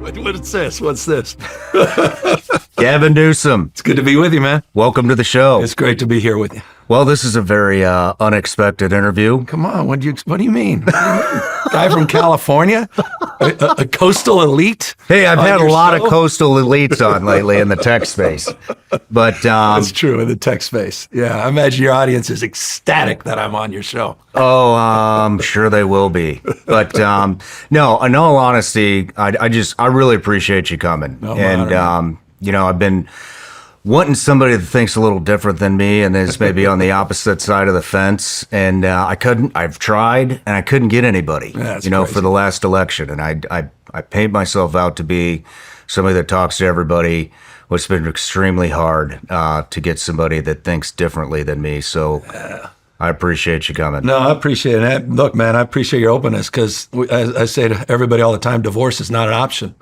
What's this? What's this? Gavin Newsom. It's good to be with you, man. Welcome to the show. It's great to be here with you. Well, this is a very unexpected interview. Come on, what do you mean? Guy from California? A coastal elite? Hey, I've had a lot show? of coastal elites on lately in the tech space. But That's true, in the tech space. Yeah, I imagine your audience is ecstatic that I'm on your show. I'm sure they will be. But no, in all honesty, I really appreciate you coming. No, And I've been wanting somebody that thinks a little different than me and is maybe on the opposite side of the fence. And I've tried and I couldn't get anybody, That's for crazy. the last election. And I paint myself out to be somebody that talks to everybody. It's been extremely hard to get somebody that thinks differently than me. So I appreciate you coming. No, I appreciate it. Look, man, I appreciate your openness because, as I say to everybody all the time, divorce is not an option.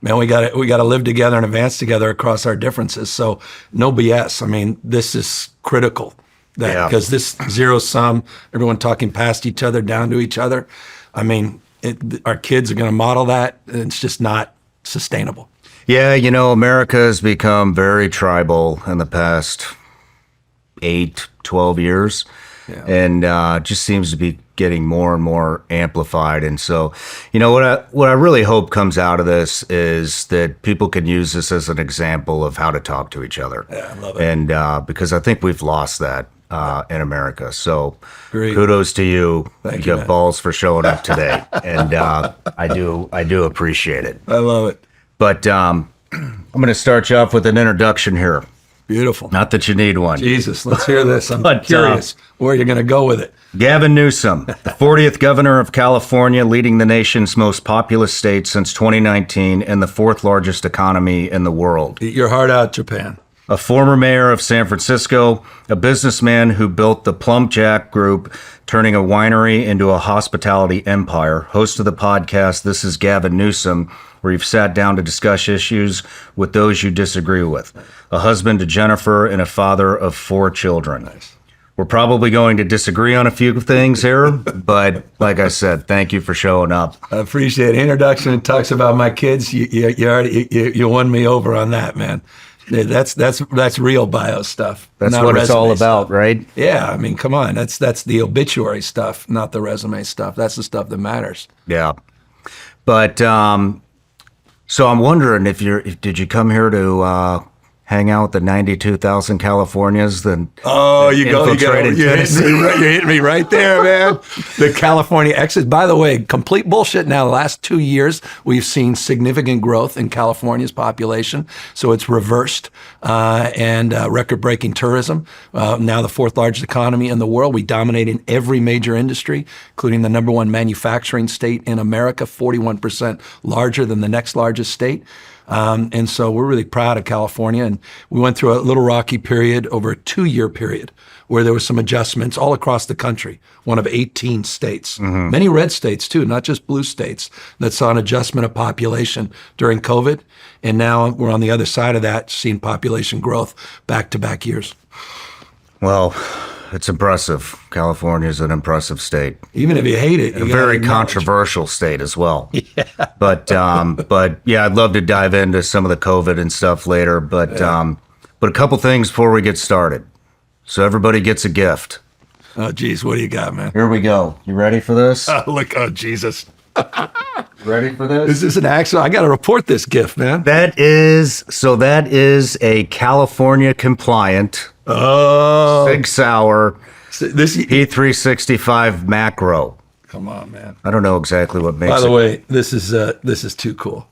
Man, we got to live together and advance together across our differences. So no BS. I mean, this is critical because this zero sum, everyone talking past each other, down to each other. I mean, our kids are going to model that. And it's just not sustainable. Yeah, America has become very tribal in the past 8-12 years. Yeah. And just seems to be getting more and more amplified. And so, what I really hope comes out of this is that people can use this as an example of how to talk to each other. Yeah, I love it. And because I think we've lost that in America. So Agreed. kudos to you. Thank you you, got man. balls for showing up today. And I do appreciate it. I love it. But I'm going to start you off with an introduction here. Beautiful. Not that you need one. Jesus, let's hear this. I'm But, curious where you're going to go with it. Gavin Newsom, the 40th governor of California, leading the nation's most populous state since 2019 and the fourth largest economy in the world. Eat your heart out, Japan. A former mayor of San Francisco, a businessman who built the Plum Jack Group, turning a winery into a hospitality empire, host of the podcast This is Gavin Newsom, where you've sat down to discuss issues with those you disagree with, a husband to Jennifer and a father of 4 children. Nice. We're probably going to disagree on a few things here, but like I said, thank you for showing up. I appreciate it. Introduction and talks about my kids. You won me over on that, man. That's real bio stuff. That's not what it's all resume about, stuff. right? Yeah, I mean, come on. That's the obituary stuff, not the resume stuff. That's the stuff that matters. Yeah. But so I'm wondering did you come here to hang out with the 92,000 Californians that infiltrated Tennessee? You hit me right there, man. The California exit. By the way, complete bullshit. Now, the last 2 years, we've seen significant growth in California's population. So it's reversed and record-breaking tourism. Now the fourth largest economy in the world. We dominate in every major industry, including the number one manufacturing state in America, 41% larger than the next largest state. And so we're really proud of California. And we went through a little rocky period over a 2-year period where there was some adjustments all across the country, one of 18 states, many red states too, not just blue states, that saw an adjustment of population during COVID. And now we're on the other side of that, seeing population growth back-to-back years. Well, it's impressive. California is an impressive state. Even if you hate it, A you very gotta acknowledge. controversial state as well. Yeah. But yeah, I'd love to dive into some of the COVID and stuff later. But a couple things before we get started. So everybody gets a gift. Oh, geez, what do you got, man? Here we go. You ready for this? Look, oh, Jesus. Ready for this? Is this an accident? I got to report this gift, man. That is a California compliant Oh, 6-hour this. P365 macro. Come on, man. I don't know exactly what makes By the it. way, this is too cool.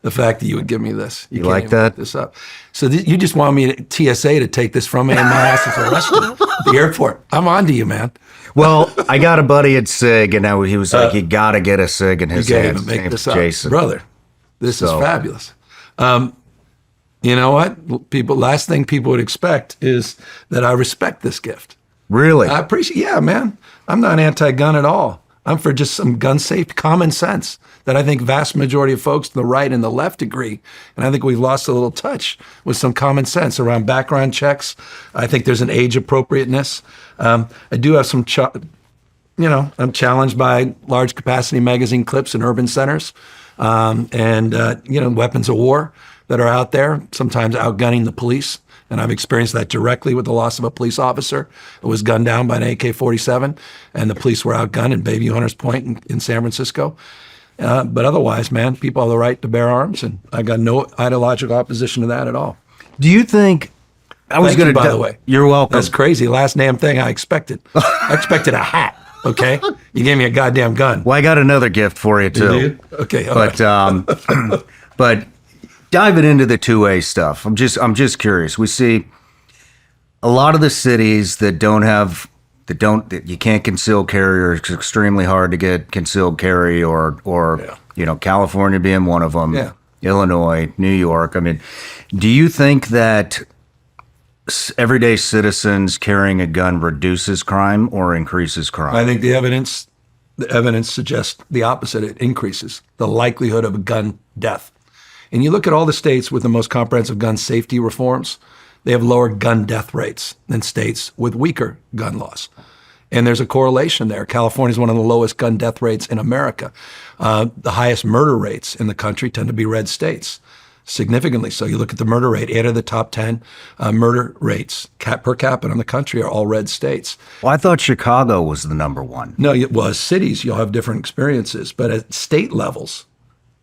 The fact that you would give me this. You can't like even that? make this up. So you just want me to TSA to take this from me and my ass is arrested at the airport. I'm on to you, man. Well, I got a buddy at SIG, and now he was like, "You got to get a SIG in his You can't hands." even make Name's this up, Jason. brother. This is So- fabulous. You know what? Last thing people would expect is that I respect this gift. Really? I appreciate, yeah, man. I'm not anti-gun at all. I'm for just some gun safety, common sense that I think vast majority of folks to the right and the left agree. And I think we've lost a little touch with some common sense around background checks. I think there's an age appropriateness. I do have I'm challenged by large capacity magazine clips in urban centers. weapons of war that are out there, sometimes outgunning the police. And I've experienced that directly with the loss of a police officer who was gunned down by an AK-47, and the police were outgunned in Bayview Hunters Point in San Francisco. But otherwise, man, people have the right to bear arms, and I got no ideological opposition to that at all. Do you think? I was going to. By the way, you're welcome. That's crazy. Last damn thing I expected. I expected a hat. Okay, you gave me a goddamn gun. Well, I got another gift for you too. You did? Okay, all but right. but diving into the 2A stuff, I'm just curious. We see a lot of the cities that that you can't conceal carry, or it's extremely hard to get concealed carry, or California being one of them. Yeah. Illinois, New York. I mean, do you think that everyday citizens carrying a gun reduces crime or increases crime? I think the evidence suggests the opposite. It increases the likelihood of a gun death. And you look at all the states with the most comprehensive gun safety reforms, they have lower gun death rates than states with weaker gun laws. And there's a correlation there. California is one of the lowest gun death rates in America. The highest murder rates in the country tend to be red states, significantly so. You look at the murder rate, 8 of the top 10 murder rates per capita in the country are all red states. Well, I thought Chicago was the number one. No, well, as cities, you'll have different experiences. But at state levels,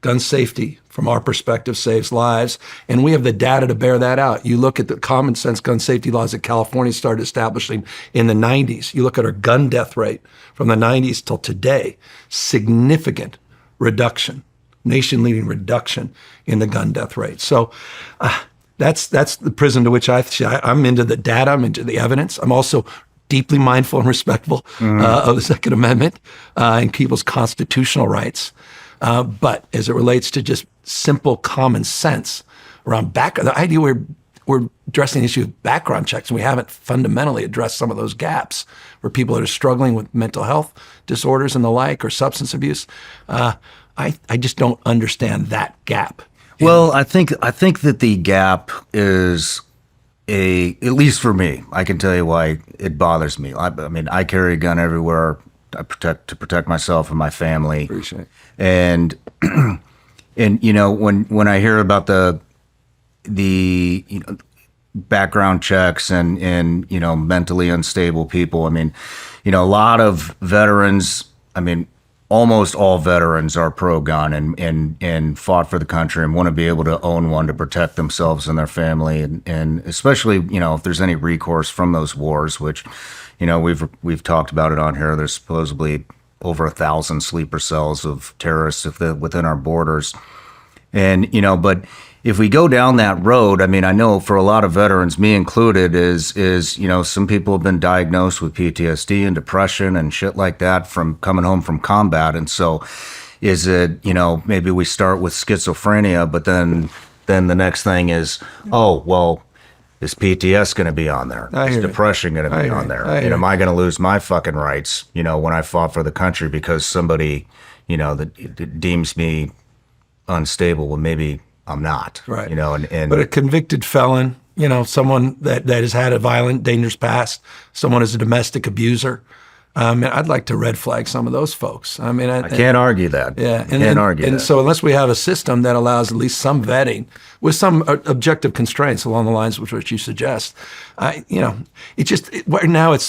gun safety, from our perspective, saves lives. And we have the data to bear that out. You look at the common sense gun safety laws that California started establishing in the 90s. You look at our gun death rate from the 90s till today, significant reduction, nation-leading reduction in the gun death rate. So that's the prism to which I'm into the data, I'm into the evidence. I'm also deeply mindful and respectful of the Second Amendment and people's constitutional rights. But as it relates to just simple common sense around the idea we're addressing the issue of background checks, and we haven't fundamentally addressed some of those gaps where people that are struggling with mental health disorders and the like, or substance abuse. I just don't understand that gap. Well, I think that the gap is at least for me, I can tell you why it bothers me. I mean, I carry a gun everywhere. I to protect myself and my family. Appreciate it. And when I hear about the background checks and mentally unstable people, I mean, a lot of veterans, I mean, almost all veterans are pro-gun and fought for the country and want to be able to own one to protect themselves and their family, and especially if there's any recourse from those wars, which we've talked about it on here. There's supposedly over 1,000 sleeper cells of terrorists within our borders, and but if we go down that road, I mean, I know for a lot of veterans, me included, is some people have been diagnosed with PTSD and depression and shit like that from coming home from combat. And so is it, maybe we start with schizophrenia, but then the next thing is, oh, well, is PTS going to be on there? Is depression going to be on there? And am I going to lose my fucking rights, when I fought for the country because somebody, that deems me unstable? Well, maybe I'm not, right? And but a convicted felon, someone that has had a violent, dangerous past, someone who's a domestic abuser. I'd like to red flag some of those folks. I mean, I can't argue that. Yeah, can't argue that. And so, unless we have a system that allows at least some vetting with some objective constraints along the lines of what you suggest, it's just right now it's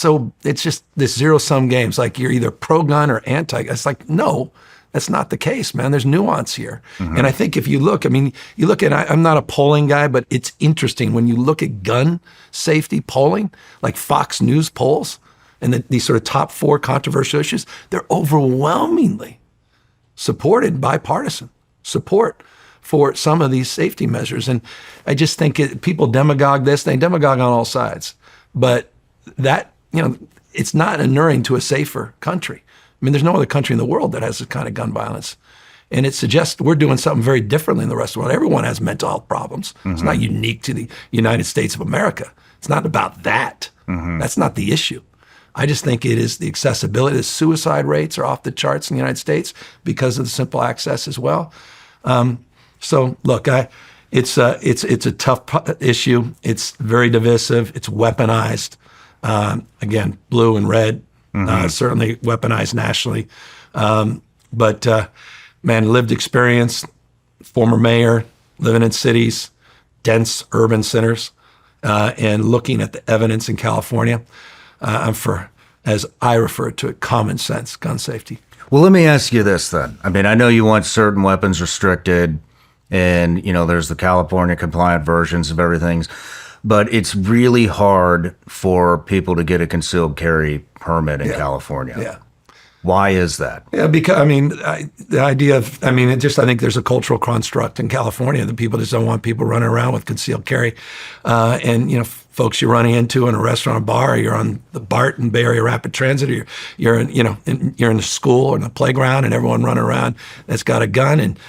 just this zero-sum game. It's like you're either pro-gun or anti. It's like, no. That's not the case, man. There's nuance here. Mm-hmm. And I think if you look, I'm not a polling guy, but it's interesting when you look at gun safety polling, like Fox News polls, and these sort of top 4 controversial issues, they're overwhelmingly supported, bipartisan support for some of these safety measures. And I just think people demagogue this, they demagogue on all sides. But that, it's not inuring to a safer country. I mean, there's no other country in the world that has this kind of gun violence. And it suggests we're doing something very differently than the rest of the world. Everyone has mental health problems. Mm-hmm. It's not unique to the United States of America. It's not about that. Mm-hmm. That's not the issue. I just think it is the accessibility. The suicide rates are off the charts in the United States because of the simple access as well. So look, it's a tough issue. It's very divisive. It's weaponized. Again, blue and red. Mm-hmm. Certainly weaponized nationally. But man, lived experience, former mayor, living in cities, dense urban centers, and looking at the evidence in California. I'm for, as I refer to it, common sense gun safety. Well, let me ask you this then. I mean, I know you want certain weapons restricted, and, you know, there's the California compliant versions of everything, but it's really hard for people to get a concealed carry permit in California. Yeah. Why is that? Yeah, because, I mean, the idea of, I mean, I think there's a cultural construct in California that people just don't want people running around with concealed carry. And, you know, folks you're running into in a restaurant or bar, or you're on the BART in Bay Area Rapid Transit, or you're in, you know, you're in the school or in the playground, and everyone running around that's got a gun, and,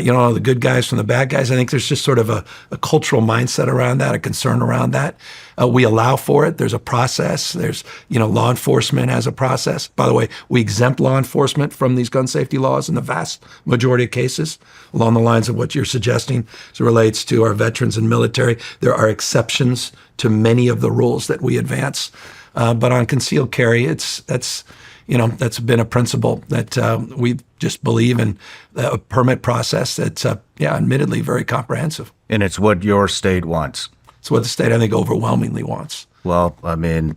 you know, the good guys from the bad guys. I think there's just sort of a cultural mindset around that, a concern around that. We allow for it. There's a process. There's, you know, law enforcement has a process. By the way, we exempt law enforcement from these gun safety laws in the vast majority of cases, along the lines of what you're suggesting as it relates to our veterans and military. There are exceptions to many of the rules that we advance. But on concealed carry, that's been a principle that we just believe in, a permit process that's, admittedly very comprehensive. And it's what your state wants. It's what the state, I think, overwhelmingly wants. Well, I mean,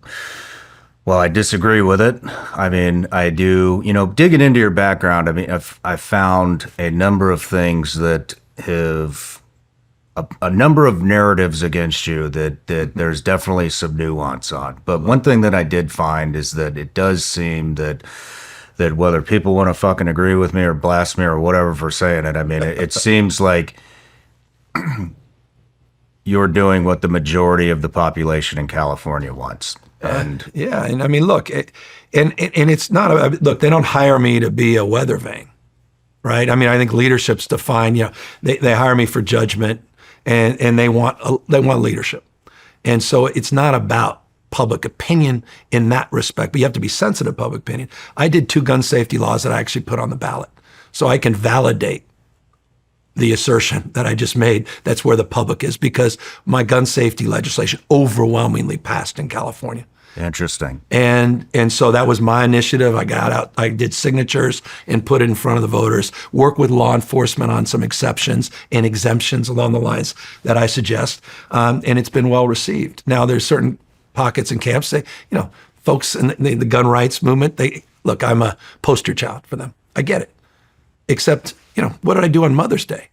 I disagree with it. I mean, I do, you know, digging into your background, I mean, I've found a number of things that have a number of narratives against you that there's definitely some nuance on. But one thing that I did find is that it does seem that whether people want to fucking agree with me or blast me or whatever for saying it, I mean, it seems like you're doing what the majority of the population in California wants. And and I mean, look, and it's not look, they don't hire me to be a weather vane, right? I mean, I think leadership's defined, you know, they hire me for judgment, and they want leadership. And so it's not about public opinion in that respect, but you have to be sensitive to public opinion. I did 2 gun safety laws that I actually put on the ballot, so I can validate the assertion that I just made. That's where the public is, because my gun safety legislation overwhelmingly passed in California. Interesting. And so that was my initiative. I got out, I did signatures and put it in front of the voters, work with law enforcement on some exceptions and exemptions along the lines that I suggest. And it's been well received. Now there's certain pockets and camps that, you know, folks in the gun rights movement, look, I'm a poster child for them. I get it. Except, you know, what did I do on Mother's Day?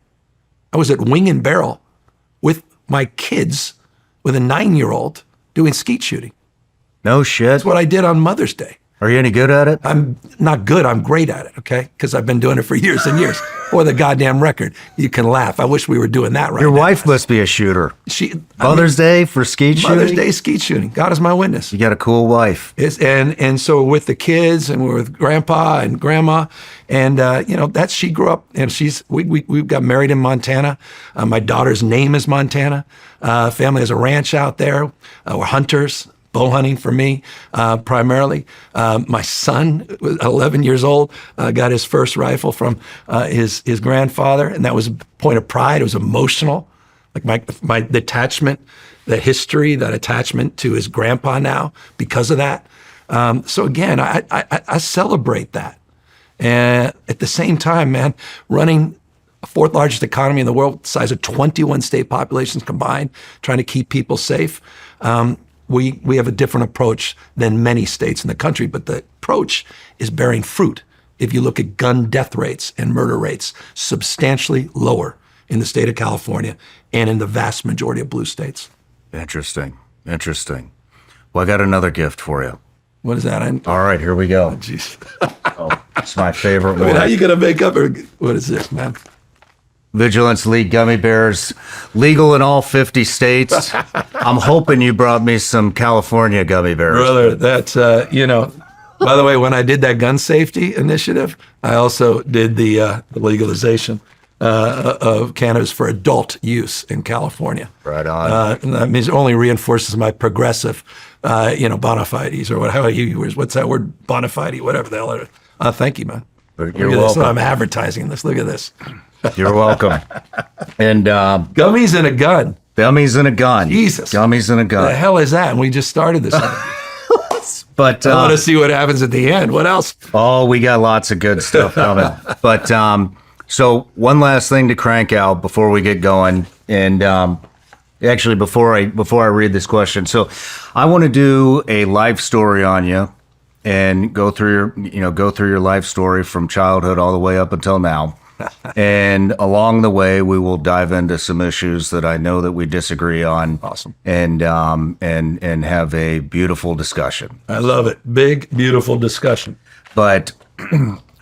I was at Wing and Barrel with my kids, with a 9-year-old, doing skeet shooting. No shit. That's what I did on Mother's Day. Are you any good at it? I'm not good. I'm great at it, okay? Because I've been doing it for years and years. For the goddamn record. You can laugh. I wish we were doing that right Your now. wife must be a shooter. Mother's Day for skeet shooting? Mother's Day skeet shooting. God is my witness. You got a cool wife. And so we're with the kids, and we're with grandpa and grandma, and you know, she grew up, and we got married in Montana. My daughter's name is Montana. Family has a ranch out there. We're hunters. Bow hunting for me, primarily. My son, 11 years old, got his first rifle from his grandfather, and that was a point of pride. It was emotional, like the attachment, the history, that attachment to his grandpa now because of that. So again, I celebrate that, and at the same time, man, running a 4th largest economy in the world, size of 21 state populations combined, trying to keep people safe. We have a different approach than many states in the country, but the approach is bearing fruit. If you look at gun death rates and murder rates, substantially lower in the state of California and in the vast majority of blue states. Interesting. Well, I got another gift for you. What is that? All right, here we go. Jeez. It's my favorite I mean, one. how you gonna make up? What is this, man? Vigilance League gummy bears, legal in all 50 states. I'm hoping you brought me some California gummy bears. Brother, that's, you know, by the way, when I did that gun safety initiative, I also did the legalization of cannabis for adult use in California. Right on. That means it only reinforces my progressive, bona fides, or what's that word? Bona fide, whatever the hell it is. Thank you, man. You're welcome. I'm advertising this. Look at this. You're welcome. And gummies and a gun. Gummies and a gun. Jesus. Gummies and a gun. The hell is that? And we just started this. But I want to see what happens at the end. What else? Oh, we got lots of good stuff coming. But So one last thing to crank out before we get going, and actually before I read this question, so I want to do a life story on you, and go through your life story from childhood all the way up until now. And along the way, we will dive into some issues that I know that we disagree on. Awesome. And have a beautiful discussion. I love it. Big, beautiful discussion. But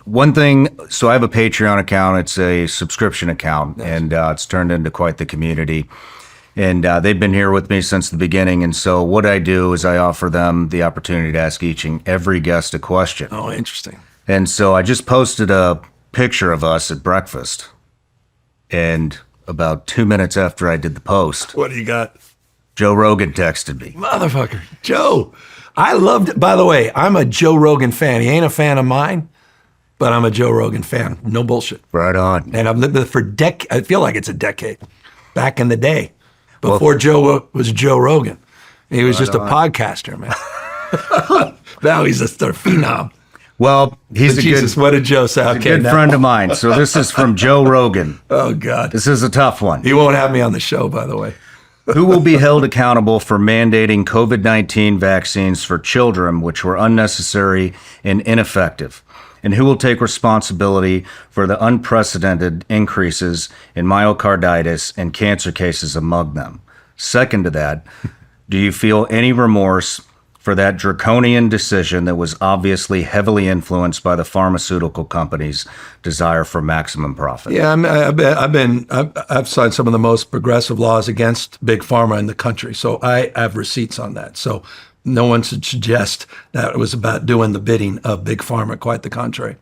one thing, so I have a Patreon account. It's a subscription account, and it's turned into quite the community. And they've been here with me since the beginning. And so what I do is I offer them the opportunity to ask each and every guest a question. Oh, interesting. And so I just posted a picture of us at breakfast. And about 2 minutes after I did the post, What do you got? Joe Rogan texted me. Motherfucker. Joe. I loved it. By the way, I'm a Joe Rogan fan. He ain't a fan of mine, but I'm a Joe Rogan fan. No bullshit. Right on. And I've lived with it for I feel like it's a decade. Back in the day, before Joe was Joe Rogan. He was just a podcaster, man. Now he's a phenom. Well, he's Jesus, what did Joe say? a good friend of mine. So this is from Joe Rogan. Oh, God. This is a tough one. He won't have me on the show, by the way. Who will be held accountable for mandating COVID-19 vaccines for children, which were unnecessary and ineffective? And who will take responsibility for the unprecedented increases in myocarditis and cancer cases among them? Second to that, do you feel any remorse for that draconian decision that was obviously heavily influenced by the pharmaceutical companies' desire for maximum profit? Yeah, I've signed some of the most progressive laws against big pharma in the country, so I have receipts on that. So no one should suggest that it was about doing the bidding of big pharma. Quite the contrary.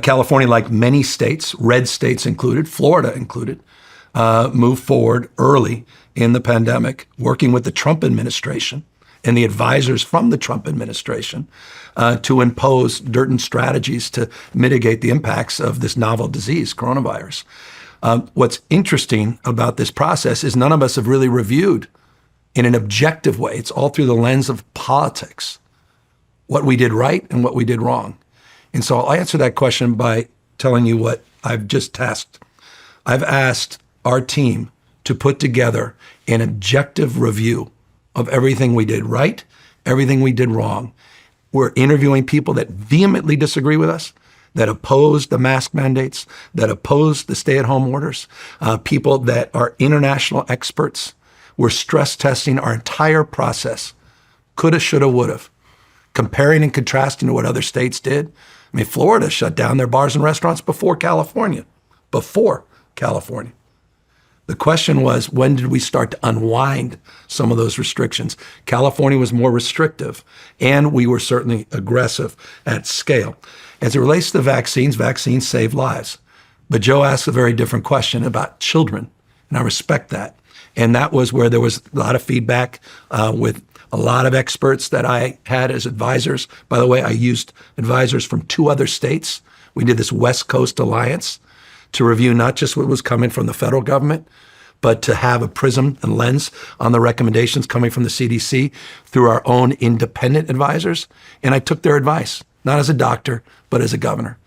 California, like many states, red states included, Florida included, moved forward early in the pandemic, working with the Trump administration and the advisors from the Trump administration to impose certain strategies to mitigate the impacts of this novel disease, coronavirus. What's interesting about this process is none of us have really reviewed in an objective way. It's all through the lens of politics, what we did right and what we did wrong. And so I'll answer that question by telling you what I've just tasked. I've asked our team to put together an objective review of everything we did right, everything we did wrong. We're interviewing people that vehemently disagree with us, that oppose the mask mandates, that oppose the stay-at-home orders, people that are international experts. We're stress testing our entire process. Coulda, shoulda, woulda. Comparing and contrasting to what other states did. I mean, Florida shut down their bars and restaurants before California. Before California. The question was, when did we start to unwind some of those restrictions? California was more restrictive, and we were certainly aggressive at scale. As it relates to vaccines, vaccines save lives. But Joe asked a very different question about children, and I respect that. And that was where there was a lot of feedback with a lot of experts that I had as advisors. By the way, I used advisors from 2 other states. We did this West Coast Alliance to review not just what was coming from the federal government, but to have a prism and lens on the recommendations coming from the CDC through our own independent advisors. And I took their advice, not as a doctor, but as a governor.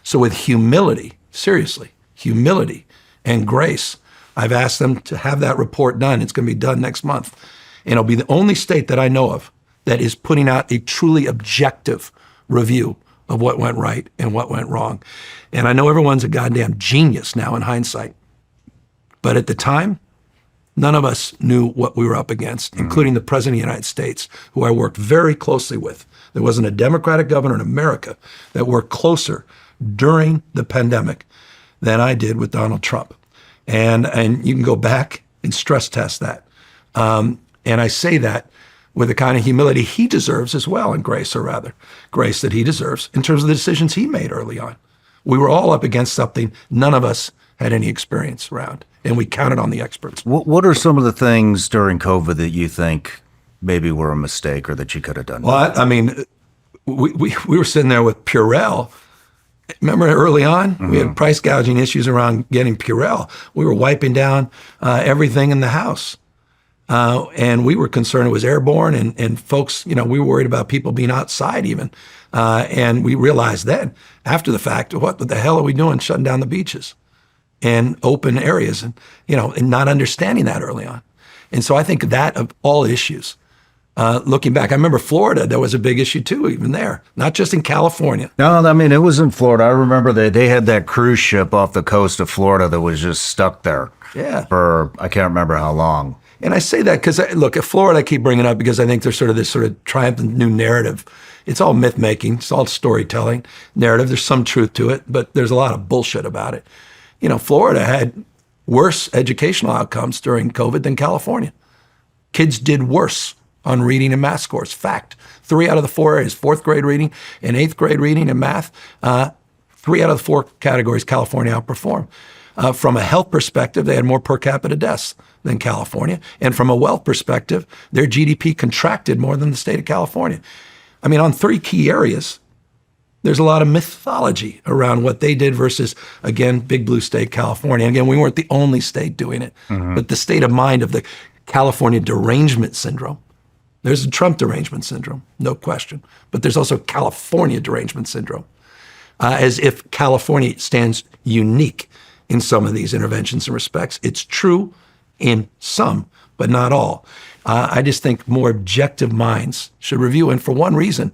So with humility, seriously, humility and grace, I've asked them to have that report done. It's going to be done next month. And it'll be the only state that I know of that is putting out a truly objective review of what went right and what went wrong. And I know everyone's a goddamn genius now in hindsight. But at the time, none of us knew what we were up against, including the President of the United States, who I worked very closely with. There wasn't a Democratic governor in America that worked closer during the pandemic than I did with Donald Trump. And you can go back and stress test that. And I say that with the kind of humility he deserves as well, and grace that he deserves in terms of the decisions he made early on. We were all up against something none of us had any experience around, and we counted on the experts. What are some of the things during COVID that you think maybe were a mistake or that you could have done? Well, I mean, we were sitting there with Purell. Remember early on, we had price gouging issues around getting Purell. We were wiping down everything in the house. And we were concerned it was airborne, and folks, we were worried about people being outside even. And we realized then, after the fact, what the hell are we doing shutting down the beaches? and open areas, and and not understanding that early on. And so I think that of all issues, looking back, I remember Florida, there was a big issue too, even there, not just in California. No, I mean, it was in Florida. I remember they had that cruise ship off the coast of Florida that was just stuck there. Yeah. For, I can't remember how long. And I say that because, look, at Florida, I keep bringing it up because I think there's this triumphant new narrative. It's all myth making. It's all storytelling narrative. There's some truth to it, but there's a lot of bullshit about it. Florida had worse educational outcomes during COVID than California. Kids did worse on reading and math scores. Fact. 3 out of the 4 areas, 4th grade reading and 8th grade reading and math, 3 out of the 4 categories California outperformed. From a health perspective, they had more per capita deaths than California. And from a wealth perspective, their GDP contracted more than the state of California. I mean, on 3 key areas, there's a lot of mythology around what they did versus, again, big blue state California. Again, we weren't the only state doing it, but the state of mind of the California derangement syndrome. There's a Trump derangement syndrome, no question, but there's also California derangement syndrome, as if California stands unique in some of these interventions and respects. It's true in some, but not all. I just think more objective minds should review, and for one reason,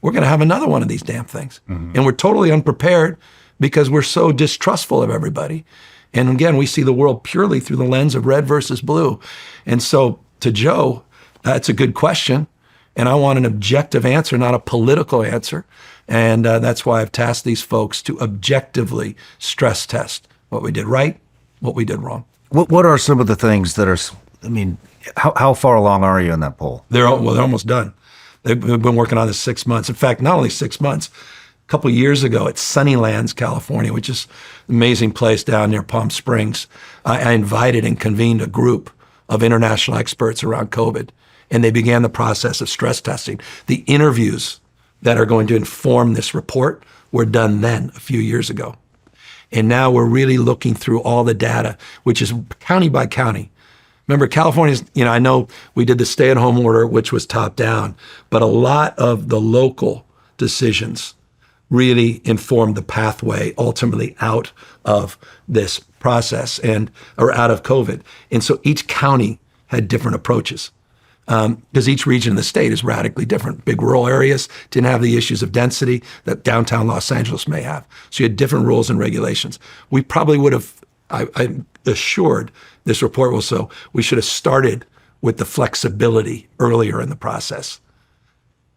we're going to have another one of these damn things. And we're totally unprepared because we're so distrustful of everybody. And again, we see the world purely through the lens of red versus blue. And so to Joe, that's a good question. And I want an objective answer, not a political answer. And that's why I've tasked these folks to objectively stress test what we did right, what we did wrong. What are some of the things that are, I mean, how far along are you in that poll? They're almost done. They've been working on this 6 months. In fact, not only 6 months, a couple of years ago at Sunnylands, California, which is an amazing place down near Palm Springs, I invited and convened a group of international experts around COVID, and they began the process of stress testing. The interviews that are going to inform this report were done then, a few years ago. And now we're really looking through all the data, which is county by county. Remember, California's, I know we did the stay-at-home order, which was top-down, but a lot of the local decisions really informed the pathway ultimately out of this process or out of COVID. And so each county had different approaches because each region of the state is radically different. Big rural areas didn't have the issues of density that downtown Los Angeles may have. So you had different rules and regulations. We probably would have, I'm assured this report will show, we should have started with the flexibility earlier in the process.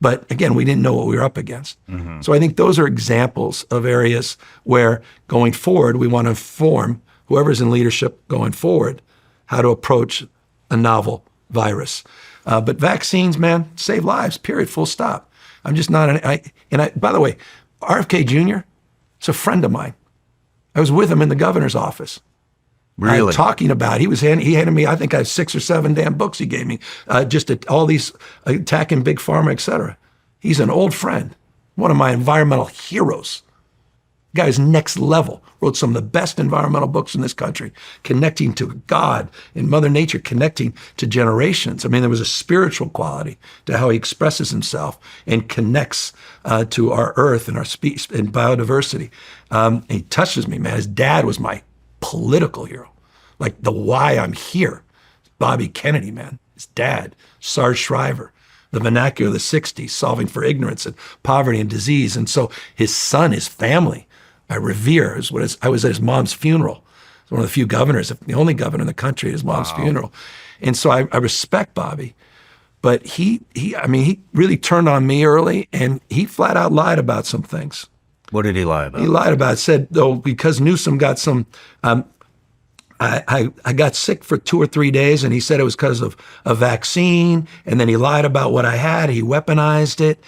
But again, we didn't know what we were up against. So I think those are examples of areas where going forward, we want to inform whoever's in leadership going forward how to approach a novel virus. But vaccines, man, save lives, period, full stop. I'm just not, by the way, RFK Jr. is a friend of mine. I was with him in the governor's office. Really? Talking about, he handed me, I think I have 6 or 7 damn books he gave me, all these attacking big pharma, et cetera. He's an old friend, one of my environmental heroes. The guy's next level, wrote some of the best environmental books in this country, connecting to God and Mother Nature, connecting to generations. I mean, there was a spiritual quality to how he expresses himself and connects to our earth and our species and biodiversity. And he touches me, man. His dad was my political hero, like the why I'm here. Bobby Kennedy, man, his dad, Sarge Shriver, the vernacular of the 60s, solving for ignorance and poverty and disease. And so his son, his family, I revere. I was at his mom's funeral. One of the few governors, the only governor in the country at his mom's funeral. And so I respect Bobby, but he really turned on me early, and he flat out lied about some things. What did he lie about? He lied about it, said, though, because Newsom got some, I got sick for 2 or 3 days, and he said it was because of a vaccine, and then he lied about what I had. He weaponized it.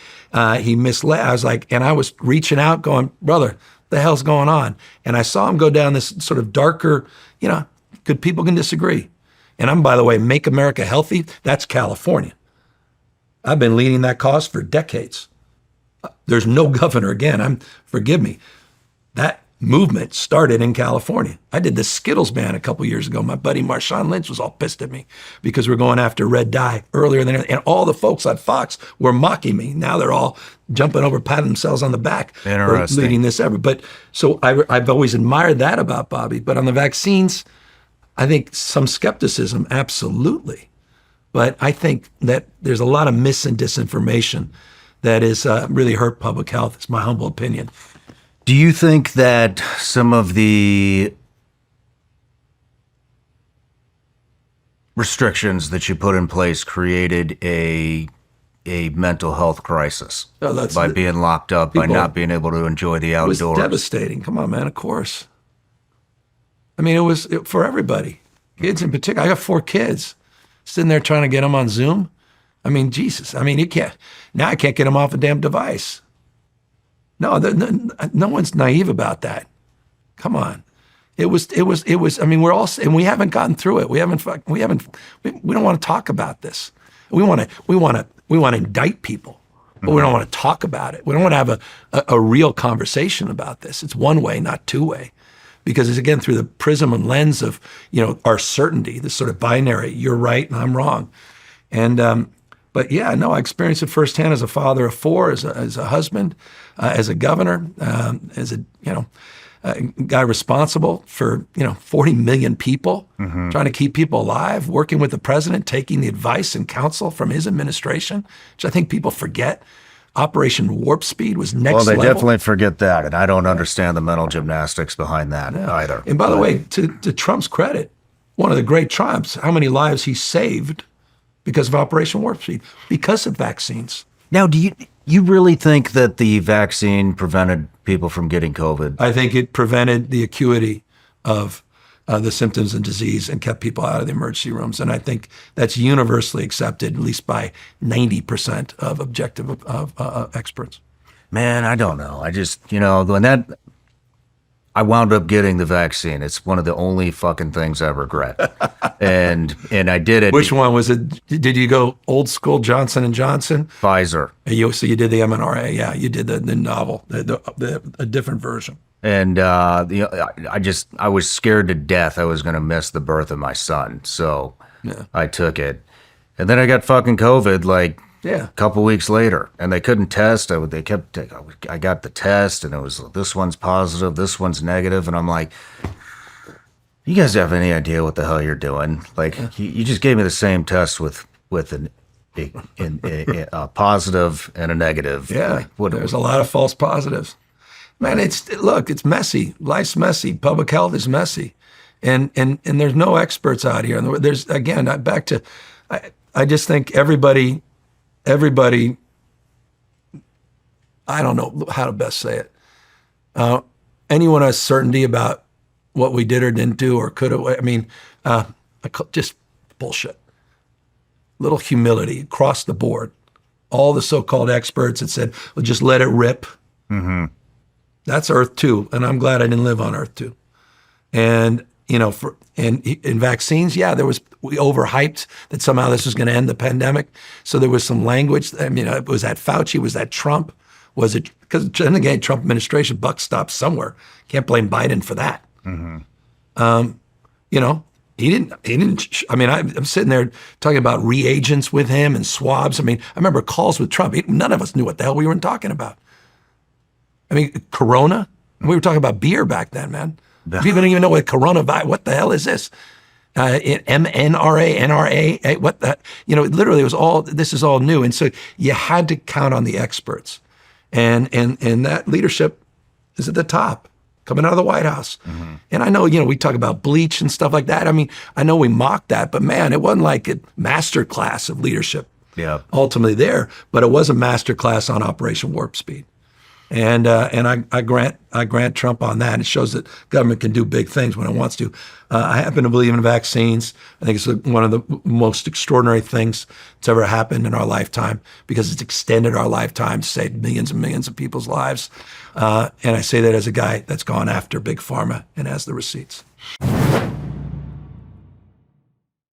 He misled. I was like, and I was reaching out going, brother, the hell's going on? And I saw him go down this sort of darker, people can disagree. And I'm, by the way, Make America Healthy, that's California. I've been leading that cause for decades. There's no governor, again, forgive me, that movement started in California. I did the Skittles ban a couple years ago. My buddy Marshawn Lynch was all pissed at me because we're going after red dye earlier than, and all the folks at Fox were mocking me. Now they're all jumping over, patting themselves on the back for Interesting. leading this ever. But so I've always admired that about Bobby. But on the vaccines, I think some skepticism, absolutely. But I think that there's a lot of mis and disinformation that is really hurt public health. It's my humble opinion. Do you think that some of the restrictions that you put in place created a mental health crisis by being locked up, by not being able to enjoy the outdoors? It was devastating. Come on, man, of course. I mean, it was for everybody, kids in particular. I got 4 kids sitting there trying to get them on Zoom. I mean, Jesus. I mean, I can't get them off a damn device. No, no one's naive about that. Come on. It was, I mean, we're all, and we haven't gotten through it. We don't want to talk about this. We want to indict people, but we don't want to talk about it. We don't want to have a real conversation about this. It's one way, not two way, because it's again through the prism and lens of, our certainty, this sort of binary, you're right and I'm wrong. And, but yeah, no, I experienced it firsthand as a father of 4, as a husband, as a governor, as a guy responsible for 40 million people, trying to keep people alive, working with the president, taking the advice and counsel from his administration, which I think people forget. Operation Warp Speed was next level. Well, they definitely forget that, and I don't understand the mental gymnastics behind that either. And by the way, to Trump's credit, one of the great triumphs, how many lives he saved because of Operation Warp Speed, because of vaccines. Now, do you really think that the vaccine prevented people from getting COVID? I think it prevented the acuity of the symptoms and disease and kept people out of the emergency rooms. And I think that's universally accepted, at least by 90% of objective experts. Man, I don't know. I just, I wound up getting the vaccine. It's one of the only fucking things I regret. and I did it. Which one was it? Did you go old school Johnson & Johnson? Pfizer. So you did the mRNA. Yeah, you did the novel, a different version. And I was scared to death I was going to miss the birth of my son. So I took it. And then I got fucking COVID a couple weeks later, and they couldn't test. I got the test, and it was, this one's positive, this one's negative, and I'm like, you guys have any idea what the hell you're doing? You just gave me the same test with a positive and a negative. Yeah, there's a lot of false positives. Man, it's messy. Life's messy. Public health is messy, and there's no experts out here. And there's, again, back to, I just think everybody, I don't know how to best say it. Anyone has certainty about what we did or didn't do or could have, just bullshit. Little humility across the board. All the so-called experts that said, well, just let it rip. Mm-hmm. That's Earth 2, and I'm glad I didn't live on Earth 2. And, in vaccines, we overhyped that somehow this was going to end the pandemic. So there was some language. Was that Fauci? Was that Trump? Was it, because then again, Trump administration, buck stops somewhere. Can't blame Biden for that. Mm-hmm. He didn't, I'm sitting there talking about reagents with him and swabs. I remember calls with Trump. None of us knew what the hell we were talking about. Corona, we were talking about beer back then, man. People didn't even know what coronavirus, what the hell is this? MNRA, NRA, what the, literally it was all, this is all new. And so you had to count on the experts. And that leadership is at the top, coming out of the White House. Mm-hmm. And I know, we talk about bleach and stuff like that. I know we mock that, but man, it wasn't like a master class of leadership ultimately there, but it was a master class on Operation Warp Speed. And I grant Trump on that. It shows that government can do big things when it wants to. I happen to believe in vaccines. I think it's one of the most extraordinary things that's ever happened in our lifetime because it's extended our lifetime to save millions and millions of people's lives. And I say that as a guy that's gone after Big Pharma and has the receipts.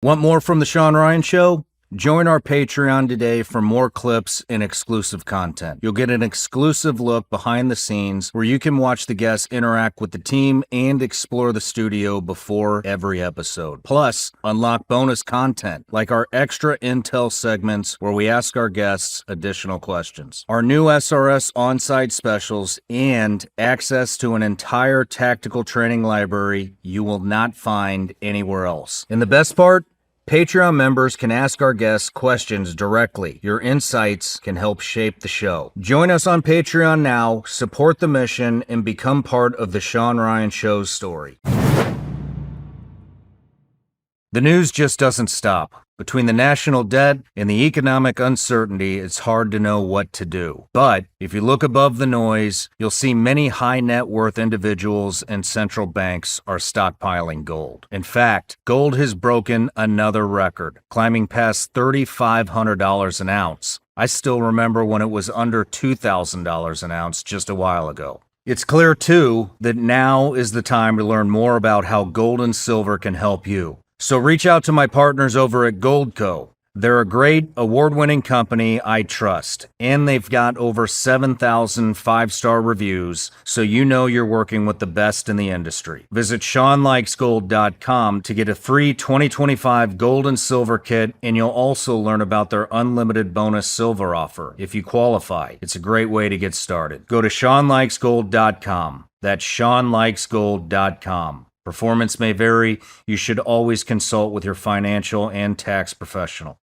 Want more from The Sean Ryan Show? Join our Patreon today for more clips and exclusive content. You'll get an exclusive look behind the scenes where you can watch the guests interact with the team and explore the studio before every episode. Plus, unlock bonus content like our extra intel segments where we ask our guests additional questions. Our new SRS on-site specials and access to an entire tactical training library you will not find anywhere else. And the best part? Patreon members can ask our guests questions directly. Your insights can help shape the show. Join us on Patreon now, support the mission, and become part of the Sean Ryan Show's story. The news just doesn't stop. Between the national debt and the economic uncertainty, it's hard to know what to do. But if you look above the noise, you'll see many high net worth individuals and central banks are stockpiling gold. In fact, gold has broken another record, climbing past $3,500 an ounce. I still remember when it was under $2,000 an ounce just a while ago. It's clear, too, that now is the time to learn more about how gold and silver can help you. So reach out to my partners over at Goldco. They're a great award-winning company I trust, and they've got over 7,000 five-star reviews, so you know you're working with the best in the industry. Visit SeanLikesGold.com to get a free 2025 gold and silver kit, and you'll also learn about their unlimited bonus silver offer if you qualify. It's a great way to get started. Go to SeanLikesGold.com. That's SeanLikesGold.com. Performance may vary. You should always consult with your financial and tax professional.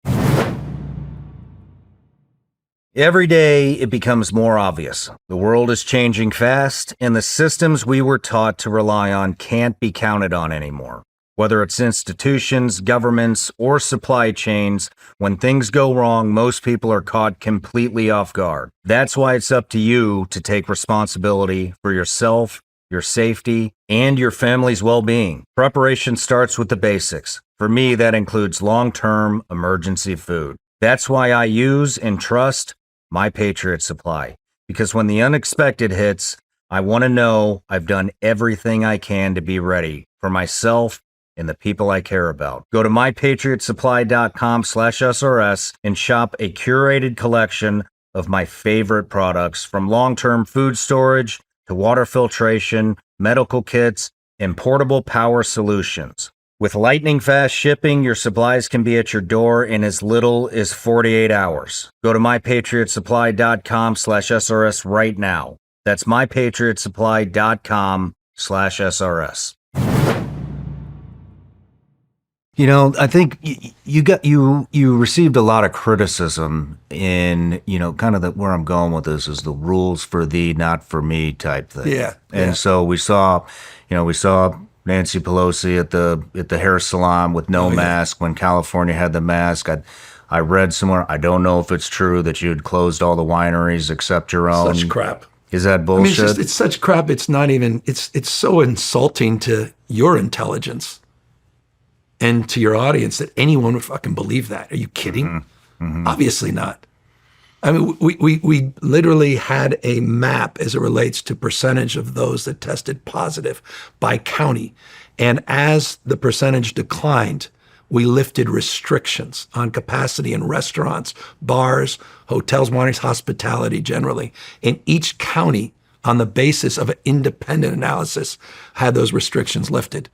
Every day, it becomes more obvious. The world is changing fast, and the systems we were taught to rely on can't be counted on anymore. Whether it's institutions, governments, or supply chains, when things go wrong, most people are caught completely off guard. That's why it's up to you to take responsibility for yourself, your safety, and your family's well-being. Preparation starts with the basics. For me, that includes long-term emergency food. That's why I use and trust My Patriot Supply. Because when the unexpected hits, I want to know I've done everything I can to be ready for myself and the people I care about. Go to mypatriotsupply.com/SRS and shop a curated collection of my favorite products, from long-term food storage to water filtration, medical kits, and portable power solutions. With lightning-fast shipping, your supplies can be at your door in as little as 48 hours. Go to mypatriotsupply.com/SRS right now. That's mypatriotsupply.com/SRS. You know, I think you received a lot of criticism in, kind of where I'm going with this is the rules for thee, not for me type thing. Yeah. And so we saw Nancy Pelosi at the hair salon with no mask when California had the mask. I read somewhere, I don't know if it's true, that you had closed all the wineries except your own. Such crap. Is that bullshit? It's such crap. It's not even, it's so insulting to your intelligence and to your audience that anyone would fucking believe that. Are you kidding? Mm-hmm. Mm-hmm. Obviously not. I mean, we literally had a map as it relates to percentage of those that tested positive by county. And as the percentage declined, we lifted restrictions on capacity in restaurants, bars, hotels, wineries, hospitality generally. And each county, on the basis of an independent analysis, had those restrictions lifted.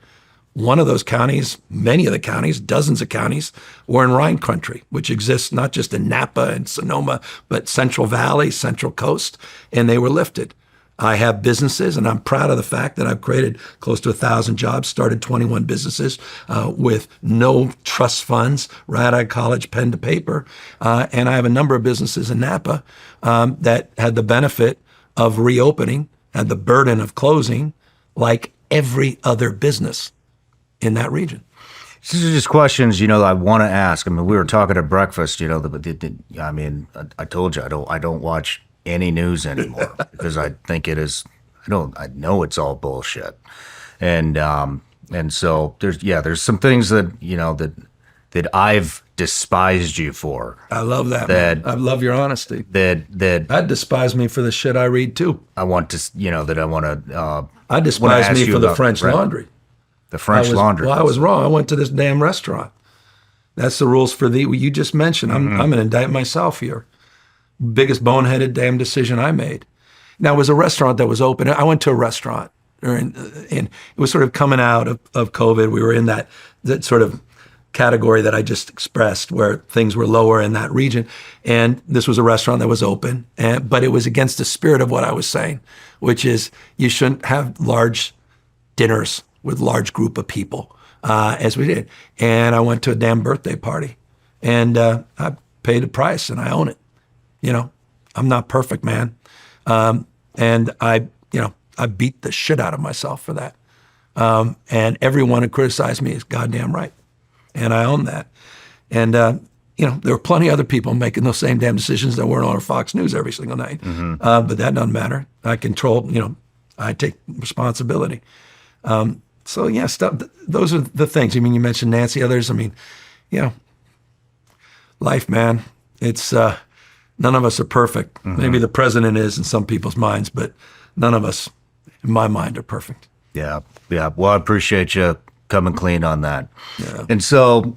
One of those counties, many of the counties, dozens of counties, were in Rhine country, which exists not just in Napa and Sonoma, but Central Valley, Central Coast, and they were lifted. I have businesses, and I'm proud of the fact that I've created close to 1,000 jobs, started 21 businesses with no trust funds, right out of college, pen to paper. And I have a number of businesses in Napa that had the benefit of reopening, had the burden of closing, like every other business in that region. These are just questions, I want to ask. I mean, we were talking at breakfast, I told you I don't watch any news anymore because I think I know it's all bullshit. And so there's some things that I've despised you for. I love that, man. I love your honesty. That despise me for the shit I read too. I want to, I despise me for the French Laundry. The French Laundry. Well, I was wrong. I went to this damn restaurant. That's the rules for you just mentioned. I'm going to indict myself here. Biggest boneheaded damn decision I made. Now, it was a restaurant that was open. I went to a restaurant, and it was sort of coming out of COVID. We were in that sort of category that I just expressed, where things were lower in that region. And this was a restaurant that was open, but it was against the spirit of what I was saying, which is you shouldn't have large dinners with large group of people, as we did. And I went to a damn birthday party, and I paid the price, and I own it. You know, I'm not perfect, man. And I beat the shit out of myself for that. And everyone who criticized me is goddamn right. And I own that. And, there were plenty of other people making those same damn decisions that weren't on Fox News every single night. But that doesn't matter. I control, I take responsibility. So yeah, those are the things. I mean, you mentioned Nancy, others. I mean, life, man, it's, none of us are perfect. Maybe the president is in some people's minds, but none of us, in my mind, are perfect. Yeah. Well, I appreciate you coming clean on that. Yeah. And so,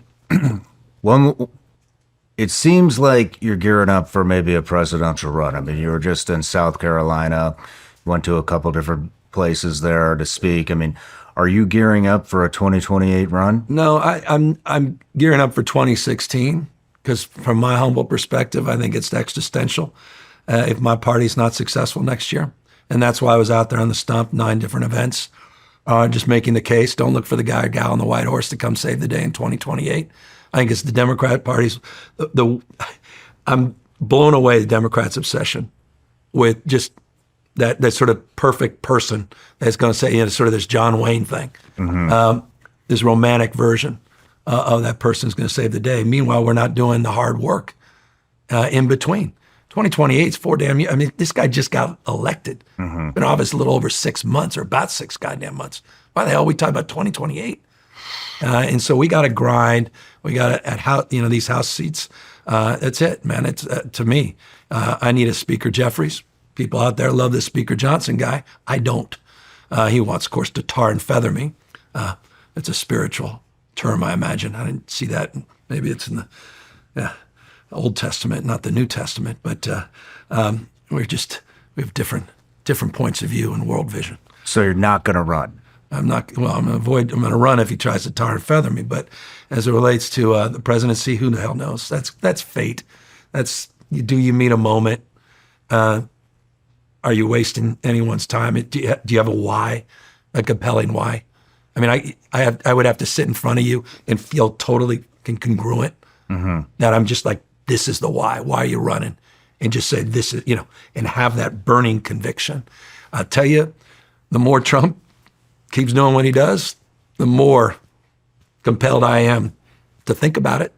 it seems like you're gearing up for maybe a presidential run. I mean, you were just in South Carolina, went to a couple different places there to speak. I mean, are you gearing up for a 2028 run? No, I'm gearing up for 2016. Because from my humble perspective, I think it's existential if my party's not successful next year. And that's why I was out there on the stump, 9 different events, just making the case. Don't look for the guy or gal on the white horse to come save the day in 2028. I think it's the Democrat Party's, I'm blown away the Democrats' obsession with just that sort of perfect person that's going to say, sort of this John Wayne thing, this romantic version. That person's going to save the day. Meanwhile, we're not doing the hard work in between. 2028 is 4 damn years. I mean, this guy just got elected. Been in office a little over 6 months, or about 6 goddamn months. Why the hell are we talking about 2028? And so we got to grind. We got to, these House seats. That's it, man. It's to me. I need a Speaker Jeffries. People out there love this Speaker Johnson guy. I don't. He wants, of course, to tar and feather me. It's a spiritual term, I imagine. I didn't see that. Maybe it's in the Old Testament, not the New Testament. But we have different points of view and world vision. So you're not going to run? I'm going to run if he tries to tar and feather me. But as it relates to the presidency, who the hell knows? That's fate. Do you meet a moment? Are you wasting anyone's time? Do you have a why, a compelling why? I mean, I would have to sit in front of you and feel totally congruent that I'm just like, this is the why. Why are you running? And just say this is, and have that burning conviction. I'll tell you, the more Trump keeps doing what he does, the more compelled I am to think about it.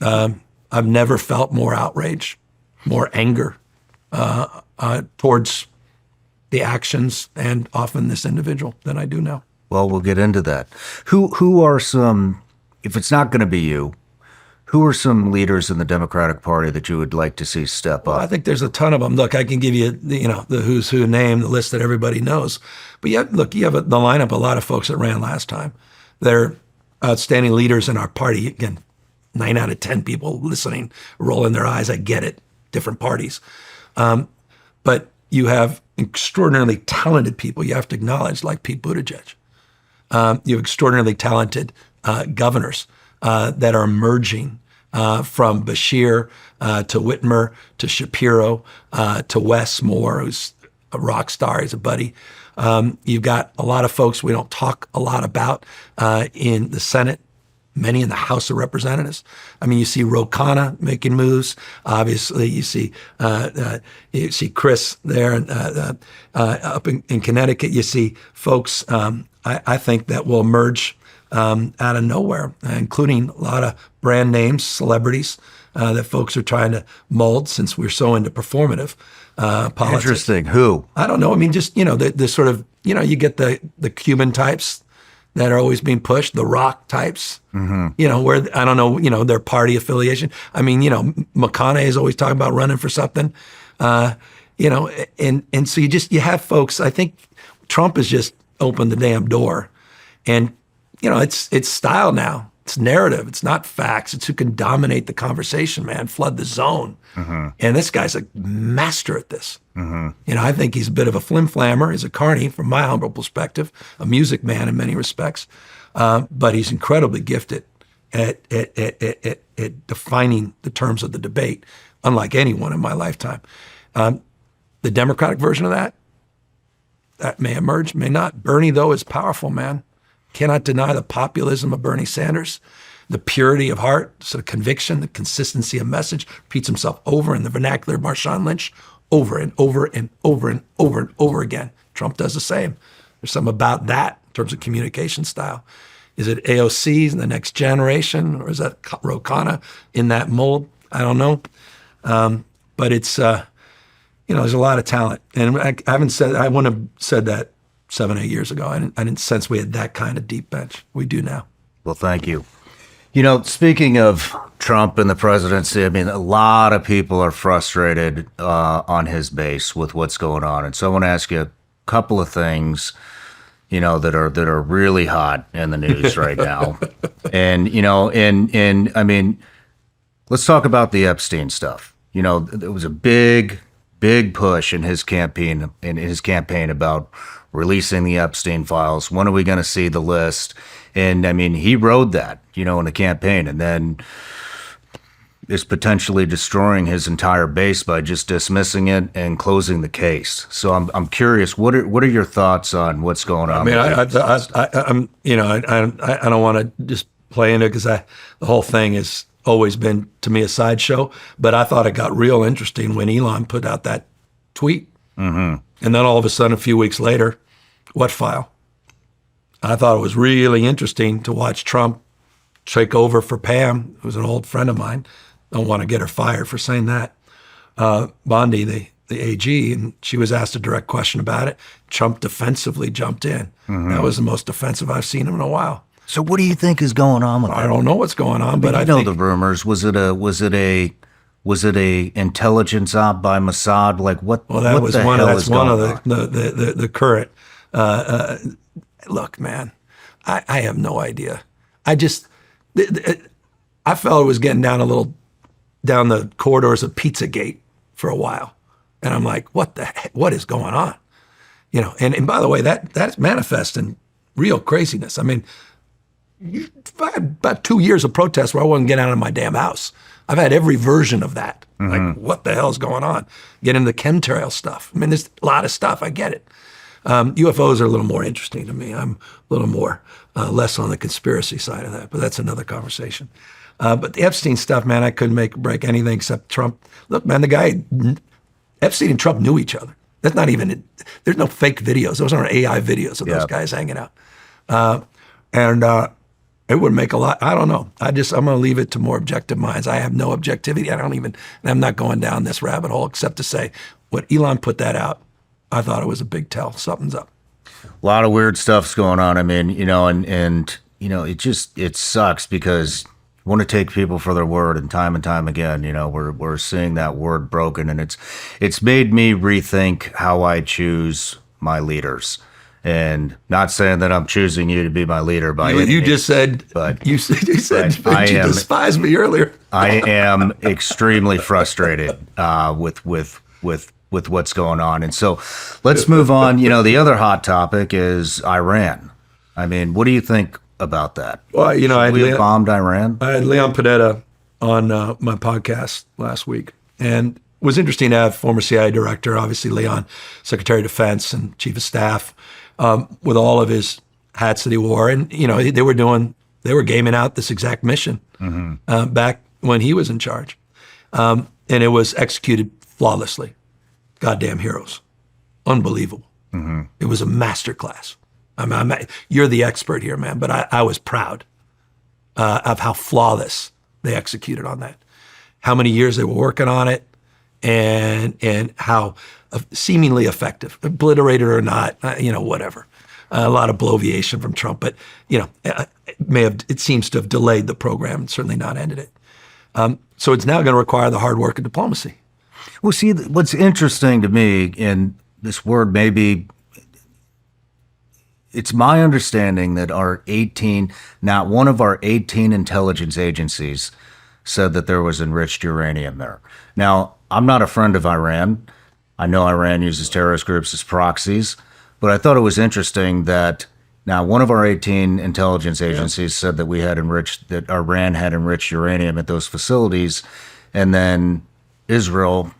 I've never felt more outrage, more anger towards the actions and often this individual than I do now. Well, we'll get into that. Who are some, if it's not going to be you, who are some leaders in the Democratic Party that you would like to see step up? Well, I think there's a ton of them. Look, I can give you, the who's who name, the list that everybody knows. But you have the lineup, a lot of folks that ran last time. They're outstanding leaders in our party. Again, 9 out of 10 people listening, rolling their eyes. I get it. Different parties. But you have extraordinarily talented people you have to acknowledge, like Pete Buttigieg. You have extraordinarily talented governors that are emerging from Beshear to Whitmer to Shapiro to Wes Moore, who's a rock star. He's a buddy. You've got a lot of folks we don't talk a lot about in the Senate, many in the House of Representatives. I mean, you see Ro Khanna making moves. Obviously, you see Chris there up in Connecticut. You see folks, I think, that will emerge out of nowhere, including a lot of brand names, celebrities that folks are trying to mold since we're so into performative politics. Interesting. Who? I don't know. I mean, just, the sort of, you get the Cuban types that are always being pushed, the rock types, where, I don't know, their party affiliation. I mean, McConaughey is always talking about running for something, and so you have folks. I think Trump has just opened the damn door, and, it's style now It's narrative. It's not facts. It's who can dominate the conversation, man, flood the zone. And this guy's a master at this. I think he's a bit of a flim-flammer. He's a carny from my humble perspective, a music man in many respects. But he's incredibly gifted at defining the terms of the debate, unlike anyone in my lifetime. The Democratic version of that may emerge, may not. Bernie, though, is powerful, man. Cannot deny the populism of Bernie Sanders, the purity of heart, sort of conviction, the consistency of message, repeats himself over in the vernacular of Marshawn Lynch, over and over and over and over and over again. Trump does the same. There's something about that in terms of communication style. Is it AOC in the next generation, or is that Ro Khanna in that mold? I don't know. But it's, there's a lot of talent. And I wouldn't have said that 7, 8 years ago. I didn't sense we had that kind of deep bench. We do now. Well, thank you. Speaking of Trump and the presidency, I mean, a lot of people are frustrated on his base with what's going on. And so I want to ask you a couple of things, that are really hot in the news right now. And, I mean, let's talk about the Epstein stuff. There was a big push in his campaign about releasing the Epstein files. When are we going to see the list? And I mean, he rode that, in the campaign, and then is potentially destroying his entire base by just dismissing it and closing the case. So I'm curious, what are your thoughts on what's going on? I don't want to just play into it because the whole thing has always been to me a sideshow. But I thought it got real interesting when Elon put out that tweet. And then all of a sudden, a few weeks later, what file? I thought it was really interesting to watch Trump take over for Pam, who's an old friend of mine. Don't want to get her fired for saying that. Bondi, the AG, and she was asked a direct question about it. Trump defensively jumped in. That was the most defensive I've seen him in a while. So what do you think is going on with that? I don't know what's going on, but I know the rumors. Was it a intelligence op by Mossad? Like what? Well, that what was the one. hell That's is one going of the current. Look, man, I have no idea. I felt it was getting down the corridors of Pizzagate for a while, and I'm like, what the heck? What is going on? And by the way, that's manifesting real craziness. I mean, I had about 2 years of protests where I wasn't getting out of my damn house. I've had every version of that. Like, what the hell is going on? Get into the chemtrail stuff. I mean, there's a lot of stuff. I get it. UFOs are a little more interesting to me. I'm a little more less on the conspiracy side of that, but that's another conversation. But the Epstein stuff, man, I couldn't break anything except Trump. Look, man, Epstein and Trump knew each other. That's not even, there's no fake videos. Those aren't AI videos of those guys hanging out. And it would make a lot, I don't know. I'm going to leave it to more objective minds. I have no objectivity. I'm not going down this rabbit hole except to say when Elon put that out, I thought it was a big tell. Something's up. A lot of weird stuff's going on. I mean, it sucks because you want to take people for their word, and time again, we're seeing that word broken, and it's made me rethink how I choose my leaders. And not saying that I'm choosing you to be my leader by any means, just said, but you said you despised me earlier. I am extremely frustrated with what's going on. And so let's move on. The other hot topic is Iran. I mean, what do you think about that? Well, we bombed Iran? I had Leon Panetta on my podcast last week, and it was interesting to have former CIA director, obviously Leon, Secretary of Defense and Chief of Staff, with all of his hats that he wore. And, they were gaming out this exact mission back when he was in charge. And it was executed flawlessly. Goddamn heroes. Unbelievable. It was a masterclass. You're the expert here, man, but I was proud of how flawless they executed on that. How many years they were working on it, and how seemingly effective, obliterated or not, whatever. A lot of bloviation from Trump, but it seems to have delayed the program, and certainly not ended it. So it's now going to require the hard work of diplomacy. Well, see, what's interesting to me, and this word maybe it's my understanding that not one of our 18 intelligence agencies said that there was enriched uranium there. Now, I'm not a friend of Iran. I know Iran uses terrorist groups as proxies, but I thought it was interesting that now one of our 18 intelligence agencies said that Iran had enriched uranium at those facilities, and then Israel,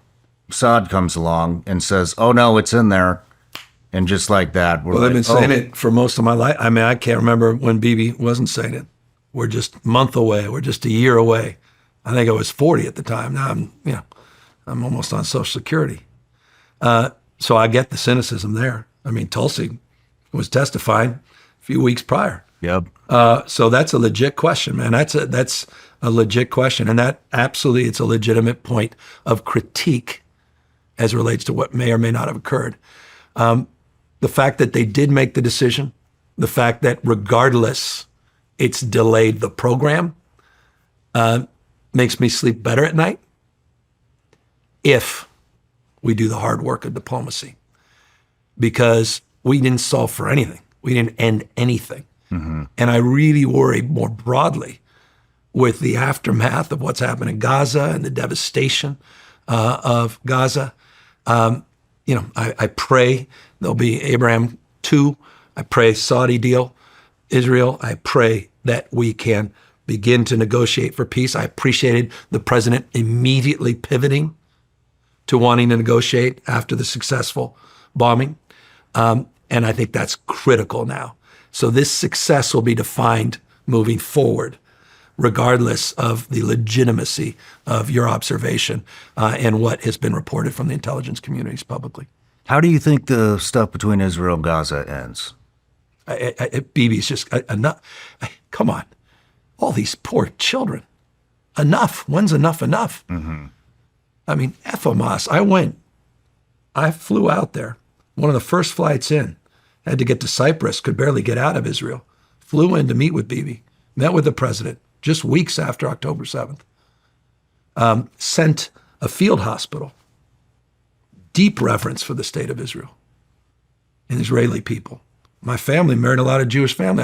Assad comes along and says, "Oh no, it's in there." And just like that, Well, they've been saying it for most of my life. I mean, I can't remember when Bibi wasn't saying it. We're just a month away. We're just a year away. I think I was 40 at the time. Now I'm almost on Social Security. So I get the cynicism there. I mean, Tulsi was testifying a few weeks prior. Yep. So that's a legit question, man. That's a legit question, and that absolutely, it's a legitimate point of critique as it relates to what may or may not have occurred. The fact that they did make the decision, the fact that regardless, it's delayed the program, makes me sleep better at night if we do the hard work of diplomacy. Because we didn't solve for anything. We didn't end anything. Mm-hmm. And I really worry more broadly with the aftermath of what's happened in Gaza and the devastation of Gaza. I pray there'll be Abraham 2. I pray Saudi deal, Israel. I pray that we can begin to negotiate for peace. I appreciated the president immediately pivoting to wanting to negotiate after the successful bombing. And I think that's critical now. So this success will be defined moving forward, regardless of the legitimacy of your observation and what has been reported from the intelligence communities publicly. How do you think the stuff between Israel and Gaza ends? Bibi's just enough. Come on. All these poor children. Enough. When's enough enough? Mm-hmm. I mean, F Hamas. I flew out there. One of the first flights in. Had to get to Cyprus, could barely get out of Israel. Flew in to meet with Bibi. Met with the president just weeks after October 7th. Sent a field hospital. Deep reverence for the state of Israel and Israeli people. My family married a lot of Jewish family.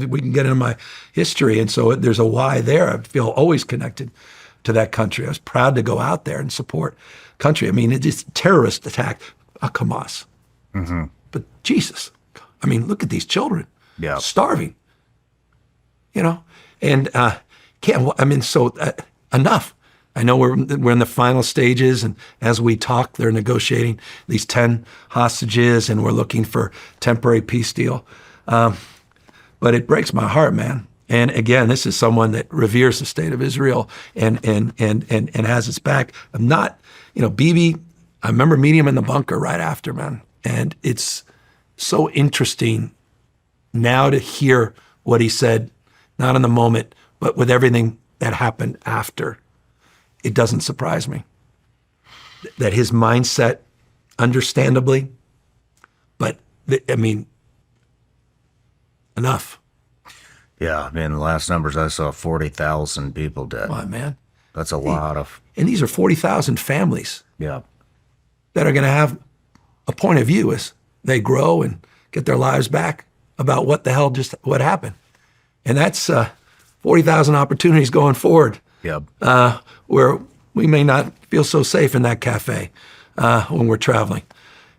We can get into my history, and so there's a why there. I feel always connected to that country. I was proud to go out there and support country. I mean, it's just a terrorist attack, Hamas. Mm-hmm. But Jesus, I mean, look at these children, starving. And enough. I know we're in the final stages, and as we talk, they're negotiating these 10 hostages, and we're looking for temporary peace deal. But it breaks my heart, man. And again, this is someone that reveres the state of Israel and has its back. I'm not, Bibi. I remember meeting him in the bunker right after, man, and it's so interesting now to hear what he said, not in the moment, but with everything that happened after. It doesn't surprise me that his mindset, understandably, but enough. Yeah, I mean, the last numbers I saw, 40,000 people dead. Come on, man. That's a lot of. And these are 40,000 families. Yeah. That are going to have a point of view as they grow and get their lives back about what the hell what happened. And that's 40,000 opportunities going forward. Yep. Where we may not feel so safe in that cafe when we're traveling.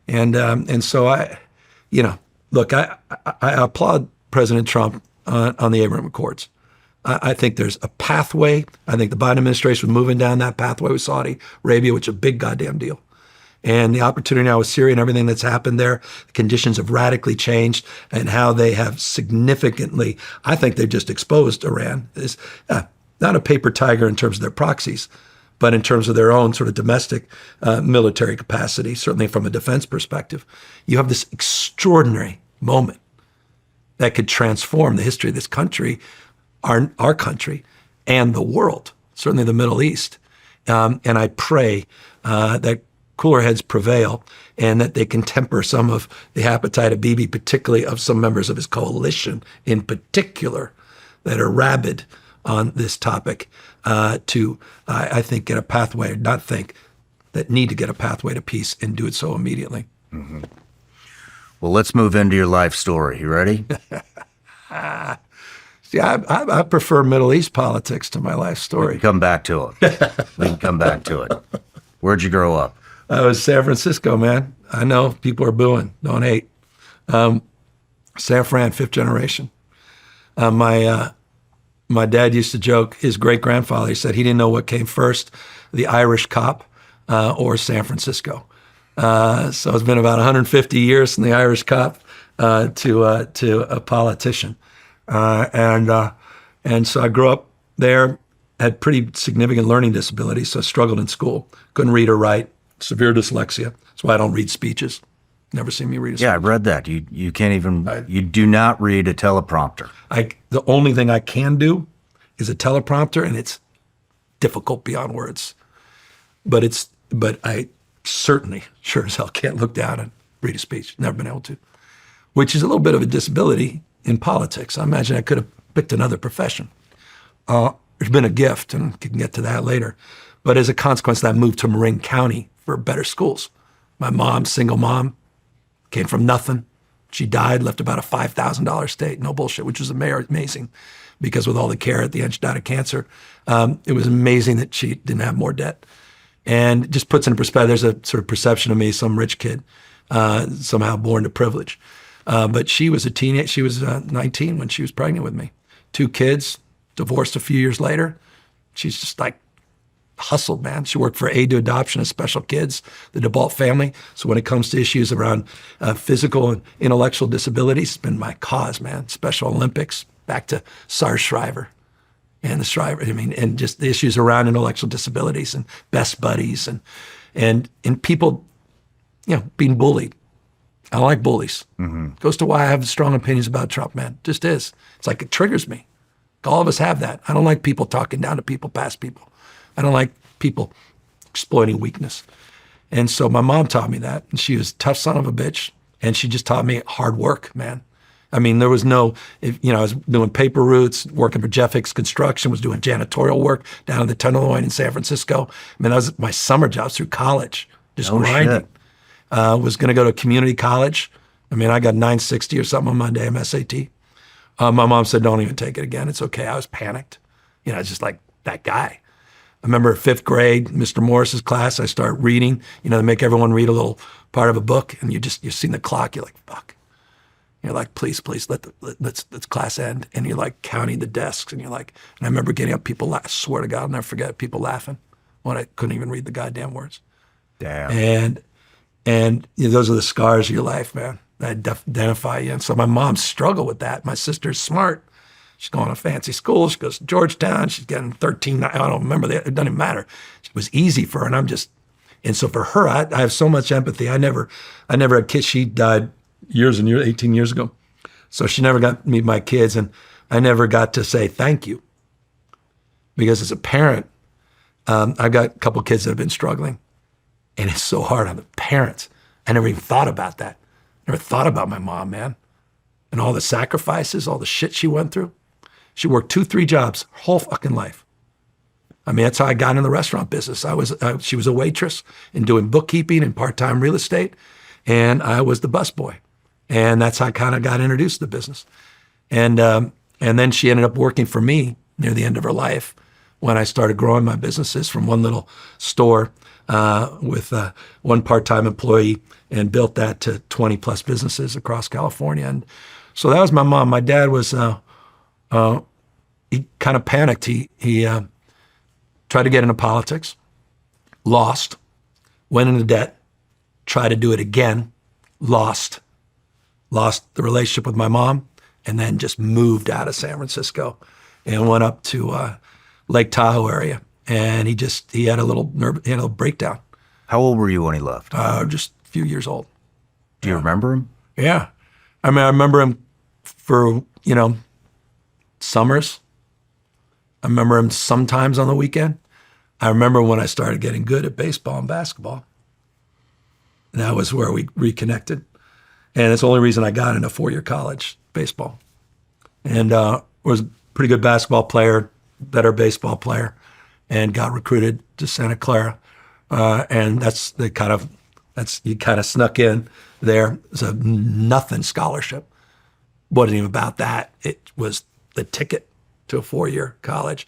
And so I applaud President Trump on the Abraham Accords. I think there's a pathway. I think the Biden administration was moving down that pathway with Saudi Arabia, which is a big goddamn deal. And the opportunity now with Syria and everything that's happened there, the conditions have radically changed, and how they have significantly, I think they've just exposed Iran. Is not a paper tiger in terms of their proxies, but in terms of their own sort of domestic military capacity, certainly from a defense perspective. You have this extraordinary moment that could transform the history of this country, our country, and the world, certainly the Middle East. And I pray that cooler heads prevail and that they can temper some of the appetite of Bibi, particularly of some members of his coalition in particular, that are rabid on this topic to, I think, get a pathway, that need to get a pathway to peace and do it so immediately. Mm-hmm. Well, let's move into your life story. You ready? See, I prefer Middle East politics to my life story. Come back to it. We can come back to it. Where'd you grow up? I was San Francisco, man. I know people are booing. Don't hate. San Fran, fifth generation. My dad used to joke, his great-grandfather, he said he didn't know what came first, the Irish cop or San Francisco. So it's been about 150 years from the Irish cop to a politician. And so I grew up there, had pretty significant learning disabilities, so I struggled in school. Couldn't read or write, severe dyslexia. That's why I don't read speeches. Never seen me read a speech. Yeah, I read that. You can't even, you do not read a teleprompter. The only thing I can do is a teleprompter, and it's difficult beyond words. But I certainly, sure as hell, can't look down and read a speech. Never been able to, which is a little bit of a disability in politics. I imagine I could have picked another profession. It's been a gift, and we can get to that later. But as a consequence, I moved to Marin County for better schools. My mom, single mom, came from nothing. She died, left about a $5,000 estate, no bullshit, which was amazing because with all the care at the end, she died of cancer. It was amazing that she didn't have more debt. And it just puts in perspective, there's a sort of perception of me, some rich kid, somehow born to privilege. But she was a teenage, she was 19 when she was pregnant with me. 2 kids, divorced a few years later. She's just like hustled, man. She worked for Aid to Adoption of Special Kids, the DeBalt family. So when it comes to issues around physical and intellectual disabilities, it's been my cause, man. Special Olympics, back to SARS Shriver and the Shriver, and just the issues around intellectual disabilities and best buddies and people, being bullied. I don't like bullies. Mm-hmm. Goes to why I have strong opinions about Trump, man. Just is. It's like it triggers me. All of us have that. I don't like people talking down to people, past people. I don't like people exploiting weakness. And so my mom taught me that. And she was a tough son of a bitch. And she just taught me hard work, man. I mean, there was no, I was doing paper routes, working for Jeff Hicks Construction, was doing janitorial work down in the Tenderloin in San Francisco. I mean, that was my summer jobs through college, just grinding. Was going to go to community college. I mean, I got 960 or something on my damn SAT. My mom said, don't even take it again. It's okay. I was panicked. It's just like that guy. I remember 5th grade, Mr. Morris's class, I start reading. They make everyone read a little part of a book, and you've seen the clock. You're like, fuck. You're like, please, let's class end. And you're like counting the desks, and you're like, and I remember getting up, people laugh. I swear to God, I'll never forget people laughing when I couldn't even read the goddamn words. Damn. And those are the scars of your life, man. That identify you. And so my mom struggled with that. My sister's smart. She's going to fancy school. She goes to Georgetown. She's getting 13. I don't remember that. It doesn't even matter. It was easy for her. And so for her, I have so much empathy. I never had kids. She died years and years, 18 years ago. So she never got to meet my kids. And I never got to say thank you. Because as a parent, I've got a couple kids that have been struggling. And it's so hard on the parents. I never even thought about that. Never thought about my mom, man. And all the sacrifices, all the shit she went through. She worked 2-3 jobs her whole fucking life. I mean, that's how I got in the restaurant business. She was a waitress and doing bookkeeping and part-time real estate. And I was the busboy. And that's how I kind of got introduced to the business. And then she ended up working for me near the end of her life when I started growing my businesses from one little store with one part-time employee and built that to 20 plus businesses across California. And so that was my mom. My dad was, he kind of panicked. He tried to get into politics, lost, went into debt, tried to do it again, lost the relationship with my mom, and then just moved out of San Francisco and went up to Lake Tahoe area. And he had a little breakdown. How old were you when he left? Just a few years old. Do you remember him? Yeah. I mean, I remember him for, summers. I remember him sometimes on the weekend. I remember when I started getting good at baseball and basketball. And that was where we reconnected. And it's the only reason I got into 4-year college baseball. And was a pretty good basketball player, better baseball player, and got recruited to Santa Clara. And that's the kind of You kind of snuck in there. It was a nothing scholarship. Wasn't even about that. It was the ticket to a 4-year college.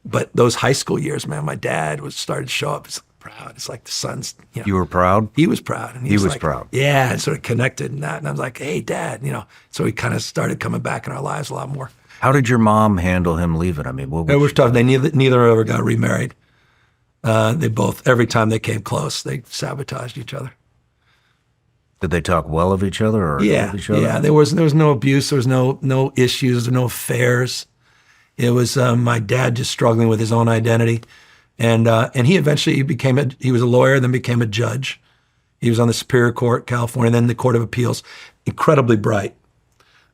But those high school years, man, my dad was started to show up. He's proud. It's like the son's, You were proud? he was proud. And He was like, proud. Yeah, and sort of connected in that. And I was like, hey, Dad, So he kind of started coming back in our lives a lot more. How did your mom handle him leaving? I mean, what It was was tough. They neither ever got remarried. They both, every time they came close, they sabotaged each other. Did they talk well of each other or ill of each other? Yeah. There was no abuse. There was no issues. There were no affairs. It was my dad just struggling with his own identity, and he eventually he was a lawyer, then became a judge. He was on the Superior Court, California, then the Court of Appeals. Incredibly bright,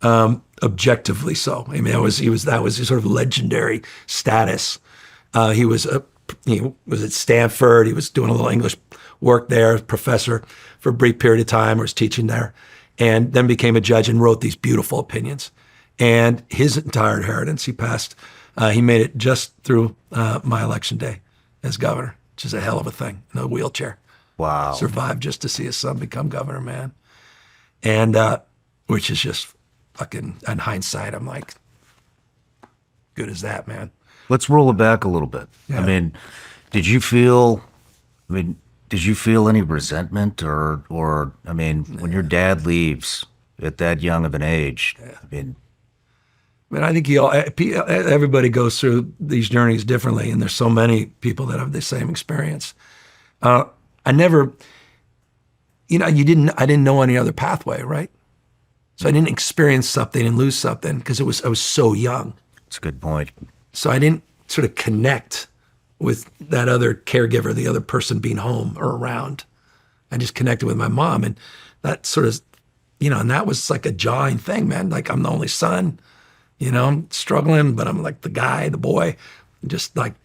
objectively so. I mean, that was his sort of legendary status. He was at Stanford. He was doing a little English work there, professor for a brief period of time, or was teaching there, and then became a judge and wrote these beautiful opinions. And his entire inheritance, he passed. He made it just through my election day as governor, which is a hell of a thing. In a wheelchair. Wow. Survived just to see his son become governor, man. And which is just fucking, in hindsight, I'm like, good as that, man. Let's roll it back a little bit. Yeah. I mean, did you feel any resentment or I mean, when your dad leaves at that young of an age, I think everybody goes through these journeys differently, and there's so many people that have the same experience. I never, I didn't know any other pathway, right? So I didn't experience something and lose something because I was so young. That's a good point. So I didn't sort of connect with that other caregiver, the other person being home or around. I just connected with my mom, and that sort of, and that was like a jarring thing, man. Like, I'm the only son, I'm struggling, but I'm like the guy, the boy, just like,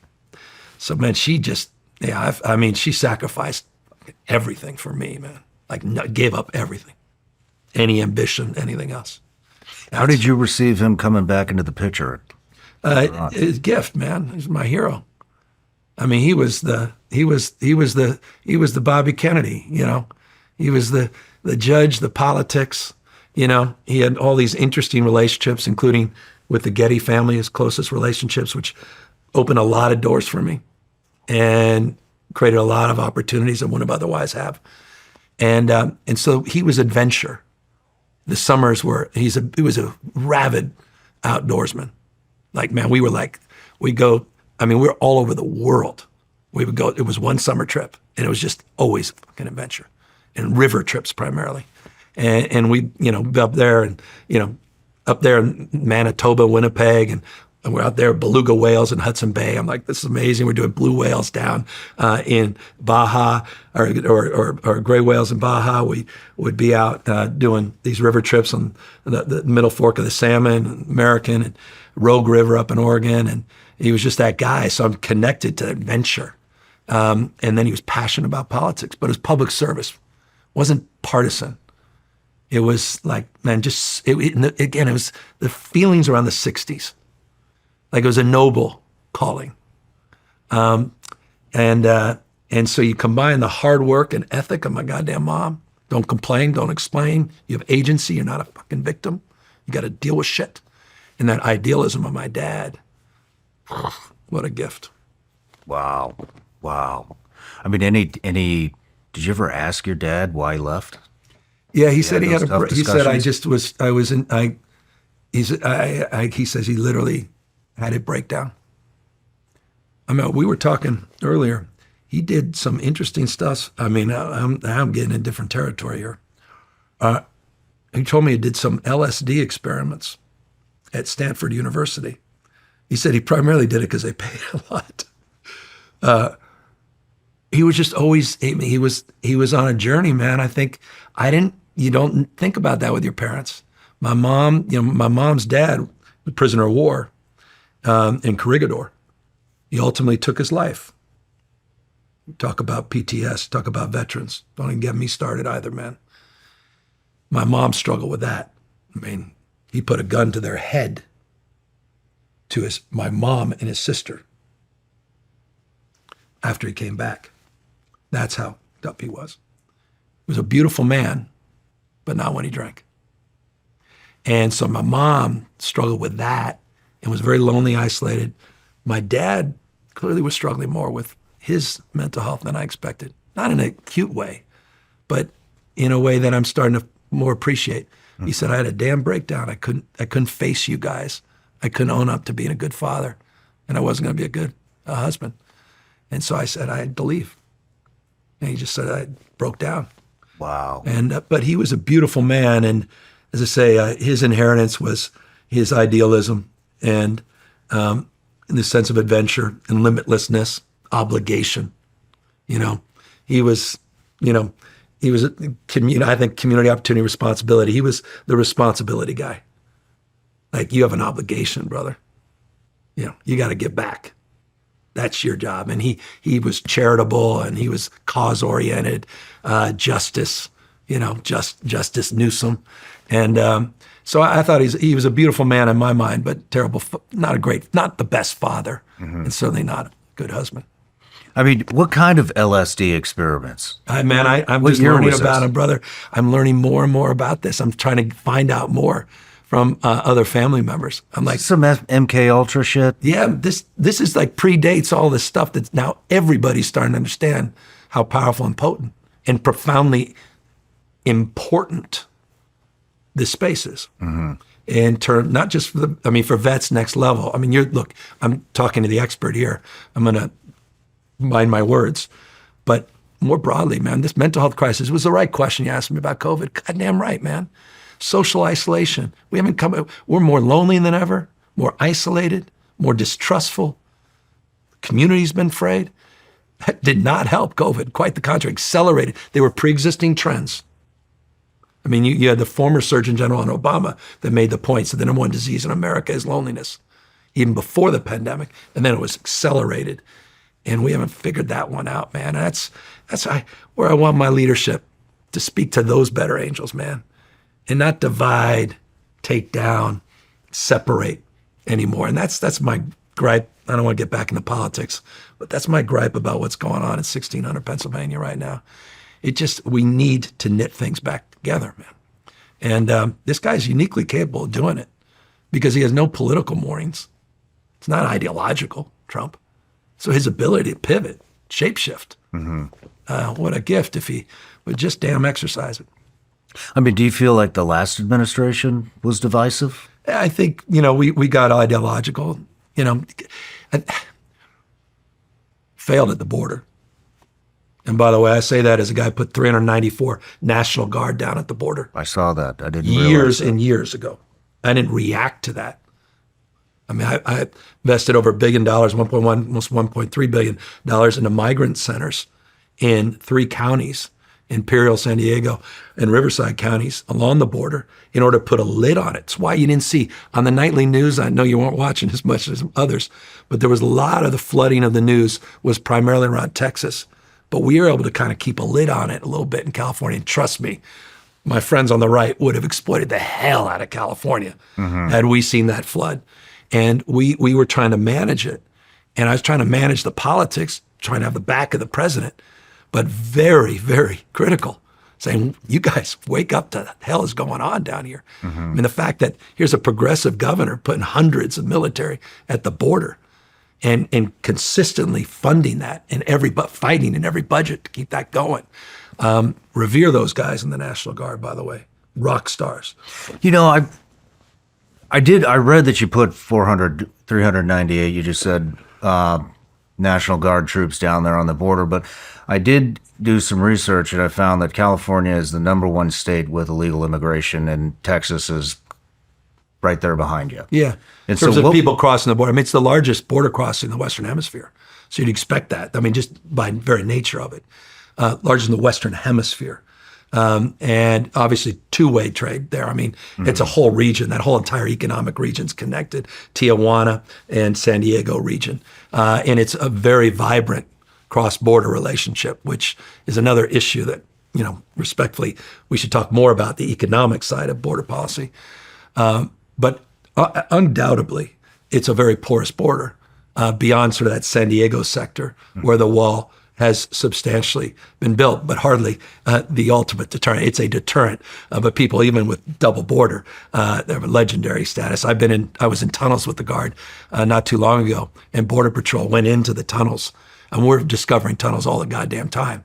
so man, she just, she sacrificed everything for me, man. Like, gave up everything, any ambition, anything else. How did you receive him coming back into the picture? His gift, man. He's my hero. I mean, he was the Bobby Kennedy, He was the judge, the politics, He had all these interesting relationships, including with the Getty family, his closest relationships, which opened a lot of doors for me and created a lot of opportunities I wouldn't have otherwise have. And so he was adventure. The summers he was a rabid outdoorsman. Like, man, we were all over the world. We would go, it was one summer trip, and it was just always a fucking adventure, and river trips primarily. And we, up there in Manitoba, Winnipeg, and we're out there, beluga whales in Hudson Bay. I'm like, this is amazing. We're doing blue whales down in Baja, or gray whales in Baja. We would be out doing these river trips on the Middle Fork of the Salmon, American, and Rogue River up in Oregon. And he was just that guy. So I'm connected to adventure. And then he was passionate about politics, but it was public service. It wasn't partisan. It was like, man, it was the feelings around the 60s. Like, it was a noble calling. And so you combine the hard work and ethic of my goddamn mom. Don't complain, don't explain. You have agency, you're not a fucking victim. You got to deal with shit. And that idealism of my dad. What a gift. Wow. I mean, did you ever ask your dad why he left? Yeah, he said he those had tough he said, he says he literally had a breakdown. I mean, we were talking earlier. He did some interesting stuff. I mean, I'm getting in different territory here. He told me he did some LSD experiments at Stanford University. He said he primarily did it because they paid a lot. He was just always, he was on a journey, man. I think you don't think about that with your parents. My mom, my mom's dad was a prisoner of war in Corregidor. He ultimately took his life. Talk about PTS, talk about veterans. Don't even get me started either, man. My mom struggled with that. I mean, he put a gun to their head, to my mom and his sister, after he came back. That's how up he was. was a beautiful man, but not when he drank. And so my mom struggled with that and was very lonely, isolated. My dad clearly was struggling more with his mental health than I expected. Not in an acute way, but in a way that I'm starting to more appreciate. He said, I had a damn breakdown. I couldn't face you guys. I couldn't own up to being a good father, and I wasn't going to be a good husband. And so I said I had to leave. And he just said I broke down. Wow. And but he was a beautiful man, and as I say, his inheritance was his idealism and the sense of adventure and limitlessness, obligation. You know, he was, I think community, opportunity, responsibility. He was the responsibility guy. Like, you have an obligation, brother. You got to give back. That's your job. And he was charitable, and he was cause-oriented, justice, Justice Newsom. And so I thought he was a beautiful man in my mind, but terrible, not the best father, and certainly not a good husband. I mean, what kind of LSD experiments? I'm just learning about him, brother. I'm learning more and more about this. I'm trying to find out more from other family members. I'm like, some MK Ultra shit. Yeah, this is like predates all this stuff that now everybody's starting to understand how powerful and potent and profoundly important this space is. In turn, not just for vets next level. I mean, look, I'm talking to the expert here. I'm going to mind my words, but more broadly, man, this mental health crisis was the right question you asked me about COVID. Goddamn right, man. Social isolation. We're more lonely than ever, more isolated, more distrustful. Community's been frayed. That did not help COVID. Quite the contrary, accelerated. They were pre-existing trends. I mean, you had the former Surgeon General in Obama that made the point that the number one disease in America is loneliness, even before the pandemic, and then it was accelerated. And we haven't figured that one out, man. That's where I want my leadership to speak to those better angels, man, and not divide, take down, separate anymore. And that's my gripe. I don't want to get back into politics, but that's my gripe about what's going on in 1600 Pennsylvania right now. We need to knit things back together, man. And this guy's uniquely capable of doing it because he has no political moorings. It's not ideological, Trump. So his ability to pivot, shapeshift, what a gift if he would just damn exercise it. I mean, do you feel like the last administration was divisive? I think, we got ideological, failed at the border. And by the way, I say that as a guy who put 394 National Guard down at the border. I saw that. I didn't years and years ago. I didn't react to that. I mean, I invested over $1 billion, almost $1.3 billion into migrant centers in 3 counties, Imperial, San Diego, and Riverside counties along the border in order to put a lid on it. It's why you didn't see on the nightly news, I know you weren't watching as much as others, but there was a lot of the flooding of the news was primarily around Texas. But we were able to kind of keep a lid on it a little bit in California. And trust me, my friends on the right would have exploited the hell out of California had we seen that flood. And we were trying to manage it. And I was trying to manage the politics, trying to have the back of the president, but very, very critical, saying, you guys wake up to what the hell is going on down here. I mean, the fact that here's a progressive governor putting hundreds of military at the border and consistently funding that and fighting in every budget to keep that going. Revere those guys in the National Guard, by the way, rock stars. I read that you put 398, you just said National Guard troops down there on the border, but I did do some research and I found that California is the #1 state with illegal immigration and Texas is right there behind you. Yeah. In terms of people crossing the border, I mean, it's the largest border crossing in the Western Hemisphere. So you'd expect that. I mean, just by very nature of it, largest in the Western Hemisphere. And obviously two-way trade there. I mean, it's a whole region. That whole entire economic region's connected, Tijuana and San Diego region. And it's a very vibrant cross-border relationship, which is another issue that, respectfully, we should talk more about the economic side of border policy. But undoubtedly, it's a very porous border beyond sort of that San Diego sector where the wall has substantially been built, but hardly the ultimate deterrent. It's a deterrent, but people, even with double border, they have a legendary status. I was in tunnels with the Guard not too long ago, and Border Patrol went into the tunnels, and we're discovering tunnels all the goddamn time,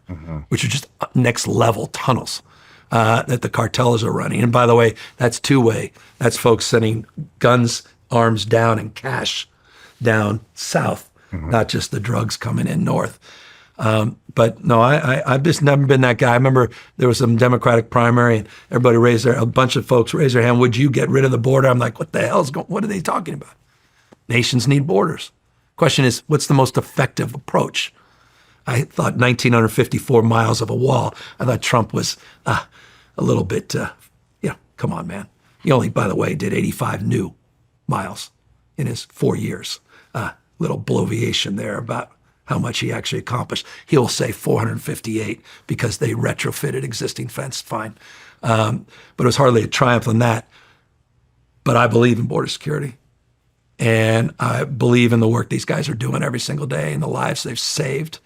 which are just next level tunnels that the cartels are running. And by the way, that's two-way. That's folks sending guns, arms down, and cash down south, not just the drugs coming in north. But no, I've just never been that guy. I remember there was some Democratic primary and everybody a bunch of folks raised their hand, would you get rid of the border? I'm like, what the hell's what are they talking about? Nations need borders. Question is, what's the most effective approach? I thought 1,954 miles of a wall. I thought Trump was a little bit, come on, man. He only, by the way, did 85 new miles in his 4 years. Little bloviation there about how much he actually accomplished. He'll say 458 because they retrofitted existing fence, fine. But it was hardly a triumph in that. But I believe in border security. And I believe in the work these guys are doing every single day and the lives they've saved.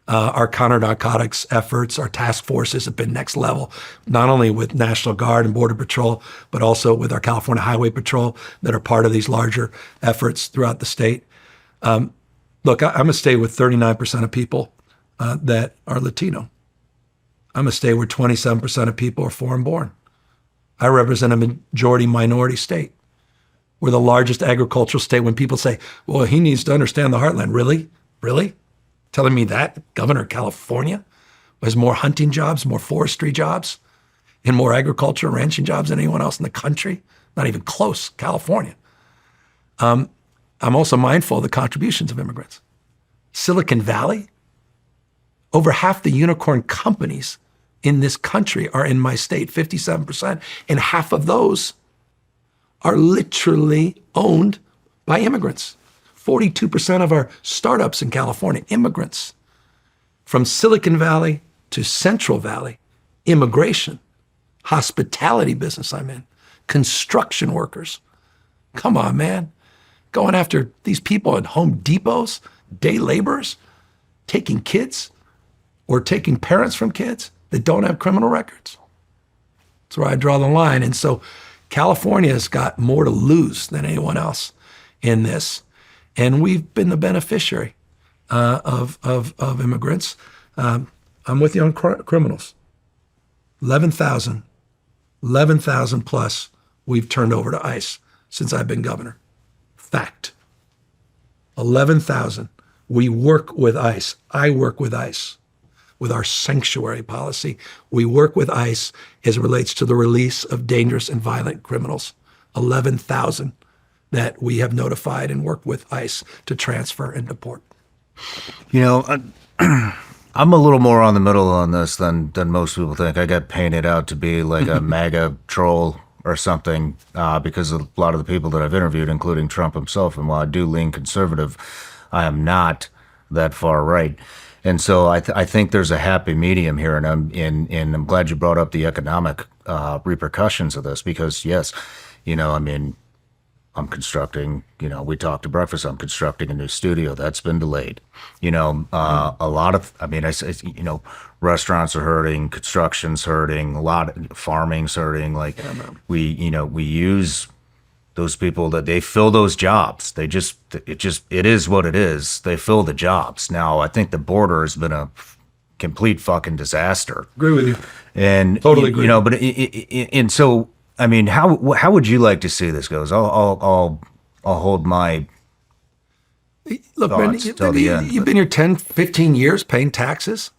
Our counter-narcotics efforts, our task forces have been next level, not only with National Guard and Border Patrol, but also with our California Highway Patrol that are part of these larger efforts throughout the state. Look, I'm going to stay with 39% of people that are Latino. I'm going to stay where 27% of people are foreign-born. I represent a majority minority state. We're the largest agricultural state. When people say, well, he needs to understand the heartland. Really? Really? Telling me that? Governor of California has more hunting jobs, more forestry jobs, and more agriculture, ranching jobs than anyone else in the country? Not even close, California. I'm also mindful of the contributions of immigrants. Silicon Valley, over half the unicorn companies in this country are in my state, 57%, and half of those are literally owned by immigrants. 42% of our startups in California, immigrants. From Silicon Valley to Central Valley, immigration, hospitality business I'm in, construction workers. Come on, man. Going after these people at Home Depots, day laborers, taking kids or taking parents from kids that don't have criminal records. That's where I draw the line. And so California's got more to lose than anyone else in this. And we've been the beneficiary of immigrants. I'm with you on criminals. 11,000 plus we've turned over to ICE since I've been governor. Fact. 11,000. We work with ICE. I work with ICE with our sanctuary policy. We work with ICE as it relates to the release of dangerous and violent criminals. 11,000 that we have notified and worked with ICE to transfer and deport. You know, I'm a little more on the middle on this than most people think. I got painted out to be like a MAGA troll or something because of a lot of the people that I've interviewed, including Trump himself. And while I do lean conservative, I am not that far right. And so I think there's a happy medium here, and I'm glad you brought up the economic repercussions of this because yes, you know, I mean, I'm constructing, you know, we talked to breakfast, I'm constructing a new studio that's been delayed. You know, a lot of, I mean, you know, restaurants are hurting, construction's hurting, a lot of farming's hurting. Like we use those people that they fill those jobs. It is what it is. They fill the jobs. Now, I think the border has been a complete fucking disaster. Agree with you. And totally agree. You know, but and so, I mean, how would you like to see this goes? I'll hold my look, man, till the end. You've been here 10, 15 years paying taxes.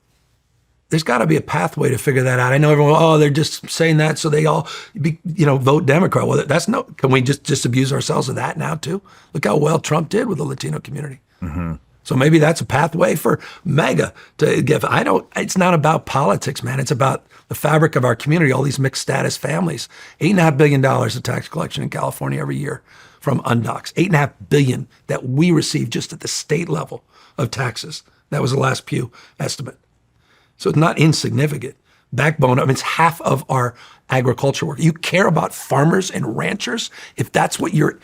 There's got to be a pathway to figure that out. I know everyone, they're just saying that so they all, vote Democrat. Well, can we just disabuse ourselves of that now too? Look how well Trump did with the Latino community. Mm-hmm. So maybe that's a pathway for MAGA to give. It's not about politics, man. It's about the fabric of our community, all these mixed status families. $8.5 billion of tax collection in California every year from undocs. $8.5 billion that we receive just at the state level of taxes. That was the last Pew estimate. So it's not insignificant. Backbone, it's half of our agriculture work. You care about farmers and ranchers? If that's what your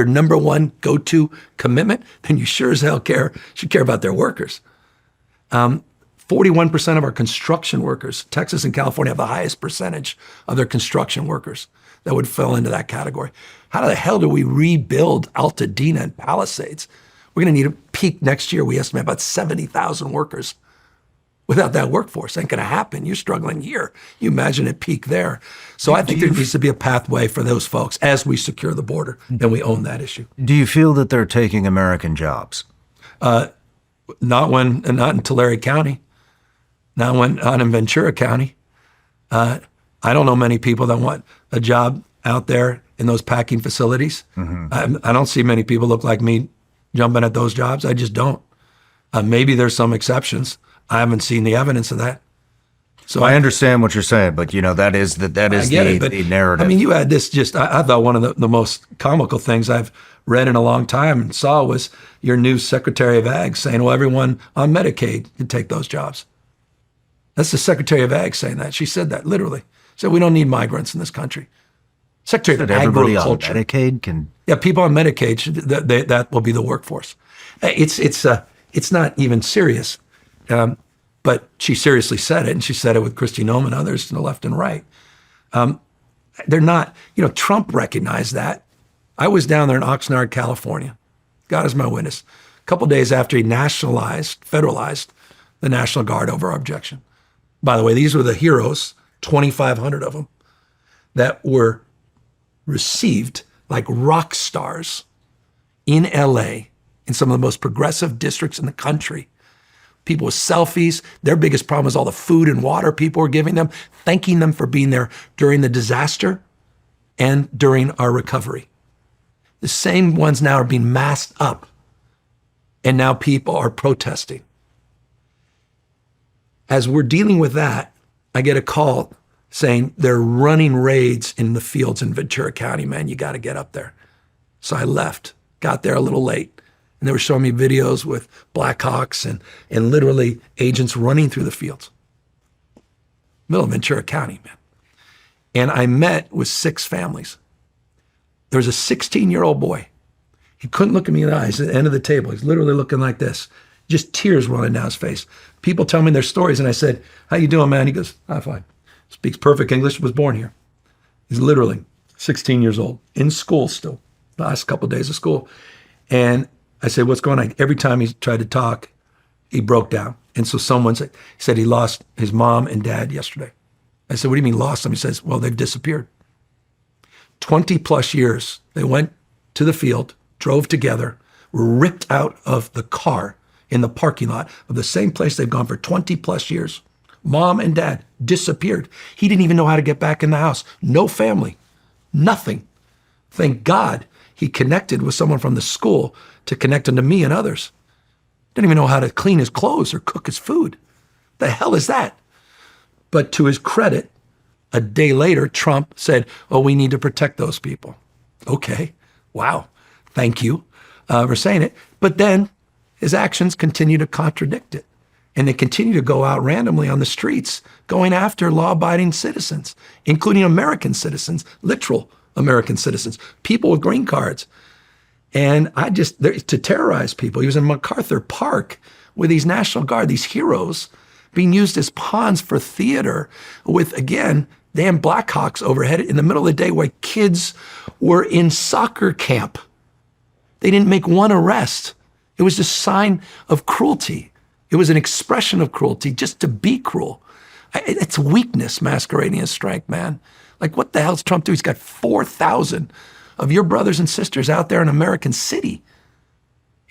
number one go-to commitment, then you sure as hell should care about their workers. 41% of our construction workers, Texas and California have the highest percentage of their construction workers that would fall into that category. How the hell do we rebuild Altadena and Palisades? We're going to need a peak next year. We estimate about 70,000 workers. Without that workforce, ain't going to happen. You're struggling here. You imagine a peak there. So I think there needs to be a pathway for those folks as we secure the border, and we own that issue. Do you feel that they're taking American jobs? Not in Tulare County, not in Ventura County. I don't know many people that want a job out there in those packing facilities. I don't see many people look like me jumping at those jobs. I just don't. Maybe there's some exceptions. I haven't seen the evidence of that. So I understand what you're saying, but that is the narrative. I mean, you had this I thought one of the most comical things I've read in a long time and saw was your new Secretary of Ag saying, well, everyone on Medicaid can take those jobs. That's the Secretary of Ag saying that. She said that literally. She said, we don't need migrants in this country. Secretary of everybody Agriculture. on Medicaid can. Yeah, people on Medicaid, that will be the workforce. It's not even serious. But she seriously said it, and she said it with Kristi Noem and others to the left and right. They're not, Trump recognized that. I was down there in Oxnard, California. God is my witness. A couple of days after he federalized the National Guard over our objection. By the way, these were the heroes, 2,500 of them, that were received like rock stars in LA, in some of the most progressive districts in the country. People with selfies. Their biggest problem is all the food and water people were giving them, thanking them for being there during the disaster and during our recovery. The same ones now are being masked up, and now people are protesting. As we're dealing with that, I get a call saying they're running raids in the fields in Ventura County. Man, you got to get up there. So I left, got there a little late. And they were showing me videos with Blackhawks and literally agents running through the fields. Middle of Ventura County, man. And I met with 6 families. There was a 16-year-old boy. He couldn't look at me in the eyes at the end of the table. He's literally looking like this. Just tears running down his face. People tell me their stories, and I said, how you doing, man? He goes, I'm fine. Speaks perfect English, was born here. He's literally 16 years old, in school still, the last couple of days of school. And I said, what's going on? Every time he tried to talk, he broke down. And so someone said he lost his mom and dad yesterday. I said, what do you mean lost them? He says, well, they've disappeared. 20 plus years, they went to the field, drove together, were ripped out of the car in the parking lot of the same place they've gone for 20 plus years. Mom and dad disappeared. He didn't even know how to get back in the house. No family, nothing. Thank God he connected with someone from the school to connect him to me and others. Didn't even know how to clean his clothes or cook his food. The hell is that? But to his credit, a day later, Trump said, oh, we need to protect those people. Okay, wow, thank you for saying it. But then his actions continue to contradict it. And they continue to go out randomly on the streets, going after law-abiding citizens, including American citizens, literal American citizens, people with green cards. And to terrorize people. He was in MacArthur Park with these National Guard, these heroes, being used as pawns for theater with, again, damn Blackhawks overhead in the middle of the day while kids were in soccer camp. They didn't make one arrest. It was a sign of cruelty. It was an expression of cruelty just to be cruel. It's weakness masquerading as strength, man. Like, what the hell's Trump do? He's got 4,000 of your brothers and sisters out there in American City.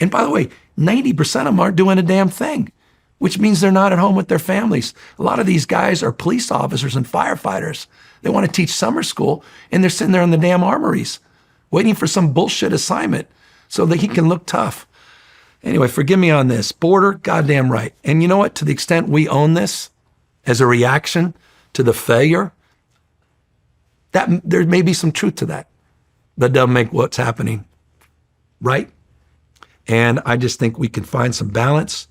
And by the way, 90% of them aren't doing a damn thing, which means they're not at home with their families. A lot of these guys are police officers and firefighters. They want to teach summer school, and they're sitting there in the damn armories waiting for some bullshit assignment so that he can look tough. Anyway, forgive me on this. Border, goddamn right. And you know what? To the extent we own this as a reaction to the failure, that there may be some truth to that. That doesn't make what's happening right. And I just think we can find some balance.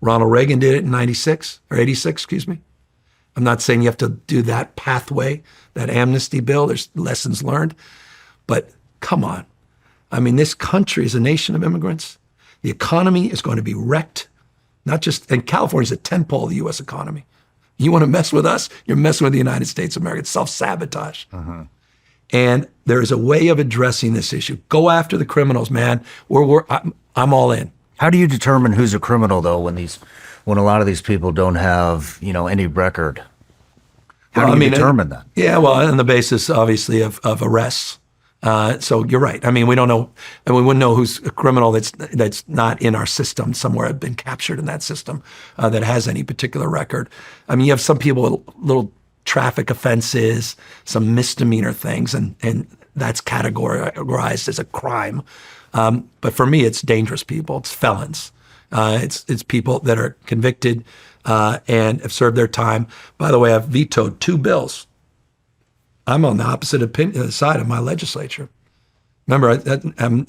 Ronald Reagan did it in 96 or 86, excuse me. I'm not saying you have to do that pathway, that amnesty bill. There's lessons learned. But come on. I mean, this country is a nation of immigrants. The economy is going to be wrecked Not just, and California's a tentpole of the U.S. economy. You want to mess with us? You're messing with the United States of America. It's self-sabotage. And there is a way of addressing this issue. Go after the criminals, man. I'm all in. How do you determine who's a criminal, though, when a lot of these people don't have, any record? How do you determine that? Yeah, well, on the basis, obviously, of arrests. So you're right. I mean, we don't know, and we wouldn't know who's a criminal that's not in our system somewhere, been captured in that system, that has any particular record. I mean, you have some people with little traffic offenses, some misdemeanor things, and that's categorized as a crime. But for me, it's dangerous people. It's felons. It's people that are convicted and have served their time. By the way, I've vetoed 2 bills. I'm on the opposite side of my legislature. Remember,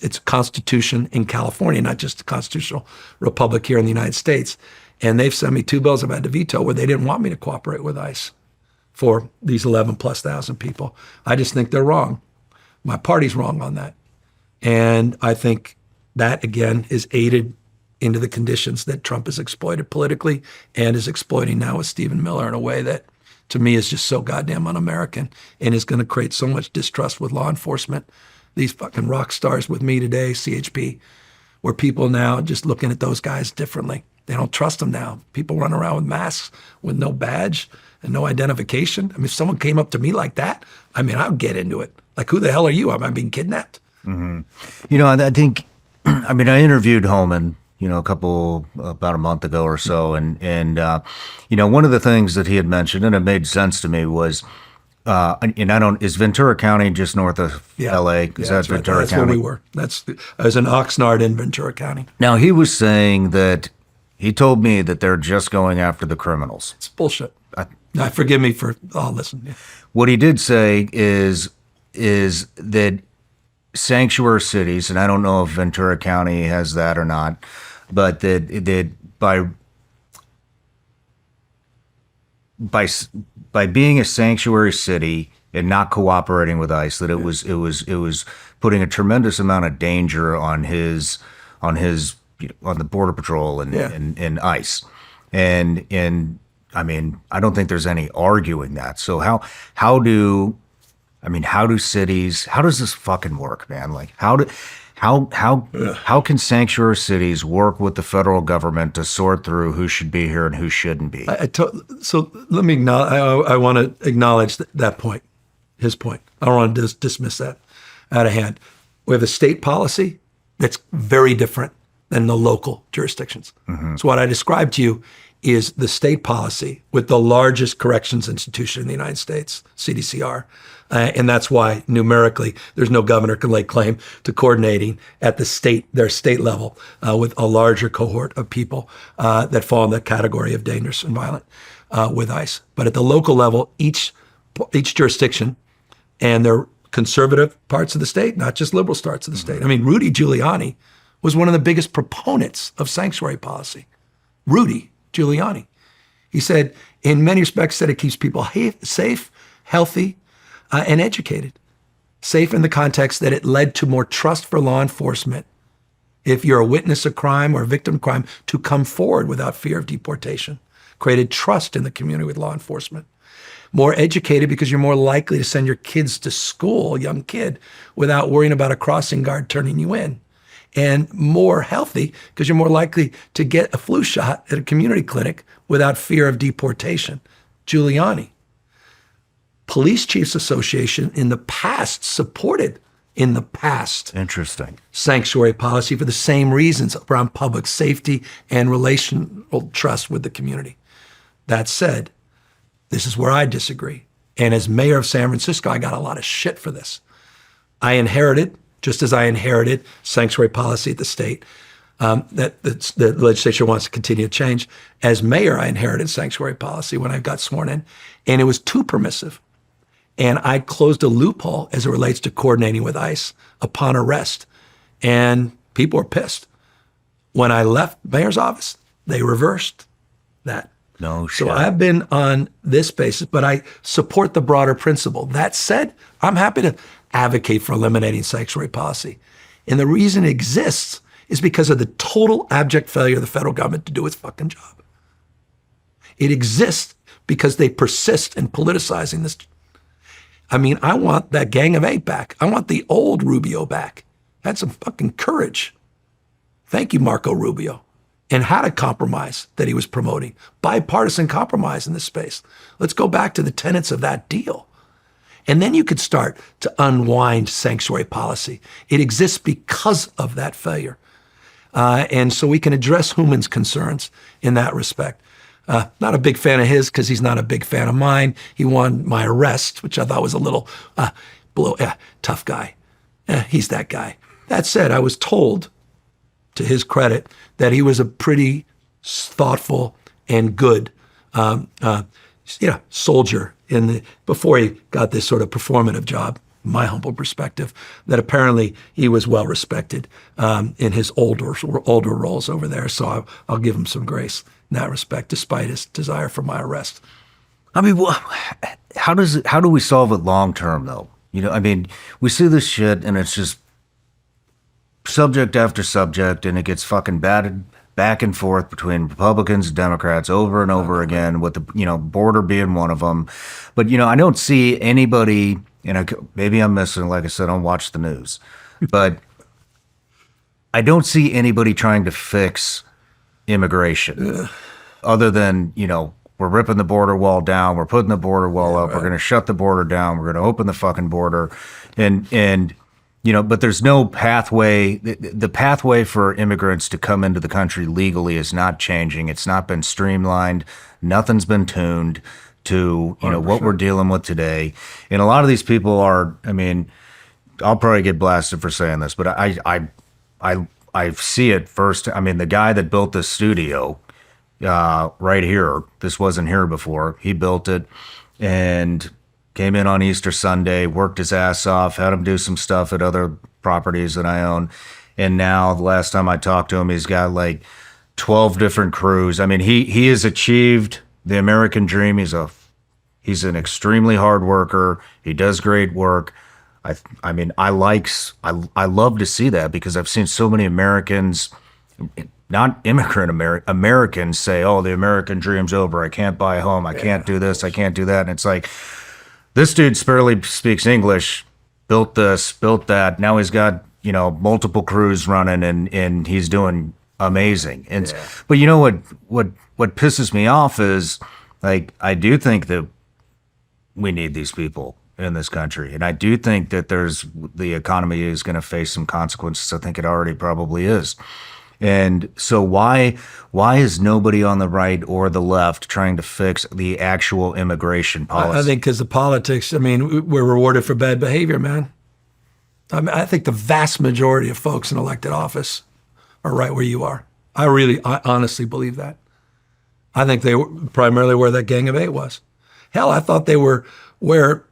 it's a constitution in California, not just a constitutional republic here in the United States. And they've sent me 2 bills I've had to veto where they didn't want me to cooperate with ICE for these 11,000+ people. I just think they're wrong. My party's wrong on that. And I think that, again, is aided into the conditions that Trump has exploited politically and is exploiting now with Stephen Miller in a way that, to me, is just so goddamn un-American and is going to create so much distrust with law enforcement. These fucking rock stars with me today, CHP, where people now just looking at those guys differently. They don't trust them now. People run around with masks with no badge and no identification. I mean, if someone came up to me like that, I mean, I would get into it. Like, who the hell are you? Am I being kidnapped? I think, I interviewed Homan, about a month ago or so. And one of the things that he had mentioned, and it made sense to me, was, is Ventura County just north of LA? Is that Ventura County? That's where we were. I was in Oxnard in Ventura County. Now, he was saying that, he told me that they're just going after the criminals. It's bullshit. Forgive me for, listen. Yeah. What he did say is that sanctuary cities, and I don't know if Ventura County has that or not, but that by being a sanctuary city and not cooperating with ICE, that it was putting a tremendous amount of danger on the Border Patrol and ICE, and I mean, I don't think there's any arguing that. So how do cities? How does this fucking work, man? Like, how can sanctuary cities work with the federal government to sort through who should be here and who shouldn't be? So let me acknowledge. I want to acknowledge that point, his point. I don't want to dismiss that out of hand. We have a state policy that's very different than the local jurisdictions. So what I described to you is the state policy with the largest corrections institution in the United States, CDCR. And that's why numerically there's no governor can lay claim to coordinating at their state level with a larger cohort of people that fall in the category of dangerous and violent with ICE. But at the local level, each jurisdiction and their conservative parts of the state, not just liberal parts of the state. I mean, Rudy Giuliani was one of the biggest proponents of sanctuary policy. Rudy Giuliani. He said, in many respects, that it keeps people safe, healthy, and educated. Safe in the context that it led to more trust for law enforcement, if you're a witness of crime or a victim of crime, to come forward without fear of deportation. Created trust in the community with law enforcement. More educated because you're more likely to send your kids to school, a young kid, without worrying about a crossing guard turning you in. And more healthy because you're more likely to get a flu shot at a community clinic without fear of deportation. Giuliani. Police Chiefs Association in the past supported Interesting. Sanctuary policy for the same reasons around public safety and relational trust with the community. That said, this is where I disagree. And as mayor of San Francisco, I got a lot of shit for this. I inherited, just as I inherited sanctuary policy at the state, that the legislature wants to continue to change. As mayor, I inherited sanctuary policy when I got sworn in, and it was too permissive. And I closed a loophole as it relates to coordinating with ICE upon arrest. And people were pissed. When I left mayor's office, they reversed that. No shit. So I've been on this basis, but I support the broader principle. That said, I'm happy to advocate for eliminating sanctuary policy. And the reason it exists is because of the total abject failure of the federal government to do its fucking job. It exists because they persist in politicizing this. I mean, I want that Gang of Eight back. I want the old Rubio back. Had some fucking courage. Thank you, Marco Rubio. And had a compromise that he was promoting. Bipartisan compromise in this space. Let's go back to the tenets of that deal. And then you could start to unwind sanctuary policy. It exists because of that failure. And so we can address Heuman's concerns in that respect. Not a big fan of his because he's not a big fan of mine. He won my arrest, which I thought was a little tough guy. He's that guy. That said, I was told, to his credit, that he was a pretty thoughtful and good soldier before he got this sort of performative job, my humble perspective, that apparently he was well respected in his older roles over there. So I'll give him some grace in that respect, despite his desire for my arrest. I mean, how do we solve it long term, though? You know, I mean, we see this shit and it's just subject after subject, and it gets fucking batted back and forth between Republicans and Democrats over and over again, with the border being one of them. But I don't see anybody. Maybe I'm missing. Like I said, I don't watch the news, but I don't see anybody trying to fix immigration, other than we're ripping the border wall down, we're putting the border wall up, we're going to shut the border down, we're going to open the fucking border, and. But there's no pathway. The pathway for immigrants to come into the country legally is not changing. It's not been streamlined. Nothing's been tuned to, what we're dealing with today. And a lot of these people are, I mean, I'll probably get blasted for saying this, but I see it first. I mean, the guy that built this studio right here, this wasn't here before. He built it and came in on Easter Sunday, worked his ass off, had him do some stuff at other properties that I own. And now, the last time I talked to him, he's got like 12 different crews. I mean, he has achieved the American dream. He's an extremely hard worker. He does great work. I mean, I love to see that, because I've seen so many Americans, not immigrant Americans, say, oh, the American dream's over. I can't buy a home. I can't do this. I can't do that. And it's like, this dude barely speaks English, built this, built that. Now he's got, multiple crews running, and he's doing amazing. And but what pisses me off is, like, I do think that we need these people in this country. And I do think that the economy is going to face some consequences. I think it already probably is. And so why is nobody on the right or the left trying to fix the actual immigration policy? I think because the politics, I mean, we're rewarded for bad behavior, man. I mean, I think the vast majority of folks in elected office are right where you are. I honestly believe that. I think they were primarily where that Gang of Eight was. Hell, I thought they were where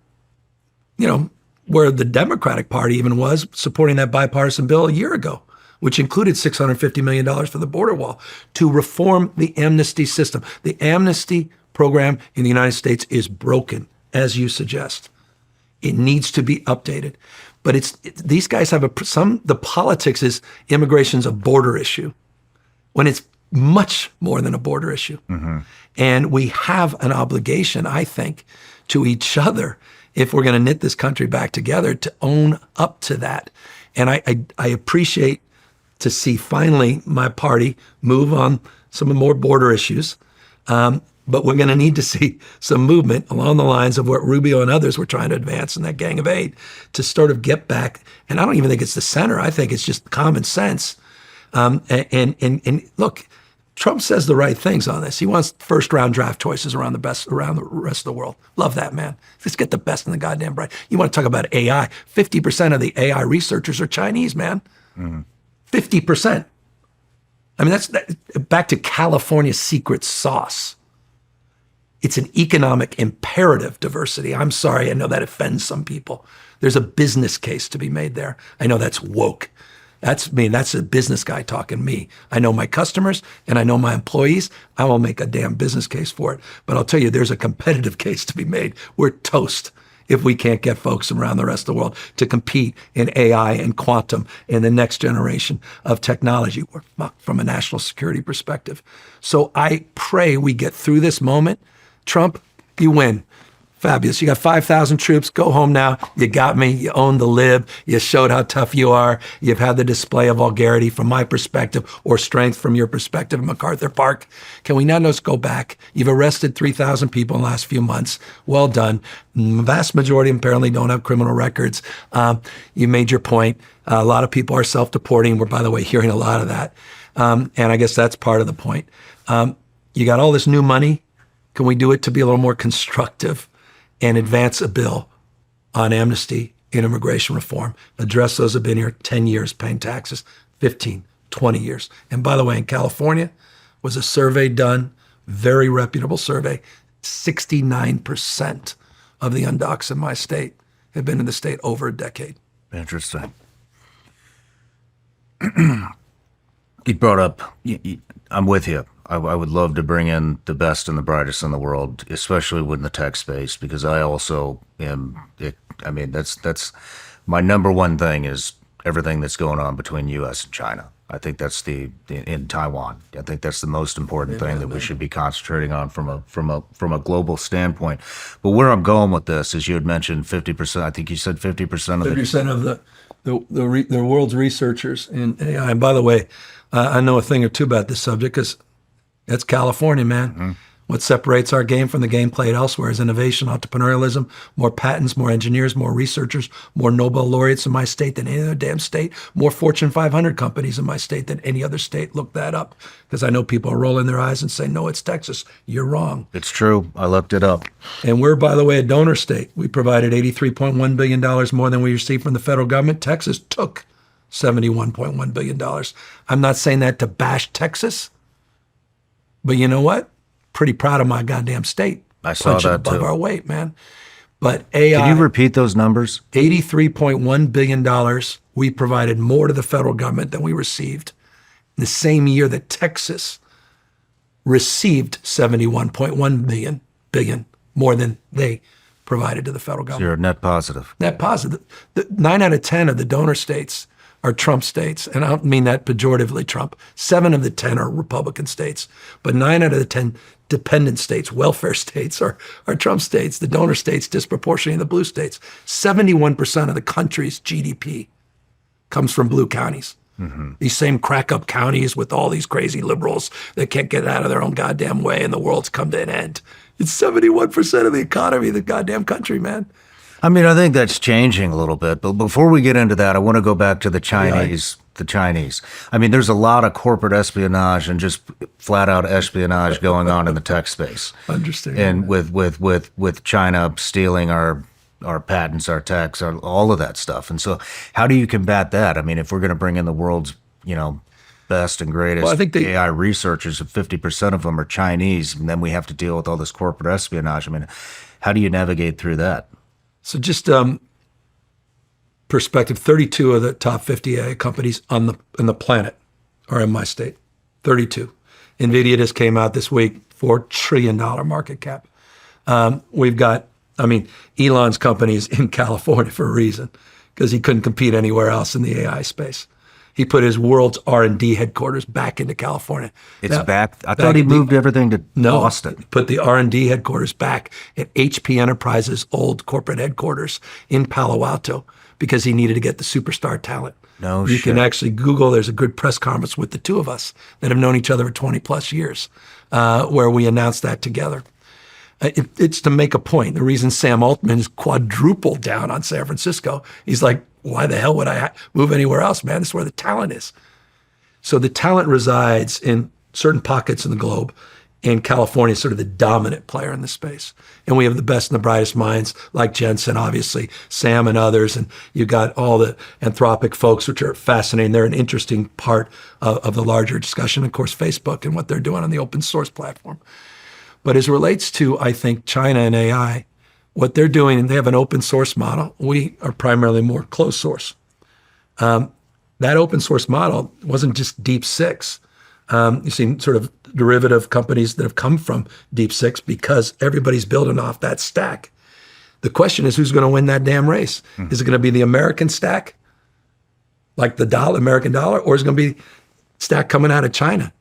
the Democratic Party even was, supporting that bipartisan bill a year ago, which included $650 million for the border wall, to reform the amnesty system. The amnesty program in the United States is broken, as you suggest. It needs to be updated. But these guys have the politics is immigration's a border issue, when it's much more than a border issue. Mm-hmm. And we have an obligation, I think, to each other, if we're going to knit this country back together, to own up to that. And I appreciate to see finally my party move on some more border issues. But we're going to need to see some movement along the lines of what Rubio and others were trying to advance in that Gang of Eight, to sort of get back. And I don't even think it's the center. I think it's just common sense. And look, Trump says the right things on this. He wants first round draft choices around the rest of the world. Love that, man. Let's get the best in the goddamn brain. You want to talk about AI? 50% of the AI researchers are Chinese, man. Mm-hmm. 50%. I mean, that's back to California's secret sauce. It's an economic imperative, diversity. I'm sorry, I know that offends some people. There's a business case to be made there. I know that's woke. That's me. That's a business guy talking me. I know my customers and I know my employees. I will make a damn business case for it. But I'll tell you, there's a competitive case to be made. We're toast if we can't get folks around the rest of the world to compete in AI and quantum and the next generation of technology from a national security perspective. So I pray we get through this moment. Trump, you win. Fabulous. You got 5,000 troops. Go home now. You got me. You own the lib. You showed how tough you are. You've had the display of vulgarity from my perspective or strength from your perspective at MacArthur Park. Can we now just go back? You've arrested 3,000 people in the last few months. Well done. The vast majority apparently don't have criminal records. You made your point. A lot of people are self-deporting. We're, by the way, hearing a lot of that. And I guess that's part of the point. You got all this new money. Can we do it to be a little more constructive and advance a bill on amnesty and immigration reform? Address those who have been here 10 years paying taxes, 15, 20 years. And by the way, in California was a survey done, very reputable survey, 69% of the undocs in my state have been in the state over a decade. Interesting. You brought up, I'm with you. I would love to bring in the best and the brightest in the world, especially within the tech space, because I also am, I mean, that's my number one thing is everything that's going on between U.S. and China. I think that's in Taiwan. I think that's the most important thing that we should be concentrating on from a global standpoint. But where I'm going with this is you had mentioned 50%. I think you said 50% of 50% of the world's researchers in AI. And by the way, I know a thing or two about this subject because it's California, man. Mm-hmm. What separates our game from the game played elsewhere is innovation, entrepreneurialism, more patents, more engineers, more researchers, more Nobel laureates in my state than any other damn state, more Fortune 500 companies in my state than any other state. Look that up, because I know people are rolling their eyes and saying, no, it's Texas. You're wrong. It's true. I looked it up. And we're, by the way, a donor state. We provided $83.1 billion more than we received from the federal government. Texas took $71.1 billion. I'm not saying that to bash Texas, but you know what? Pretty proud of my goddamn state. I saw punching that above too. our weight, man. But AI. Can you repeat those numbers? $83.1 billion. We provided more to the federal government than we received in the same year that Texas received $71.1 billion more than they provided to the federal government. So you're net positive. Net positive. 9 out of 10 of the donor states are Trump states, and I don't mean that pejoratively, Trump. 7 of the 10 are Republican states, but 9 out of the 10 dependent states, welfare states, are Trump states. The donor states disproportionately the blue states. 71% of the country's GDP comes from blue counties. Mm-hmm. These same crack-up counties with all these crazy liberals that can't get out of their own goddamn way and the world's come to an end. It's 71% of the economy of the goddamn country, man. I mean, I think that's changing a little bit. But before we get into that, I want to go back to the Chinese. Yeah. The Chinese. I mean, there's a lot of corporate espionage and just flat out espionage going on in the tech space. Understand. And with China stealing our patents, our techs, all of that stuff. And so how do you combat that? I mean, if we're going to bring in the world's, best and greatest AI researchers, if 50% of them are Chinese, and then we have to deal with all this corporate espionage. I mean, how do you navigate through that? So just perspective, 32 of the top 50 AI companies on the planet are in my state. 32. NVIDIA just came out this week, $4 trillion market cap. We've got, Elon's company is in California for a reason, because he couldn't compete anywhere else in the AI space. He put his world's R&D headquarters back into California. It's back? I thought he moved everything to Austin. He put the R&D headquarters back at HP Enterprises' old corporate headquarters in Palo Alto because he needed to get the superstar talent. No You shit. can actually Google, there's a good press conference with the two of us that have known each other for 20 plus years where we announced that together. It's to make a point. The reason Sam Altman's quadrupled down on San Francisco, he's like, why the hell would I move anywhere else, man? This is where the talent is. So the talent resides in certain pockets in the globe, and California is sort of the dominant player in this space. And we have the best and the brightest minds, like Jensen, obviously, Sam and others, and you got all the Anthropic folks, which are fascinating. They're an interesting part of the larger discussion. Of course, Facebook and what they're doing on the open source platform. But as it relates to, I think, China and AI, what they're doing, and they have an open source model. We are primarily more closed source. That open source model wasn't just DeepSix. You've seen sort of derivative companies that have come from DeepSix because everybody's building off that stack. The question is, who's going to win that damn race? Is it going to be the American stack, like the American dollar, or is it going to be stack coming out of China?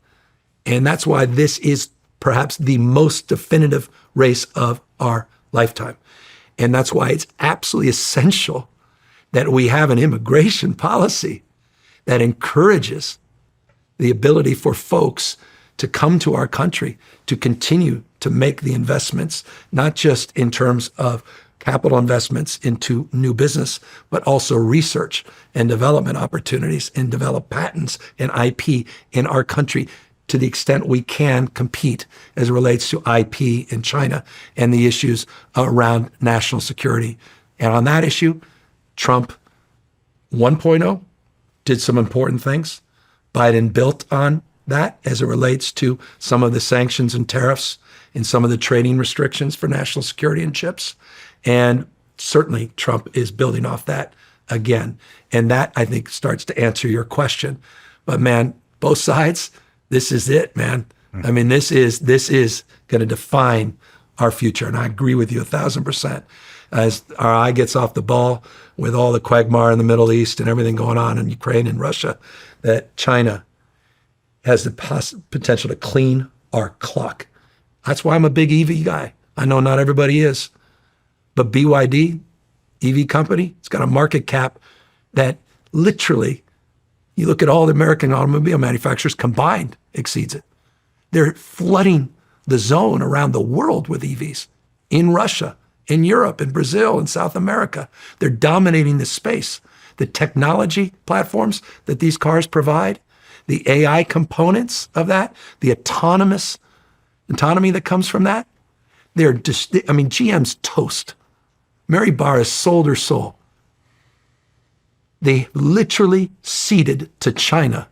And that's why this is perhaps the most definitive race of our lifetime. And that's why it's absolutely essential that we have an immigration policy that encourages the ability for folks to come to our country, to continue to make the investments, not just in terms of capital investments into new business, but also research and development opportunities and develop patents and IP in our country to the extent we can compete as it relates to IP in China and the issues around national security. And on that issue, Trump 1.0 did some important things. Biden built on that as it relates to some of the sanctions and tariffs and some of the trading restrictions for national security and chips. And certainly Trump is building off that again. And that, I think, starts to answer your question. But man, both sides, this is it, man. I mean, this is going to define our future. And I agree with you 1,000%. As our eye gets off the ball with all the quagmire in the Middle East and everything going on in Ukraine and Russia, that China has the potential to clean our clock. That's why I'm a big EV guy. I know not everybody is, but BYD, EV company, it's got a market cap that literally, you look at all the American automobile manufacturers combined, exceeds it. They're flooding the zone around the world with EVs in Russia, in Europe, in Brazil, in South America. They're dominating this space. The technology platforms that these cars provide, the AI components of that, the autonomy that comes from that, GM's toast. Mary Barra has sold her soul. They literally ceded to China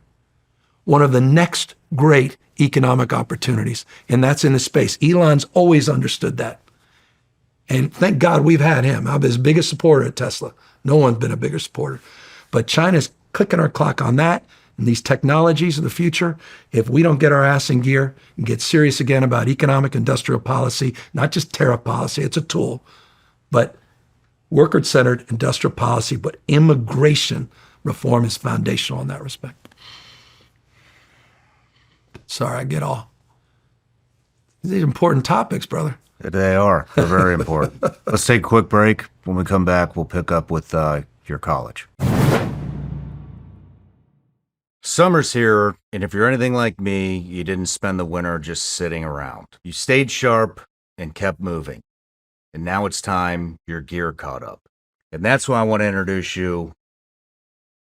one of the next great economic opportunities, and that's in the space. Elon's always understood that. And thank God we've had him. I'm his biggest supporter at Tesla. No one's been a bigger supporter. But China's clicking our clock on that and these technologies of the future. If we don't get our ass in gear and get serious again about economic industrial policy, not just tariff policy, it's a tool, but worker-centered industrial policy, but immigration reform is foundational in that respect. Sorry, I get all. These are important topics, brother. They are. They're very important. Let's take a quick break. When we come back, we'll pick up with your college. Summer's here, and if you're anything like me, you didn't spend the winter just sitting around. You stayed sharp and kept moving. And now it's time your gear caught up. And that's why I want to introduce you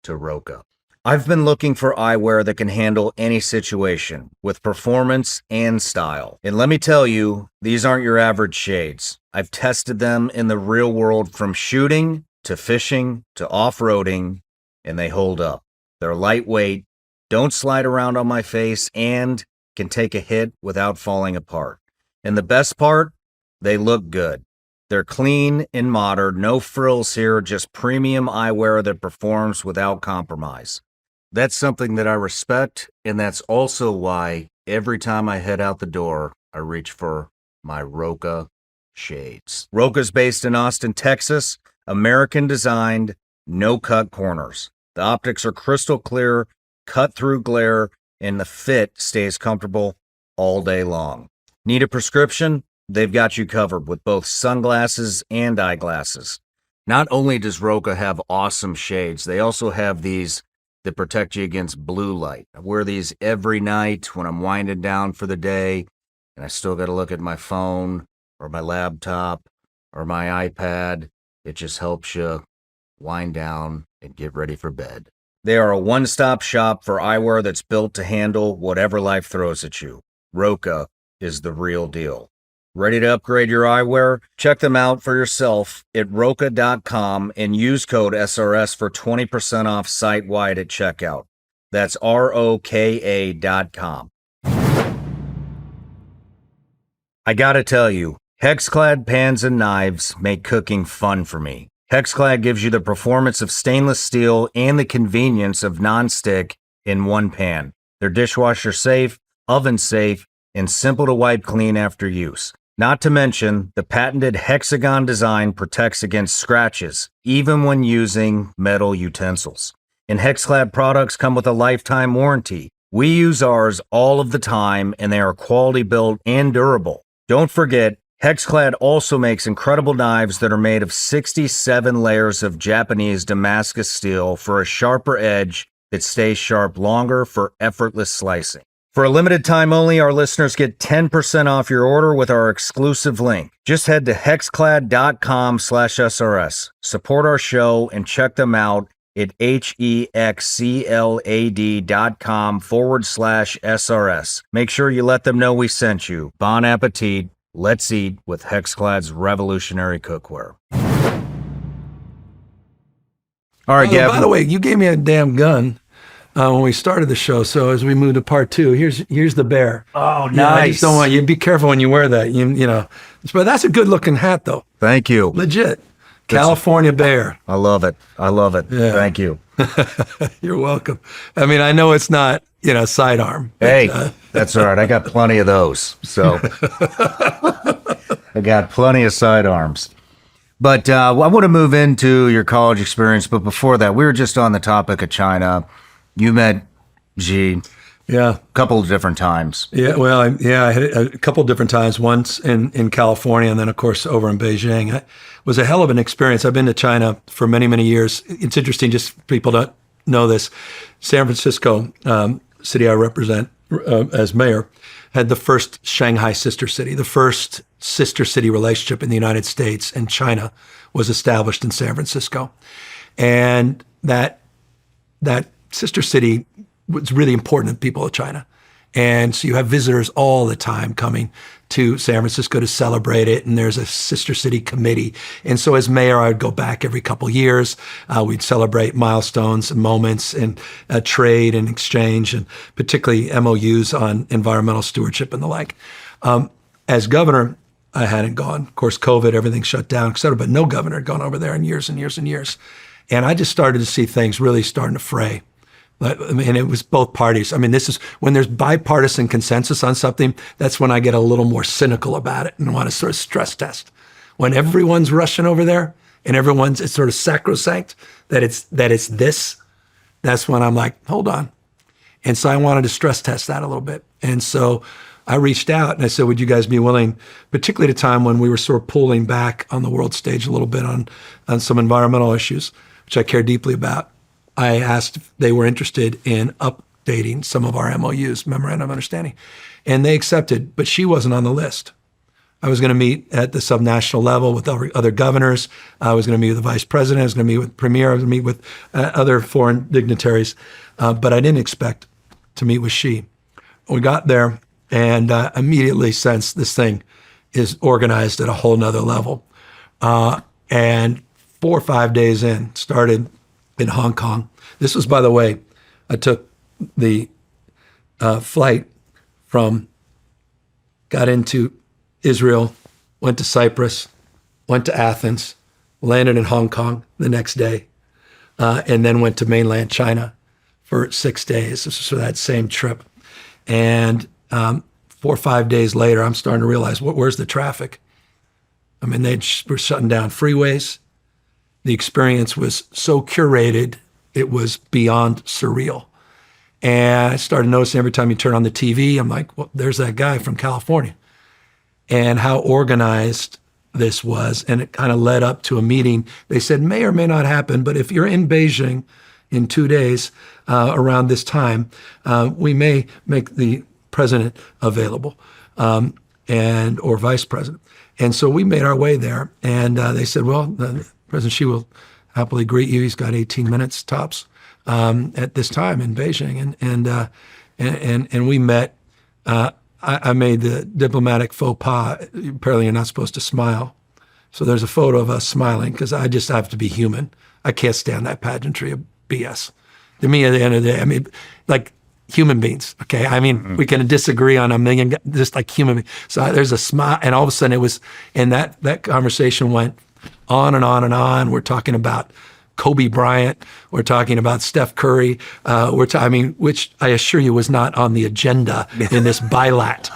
to Roka. I've been looking for eyewear that can handle any situation with performance and style. And let me tell you, these aren't your average shades. I've tested them in the real world from shooting to fishing to off-roading, and they hold up. They're lightweight, don't slide around on my face, and can take a hit without falling apart. And the best part, they look good. They're clean and modern, no frills here, just premium eyewear that performs without compromise. That's something that I respect, and that's also why every time I head out the door, I reach for my Roka shades. Roka's based in Austin, Texas, American designed, no cut corners. The optics are crystal clear, cut through glare, and the fit stays comfortable all day long. Need a prescription? They've got you covered with both sunglasses and eyeglasses. Not only does Roka have awesome shades, they also have these that protect you against blue light. I wear these every night when I'm winding down for the day, and I still got to look at my phone or my laptop or my iPad. It just helps you wind down and get ready for bed. They are a one-stop shop for eyewear that's built to handle whatever life throws at you. Roka is the real deal. Ready to upgrade your eyewear? Check them out for yourself at Roka.com and use code SRS for 20% off site-wide at checkout. That's ROKA.com. I gotta tell you, Hexclad pans and knives make cooking fun for me. Hexclad gives you the performance of stainless steel and the convenience of non-stick in one pan. They're dishwasher safe, oven safe, and simple to wipe clean after use. Not to mention, the patented hexagon design protects against scratches, even when using metal utensils. And HexClad products come with a lifetime warranty. We use ours all of the time, and they are quality built and durable. Don't forget, HexClad also makes incredible knives that are made of 67 layers of Japanese Damascus steel for a sharper edge that stays sharp longer for effortless slicing. For a limited time only, our listeners get 10% off your order with our exclusive link. Just head to hexclad.com/SRS. Support our show and check them out at hexclad.com/SRS. Make sure you let them know we sent you. Bon appetit. Let's eat with HexClad's revolutionary cookware. All right, Gavin. By the way, you gave me a damn gun when we started the show. So as we move to part two, here's the bear. Oh, nice. Yeah, I just don't want you be careful when you wear that. You know, but that's a good looking hat though. Thank you. Legit. California bear. I love it. I love it. Yeah. Thank you. You're welcome. I mean, I know it's not, sidearm. Hey, that's all right. I got plenty of those. So I got plenty of sidearms. But I want to move into your college experience. But before that, we were just on the topic of China. You met Xi Yeah. a couple of different times. Yeah, well, I had it a couple different times. Once in California, and then of course over in Beijing. It was a hell of an experience. I've been to China for many, many years. It's interesting, just people don't know this. San Francisco, city I represent as mayor, had the first Shanghai sister city. The first sister city relationship in the United States and China was established in San Francisco, and that sister city was really important to the people of China. And so you have visitors all the time coming to San Francisco to celebrate it. And there's a sister city committee. And so as mayor, I would go back every couple of years. We'd celebrate milestones and moments and trade and exchange, and particularly MOUs on environmental stewardship and the like. As governor, I hadn't gone. Of course, COVID, everything shut down, et cetera, but no governor had gone over there in years and years and years. And I just started to see things really starting to fray. And it was both parties. I mean, this is when there's bipartisan consensus on something, that's when I get a little more cynical about it and want to sort of stress test. When everyone's rushing over there and it's sort of sacrosanct that it's this, that's when I'm like, hold on. And so I wanted to stress test that a little bit. And so I reached out and I said, would you guys be willing, particularly at a time when we were sort of pulling back on the world stage a little bit on some environmental issues, which I care deeply about. I asked if they were interested in updating some of our MOUs, Memorandum of Understanding, and they accepted, but she wasn't on the list. I was going to meet at the subnational level with other governors. I was going to meet with the vice president. I was going to meet with the premier. I was going to meet with other foreign dignitaries, but I didn't expect to meet with Xi. We got there and immediately sensed this thing is organized at a whole nother level. And 4 or 5 days in, started in Hong Kong. This was, by the way, I took the flight got into Israel, went to Cyprus, went to Athens, landed in Hong Kong the next day, and then went to mainland China for 6 days. This was for that same trip. And 4 or 5 days later, I'm starting to realize, where's the traffic? I mean, they were shutting down freeways. The experience was so curated, it was beyond surreal. And I started noticing every time you turn on the TV, I'm like, well, there's that guy from California. And how organized this was. And it kind of led up to a meeting. They said, may or may not happen, but if you're in Beijing in 2 days around this time, we may make the president available or vice president. And so we made our way there. And they said, well, President Xi will happily greet you. He's got 18 minutes tops at this time in Beijing, and we met. I made the diplomatic faux pas. Apparently, you're not supposed to smile, so there's a photo of us smiling because I just have to be human. I can't stand that pageantry of BS. To me, at the end of the day, I mean, like human beings. Okay, I mean, we can disagree on a million, just like human beings. So there's a smile, and all of a sudden it was, and that conversation went on and on and on. We're talking about Kobe Bryant. We're talking about Steph Curry. Which I assure you was not on the agenda in this bilat.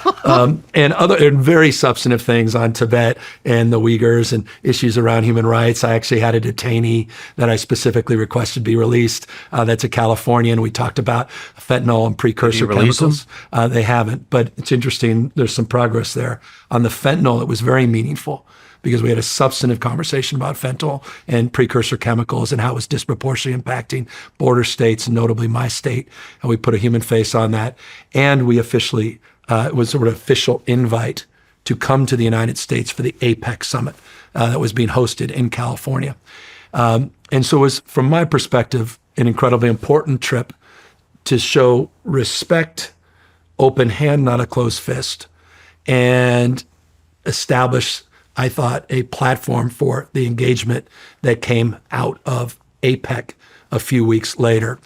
And very substantive things on Tibet and the Uyghurs and issues around human rights. I actually had a detainee that I specifically requested be released. That's a Californian. We talked about fentanyl and precursor chemicals. They haven't, but it's interesting. There's some progress there. On the fentanyl, it was very meaningful, because we had a substantive conversation about fentanyl and precursor chemicals and how it was disproportionately impacting border states, and notably my state. And we put a human face on that. And we officially, it was sort of official invite to come to the United States for the APEC summit that was being hosted in California. And so it was, from my perspective, an incredibly important trip to show respect, open hand, not a closed fist, and establish, I thought, a platform for the engagement that came out of APEC a few weeks later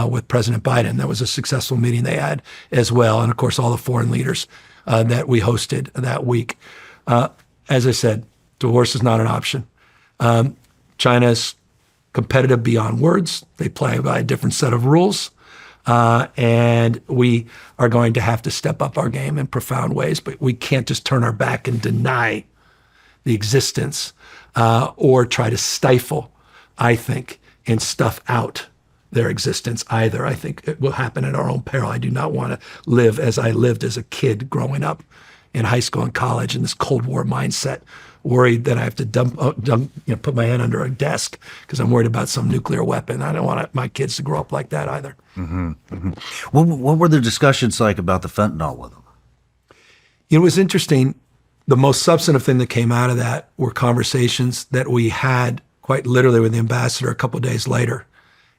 with President Biden. That was a successful meeting they had as well. And of course, all the foreign leaders that we hosted that week. As I said, divorce is not an option. China's competitive beyond words. They play by a different set of rules. And we are going to have to step up our game in profound ways, but we can't just turn our back and deny the existence or try to stifle, I think, and stuff out their existence either. I think it will happen at our own peril. I do not want to live as I lived as a kid growing up in high school and college in this Cold War mindset, worried that I have to put my hand under a desk because I'm worried about some nuclear weapon. I don't want my kids to grow up like that either. Mm-hmm. Mm-hmm. What were the discussions like about the fentanyl with them? It was interesting. The most substantive thing that came out of that were conversations that we had quite literally with the ambassador a couple of days later,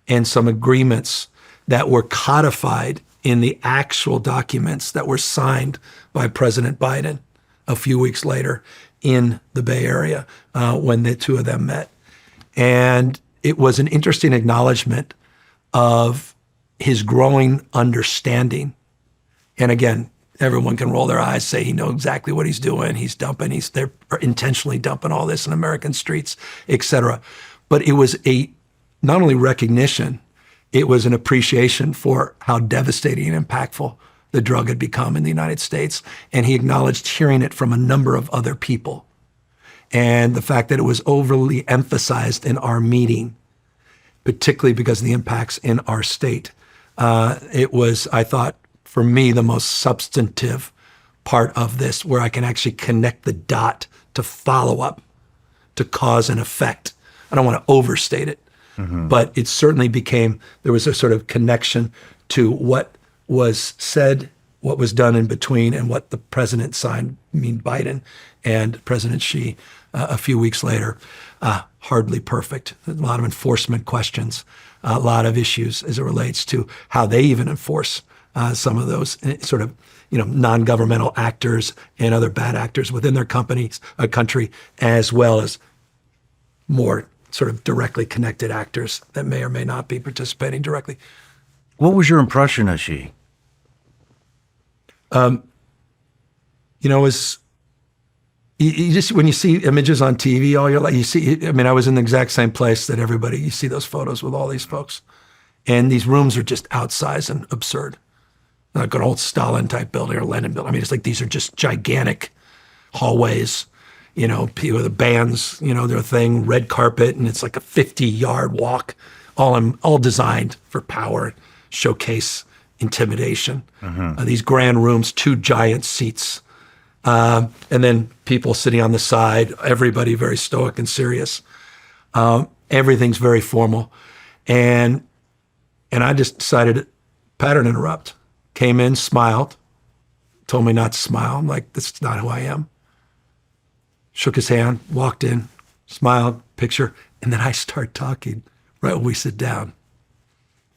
and some agreements that were codified in the actual documents that were signed by President Biden a few weeks later in the Bay Area when the two of them met. And it was an interesting acknowledgement of his growing understanding. And again, everyone can roll their eyes, say he knows exactly what he's doing. They're intentionally dumping all this in American streets, et cetera. But it was not only recognition, it was an appreciation for how devastating and impactful the drug had become in the United States. And he acknowledged hearing it from a number of other people. And the fact that it was overly emphasized in our meeting, particularly because of the impacts in our state. It was, I thought, for me, the most substantive part of this, where I can actually connect the dot to follow up, to cause and effect. I don't want to overstate it, but it certainly there was a sort of connection to what was said, what was done in between, and what the president signed, Biden and President Xi a few weeks later. Hardly perfect. A lot of enforcement questions, a lot of issues as it relates to how they even enforce some of those sort of non-governmental actors and other bad actors within their country, as well as more sort of directly connected actors that may or may not be participating directly. What was your impression of Xi? You just, when you see images on TV all your life, you see, I was in the exact same place that everybody, you see those photos with all these folks. And these rooms are just outsized and absurd. Like an old Stalin type building or Lenin building. It's like these are just gigantic hallways, people with the bands, their thing, red carpet, and it's like a 50-yard walk, all designed for power, showcase intimidation. These grand rooms, 2 giant seats. And then people sitting on the side, everybody very stoic and serious. Everything's very formal. And I just decided to pattern interrupt. Came in, smiled, told me not to smile. I'm like, this is not who I am. Shook his hand, walked in, smiled, picture, and then I start talking right when we sit down,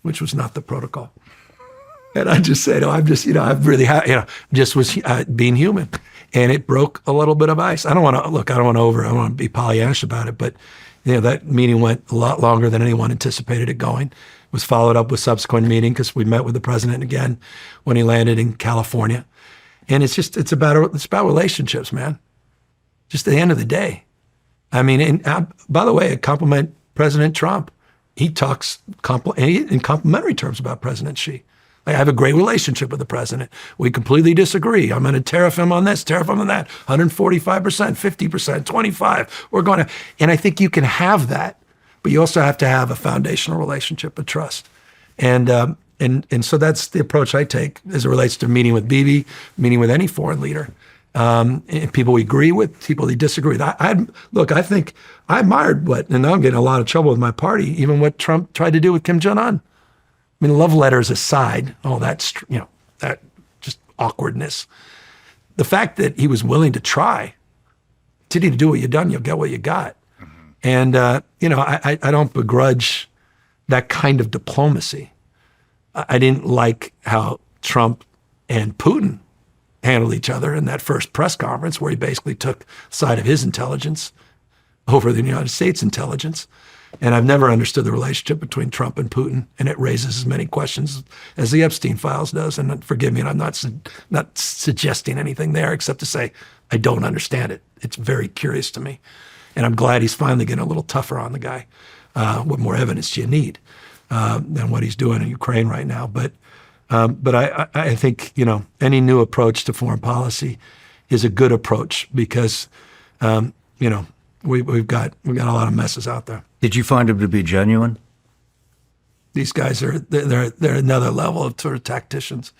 which was not the protocol. And I just said, I'm just, I've really, just was being human. And it broke a little bit of ice. I don't want to be Pollyannish about it, but that meeting went a lot longer than anyone anticipated it going. It was followed up with subsequent meeting because we met with the president again when he landed in California. And it's about relationships, man. Just at the end of the day. And by the way, I compliment President Trump. he talks in complimentary terms about President Xi. Like, I have a great relationship with the president. We completely disagree. I'm going to tariff him on this, tariff him on that, 145%, 50%, 25. We're going to, and I think you can have that, but you also have to have a foundational relationship of trust. And so that's the approach I take as it relates to meeting with Bibi, meeting with any foreign leader. And people we agree with, people we disagree with. I think I admired and now I'm getting a lot of trouble with my party, even what Trump tried to do with Kim Jong-un. I mean, love letters aside, that just awkwardness. The fact that he was willing to try, to do what you've done, you'll get what you got. And, I don't begrudge that kind of diplomacy. I didn't like how Trump and Putin handled each other in that first press conference where he basically took the side of his intelligence over the United States intelligence. And I've never understood the relationship between Trump and Putin, and it raises as many questions as the Epstein files does. And forgive me, and I'm not suggesting anything there except to say I don't understand it. It's very curious to me. And I'm glad he's finally getting a little tougher on the guy. What more evidence do you need than what he's doing in Ukraine right now? But I think, any new approach to foreign policy is a good approach because, we've got a lot of messes out there. Did you find him to be genuine? These guys they're another level of sort of tacticians.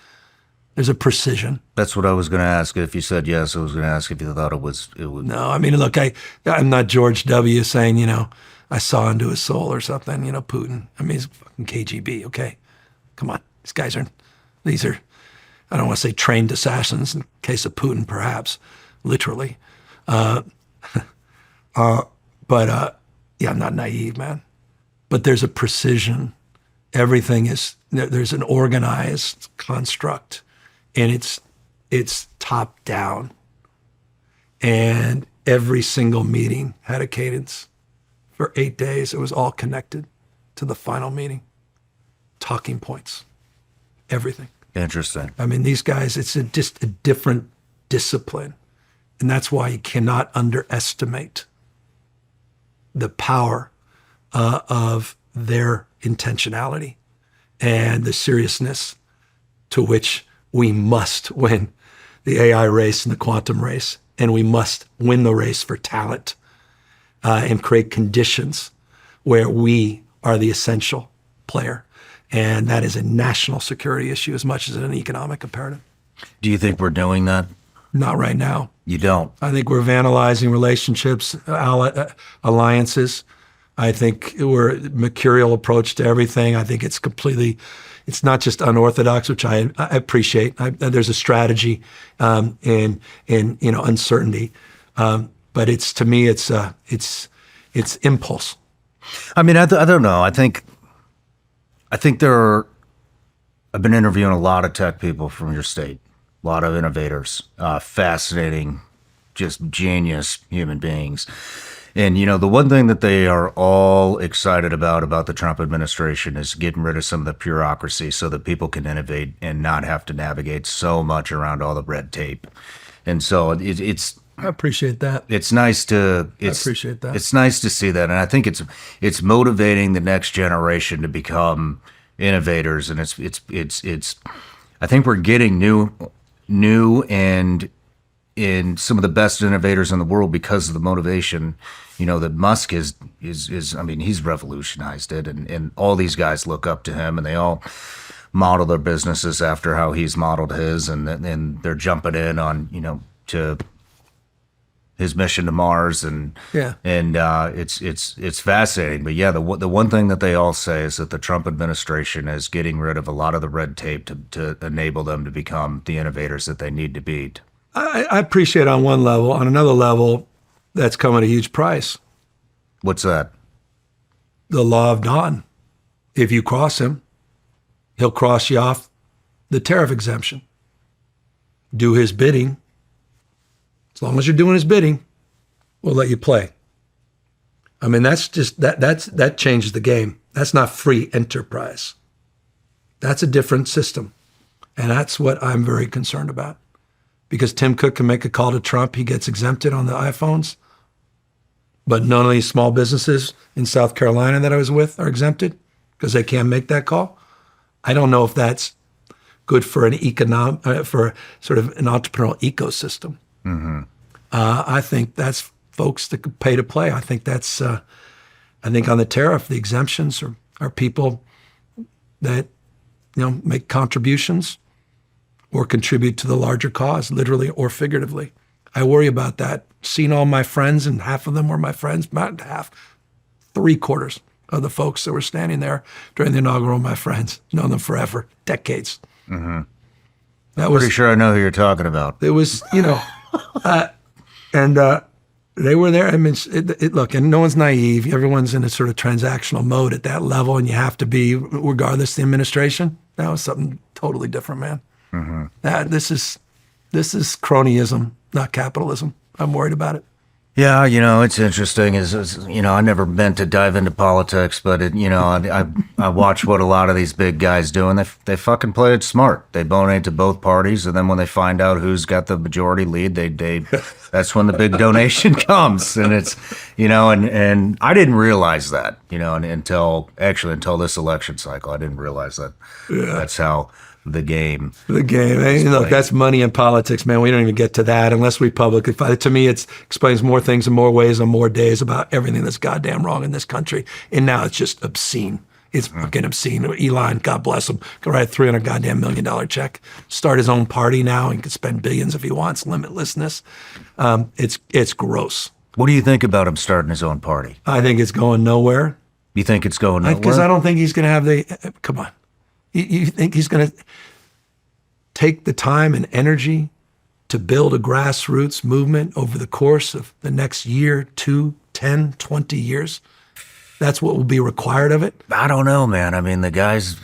There's a precision. That's what I was going to ask. If you said yes, I was going to ask if you thought it was. No, I mean, look, I'm not George W. saying, I saw into his soul or something, Putin. I mean, he's fucking KGB, okay? Come on. These are, I don't want to say trained assassins, in case of Putin, perhaps, literally. I'm not naive, man. But there's a precision. Everything there's an organized construct, and it's top down. And every single meeting had a cadence. For 8 days, it was all connected to the final meeting. Talking points, everything. Interesting. I mean, these guys, it's just a different discipline. And that's why you cannot underestimate the power of their intentionality and the seriousness to which we must win the AI race and the quantum race. And we must win the race for talent and create conditions where we are the essential player. And that is a national security issue as much as an economic imperative. Do you think we're doing that? Not right now. You don't? I think we're vandalizing relationships, alliances. I think we're a mercurial approach to everything. I think it's not just unorthodox, which I appreciate. There's a strategy in uncertainty, but to me it's impulse. I mean, I don't know. I think I've been interviewing a lot of tech people from your state, a lot of innovators, fascinating, just genius human beings. And, the one thing that they are all excited about the Trump administration is getting rid of some of the bureaucracy so that people can innovate and not have to navigate so much around all the red tape. And so it's I appreciate that. It's nice to. I appreciate that. It's nice to see that, and I think it's motivating the next generation to become innovators, and it's. I think we're getting new and in some of the best innovators in the world because of the motivation. That Musk is. I mean, he's revolutionized it, and all these guys look up to him, and they all model their businesses after how he's modeled his, and they're jumping in on to his mission to Mars, and it's fascinating. But yeah, the one thing that they all say is that the Trump administration is getting rid of a lot of the red tape to enable them to become the innovators that they need to be. I appreciate it on one level. On another level, that's come at a huge price. What's that? The law of Don. If you cross him, he'll cross you off the tariff exemption. Do his bidding. As long as you're doing his bidding, we'll let you play. I mean, that's just that changes the game. That's not free enterprise. That's a different system. And that's what I'm very concerned about. Because Tim Cook can make a call to Trump, he gets exempted on the iPhones. but none of these small businesses in South Carolina that I was with are exempted because they can't make that call. I don't know if that's good for for sort of an entrepreneurial ecosystem. I think that's folks that could pay to play. I think that's, I think on the tariff, the exemptions are people that, make contributions or contribute to the larger cause, literally or figuratively. I worry about that. Seen all my friends, and half of them were my friends, not half, 3/4 of the folks that were standing there during the inaugural, my friends, known them forever, decades. That was, Pretty sure I know who you're talking about. it was, and they were there. I mean, look, and no one's naive. Everyone's in a sort of transactional mode at that level, and you have to be, regardless of the administration. That was something totally different, man. This is cronyism, not capitalism. I'm worried about it. Yeah, it's interesting. I never meant to dive into politics, but I watch what a lot of these big guys do, and they fucking play it smart. They donate to both parties, and then when they find out who's got the majority lead, they that's when the big donation comes, and it's and I didn't realize that until this election cycle. I didn't realize that. That's how the game. Hey, look, that's money in politics, man. We don't even get to that unless we publicly fight it. To me, it explains more things in more ways on more days about everything that's goddamn wrong in this country. And now it's just obscene. It's fucking obscene. Elon, God bless him, can write a $300 million check, start his own party now, and can spend billions if he wants, limitlessness. It's gross. What do you think about him starting his own party? I think it's going nowhere. You think it's going nowhere? Because I don't think he's going to have come on. You think he's going to take the time and energy to build a grassroots movement over the course of the next year, 2, 10, 20 years? That's what will be required of it? I don't know, man. I mean, the guy's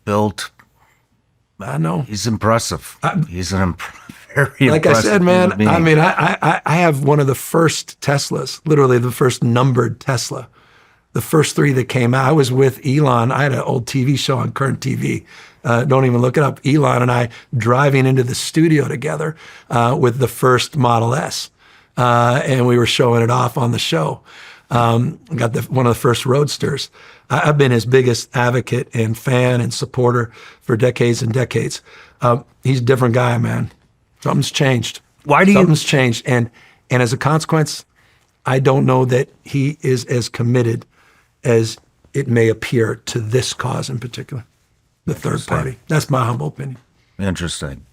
built. I know. He's impressive. He's very like I said, impressive man, human being. I mean, I have one of the first Teslas, literally the first numbered Tesla. The first 3 that came out, I was with Elon. I had an old TV show on Current TV. Don't even look it up. Elon and I driving into the studio together with the first Model S. And we were showing it off on the show. Got one of the first Roadsters. I've been his biggest advocate and fan and supporter for decades and decades. He's a different guy, man. Something's changed. Something's changed. And as a consequence, I don't know that he is as committed as it may appear to this cause in particular, the third party. That's my humble opinion. Interesting.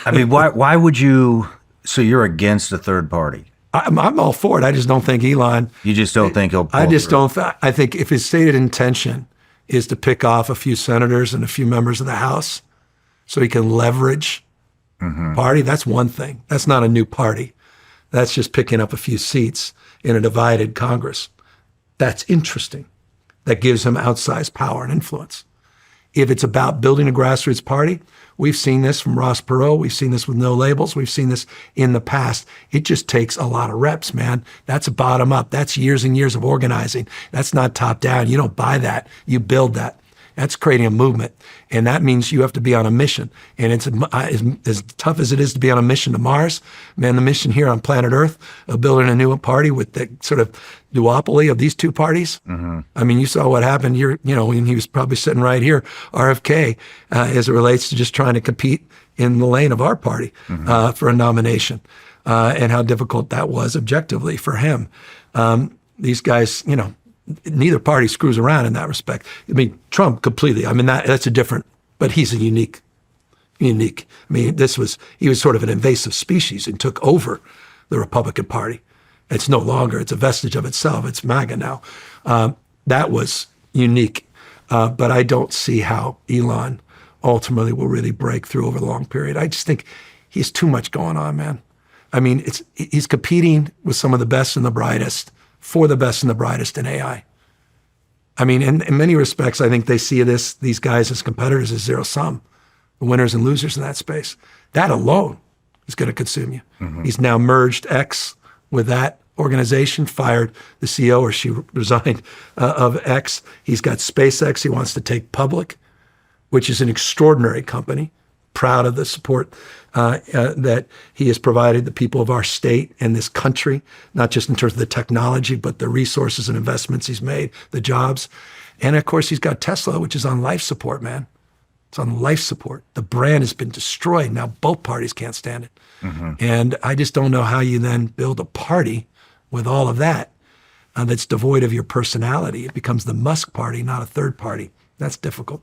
I mean, why would you? So you're against a third party? I'm all for it. I just don't think Elon. You just don't think he'll? I just don't. I think if his stated intention is to pick off a few senators and a few members of the House, so he can leverage party, that's one thing. That's not a new party. That's just picking up a few seats in a divided Congress. That's interesting. That gives him outsized power and influence. If it's about building a grassroots party, we've seen this from Ross Perot. We've seen this with No Labels. We've seen this in the past. It just takes a lot of reps, man. That's bottom up. That's years and years of organizing. That's not top down. You don't buy that. You build that. That's creating a movement. And that means you have to be on a mission. And it's as tough as it is to be on a mission to Mars, man, the mission here on planet Earth of building a new party with the sort of duopoly of these two parties. I mean, you saw what happened here, when he was probably sitting right here, RFK, as it relates to just trying to compete in the lane of our party for a nomination, and how difficult that was objectively for him. These guys, neither party screws around in that respect. I mean, Trump completely. I mean, that's a different, but he's a unique. I mean, he was sort of an invasive species and took over the Republican Party. It's no longer, it's a vestige of itself. It's MAGA now. That was unique. But I don't see how Elon ultimately will really break through over the long period. I just think he has too much going on, man. I mean, he's competing with some of the best and the brightest for the best and the brightest in AI. I mean, in many respects, I think they see these guys as competitors as zero sum, the winners and losers in that space. That alone is going to consume you. He's now merged X with that organization, fired the CEO, or she resigned, of X. He's got SpaceX he wants to take public, which is an extraordinary company, proud of the support that he has provided the people of our state and this country, not just in terms of the technology, but the resources and investments he's made, the jobs. And of course, he's got Tesla, which is on life support, man. It's on life support. The brand has been destroyed. Now both parties can't stand it. And I just don't know how you then build a party with all of that that's devoid of your personality. It becomes the Musk party, not a third party. That's difficult.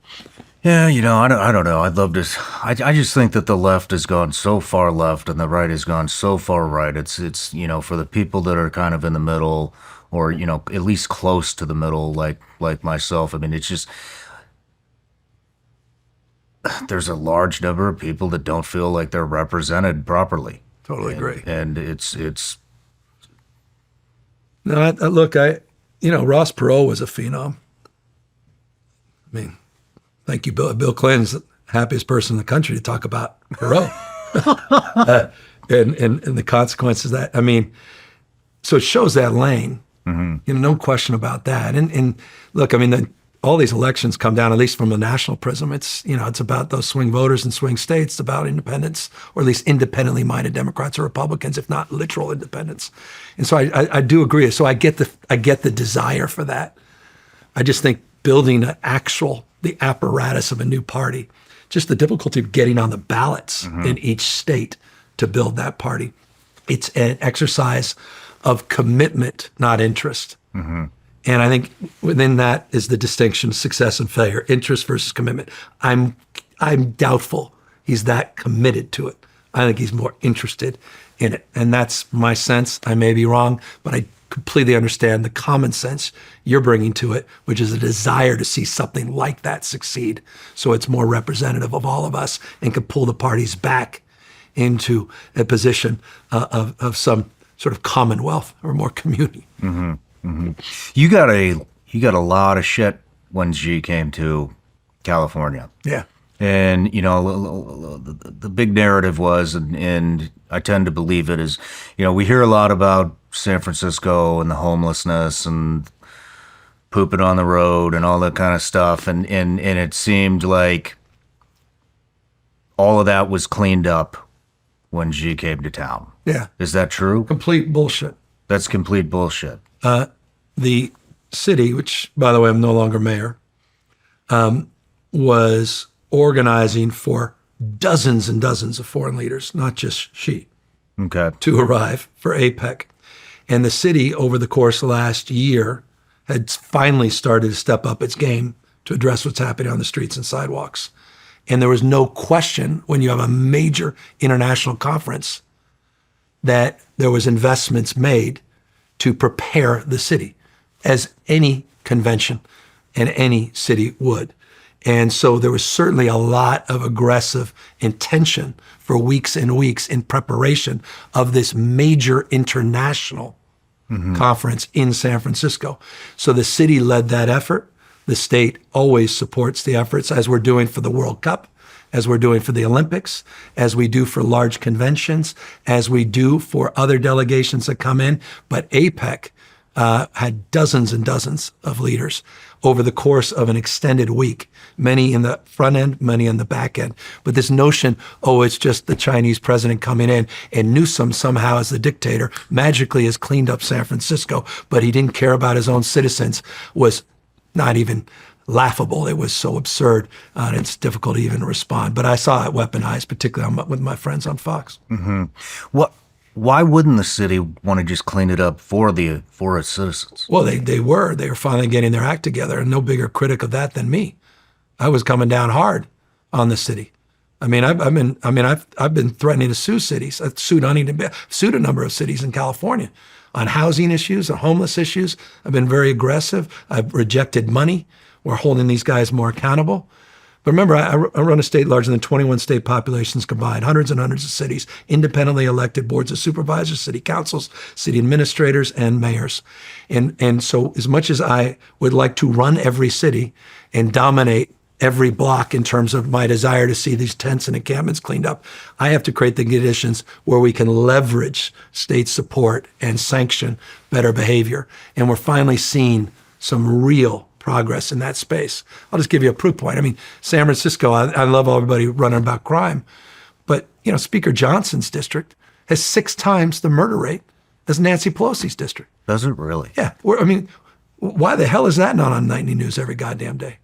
Yeah, I don't know. I'd love to. I just think that the left has gone so far left and the right has gone so far right. It's for the people that are kind of in the middle, or at least close to the middle, like myself. I mean, it's just there's a large number of people that don't feel like they're represented properly. Totally agree. And it's. No, look, Ross Perot was a phenom. I mean, thank you, Bill. Bill Clinton's the happiest person in the country to talk about Perot and the consequences of that. I mean, so it shows that lane. No question about that. And look, I mean, all these elections come down, at least from a national prism. It's about those swing voters in swing states. It's about independents, or at least independently minded Democrats or Republicans, if not literal independents. And so I do agree. So I get the desire for that. I just think building the apparatus of a new party, just the difficulty of getting on the ballots in each state to build that party. It's an exercise of commitment, not interest. And I think within that is the distinction of success and failure, interest versus commitment. I'm doubtful he's that committed to it. I think he's more interested in it. And that's my sense. I may be wrong, but I completely understand the common sense you're bringing to it, which is a desire to see something like that succeed. So it's more representative of all of us and can pull the parties back into a position of some sort of commonwealth or more community. You got a lot of shit when Xi came to California. Yeah. And, the big narrative was, and I tend to believe it, is, we hear a lot about San Francisco and the homelessness and pooping on the road and all that kind of stuff. And it seemed like all of that was cleaned up when Xi came to town. Yeah. Is that true? Complete bullshit. That's complete bullshit. The city, which, by the way, I'm no longer mayor, was organizing for dozens and dozens of foreign leaders, not just Xi, to arrive for APEC. And the city, over the course of last year, had finally started to step up its game to address what's happening on the streets and sidewalks. And there was no question when you have a major international conference that there was investments made to prepare the city, as any convention and any city would. And so there was certainly a lot of aggressive intention for weeks and weeks in preparation of this major international conference in San Francisco. So the city led that effort. The state always supports the efforts, as we're doing for the World Cup, as we're doing for the Olympics, as we do for large conventions, as we do for other delegations that come in. But APEC had dozens and dozens of leaders over the course of an extended week, many in the front end, many in the back end. But this notion, it's just the Chinese president coming in, and Newsom somehow as the dictator magically has cleaned up San Francisco, but he didn't care about his own citizens, was not even laughable. It was so absurd, and it's difficult to even respond. But I saw it weaponized, particularly with my friends on Fox. Why wouldn't the city want to just clean it up for its citizens? Well, they were finally getting their act together, and no bigger critic of that than me. I was coming down hard on the city. I mean, I've been threatening to sue cities. I've sued a number of cities in California on housing issues, on homeless issues. I've been very aggressive. I've rejected money. We're holding these guys more accountable. But remember, I run a state larger than 21 state populations combined, hundreds and hundreds of cities, independently elected boards of supervisors, city councils, city administrators, and mayors. And so as much as I would like to run every city and dominate every block in terms of my desire to see these tents and encampments cleaned up, I have to create the conditions where we can leverage state support and sanction better behavior. And we're finally seeing some real progress in that space. I'll just give you a proof point. I mean, San Francisco, I love everybody running about crime, but Speaker Johnson's district has 6 times the murder rate as Nancy Pelosi's district. Does it really? Yeah. Why the hell is that not on nightly news every goddamn day?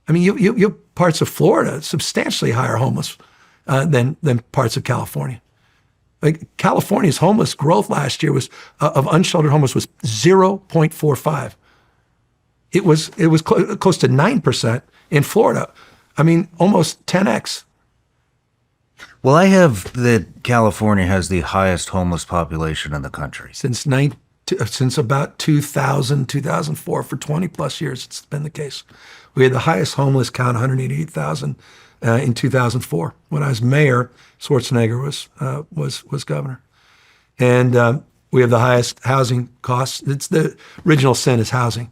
I mean, you have parts of Florida substantially higher homeless than parts of California. Like California's homeless growth last year was of unsheltered homeless was 0.45. It was close to 9% in Florida. I mean, almost 10x. Well, I have that California has the highest homeless population in the country. Since about 2000, 2004, for 20 plus years, it's been the case. We had the highest homeless count, 188,000, in 2004. When I was mayor, Schwarzenegger was governor. And we have the highest housing costs. It's the original sin is housing,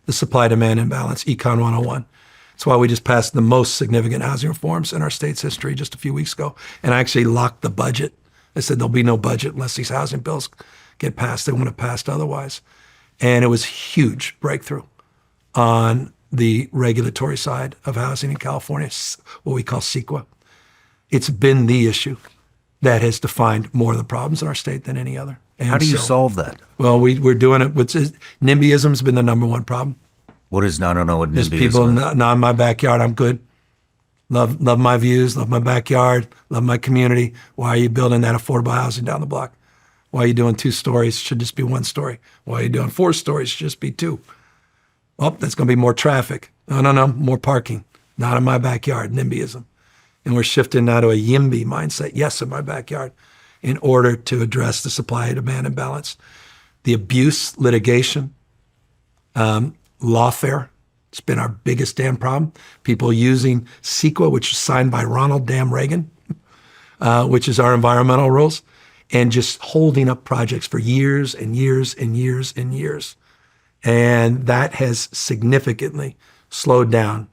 the supply-demand imbalance, Econ 101. That's why we just passed the most significant housing reforms in our state's history just a few weeks ago. And I actually locked the budget. I said there'll be no budget unless these housing bills get passed. They wouldn't have passed otherwise. And it was a huge breakthrough on the regulatory side of housing in California, what we call CEQA. It's been the issue that has defined more of the problems in our state than any other. And How do you solve that? Well, we're doing it. NIMBYism's been the number one problem. What is, I don't know what There's NIMBY people is. not in my backyard. I'm good. Love my views, love my backyard, love my community. Why are you building that affordable housing down the block? Why are you doing 2 stories? Should just be 1 story. Why are you doing 4 stories? Should just be 2. Well, that's going to be more traffic. No, more parking. Not in my backyard, NIMBYism. And we're shifting now to a YIMBY mindset, yes, in my backyard, in order to address the supply and demand imbalance. The abuse litigation, lawfare, it's been our biggest damn problem. People using CEQA, which is signed by Ronald damn Reagan, which is our environmental rules, and just holding up projects for years and years and years and years. And that has significantly slowed down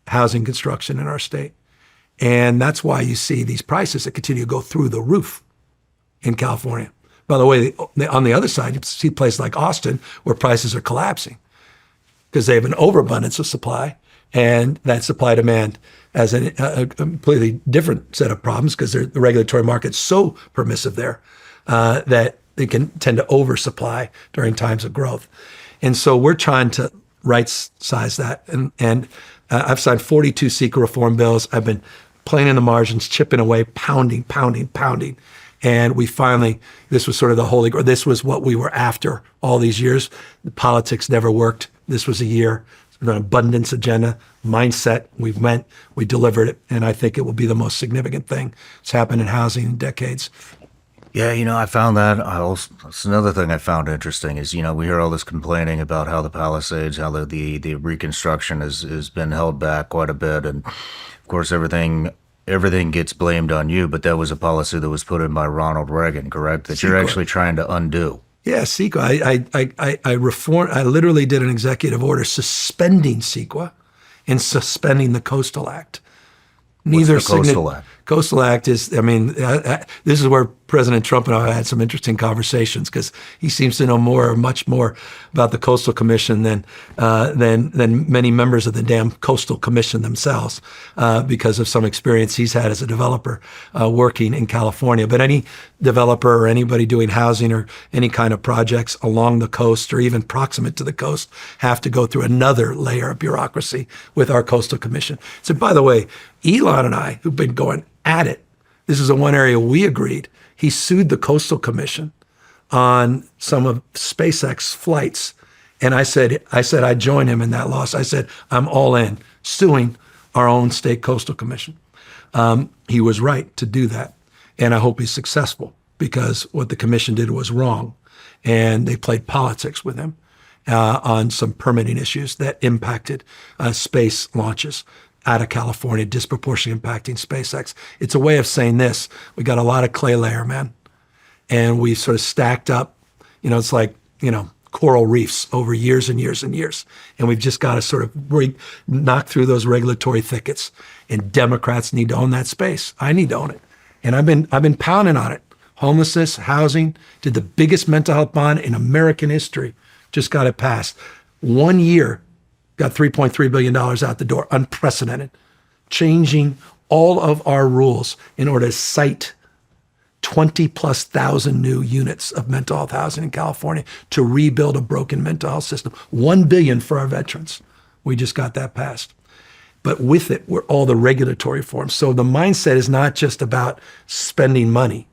housing construction in our state. And that's why you see these prices that continue to go through the roof in California. By the way, on the other side, you see places like Austin where prices are collapsing because they have an overabundance of supply, and that supply demand has a completely different set of problems because the regulatory market's so permissive there that they can tend to oversupply during times of growth. And so we're trying to right-size that. And I've signed 42 CEQA reform bills. I've been playing in the margins, chipping away, pounding. And we finally, this was sort of the holy grail. This was what we were after all these years. The politics never worked. This was a year, an abundance agenda, mindset. We delivered it. And I think it will be the most significant thing that's happened in housing in decades. Yeah, I found that. That's another thing I found interesting is, we hear all this complaining about how the Palisades, how the reconstruction has been held back quite a bit. And of course, everything gets blamed on you, but that was a policy that was put in by Ronald Reagan, correct? That you're actually trying to undo. Yeah, CEQA. I literally did an executive order suspending CEQA and suspending the Coastal Act. Neither What's the Coastal Act? Coastal Act is, this is where President Trump and I had some interesting conversations because he seems to know much more about the Coastal Commission than many members of the damn Coastal Commission themselves because of some experience he's had as a developer working in California. But any developer or anybody doing housing or any kind of projects along the coast or even proximate to the coast have to go through another layer of bureaucracy with our Coastal Commission. So by the way, Elon and I, who've been going at it, this is the one area we agreed. He sued the Coastal Commission on some of SpaceX flights. And I said I'd join him in that loss. I said, I'm all in, suing our own state Coastal Commission. He was right to do that. And I hope he's successful because what the commission did was wrong. And they played politics with him on some permitting issues that impacted space launches out of California, disproportionately impacting SpaceX. It's a way of saying this. We got a lot of clay layer, man. And we sort of stacked up, it's like, coral reefs over years and years and years. And we've just got to sort of knock through those regulatory thickets. And Democrats need to own that space. I need to own it. And I've been pounding on it. Homelessness, housing, did the biggest mental health bond in American history. Just got it passed. 1 year, got $3.3 billion out the door, unprecedented, changing all of our rules in order to cite 20+ thousand new units of mental health housing in California to rebuild a broken mental health system. $1 billion for our veterans. We just got that passed. But with it were all the regulatory forms. So the mindset is not just about spending money.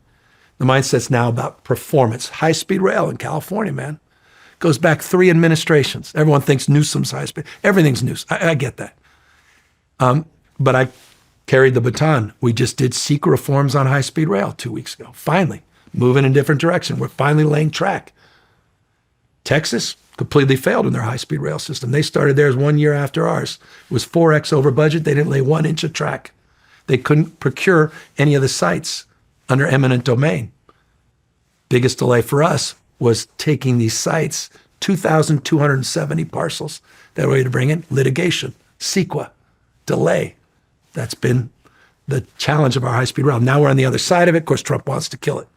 The mindset's now about performance. High-speed rail in California, man, goes back 3 administrations. Everyone thinks Newsom's high-speed. Everything's Newsom. I get that. But I carried the baton. We just did secret reforms on high-speed rail 2 weeks ago. Finally, moving in a different direction. We're finally laying track. Texas completely failed in their high-speed rail system. They started theirs 1 year after ours. It was 4x over budget. They didn't lay 1 inch of track. They couldn't procure any of the sites under eminent domain. Biggest delay for us was taking these sites, 2,270 parcels that were ready to bring in, litigation, CEQA, delay. That's been the challenge of our high-speed rail. Now we're on the other side of it. Of course, Trump wants to kill it.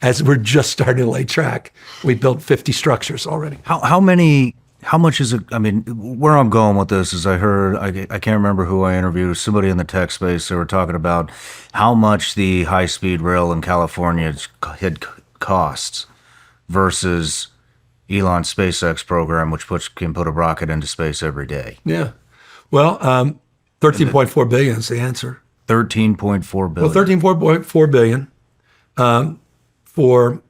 As we're just starting to lay track, we built 50 structures already. How much is it? I mean, where I'm going with this is I can't remember who I interviewed, somebody in the tech space. They were talking about how much the high-speed rail in California had costs versus Elon's SpaceX program, which can put a rocket into space every day. Yeah. Well, 13.4 billion is the answer. 13.4 billion. Well, 13.4 billion for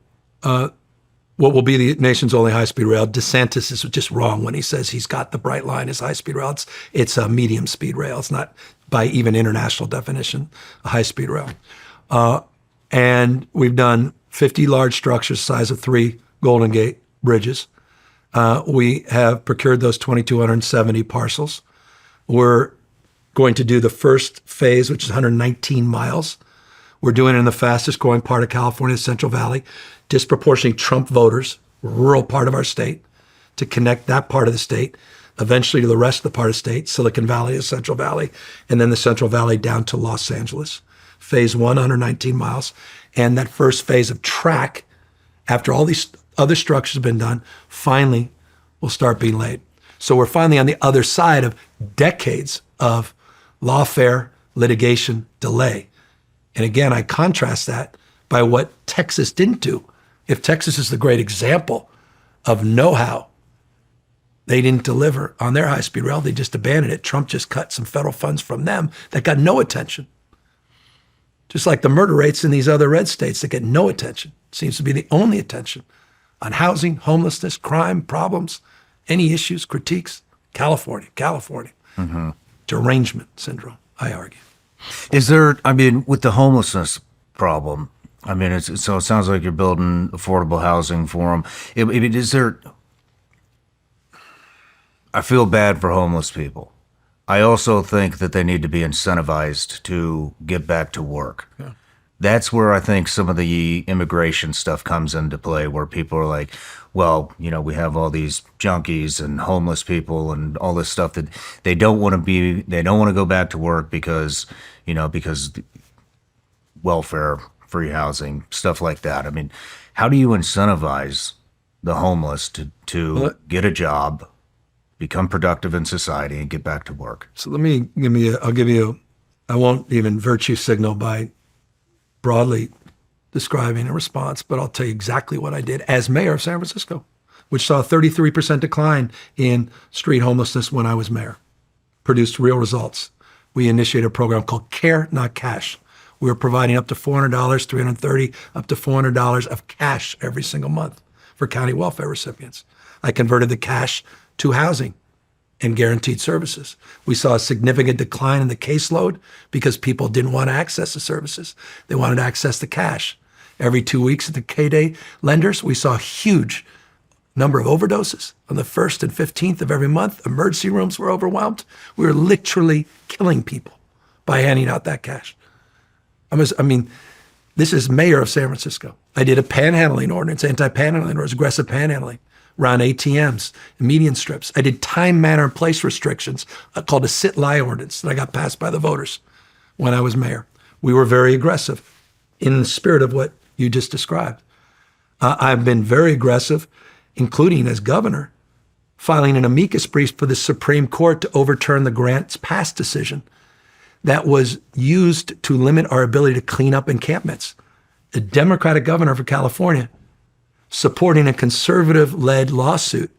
what will be the nation's only high-speed rail. DeSantis is just wrong when he says he's got the Bright Line as high-speed rail. It's a medium-speed rail. It's not, by even international definition, a high-speed rail. And we've done 50 large structures, size of 3 Golden Gate bridges. We have procured those 2,270 parcels. We're going to do the first phase, which is 119 miles. We're doing it in the fastest growing part of California, the Central Valley, disproportionately Trump voters, rural part of our state, to connect that part of the state, eventually to the rest of the part of the state, Silicon Valley to Central Valley, and then the Central Valley down to Los Angeles. Phase 1, 119 miles. And that first phase of track, after all these other structures have been done, finally will start being laid. So we're finally on the other side of decades of lawfare, litigation, delay. And again, I contrast that by what Texas didn't do. If Texas is the great example of know-how, they didn't deliver on their high-speed rail. They just abandoned it. Trump just cut some federal funds from them that got no attention. Just like the murder rates in these other red states that get no attention. Seems to be the only attention on housing, homelessness, crime, problems, any issues, critiques. California. Mm-hmm. Derangement syndrome, I argue. Is there, I mean, with the homelessness problem, I mean, so it sounds like you're building affordable housing for them. Is there, I feel bad for homeless people. I also think that they need to be incentivized to get back to work. Yeah. That's where I think some of the immigration stuff comes into play, where people are like, well, you know, we have all these junkies and homeless people and all this stuff that they don't want to go back to work because welfare, free housing, stuff like that. I mean, how do you incentivize the homeless to get a job, become productive in society, and get back to work? So I'll give you, I won't even virtue signal by broadly describing a response, but I'll tell you exactly what I did as mayor of San Francisco, which saw a 33% decline in street homelessness when I was mayor. Produced real results. We initiated a program called Care Not Cash. We were providing up to $400, $330, up to $400 of cash every single month for county welfare recipients. I converted the cash to housing and guaranteed services. We saw a significant decline in the caseload because people didn't want to access the services. They wanted to access the cash. Every 2 weeks at the K-Day lenders, we saw a huge number of overdoses. On the 1st and 15th of every month, emergency rooms were overwhelmed. We were literally killing people by handing out that cash. This is mayor of San Francisco. I did a panhandling ordinance, anti-panhandling ordinance, aggressive panhandling around ATMs, median strips. I did time, manner, and place restrictions called a sit-lie ordinance that I got passed by the voters when I was mayor. We were very aggressive in the spirit of what you just described. I've been very aggressive, including as governor, filing an amicus brief for the Supreme Court to overturn the Grants Pass decision that was used to limit our ability to clean up encampments. A Democratic governor for California supporting a conservative-led lawsuit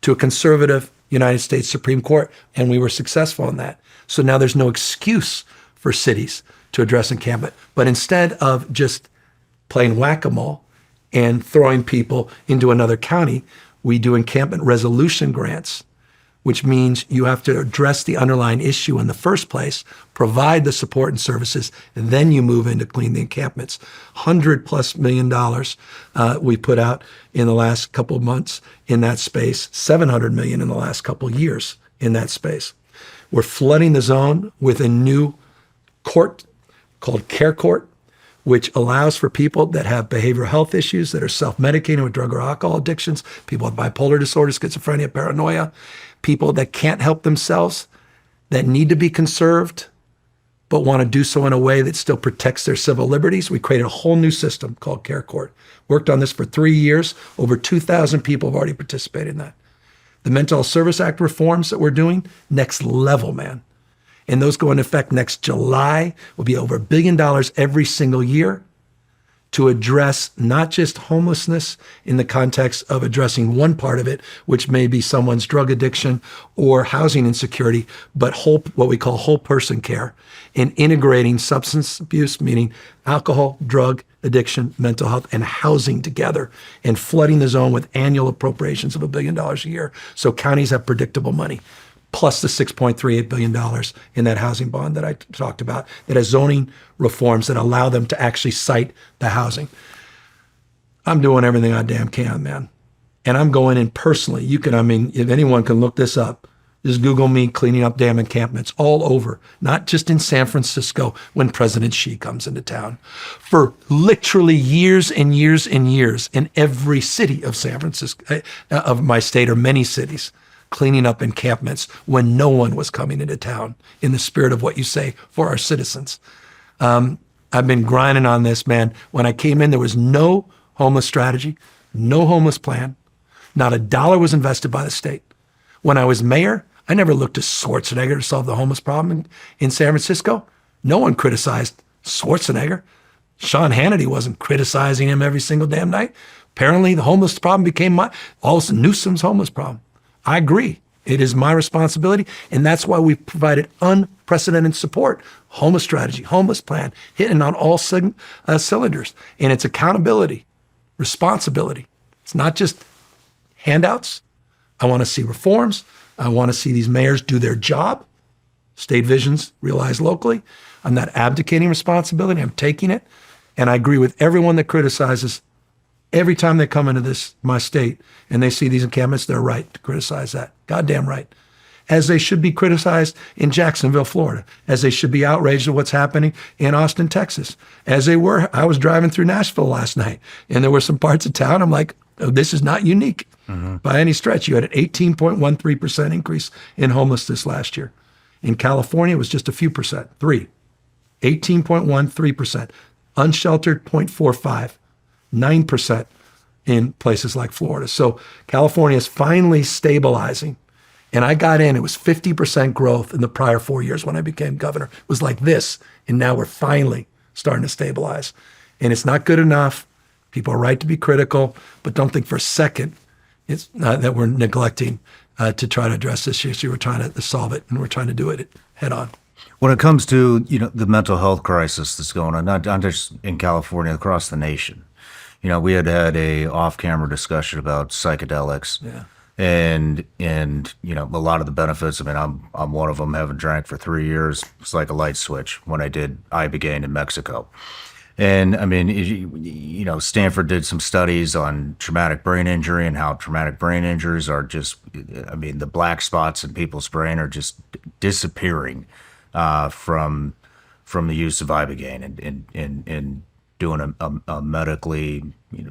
to a conservative United States Supreme Court, and we were successful in that. So now there's no excuse for cities to address encampment. But instead of just playing whack-a-mole and throwing people into another county, we do encampment resolution grants, which means you have to address the underlying issue in the first place, provide the support and services, and then you move in to clean the encampments. $100+ million we put out in the last couple of months in that space, $700 million in the last couple of years in that space. We're flooding the zone with a new court called Care Court, which allows for people that have behavioral health issues, that are self-medicating with drug or alcohol addictions, people with bipolar disorder, schizophrenia, paranoia, people that can't help themselves, that need to be conserved, but want to do so in a way that still protects their civil liberties. We created a whole new system called Care Court. Worked on this for 3 years. Over 2,000 people have already participated in that. The Mental Health Service Act reforms that we're doing, next level, man. And those go into effect next July. Will be over $1 billion every single year to address not just homelessness in the context of addressing one part of it, which may be someone's drug addiction or housing insecurity, but what we call whole person care, and integrating substance abuse, meaning alcohol, drug addiction, mental health, and housing together, and flooding the zone with annual appropriations of $1 billion a year so counties have predictable money, plus the $6.38 billion in that housing bond that I talked about, that has zoning reforms that allow them to actually site the housing. I'm doing everything I damn can, man. And I'm going in personally. If anyone can look this up, just Google me cleaning up damn encampments all over, not just in San Francisco when President Xi comes into town. For literally years and years and years in every city of San Francisco, of my state, or many cities, cleaning up encampments when no one was coming into town in the spirit of what you say for our citizens. I've been grinding on this, man. When I came in, there was no homeless strategy, no homeless plan. Not a dollar was invested by the state. When I was mayor, I never looked to Schwarzenegger to solve the homeless problem in San Francisco. No one criticized Schwarzenegger. Sean Hannity wasn't criticizing him every single damn night. Apparently, the homeless problem became Newsom's homeless problem. I agree. It is my responsibility, and that's why we've provided unprecedented support. Homeless strategy, homeless plan, hitting on all cylinders. And it's accountability, responsibility. It's not just handouts. I want to see reforms. I want to see these mayors do their job. State visions realized locally. I'm not abdicating responsibility. I'm taking it. And I agree with everyone that criticizes. Every time they come into my state, and they see these encampments, they're right to criticize that. Goddamn right. As they should be criticized in Jacksonville, Florida. As they should be outraged at what's happening in Austin, Texas. As they were, I was driving through Nashville last night, and there were some parts of town, I'm like, oh, this is not unique by any stretch. You had an 18.13% increase in homelessness last year. In California, it was just a few percent, 18.13%. Unsheltered, 0.45. 9% in places like Florida. So California is finally stabilizing. And I got in, it was 50% growth in the prior 4 years when I became governor. It was like this. And now we're finally starting to stabilize. And it's not good enough. People are right to be critical, but don't think for a second it's that we're neglecting to try to address this issue. We're trying to solve it, and we're trying to do it head on. When it comes to the mental health crisis that's going on, not just in California, across the nation. We had a off-camera discussion about psychedelics, and a lot of the benefits. I mean, I'm one of them. Haven't drank for 3 years. It's like a light switch when I did Ibogaine in Mexico, and I mean, Stanford did some studies on traumatic brain injury and how traumatic brain injuries are just, the black spots in people's brain are just disappearing from the use of Ibogaine and doing a medically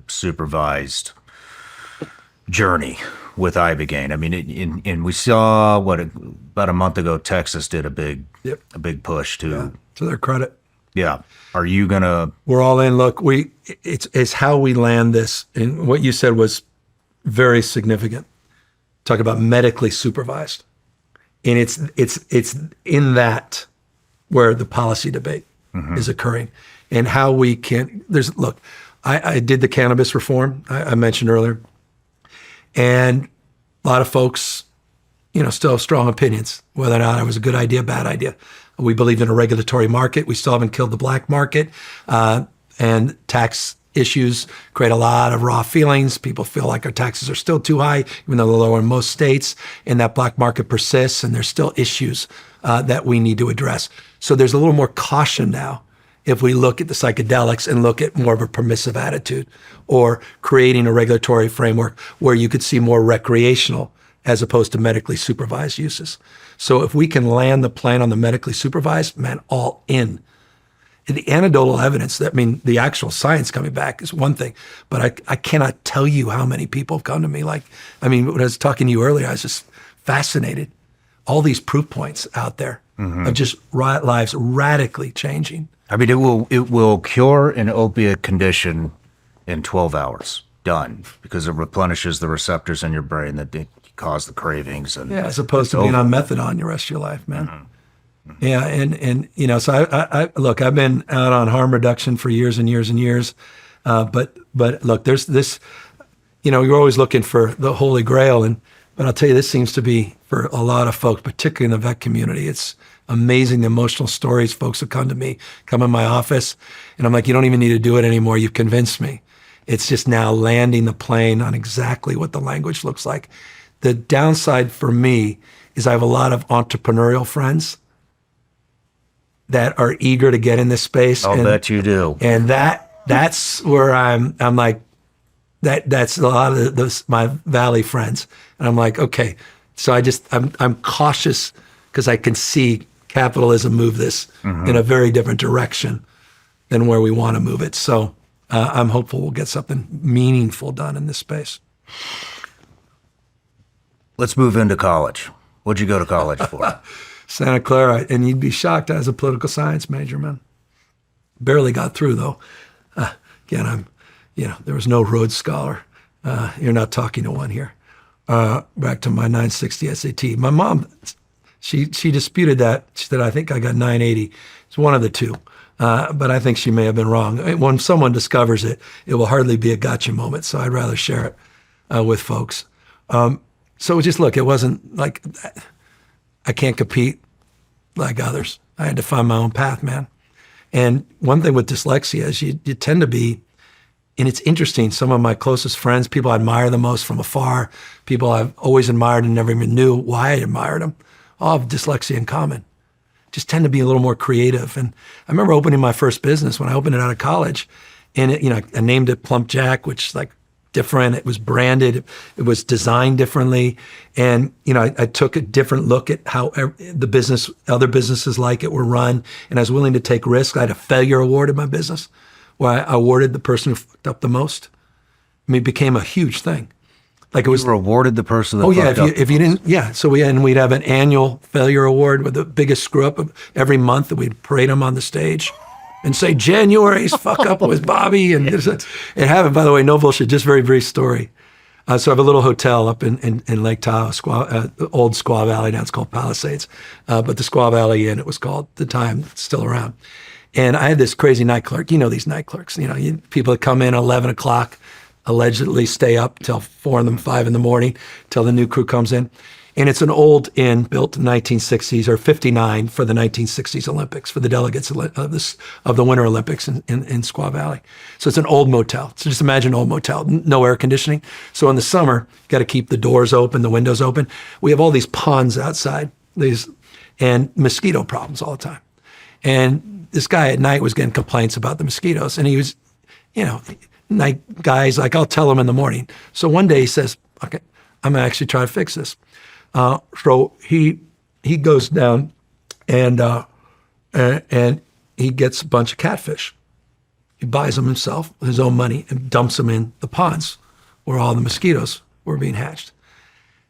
supervised journey with Ibogaine. I mean, and we saw about a month ago, Texas did a big push to. Yeah, to their credit. Yeah. Are you gonna? We're all in. Look, it's how we land this. And what you said was very significant. talk about medically supervised. And it's in that where the policy debate is occurring, and how we can. Look, I did the cannabis reform I mentioned earlier, and a lot of folks, still have strong opinions whether or not it was a good idea, bad idea. We believed in a regulatory market. We still haven't killed the black market, and tax issues create a lot of raw feelings. People feel like our taxes are still too high, even though they're lower in most states, and that black market persists, and there's still issues that we need to address. So there's a little more caution now if we look at the psychedelics and look at more of a permissive attitude, or creating a regulatory framework where you could see more recreational as opposed to medically supervised uses. So if we can land the plane on the medically supervised, man, all in. The anecdotal evidence, the actual science coming back is one thing, but I cannot tell you how many people have come to me. When I was talking to you earlier, I was just fascinated. All these proof points out there of just lives radically changing. It will cure an opiate condition in 12 hours. Done, because it replenishes the receptors in your brain that cause the cravings. And as opposed to being on methadone the rest of your life, man. Yeah, and so I look, I've been out on harm reduction for years and years and years, but look, there's this, you're always looking for the holy grail, but I'll tell you, this seems to be for a lot of folks, particularly in the vet community. It's amazing the emotional stories folks have come to me, come in my office, and I'm like, you don't even need to do it anymore. You've convinced me. It's just now landing the plane on exactly what the language looks like. The downside for me is I have a lot of entrepreneurial friends that are eager to get in this space. I'll bet you do. And that's where I'm like, that's a lot of my Valley friends. And I'm like, okay. So I'm cautious because I can see capitalism move this in a very different direction than where we want to move it. So I'm hopeful we'll get something meaningful done in this space. Let's move into college. What'd you go to college for? Santa Clara, and you'd be shocked. I was a political science major, man. Barely got through though. Again, there was no Rhodes Scholar. You're not talking to one here. Back to my 960 SAT. My mom, she disputed that. She said, I think I got 980. It's one of the two. But I think she may have been wrong. When someone discovers it, it will hardly be a gotcha moment. So I'd rather share it with folks. So just look, it wasn't like I can't compete like others. I had to find my own path, man. And one thing with dyslexia is you tend to be, and it's interesting, some of my closest friends, people I admire the most from afar, people I've always admired and never even knew why I admired them, all have dyslexia in common. Just tend to be a little more creative. And I remember opening my first business when I opened it out of college, and I named it Plump Jack, which is like different. It was branded. It was designed differently. And, I took a different look at how other businesses like it were run. And I was willing to take risks. I had a failure award in my business where I awarded the person who fucked up the most. It became a huge thing. Like it was rewarded the person that fucked up. if you didn't, So we'd have an annual failure award with the biggest screw up of every month, that we'd parade them on the stage and say, January's fuck up was Bobby. And it happened, by the way, no bullshit, just very brief story. So I have a little hotel up in Lake Tahoe, old Squaw Valley. Now it's called Palisades. But the Squaw Valley Inn, it was called at the time, it's still around. And I had this crazy night clerk. These night clerks, people that come in at 11 o'clock, allegedly stay up till 5 in the morning, till the new crew comes in. And it's an old inn built in the 1960s, or 59 for the 1960s Olympics, for the delegates of the Winter Olympics in Squaw Valley. So it's an old motel. So just imagine an old motel, no air conditioning. So in the summer, got to keep the doors open, the windows open. We have all these ponds outside, and mosquito problems all the time. And this guy at night was getting complaints about the mosquitoes. And he was, night guys, like, I'll tell him in the morning. So one day he says, okay, I'm going to actually try to fix this. So he goes down and he gets a bunch of catfish. He buys them himself with his own money and dumps them in the ponds where all the mosquitoes were being hatched.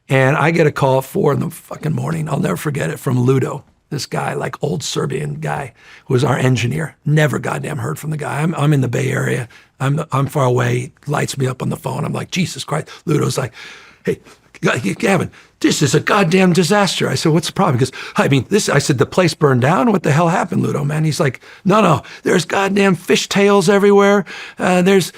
And I get a call at 4 in the fucking morning. I'll never forget it, from Ludo, this guy, like old Serbian guy who was our engineer. Never goddamn heard from the guy. I'm in the Bay Area. I'm far away. He lights me up on the phone. I'm like, Jesus Christ. Ludo's like, hey, Gavin, this is a goddamn disaster. I said, what's the problem? He goes, I mean, I said, the place burned down? What the hell happened, Ludo, man? He's like, no, there's goddamn fish tails everywhere. There's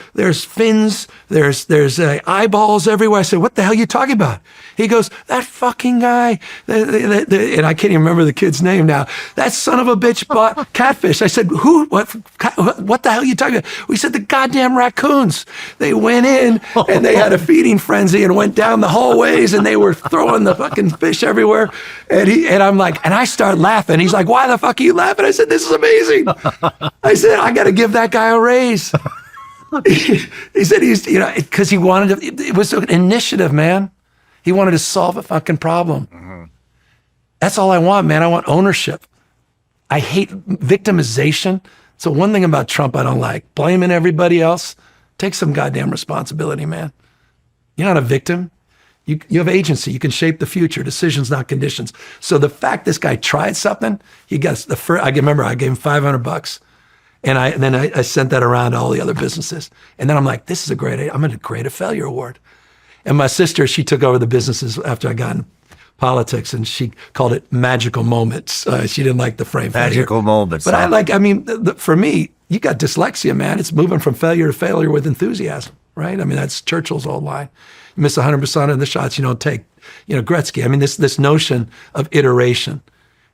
fins. There's eyeballs everywhere. I said, what the hell are you talking about? He goes, that fucking guy, and I can't even remember the kid's name now. That son of a bitch bought catfish. I said, who? What the hell are you talking about? We said, the goddamn raccoons. They went in and they had a feeding frenzy and went down the hallways and they were throwing the fucking fish everywhere. And I'm like, and I start laughing. He's like, why the fuck are you laughing? I said, this is amazing. I said, I got to give that guy a raise. He said, because he wanted to, it was an initiative, man. He wanted to solve a fucking problem. That's all I want, man. I want ownership. I hate victimization. So one thing about Trump I don't like, blaming everybody else. Take some goddamn responsibility, man. You're not a victim. You have agency. You can shape the future. Decisions, not conditions. So the fact this guy tried something, he got the first. I remember I gave him $500, and then I sent that around to all the other businesses. And then I'm like, this is a great idea. I'm going to create a failure award. And my sister, she took over the businesses after I got in politics, and she called it magical moments. She didn't like the frame. Magical moments. But for me, you got dyslexia, man. It's moving from failure to failure with enthusiasm, right? I mean, that's Churchill's old line. You miss 100% of the shots you don't take. Gretzky. I mean, this notion of iteration.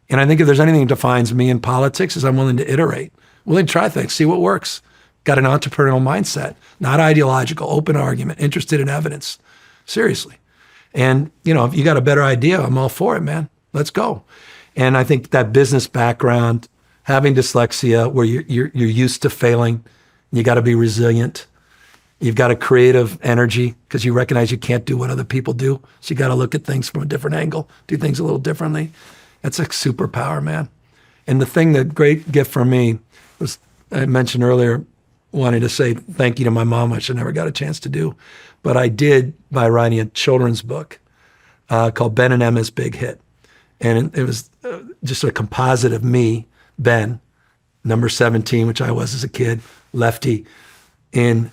And I think if there's anything that defines me in politics is I'm willing to iterate, willing to try things, see what works. Got an entrepreneurial mindset, not ideological, open argument, interested in evidence. Seriously. And, if you got a better idea, I'm all for it, man. Let's go. And I think that business background, having dyslexia where you're used to failing, you got to be resilient. You've got a creative energy because you recognize you can't do what other people do. So you got to look at things from a different angle, do things a little differently. That's a superpower, man. And the great gift for me was, I mentioned earlier, wanting to say thank you to my mom, which I never got a chance to do. But I did by writing a children's book called Ben and Emma's Big Hit. And it was just a composite of me, Ben, number 17, which I was as a kid, lefty, in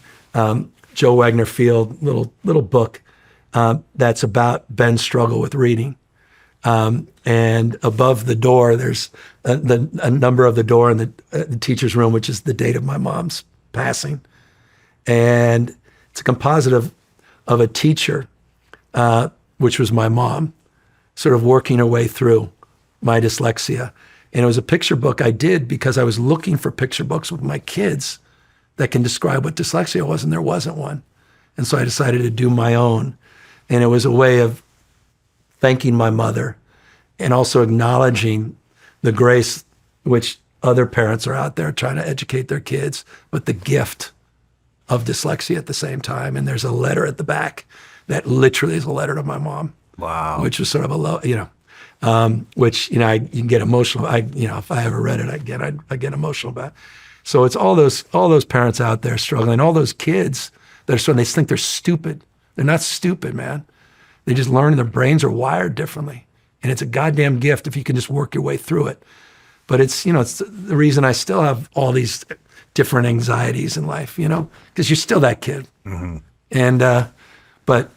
Joe Wagner Field, little book that's about Ben's struggle with reading. And above the door, there's a number of the door in the teacher's room, which is the date of my mom's passing. And it's a composite of a teacher, which was my mom, sort of working her way through my dyslexia. And it was a picture book I did because I was looking for picture books with my kids that can describe what dyslexia was, and there wasn't one. And so I decided to do my own. And it was a way of thanking my mother and also acknowledging the grace which other parents are out there trying to educate their kids, but the gift of dyslexia at the same time. And there's a letter at the back that literally is a letter to my mom. Wow. Which was sort of which, you can get emotional. If I ever read it again, I get emotional about it. So it's all those parents out there struggling, all those kids that are struggling. They think they're stupid. They're not stupid, man. They just learn their brains are wired differently. And it's a goddamn gift if you can just work your way through it. But it's the reason I still have all these different anxieties in life, because you're still that kid. Mm-hmm. And, but,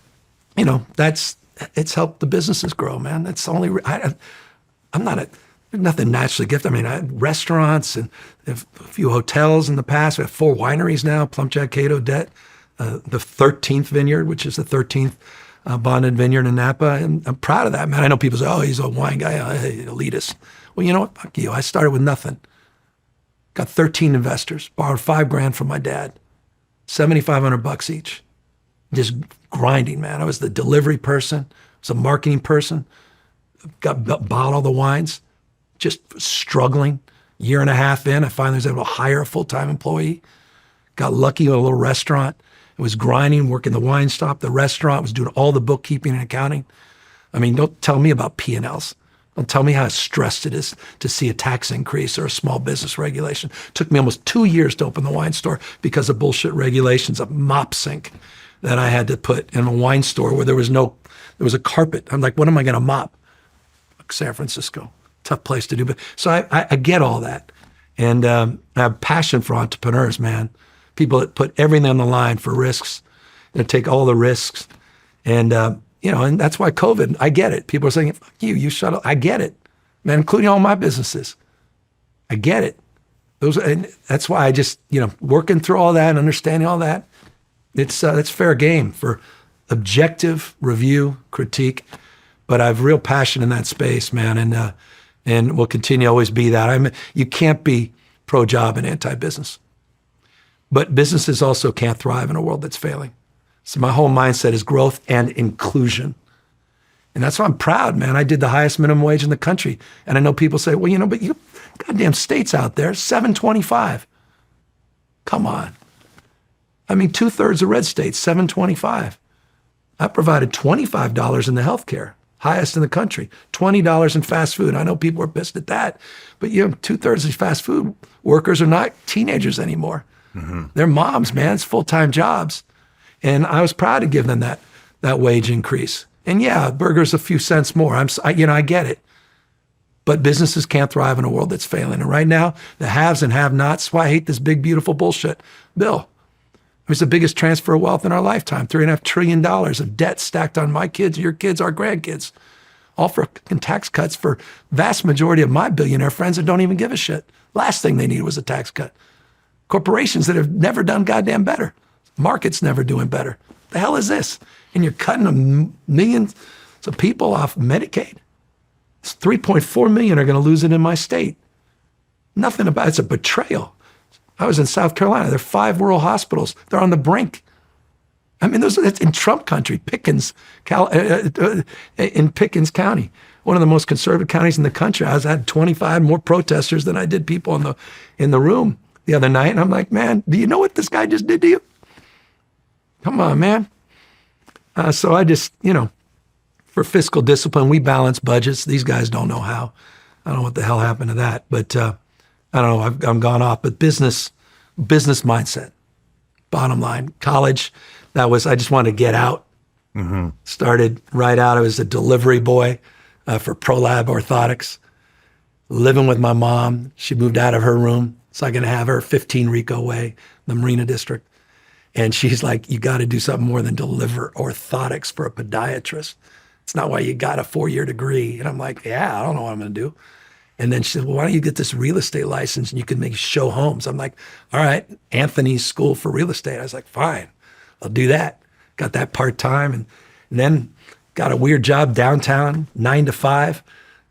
it's helped the businesses grow, man. That's the only, I'm not nothing naturally gifted. I mean, I had restaurants and a few hotels in the past. We have 4 wineries now, Plumpjack, Cato, Det, the 13th vineyard, which is the 13th bonded vineyard in Napa. And I'm proud of that, man. I know people say, oh, he's a wine guy, elitist. Well, you know what? Fuck you. I started with nothing. Got 13 investors, borrowed $5,000 from my dad, $7,500 each. Just grinding, man. I was the delivery person, was a marketing person, bought all the wines, just struggling. Year and a half in, I finally was able to hire a full-time employee. Got lucky with a little restaurant. I was grinding, working the wine shop, the restaurant, was doing all the bookkeeping and accounting. I mean, don't tell me about P&Ls. Don't tell me how stressed it is to see a tax increase or a small business regulation. It took me almost 2 years to open the wine store because of bullshit regulations, a mop sink that I had to put in a wine store where there was a carpet. I'm like, what am I going to mop? San Francisco, tough place to do. But so I get all that. And I have passion for entrepreneurs, man. People that put everything on the line for risks, take all the risks. And, and that's why COVID, I get it. People are saying, fuck you shut up. I get it, man, including all my businesses. I get it. And that's why I just, working through all that and understanding all that, it's fair game for objective review, critique. But I have real passion in that space, man, and will continue to always be that. You can't be pro-job and anti-business. But businesses also can't thrive in a world that's failing. So my whole mindset is growth and inclusion. And that's why I'm proud, man. I did the highest minimum wage in the country. And I know people say, well, but you goddamn states out there, $7.25. Come on. I mean, 2/3 of red states, $7.25. I provided $25 in the healthcare, highest in the country, $20 in fast food. I know people are pissed at that, but 2/3 of fast food workers are not teenagers anymore. Mm-hmm. They're moms, man. It's full-time jobs. And I was proud to give them that wage increase. And yeah, burger's a few cents more. I get it. But businesses can't thrive in a world that's failing. And right now, the haves and have-nots, that's why I hate this big, beautiful bullshit bill. It's the biggest transfer of wealth in our lifetime, $3.5 trillion of debt stacked on my kids, your kids, our grandkids, all for tax cuts for vast majority of my billionaire friends that don't even give a shit. Last thing they needed was a tax cut. Corporations that have never done goddamn better. Markets never doing better. The hell is this? And you're cutting millions of people off Medicaid. It's 3.4 million are going to lose it in my state. Nothing about it's a betrayal. I was in South Carolina. There are 5 rural hospitals. They're on the brink. I mean, that's in Trump country, Pickens, in Pickens County, one of the most conservative counties in the country. I had 25 more protesters than I did people in the room the other night. And I'm like, man, do you know what this guy just did to you? Come on, man. So I just, for fiscal discipline, we balance budgets. These guys don't know how. I don't know what the hell happened to that, but I don't know. I'm gone off. But business mindset. Bottom line, college. I just wanted to get out. Mm-hmm. Started right out. I was a delivery boy for ProLab Orthotics. Living with my mom. She moved out of her room, so I can have her 15 Rico Way, the Marina District. And she's like, you got to do something more than deliver orthotics for a podiatrist. It's not why you got a 4-year degree. And I'm like, yeah, I don't know what I'm going to do. And then she said, well, why don't you get this real estate license and you can show homes? I'm like, all right, Anthony's School for Real Estate. I was like, fine, I'll do that. Got that part-time and then got a weird job downtown, 9 to 5.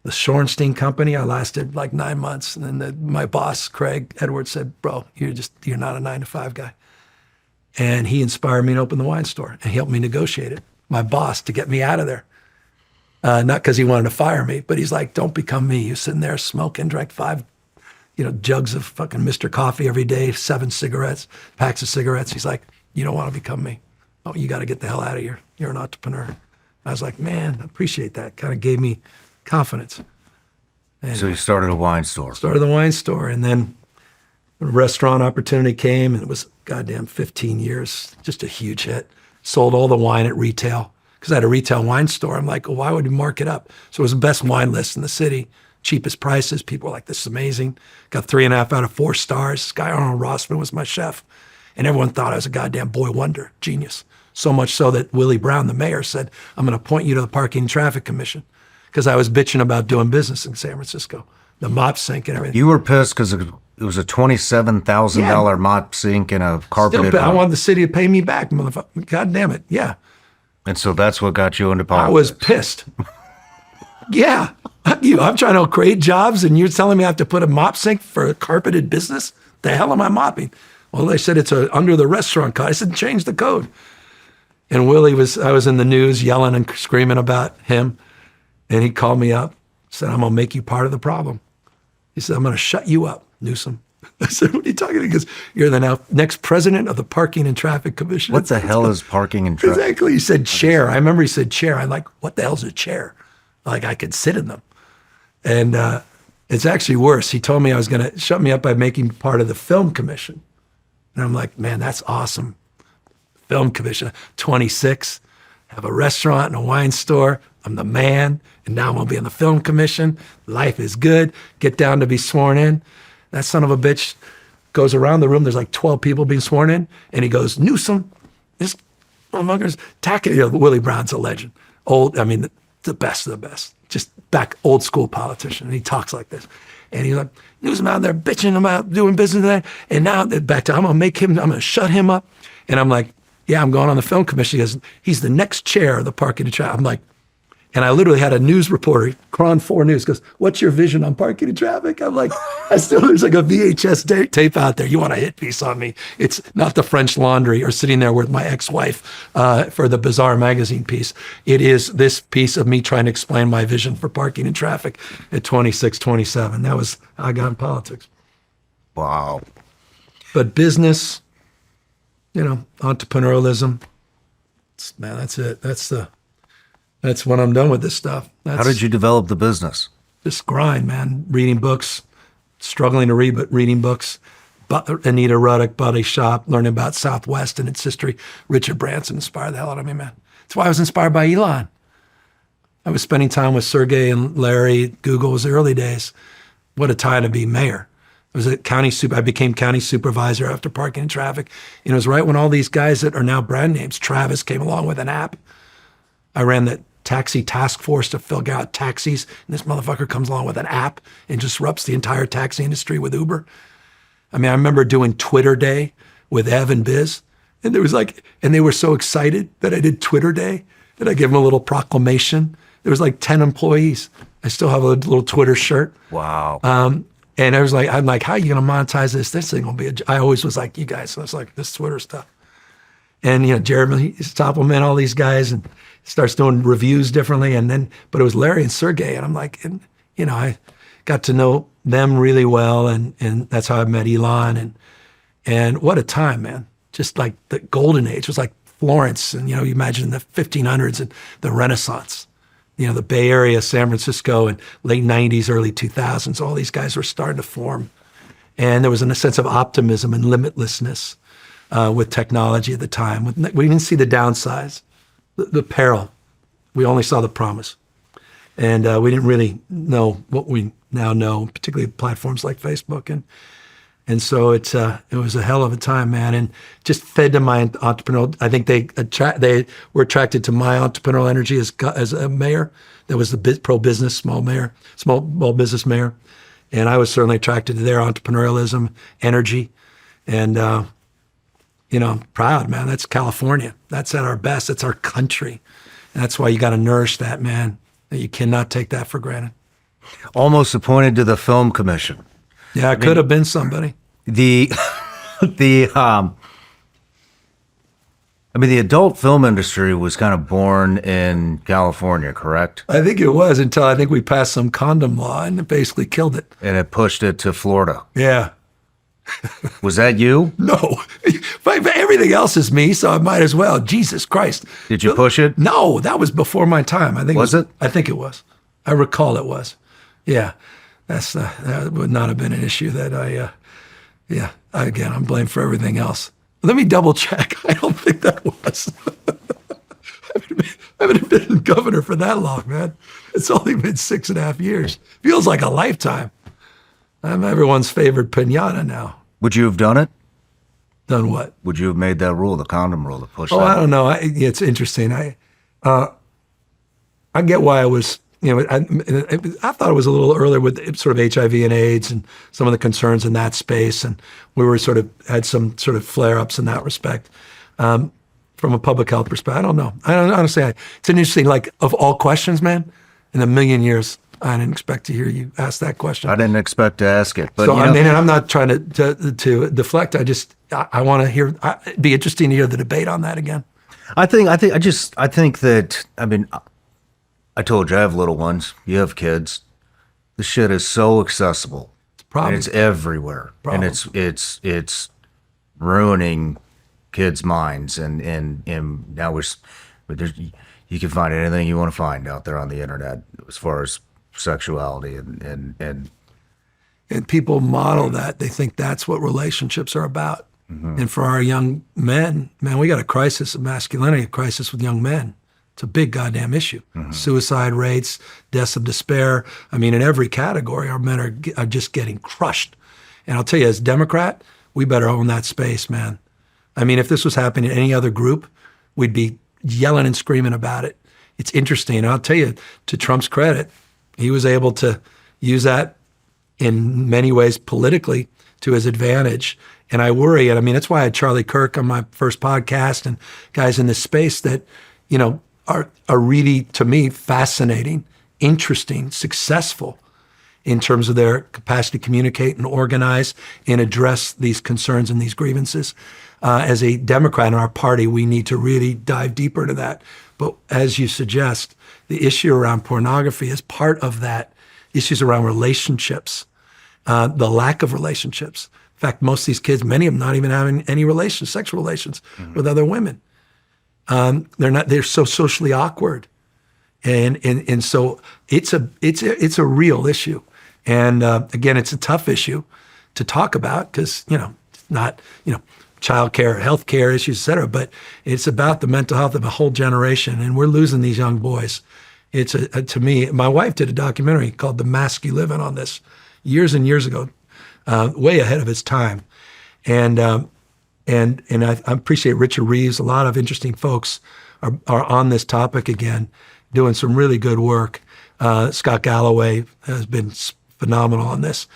The Shorenstein Company, I lasted like 9 months. And then my boss, Craig Edwards, said, bro, you're not a 9 to 5 guy. And he inspired me to open the wine store and he helped me negotiate it. My boss to get me out of there. Not because he wanted to fire me, but he's like, don't become me. You're sitting there smoking, drank 5, jugs of fucking Mr. Coffee every day, 7 cigarettes, packs of cigarettes. He's like, you don't want to become me. Oh, you got to get the hell out of here. You're an entrepreneur. I was like, man, I appreciate that. Kind of gave me confidence. And So you started a wine store. started the wine store, and then a restaurant opportunity came, and it was goddamn 15 years, just a huge hit. Sold all the wine at retail because I had a retail wine store. I'm like, well, why would you mark it up? So it was the best wine list in the city, cheapest prices. People were like, this is amazing. Got 3.5 out of 4 stars. This guy Arnold Rossman was my chef. And everyone thought I was a goddamn boy wonder, genius. So much so that Willie Brown, the mayor, said, I'm going to appoint you to the Parking and Traffic Commission because I was bitching about doing business in San Francisco, the mop sink and everything. You were pissed because it was a $27,000 mop sink and a carpeted. I wanted the city to pay me back, motherfucker. God damn it. Yeah. And so that's what got you into politics. I was pissed. Yeah. I'm trying to create jobs and you're telling me I have to put a mop sink for a carpeted business? The hell am I mopping? Well, they said it's under the restaurant code. I said, change the code. And I was in the news yelling and screaming about him. And he called me up, said, I'm going to make you part of the problem. He said, I'm going to shut you up, Newsom. I said, what are you talking about? He goes, you're the next president of the Parking and Traffic Commission. What the hell is parking and traffic? Exactly. He said chair. I remember he said chair. I'm like, what the hell's a chair? Like I could sit in them. And it's actually worse. He told me I was going to shut me up by making part of the film commission. And I'm like, man, that's awesome. Film commission, 26, have a restaurant and a wine store. I'm the man. And now I'm going to be on the film commission. Life is good. Get down to be sworn in. That son of a bitch goes around the room. There's like 12 people being sworn in. And he goes, Newsom, this motherfucker's attacking. Willie Brown's a legend. I mean, the best of the best, just back old school politician. And he talks like this. And he's like, Newsom out there bitching about doing business there. And now back to, I'm going to shut him up. And I'm like, yeah, I'm going on the film commission. He goes, he's the next chair of the parking and traffic. I'm like, and I literally had a news reporter, Cron 4 News, goes, what's your vision on parking and traffic? I'm like, there's like a VHS tape out there. You want a hit piece on me? It's not the French Laundry or sitting there with my ex-wife for the Bazaar magazine piece. It is this piece of me trying to explain my vision for parking and traffic at 26, 27. That was how I got in politics. Wow. But business, entrepreneurialism, man, that's it. That's when I'm done with this stuff. How did you develop the business? Just grind, man. Reading books, struggling to read, but reading books. Anita Ruddock, Buddy Shop, learning about Southwest and its history. Richard Branson inspired the hell out of me, man. That's why I was inspired by Elon. I was spending time with Sergey and Larry. Google was the early days. What a time to be mayor. I became county supervisor after parking and traffic. And it was right when all these guys that are now brand names, Travis came along with an app. I ran the taxi task force to figure out taxis, and this motherfucker comes along with an app and disrupts the entire taxi industry with Uber. I mean, I remember doing Twitter Day with Ev and Biz, and they were so excited that I did Twitter Day that I gave them a little proclamation. There was like 10 employees. I still have a little Twitter shirt. Wow. And I'm like, how are you going to monetize this? This thing will be I always was like, you guys, so it's like this Twitter stuff. And, Jeremy Stoppelman, all these guys, and starts doing reviews differently. But it was Larry and Sergey. And I'm like, I got to know them really well. And that's how I met Elon. And what a time, man. Just like the golden age. It was like Florence. And, you imagine the 1500s and the Renaissance. The Bay Area, San Francisco, and late 90s, early 2000s. All these guys were starting to form. And there was a sense of optimism and limitlessness with technology at the time. We didn't see the downsides, the peril. We only saw the promise. And we didn't really know what we now know, particularly platforms like Facebook. And so it was a hell of a time, man. And just fed to my entrepreneurial. I think they were attracted to my entrepreneurial energy as a mayor. That was the pro-business small business mayor. And I was certainly attracted to their entrepreneurialism, energy. And I'm proud, man. That's California. That's at our best. That's our country. And that's why you got to nourish that, man. You cannot take that for granted. Almost appointed to the film commission. Yeah, I could have been somebody. The adult film industry was kind of born in California, correct? I think it was until I think we passed some condom law and it basically killed it. And it pushed it to Florida. Yeah. Was that you? No, but everything else is me, so I might as well. Jesus Christ! Did you push it? No, that was before my time. I think was it? I think it was. I recall it was. Yeah, that would not have been an issue that I'm blamed for everything else. Let me double check. I don't think that was. I haven't been governor for that long, man. It's only been 6.5 years. Feels like a lifetime. I'm everyone's favorite pinata now. Would you have done it? Done what? Would you have made that rule, the condom rule, to push that? I don't know. It's interesting. I get why I was, I thought it was a little earlier with sort of HIV and AIDS and some of the concerns in that space. And we were had some sort of flare-ups in that respect. From a public health perspective, I don't know. Honestly, it's an interesting, of all questions, man, in a million years, I didn't expect to hear you ask that question. I didn't expect to ask it. But so, and I'm not trying to deflect. I want to hear, it'd be interesting to hear the debate on that again. I think that, I told you I have little ones. You have kids. The shit is so accessible. It's a problem. And it's everywhere. Problem. And it's ruining kids' minds. And now you can find anything you want to find out there on the internet as far as sexuality and people model that. They think that's what relationships are about. Mm-hmm. And for our young men, man, we got a crisis of masculinity, a crisis with young men. It's a big goddamn issue. Mm-hmm. Suicide rates, deaths of despair. In every category, our men are just getting crushed. And I'll tell you, as a Democrat, we better own that space, man. If this was happening in any other group, we'd be yelling and screaming about it. it's interesting. I'll tell you, to Trump's credit, he was able to use that in many ways politically to his advantage. And I worry, and I mean, that's why I had Charlie Kirk on my first podcast and guys in this space that, are really, to me, fascinating, interesting, successful in terms of their capacity to communicate and organize and address these concerns and these grievances. As a Democrat in our party, we need to really dive deeper into that. But as you suggest, the issue around pornography is part of that. Issues around relationships, the lack of relationships. In fact, most of these kids, many of them not even having any sexual relations with other women. They're so socially awkward. And so it's a real issue. And again, it's a tough issue to talk about because, not, childcare, healthcare issues, et cetera, but it's about the mental health of a whole generation. And we're losing these young boys. It's to me, my wife did a documentary called The Mask You Live In on this years and years ago, way ahead of its time. And I appreciate Richard Reeves. A lot of interesting folks are on this topic again, doing some really good work. Scott Galloway has been phenomenal on this.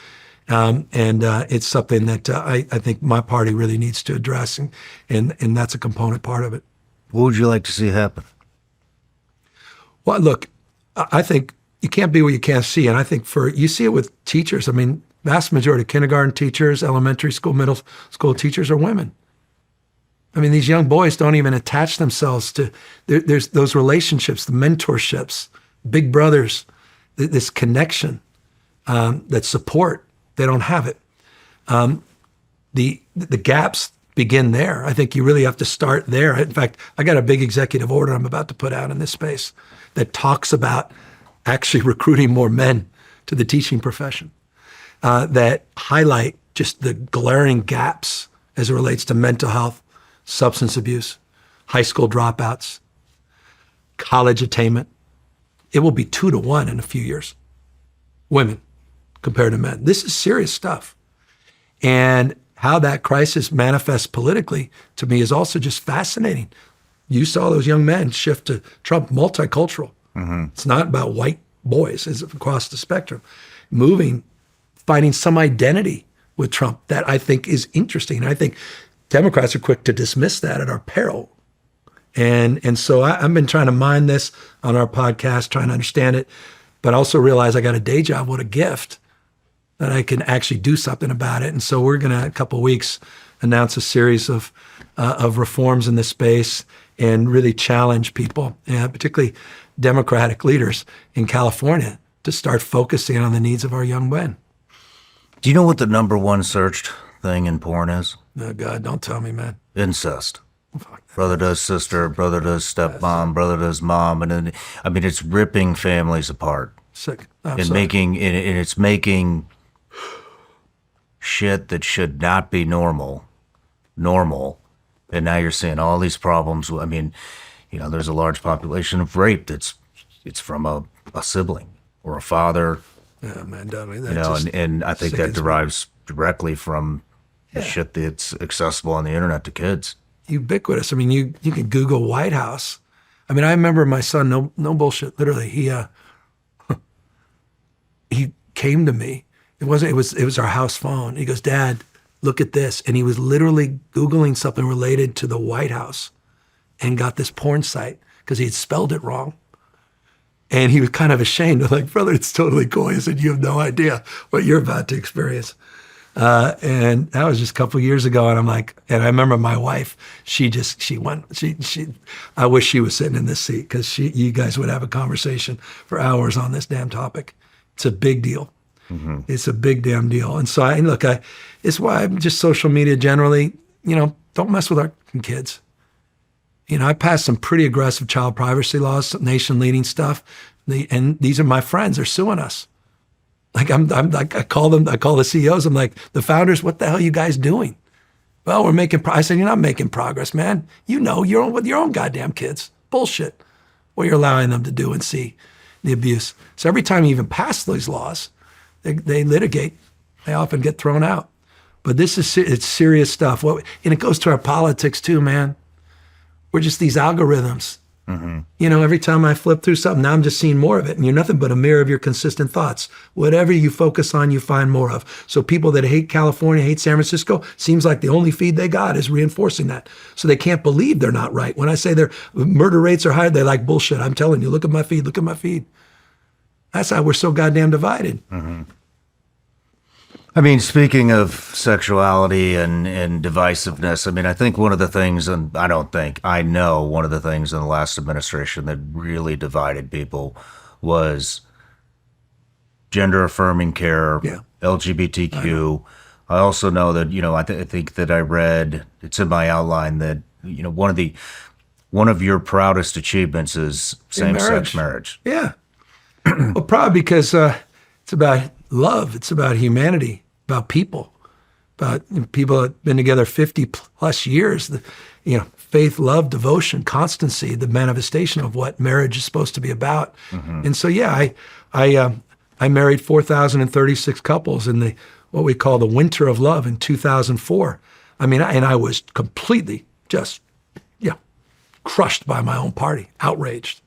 And it's something that I think my party really needs to address, and that's a component part of it. What would you like to see happen? Well, look, I think you can't be what you can't see. And I think you see it with teachers. I mean, vast majority of kindergarten teachers, elementary school, middle school teachers are women. I mean, these young boys don't even attach themselves to, there's those relationships, the mentorships, big brothers, this connection, that support. They don't have it. The gaps begin there. I think you really have to start there. In fact, I got a big executive order I'm about to put out in this space that talks about actually recruiting more men to the teaching profession, that highlight just the glaring gaps as it relates to mental health, substance abuse, high school dropouts, college attainment. It will be 2 to 1 in a few years, women compared to men. This is serious stuff. And how that crisis manifests politically, to me, is also just fascinating. You saw those young men shift to Trump, multicultural. Mm-hmm. It's not about white boys, it's across the spectrum. Finding some identity with Trump that I think is interesting. I think Democrats are quick to dismiss that at our peril. And so I've been trying to mine this on our podcast, trying to understand it, but also realize I got a day job. What a gift that I can actually do something about it. And so we're going to, in a couple of weeks, announce a series of reforms in this space and really challenge people, particularly Democratic leaders in California, to start focusing on the needs of our young men. Do you know what the number one searched thing in porn is? Oh, God, don't tell me, man. Incest. Brother does sister, brother does stepmom, brother does mom, and then it's ripping families apart. Sick. And it's making shit that should not be normal. And now you're seeing all these problems. I mean, there's a large population of rape it's from a sibling or a father. Yeah, man, that and I think that derives directly from the shit that's accessible on the internet to kids. Ubiquitous. I mean, you can Google White House. I mean, I remember my son, no bullshit, literally, he came to me. It was our house phone. He goes, "Dad, look at this." And he was literally Googling something related to the White House and got this porn site because he had spelled it wrong. And he was kind of ashamed. I'm like, "Brother, it's totally cool." He said, "You have no idea what you're about to experience." And that was just a couple of years ago. And I'm like, and I remember my wife, she I wish she was sitting in this seat because you guys would have a conversation for hours on this damn topic. It's a big deal. Mm-hmm. It's a big damn deal. And so it's why I'm just social media generally, don't mess with our kids. I passed some pretty aggressive child privacy laws, some nation leading stuff. And these are my friends. They're suing us. Like I'm like, I call the CEOs. I'm like, the founders, what the hell are you guys doing? Well, we're making I said, you're not making progress, man. You're with your own goddamn kids. Bullshit. What you're allowing them to do and see the abuse. So every time you even pass these laws, they litigate. They often get thrown out. But it's serious stuff. And it goes to our politics too, man. We're just these algorithms You know, every time I flip through something, now I'm just seeing more of it. And you're nothing but a mirror of your consistent thoughts. Whatever you focus on, you find more of. So people that hate California, hate San Francisco, seems like the only feed they got is reinforcing that. So they can't believe they're not right. When I say their murder rates are high, they're like, bullshit. I'm telling you, look at my feed, look at my feed. That's how we're so goddamn divided. I mean, speaking of sexuality and divisiveness, I mean, I think one of the things, and I know one of the things in the last administration that really divided people was gender affirming care, Yeah. LGBTQ. I also know that, you know, I think that I read, it's in my outline that, you know, one of your proudest achievements is same-sex marriage. Yeah. Well, probably because it's about love. It's about humanity, about people that have been together 50 plus years. Faith, love, devotion, constancy, the manifestation of what marriage is supposed to be about. And so, yeah, I married 4,036 couples in what we call the Winter of Love in 2004. I mean, and I was completely just, crushed by my own party, outraged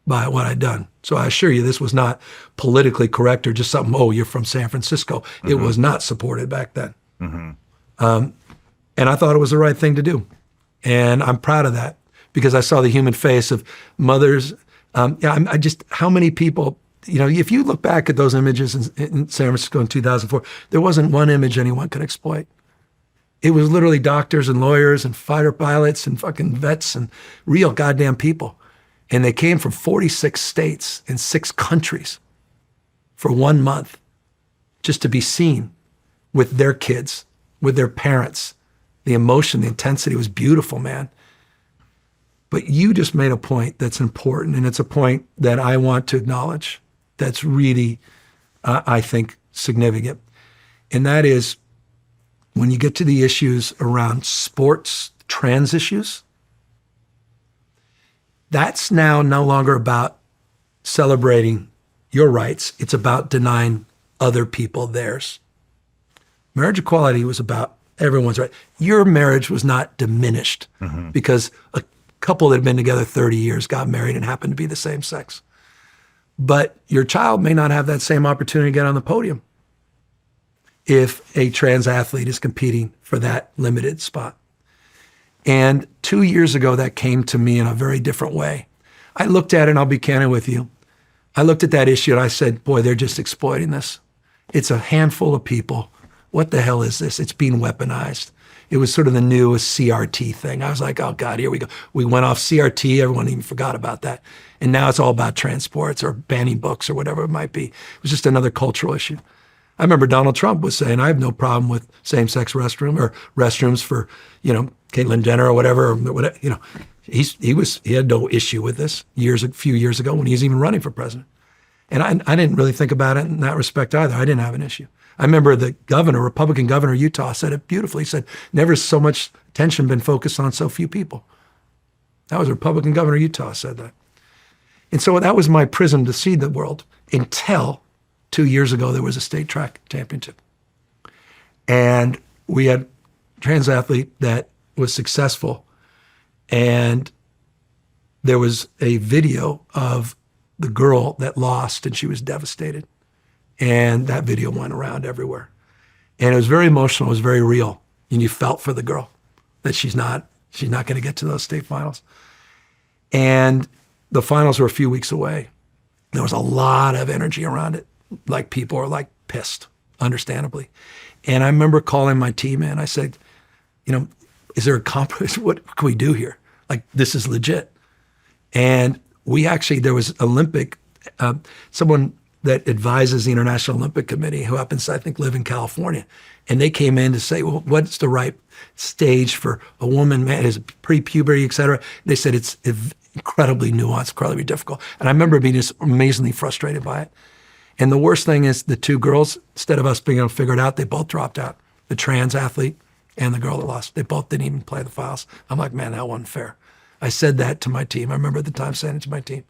by what I'd done. So I assure you, this was not politically correct or just something, oh, you're from San Francisco. It was not supported back then. And I thought it was the right thing to do. And I'm proud of that because I saw the human face of mothers. How many people, if you look back at those images in San Francisco in 2004, there wasn't one image anyone could exploit. It was literally doctors and lawyers and fighter pilots and fucking vets and real goddamn people. And they came from 46 states and 6 countries for 1 month just to be seen with their kids, with their parents. The emotion, the intensity was beautiful, man. But you just made a point that's important, and it's a point that I want to acknowledge that's really, I think, significant. And that is when you get to the issues around sports, trans issues, that's now no longer about celebrating your rights. It's about denying other people theirs. Marriage equality was about everyone's right. Your marriage was not diminished because a couple that had been together 30 years got married and happened to be the same sex. But your child may not have that same opportunity to get on the podium if a trans athlete is competing for that limited spot. And 2 years ago, that came to me in a very different way. I looked at it, and I'll be candid with you. I looked at that issue and I said, boy, they're just exploiting this. It's a handful of people. What the hell is this? It's being weaponized. It was sort of the newest CRT thing. I was like, oh God, here we go. We went off CRT, everyone even forgot about that. And now it's all about transports or banning books or whatever it might be. It was just another cultural issue. I remember Donald Trump was saying, I have no problem with same-sex restrooms for, Caitlyn Jenner or whatever, he had no issue with this a few years ago when he was even running for president. And I didn't really think about it in that respect either. I didn't have an issue. I remember the Republican governor of Utah said it beautifully. He said, never so much attention been focused on so few people. That was a Republican governor of Utah said that. And so that was my prism to see the world until 2 years ago, there was a state track championship. And we had a trans athlete that was successful. And there was a video of the girl that lost, and she was devastated. And that video went around everywhere. And it was very emotional. It was very real. And you felt for the girl that she's not going to get to those state finals. And the finals were a few weeks away. There was a lot of energy around it. Like people are like pissed, understandably. And I remember calling my team in. I said, is there a compromise? What can we do here? Like, this is legit. And there was someone that advises the International Olympic Committee who happens to, I think, live in California. And they came in to say, well, what's the right stage for a woman, man, is pre-puberty, et cetera. They said it's incredibly nuanced, incredibly difficult. And I remember being just amazingly frustrated by it. And the worst thing is the 2 girls, instead of us being able to figure it out, they both dropped out. The trans athlete and the girl that lost. They both didn't even play the finals. I'm like, man, that wasn't fair. I said that to my team. I remember at the time saying it to my team.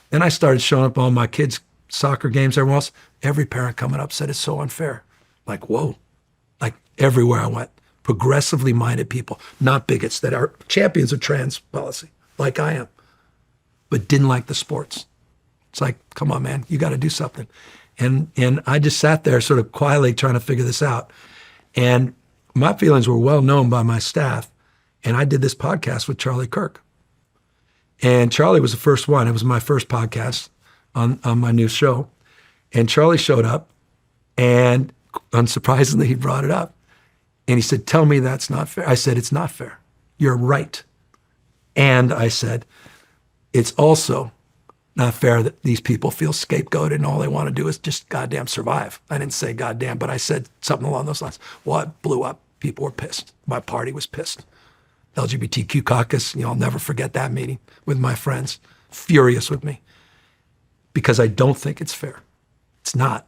Then I started showing up on my kids' soccer games, everyone else. Every parent coming up said it's so unfair. Like, whoa. Like everywhere I went. Progressively minded people, not bigots that are champions of trans policy, like I am. but didn't like the sports. It's like, come on, man, you got to do something. And I just sat there sort of quietly trying to figure this out. And my feelings were well known by my staff. And I did this podcast with Charlie Kirk. And Charlie was the first one. It was my first podcast on my new show. And Charlie showed up, and unsurprisingly, he brought it up. And he said, tell me that's not fair. I said, it's not fair. You're right. And I said, it's also not fair that these people feel scapegoated and all they want to do is just goddamn survive. I didn't say goddamn, but I said something along those lines. Well, it blew up. People were pissed. My party was pissed. LGBTQ caucus, I'll never forget that meeting with my friends, furious with me because I don't think it's fair. It's not.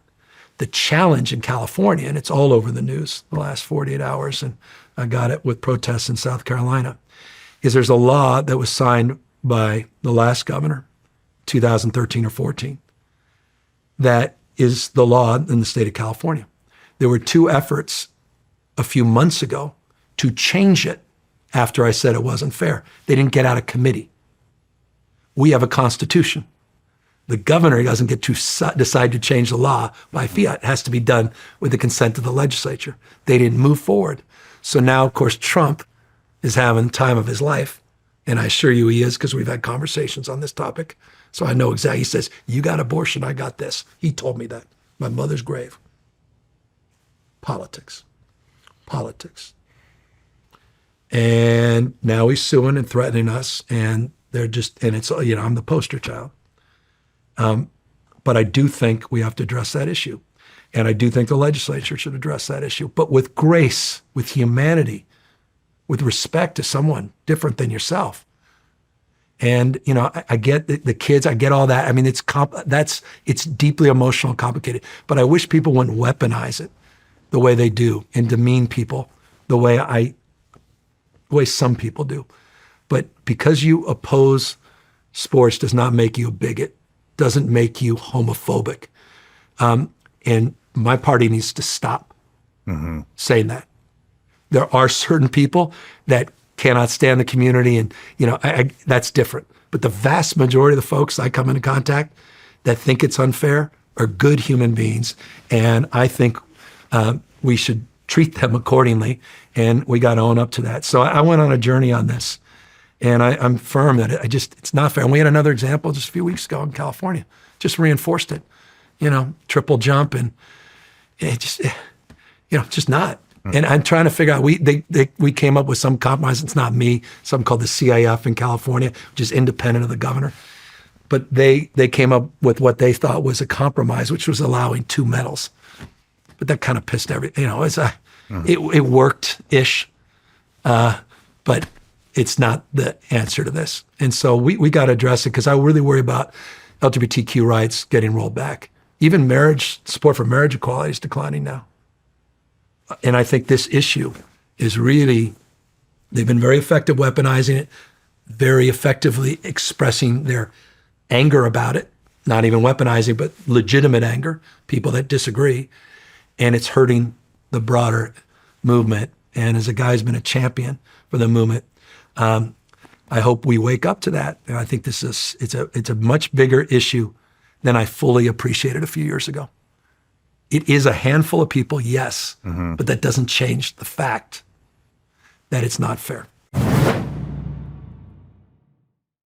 The challenge in California, and it's all over the news the last 48 hours, and I got it with protests in South Carolina, is there's a law that was signed by the last governor, 2013 or 14, that is the law in the state of California. There were two efforts a few months ago to change it after I said it wasn't fair. They didn't get out of committee. We have a constitution. The governor doesn't get to decide to change the law by fiat. It has to be done with the consent of the legislature. They didn't move forward. So now, of course, Trump is having the time of his life. And I assure you he is, because we've had conversations on this topic. So I know exactly. He says, you got abortion, I got this. He told me that. My mother's grave. Politics. Politics. And now he's suing and threatening us. And it's, I'm the poster child. But I do think we have to address that issue. And I do think the legislature should address that issue, but with grace, with humanity, with respect to someone different than yourself. And, I get the kids, I get all that. I mean, it's deeply emotional and complicated, but I wish people wouldn't weaponize it the way they do and demean people the way some people do. But because you oppose sports does not make you a bigot, doesn't make you homophobic. And my party needs to stop saying that. There are certain people that cannot stand the community, and that's different. But the vast majority of the folks I come into contact that think it's unfair are good human beings, and I think we should treat them accordingly, and we got to own up to that. So I went on a journey on this, and I'm firm that it's not fair. And we had another example just a few weeks ago in California, just reinforced it, triple jump, and it just not. And I'm trying to figure out, we came up with some compromise. It's not me, something called the CIF in California, which is independent of the governor. But they came up with what they thought was a compromise, which was allowing 2 medals. But that kind of pissed it worked-ish, but it's not the answer to this. And so we got to address it, because I really worry about LGBTQ rights getting rolled back. Even support for marriage equality is declining now. And I think this issue is really, they've been very effective weaponizing it, very effectively expressing their anger about it, not even weaponizing, but legitimate anger, people that disagree. And it's hurting the broader movement. And as a guy who's been a champion for the movement, I hope we wake up to that. And I think it's a much bigger issue than I fully appreciated a few years ago. It is a handful of people, yes, but that doesn't change the fact that it's not fair.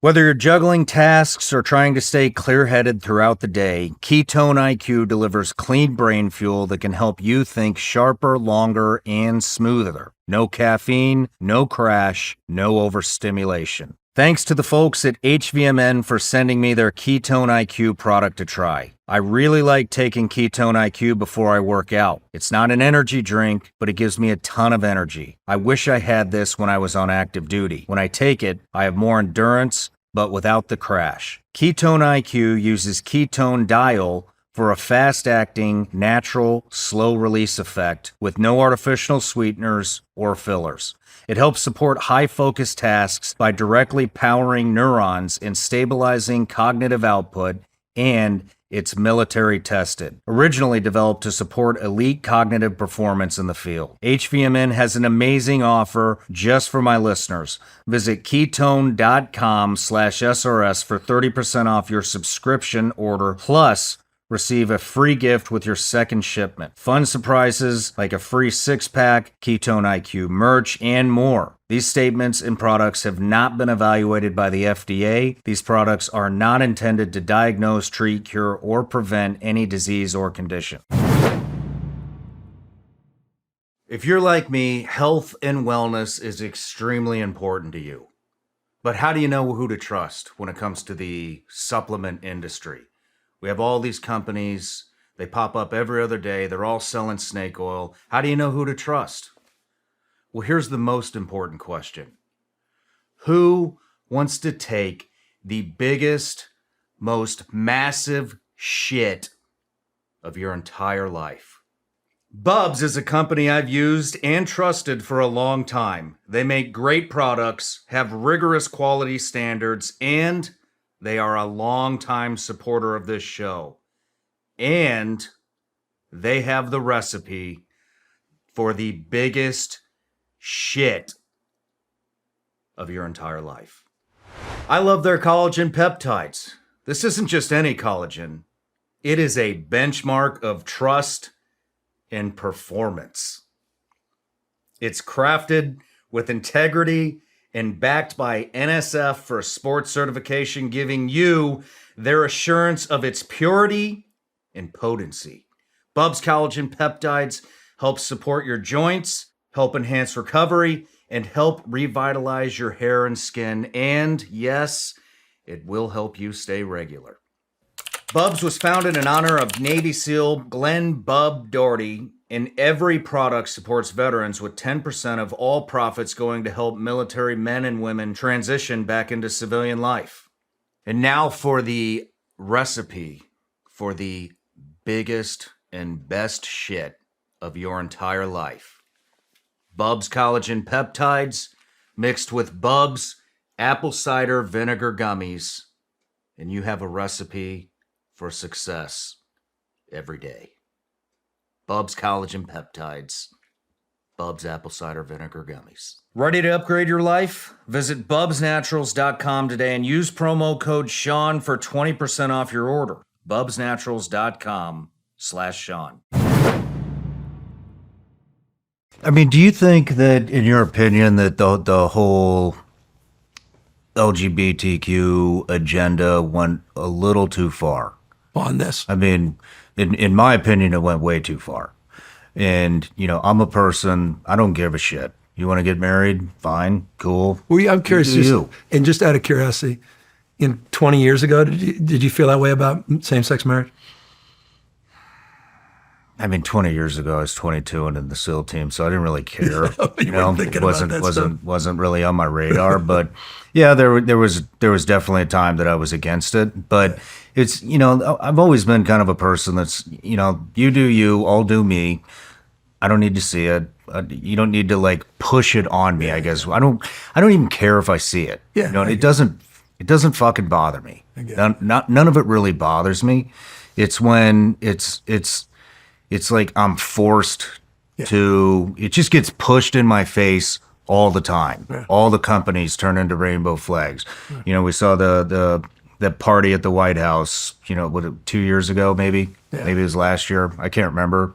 Whether you're juggling tasks or trying to stay clear-headed throughout the day, Ketone IQ delivers clean brain fuel that can help you think sharper, longer, and smoother. No caffeine, no crash, no overstimulation. Thanks to the folks at HVMN for sending me their Ketone IQ product to try. I really like taking Ketone IQ before I work out. It's not an energy drink, but it gives me a ton of energy. I wish I had this when I was on active duty. When I take it, I have more endurance, but without the crash. Ketone IQ uses ketone diol for a fast-acting, natural, slow-release effect with no artificial sweeteners or fillers. It helps support high-focus tasks by directly powering neurons and stabilizing cognitive output, and It's military tested, originally developed to support elite cognitive performance in the field. HVMN has an amazing offer just for my listeners. Visit ketone.com/SRS for 30% off your subscription order, plus receive a free gift with your second shipment. Fun surprises like a free 6-pack, Ketone IQ merch, and more. These statements and products have not been evaluated by the FDA. These products are not intended to diagnose, treat, cure, or prevent any disease or condition. If you're like me, health and wellness is extremely important to you. But how do you know who to trust when it comes to the supplement industry? We have all these companies. They pop up every other day. They're all selling snake oil. How do you know who to trust? Well, here's the most important question. Who wants to take the biggest, most massive shit of your entire life? Bubs is a company I've used and trusted for a long time. They make great products, have rigorous quality standards, and they are a longtime supporter of this show. And they have the recipe for the biggest shit of your entire life. I love their collagen peptides. This isn't just any collagen. It is a benchmark of trust and performance. It's crafted with integrity and backed by NSF for sports certification, giving you their assurance of its purity and potency. Bubs Collagen Peptides help support your joints, help enhance recovery, and help revitalize your hair and skin. And yes, it will help you stay regular. Bubs was founded in honor of Navy SEAL Glenn Bub Doherty, and every product supports veterans with 10% of all profits going to help military men and women transition back into civilian life. And now for the recipe for the biggest and best shit of your entire life. Bubs Collagen Peptides mixed with Bubs Apple Cider Vinegar Gummies, and you have a recipe for success every day. Bubs Collagen Peptides, Bubs Apple Cider Vinegar Gummies. Ready to upgrade your life? Visit bubsnaturals.com today and use promo code Sean for 20% off your order. bubsnaturals.com/Sean. I mean, do you think that, in your opinion, that the whole LGBTQ agenda went a little too far on this? I mean, in my opinion, it went way too far. And, you know, I'm a person, I don't give a shit. You want to get married? Fine, cool. I'm curious, and just out of curiosity, 20 years ago, did you feel that way about same-sex marriage? I mean, 20 years ago, I was 22 and in the SEAL team, so I didn't really care. You weren't thinking about that stuff. wasn't really on my radar. But yeah, there was definitely a time that I was against it. But it's, you know, I've always been kind of a person that's, you know, you do you, I'll do me. I don't need to see it. You don't need to like push it on me. I guess I don't even care if I see it. Yeah, you know, it doesn't fucking bother me. None of it really bothers me. It's when it's like I'm forced to, it just gets pushed in my face all the time. Yeah. All the companies turn into rainbow flags. Yeah. You know, we saw the party at the White House, you know, 2 years ago, maybe? Yeah. Maybe it was last year. I can't remember.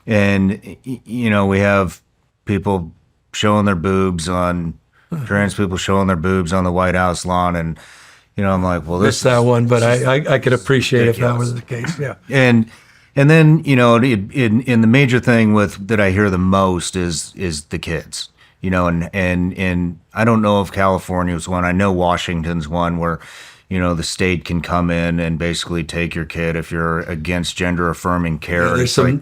And, you know, we have people showing their boobs on, trans people showing their boobs on the White House lawn. And, you know, I'm like, well, this is that one, but I could appreciate ridiculous. If that was the case. Yeah. And then, you know, in the major thing that I hear the most is the kids, you know, and I don't know if California's one. I know Washington's one where, you know, the state can come in and basically take your kid if you're against gender affirming care. Yeah, there's some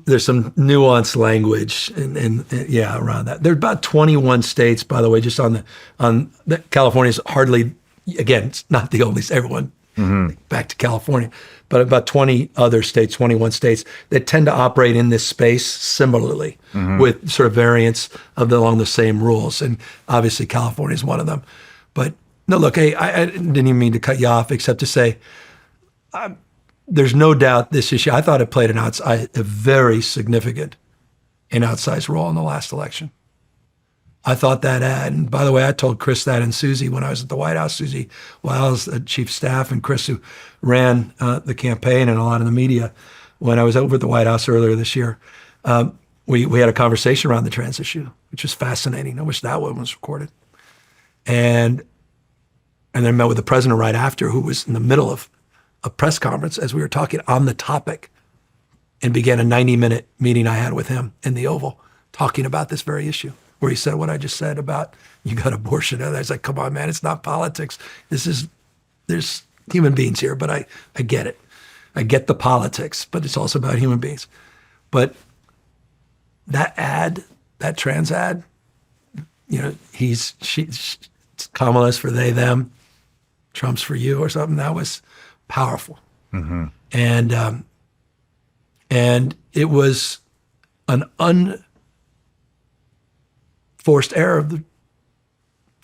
nuanced language and around that. There's about 21 states, by the way, just on the California's hardly, again, it's not the only everyone. Mm-hmm. Back to California, but about 21 states that tend to operate in this space similarly, with sort of variants along the same rules. And obviously California is one of them. But no, look, hey, I didn't even mean to cut you off except to say, there's no doubt this issue, I thought it played a very significant and outsized role in the last election. I thought that ad, and by the way, I told Chris that and Susie when I was at the White House. Susie Wiles, the chief of staff, and Chris, who ran the campaign and a lot of the media, when I was over at the White House earlier this year, we had a conversation around the trans issue, which was fascinating. I wish that one was recorded. And then met with the president right after, who was in the middle of a press conference as we were talking on the topic, and began a 90-minute meeting I had with him in the Oval talking about this very issue, where he said what I just said about you got abortion. And I was like, come on, man, it's not politics. There's human beings here, but I get it. I get the politics, but it's also about human beings. But that ad, that trans ad, Kamala's for they, them, Trump's for you or something, that was powerful. Mm-hmm. And it was an unforced error of the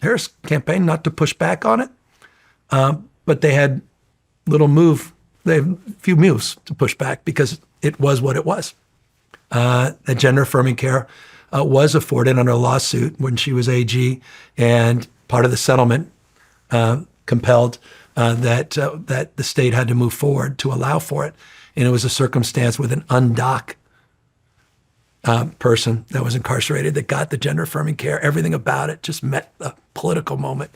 Harris campaign not to push back on it. But they had they had a few moves to push back because it was what it was. That gender affirming care was afforded under a lawsuit when she was AG, and part of the settlement compelled that the state had to move forward to allow for it. And it was a circumstance with an undoc person that was incarcerated that got the gender affirming care. Everything about it just met a political moment.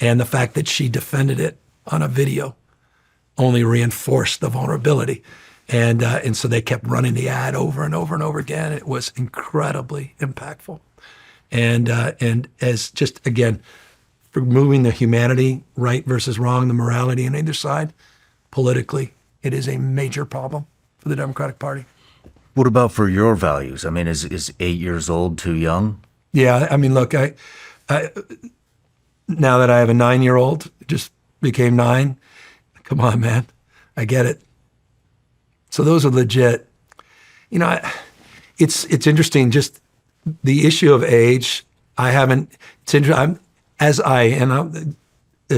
And the fact that she defended it on a video only reinforced the vulnerability. And so they kept running the ad over and over and over again. It was incredibly impactful. And as just, again, removing the humanity, right versus wrong, the morality on either side, politically, it is a major problem for the Democratic Party. What about for your values? I mean, is 8 years old too young? Yeah, I mean, look, I now that I have a 9-year-old, just became 9, come on, man, I get it. So those are legit. It's interesting, just the issue of age. It's interesting. As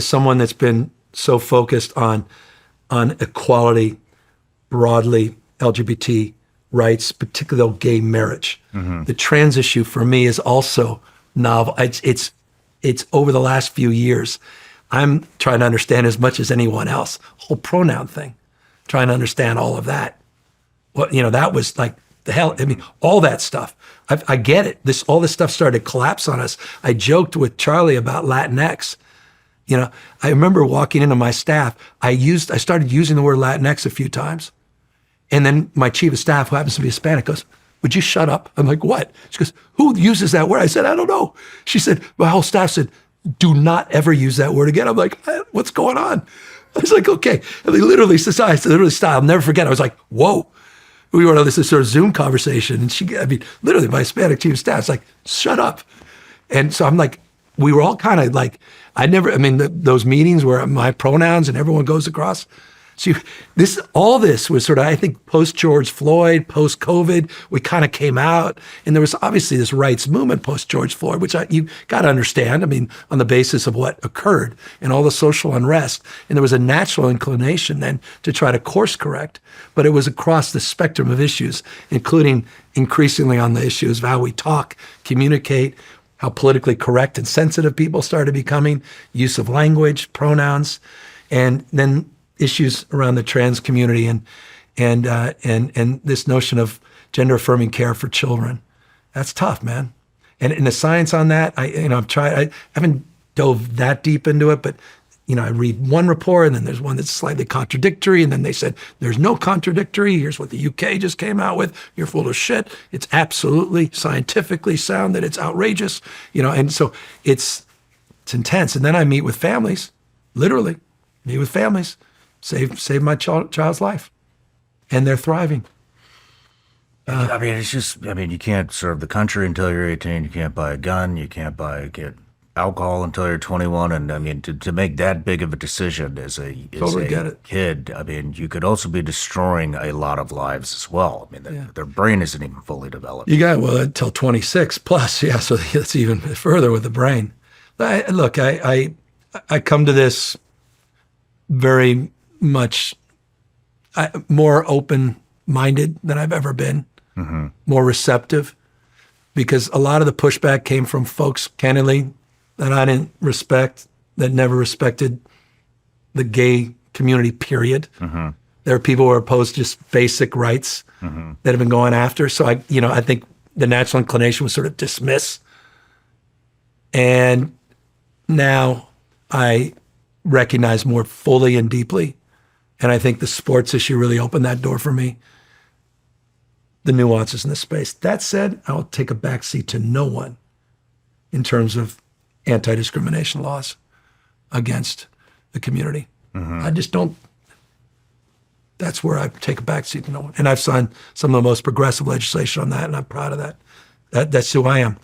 someone that's been so focused on equality, broadly, LGBT rights, particularly gay marriage. Mm-hmm. The trans issue for me is also novel. It's over the last few years, I'm trying to understand as much as anyone else, whole pronoun thing, trying to understand all of that. That was like the hell. I mean, all that stuff. I get it. All this stuff started to collapse on us. I joked with Charlie about Latinx. I remember walking into my staff. I started using the word Latinx a few times. And then my chief of staff, who happens to be Hispanic, goes, would you shut up? I'm like, what? She goes, who uses that word? I said, I don't know. She said, my whole staff said, do not ever use that word again. I'm like, what's going on? I was like, okay. And they literally stopped. I'll never forget. I was like, whoa. We were on this sort of Zoom conversation. And literally my Hispanic chief of staff is like, shut up. And so I'm like, we were all kind of like, those meetings where my pronouns and everyone goes across. So all this was sort of, I think, post-George Floyd, post-COVID, we kind of came out, and there was obviously this rights movement post-George Floyd, which you got to understand, on the basis of what occurred and all the social unrest. And there was a natural inclination then to try to course correct, but it was across the spectrum of issues, including increasingly on the issues of how we talk, communicate, how politically correct and sensitive people started becoming, use of language, pronouns, and then issues around the trans community and this notion of gender affirming care for children. That's tough, man. And the science on that, I haven't dove that deep into it, but I read one report and then there's one that's slightly contradictory, and then they said there's no contradictory. Here's what the UK just came out with. You're full of shit. It's absolutely scientifically sound that it's outrageous, and so it's intense. And then I meet with families, literally meet with families. Save my child's life, and they're thriving. You can't serve the country until you're 18. You can't buy a gun. You can't get alcohol until you're 21. And to make that big of a decision as a kid, you could also be destroying a lot of lives as well. Their brain isn't even fully developed. You got until 26 plus. Yeah, so that's even further with the brain. I come to this very much more open-minded than I've ever been, more receptive, because a lot of the pushback came from folks, candidly, that I didn't respect, that never respected the gay community, period. There are people who are opposed to just basic rights that have been going after. So I think the natural inclination was sort of dismiss. And now I recognize more fully and deeply. And I think the sports issue really opened that door for me. The nuances in this space. That said, I'll take a backseat to no one in terms of anti-discrimination laws against the community. I just don't. That's where I take a backseat to no one. And I've signed some of the most progressive legislation on that, and I'm proud of that. That's who I am.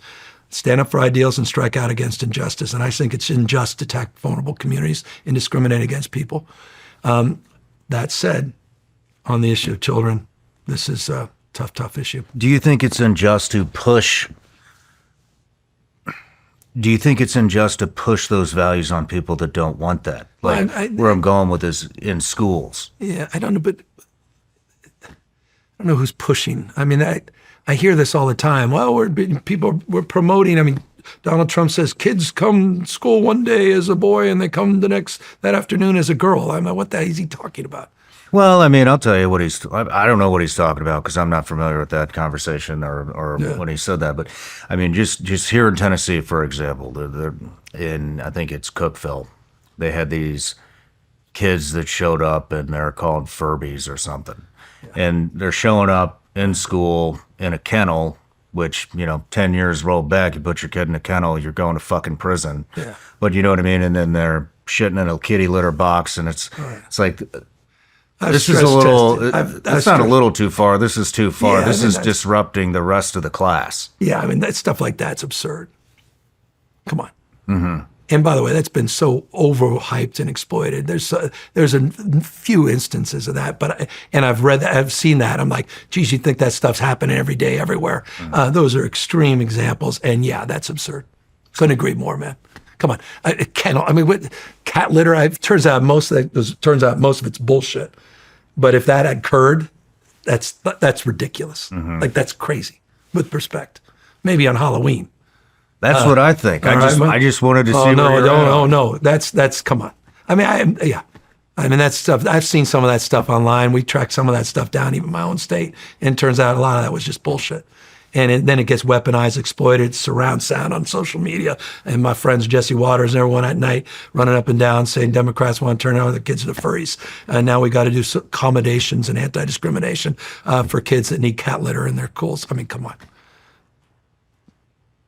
Stand up for ideals and strike out against injustice. And I think it's unjust to attack vulnerable communities and discriminate against people. That said, on the issue of children, this is a tough issue. Do you think it's unjust to push? Do you think it's unjust to push those values on people that don't want that? Like where I'm going with this in schools. Yeah, I don't know, but I don't know who's pushing. I mean, I hear this all the time. Well, we're promoting. I mean, Donald Trump says kids come to school one day as a boy and they come that afternoon as a girl. I mean, what the hell is he talking about? Well, I mean, I'll tell you what I don't know what he's talking about because I'm not familiar with that conversation or when he said that. But I mean, just here in Tennessee, for example, in I think it's Cookeville, they had these kids that showed up and they're called Furbies or something. And they're showing up in school in a kennel, which, 10 years rolled back, you put your kid in a kennel, you're going to fucking prison. Yeah. But you know what I mean? And then they're shitting in a kitty litter box and it's like... This is a little, that's not a little too far. This is too far. Yeah, this is disrupting the rest of the class. Yeah, I mean, that stuff like that's absurd. Come on. And by the way, that's been so overhyped and exploited. There's a few instances of that, and I've read that, I've seen that. I'm like, geez, you think that stuff's happening every day, everywhere. Those are extreme examples, and yeah, that's absurd. Couldn't agree more, man. Come on, kennel. I mean, what, cat litter? Turns out most of it's bullshit. But if that had occurred, that's ridiculous. Like that's crazy. With respect, maybe on Halloween. That's what I think. I just wanted to see. No. That's come on. I mean, I mean, that's stuff. I've seen some of that stuff online. We tracked some of that stuff down, even my own state, and it turns out a lot of that was just bullshit. And then it gets weaponized, exploited, surround sound on social media. And my friends Jesse Waters and everyone at night running up and down saying Democrats want to turn out the kids to furries. And now we got to do accommodations and anti-discrimination for kids that need cat litter in their schools. I mean, come on.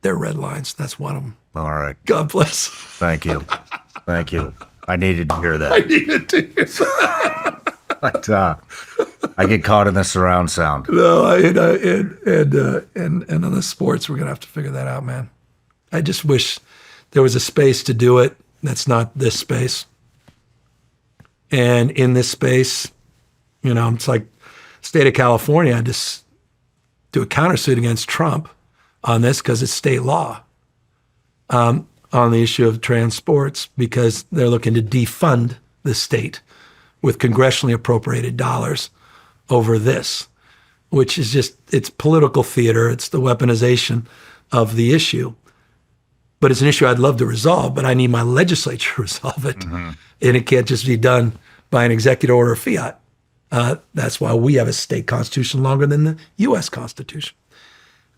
They're red lines. That's one of them. All right. God bless. Thank you. Thank you. I needed to hear that. I needed to hear that. But I get caught in the surround sound. No, and on the sports, we're gonna have to figure that out, man. I just wish there was a space to do it. That's not this space. And in this space, it's like state of California. I just do a countersuit against Trump on this because it's state law on the issue of trans sports because they're looking to defund the state with congressionally appropriated dollars over this, which is it's political theater. It's the weaponization of the issue. But it's an issue I'd love to resolve, but I need my legislature to resolve it. And it can't just be done by an executive order or fiat. That's why we have a state constitution longer than the U.S. Constitution.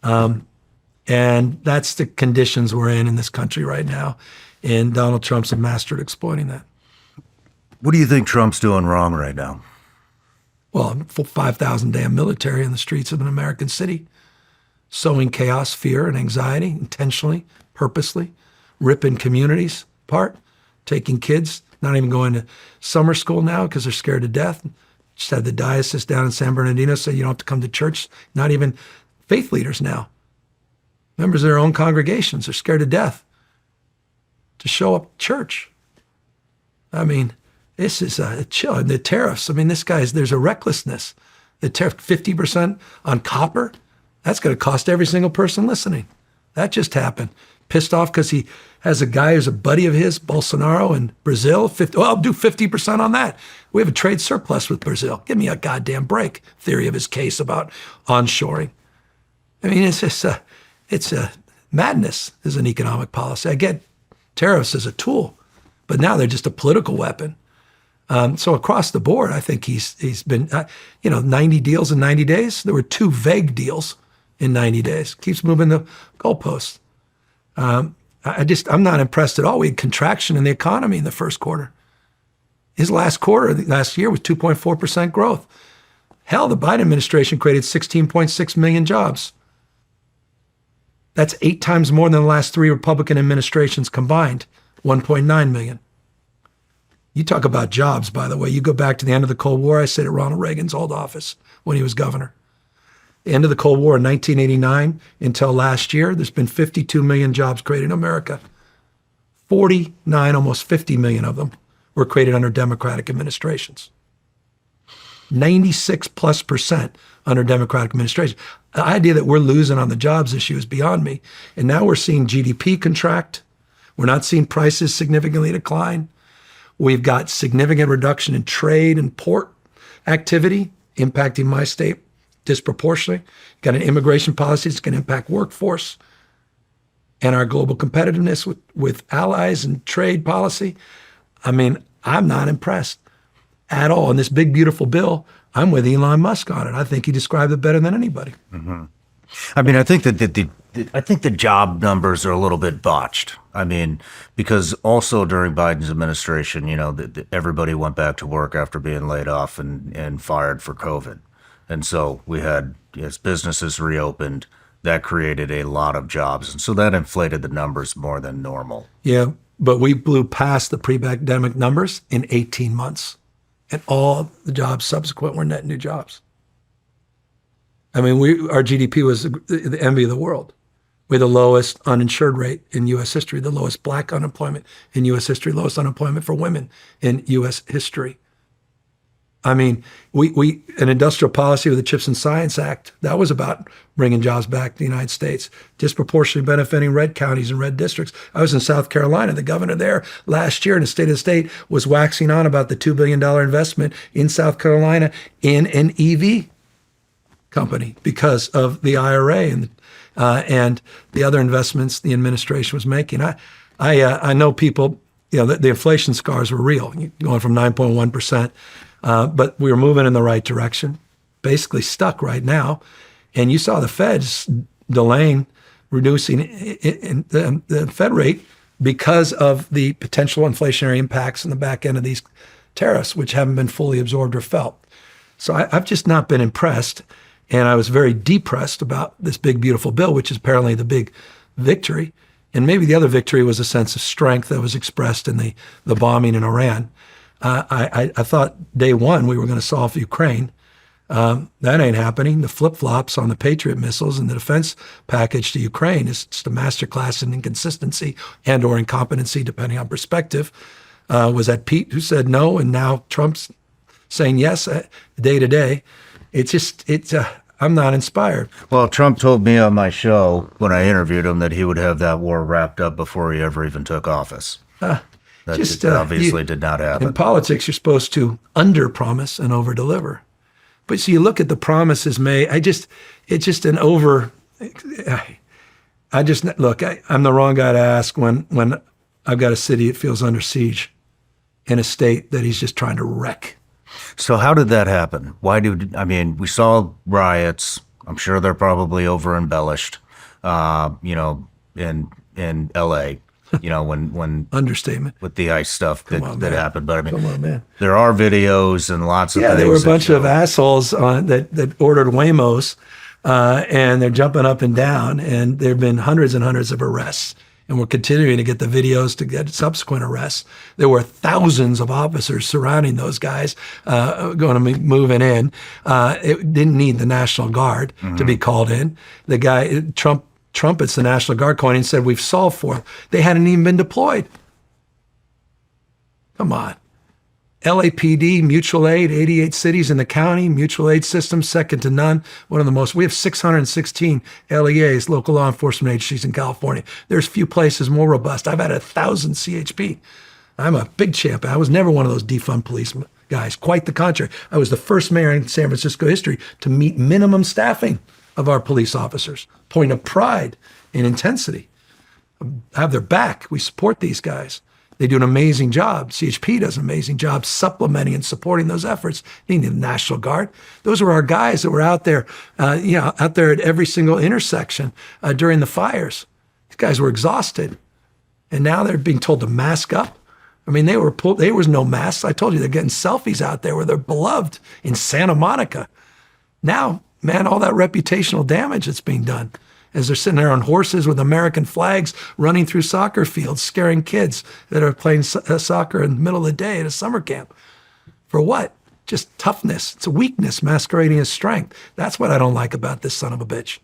And that's the conditions we're in this country right now. And Donald Trump's a master at exploiting that. What do you think Trump's doing wrong right now? Well, 5,000 damn military in the streets of an American city, sowing chaos, fear, and anxiety intentionally, purposely, ripping communities apart, taking kids, not even going to summer school now because they're scared to death. Just had the diocese down in San Bernardino say you don't have to come to church. Not even faith leaders now. Members of their own congregations are scared to death to show up at church. I mean, this is a chill. And the tariffs, I mean, there's a recklessness. The tariff, 50% on copper, that's going to cost every single person listening. That just happened. pissed off because he has a guy who's a buddy of his, Bolsonaro in Brazil. I'll do 50% on that. We have a trade surplus with Brazil. Give me a goddamn break. Theory of his case about onshoring. I mean, it's just it's a madness as an economic policy. I get tariffs as a tool, but now they're just a political weapon. So across the board, I think he's been, 90 deals in 90 days. There were 2 vague deals in 90 days. Keeps moving the goalposts. I'm not impressed at all. We had contraction in the economy in the first quarter. His last quarter, last year, was 2.4% growth. Hell, the Biden administration created 16.6 million jobs. That's 8 times more than the last 3 Republican administrations combined, 1.9 million. You talk about jobs, by the way. You go back to the end of the Cold War. I stayed at Ronald Reagan's old office when he was governor. The end of the Cold War in 1989 until last year, there's been 52 million jobs created in America. 49, almost 50 million of them were created under Democratic administrations. 96+% under Democratic administration. The idea that we're losing on the jobs issue is beyond me. And now we're seeing GDP contract. We're not seeing prices significantly decline. We've got significant reduction in trade and port activity impacting my state disproportionately. Got an immigration policy that's going to impact workforce and our global competitiveness with allies and trade policy. I mean, I'm not impressed at all. And this big, beautiful bill, I'm with Elon Musk on it. I think he described it better than anybody. Mm-hmm. I mean, I think that the job numbers are a little bit botched. I mean, because also during Biden's administration, everybody went back to work after being laid off and fired for COVID. And so we had, as businesses reopened, that created a lot of jobs. And so that inflated the numbers more than normal. Yeah, but we blew past the pre-pandemic numbers in 18 months. And all the jobs subsequent were net new jobs. I mean, our GDP was the envy of the world. We had the lowest uninsured rate in U.S. history, the lowest black unemployment in U.S. history, lowest unemployment for women in U.S. history. I mean, we an industrial policy with the CHIPS and Science Act, that was about bringing jobs back to the United States, disproportionately benefiting red counties and red districts. I was in South Carolina. The governor there last year in the State of the State was waxing on about the $2 billion investment in South Carolina in an EV company because of the IRA and the other investments the administration was making. I know people, the inflation scars were real, going from 9.1%. But we were moving in the right direction, basically stuck right now. And you saw the Feds delaying, reducing the Fed rate because of the potential inflationary impacts in the back end of these tariffs, which haven't been fully absorbed or felt. So I've just not been impressed. And I was very depressed about this big, beautiful bill, which is apparently the big victory. And maybe the other victory was a sense of strength that was expressed in the bombing in Iran. I thought day one we were going to solve Ukraine. That ain't happening. The flip-flops on the Patriot missiles and the defense package to Ukraine is just a masterclass in inconsistency and or incompetency, depending on perspective. Was that Pete who said no, and now Trump's saying yes day to day? I'm not inspired. Well, Trump told me on my show when I interviewed him that he would have that war wrapped up before he ever even took office. That obviously did not happen. In politics, you're supposed to under-promise and over-deliver. But so you look at the promises made. I'm the wrong guy to ask when I've got a city that feels under siege in a state that he's just trying to wreck. So how did that happen? We saw riots. I'm sure they're probably over-embellished, in L.A., when understatement with the ICE stuff that happened. But come on, man. There are videos and lots of things. There were a bunch of assholes that ordered Waymos, and they're jumping up and down. And there have been hundreds and hundreds of arrests, and we're continuing to get the videos to get subsequent arrests. There were thousands of officers surrounding those guys, going to be moving in. It didn't need the National Guard to be called in. The guy trumpets the National Guard calling and said, "We've solved for them." They hadn't even been deployed. Come on. LAPD, mutual aid, 88 cities in the county, mutual aid system, second to none. One of the most, we have 616 LEAs, local law enforcement agencies in California. There's few places more robust. I've had 1,000 CHP. I'm a big champion. I was never one of those defund police guys. Quite the contrary. I was the first mayor in San Francisco history to meet minimum staffing of our police officers. Point of pride in intensity. I have their back. We support these guys. They do an amazing job. CHP does an amazing job supplementing and supporting those efforts. You need the National Guard. Those were our guys that were out there, out there at every single intersection during the fires. These guys were exhausted, and now they're being told to mask up. I mean, there was no masks. I told you they're getting selfies out there with their beloved in Santa Monica. Now, man, all that reputational damage that's being done as they're sitting there on horses with American flags running through soccer fields, scaring kids that are playing soccer in the middle of the day at a summer camp. For what? Just toughness. It's a weakness masquerading as strength. That's what I don't like about this son of a bitch.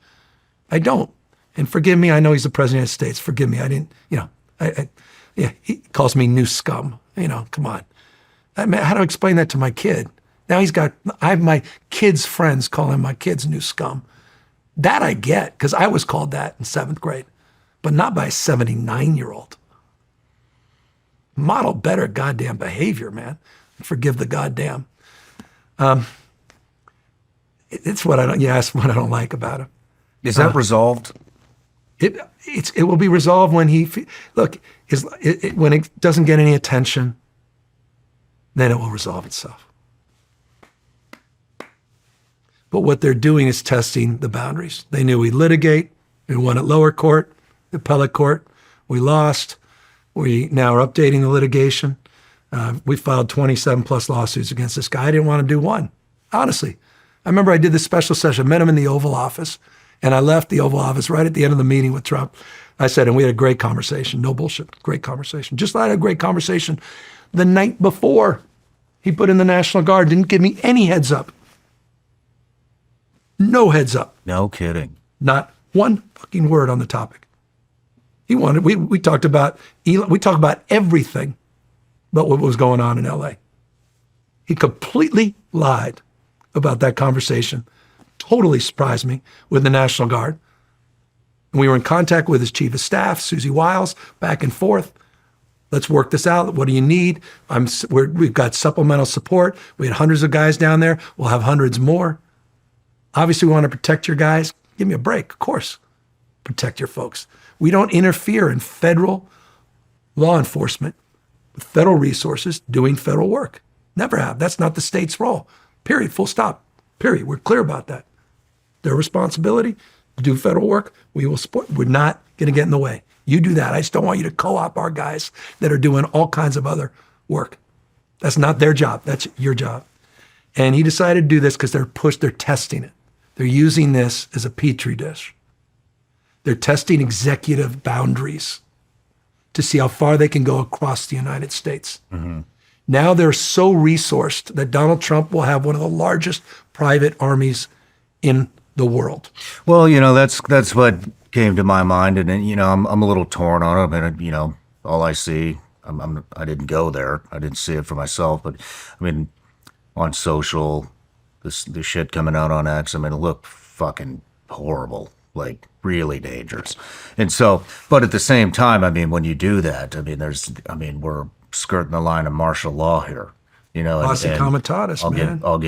I don't. And forgive me, I know he's the president of the United States. Forgive me, I didn't, he calls me new scum. Come on. How do I explain that to my kid? Now I have my kids' friends calling my kids new scum. That I get, because I was called that in 7th grade, but not by a 79-year-old. Model better goddamn behavior, man. Forgive the goddamn. It's what I don't. Yeah, it's what I don't like about him. Is that resolved? It will be resolved when when it doesn't get any attention, then it will resolve itself. But what they're doing is testing the boundaries. They knew we'd litigate. We won at lower court, appellate court. We lost. We now are updating the litigation. We filed 27 plus lawsuits against this guy. I didn't want to do one, honestly. I remember I did this special session, met him in the Oval Office, and I left the Oval Office right at the end of the meeting with Trump. I said, and we had a great conversation. No bullshit, great conversation. Just like I had a great conversation the night before he put in the National Guard, didn't give me any heads up. No heads up. No kidding. Not one fucking word on the topic. We talked about everything but what was going on in LA. He completely lied about that conversation. Totally surprised me with the National Guard. We were in contact with his chief of staff, Susie Wiles, back and forth. Let's work this out. What do you need? We've got supplemental support. We had hundreds of guys down there. We'll have hundreds more. Obviously, we want to protect your guys. Give me a break, of course. Protect your folks. We don't interfere in federal law enforcement with federal resources doing federal work. Never have. That's not the state's role. Period. Full stop. Period. We're clear about that. Their responsibility to do federal work, we will support. We're not going to get in the way. You do that. I just don't want you to co-op our guys that are doing all kinds of other work. That's not their job. That's your job. And he decided to do this because they're testing it. They're using this as a petri dish. They're testing executive boundaries to see how far they can go across the United States. Mm-hmm. Now they're so resourced that Donald Trump will have one of the largest private armies in the world. Well, that's what came to my mind, and I'm a little torn on it. I mean, all I see, I didn't go there, I didn't see it for myself, but I mean, on social, the shit coming out on X, I mean, it looked fucking horrible, like really dangerous. And so, but at the same time, I mean, when you do that, I mean, we're skirting the line of martial law here, Posse Comitatus, man. I'll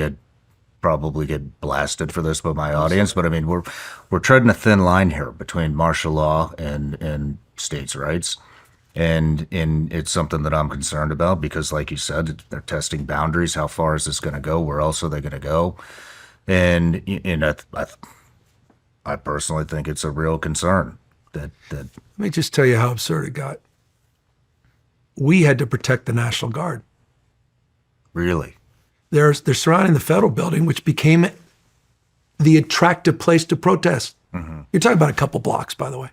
probably get blasted for this by my audience, but I mean, we're treading a thin line here between martial law and states' rights. And it's something that I'm concerned about because, like you said, they're testing boundaries. How far is this going to go? Where else are they going to go? And I personally think it's a real concern. That Let me just tell you how absurd it got. We had to protect the National Guard. Really? They're surrounding the federal building, which became the attractive place to protest. Mm-hmm. You're talking about a couple blocks, by the way.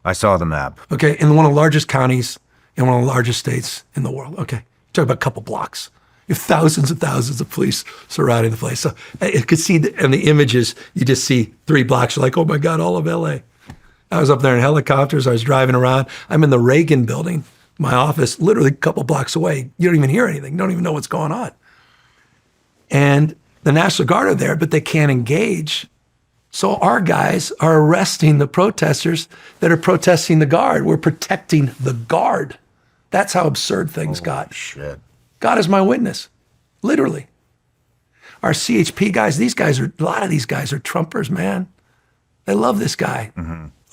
I saw the map. Okay, in one of the largest counties in one of the largest states in the world. Okay, you're talking about a couple blocks. You have thousands and thousands of police surrounding the place. So you could see in the images, you just see 3 blocks. You're like, oh my God, all of LA. I was up there in helicopters. I was driving around. I'm in the Reagan building, My office, literally a couple blocks away. You don't even hear anything. You don't even know what's going on. And the National Guard are there, but they can't engage. So our guys are arresting the protesters that are protesting the Guard. We're protecting the Guard. That's how absurd things got. Shit. God is my witness, literally. Our CHP guys, a lot of these guys are Trumpers, man. They love this guy,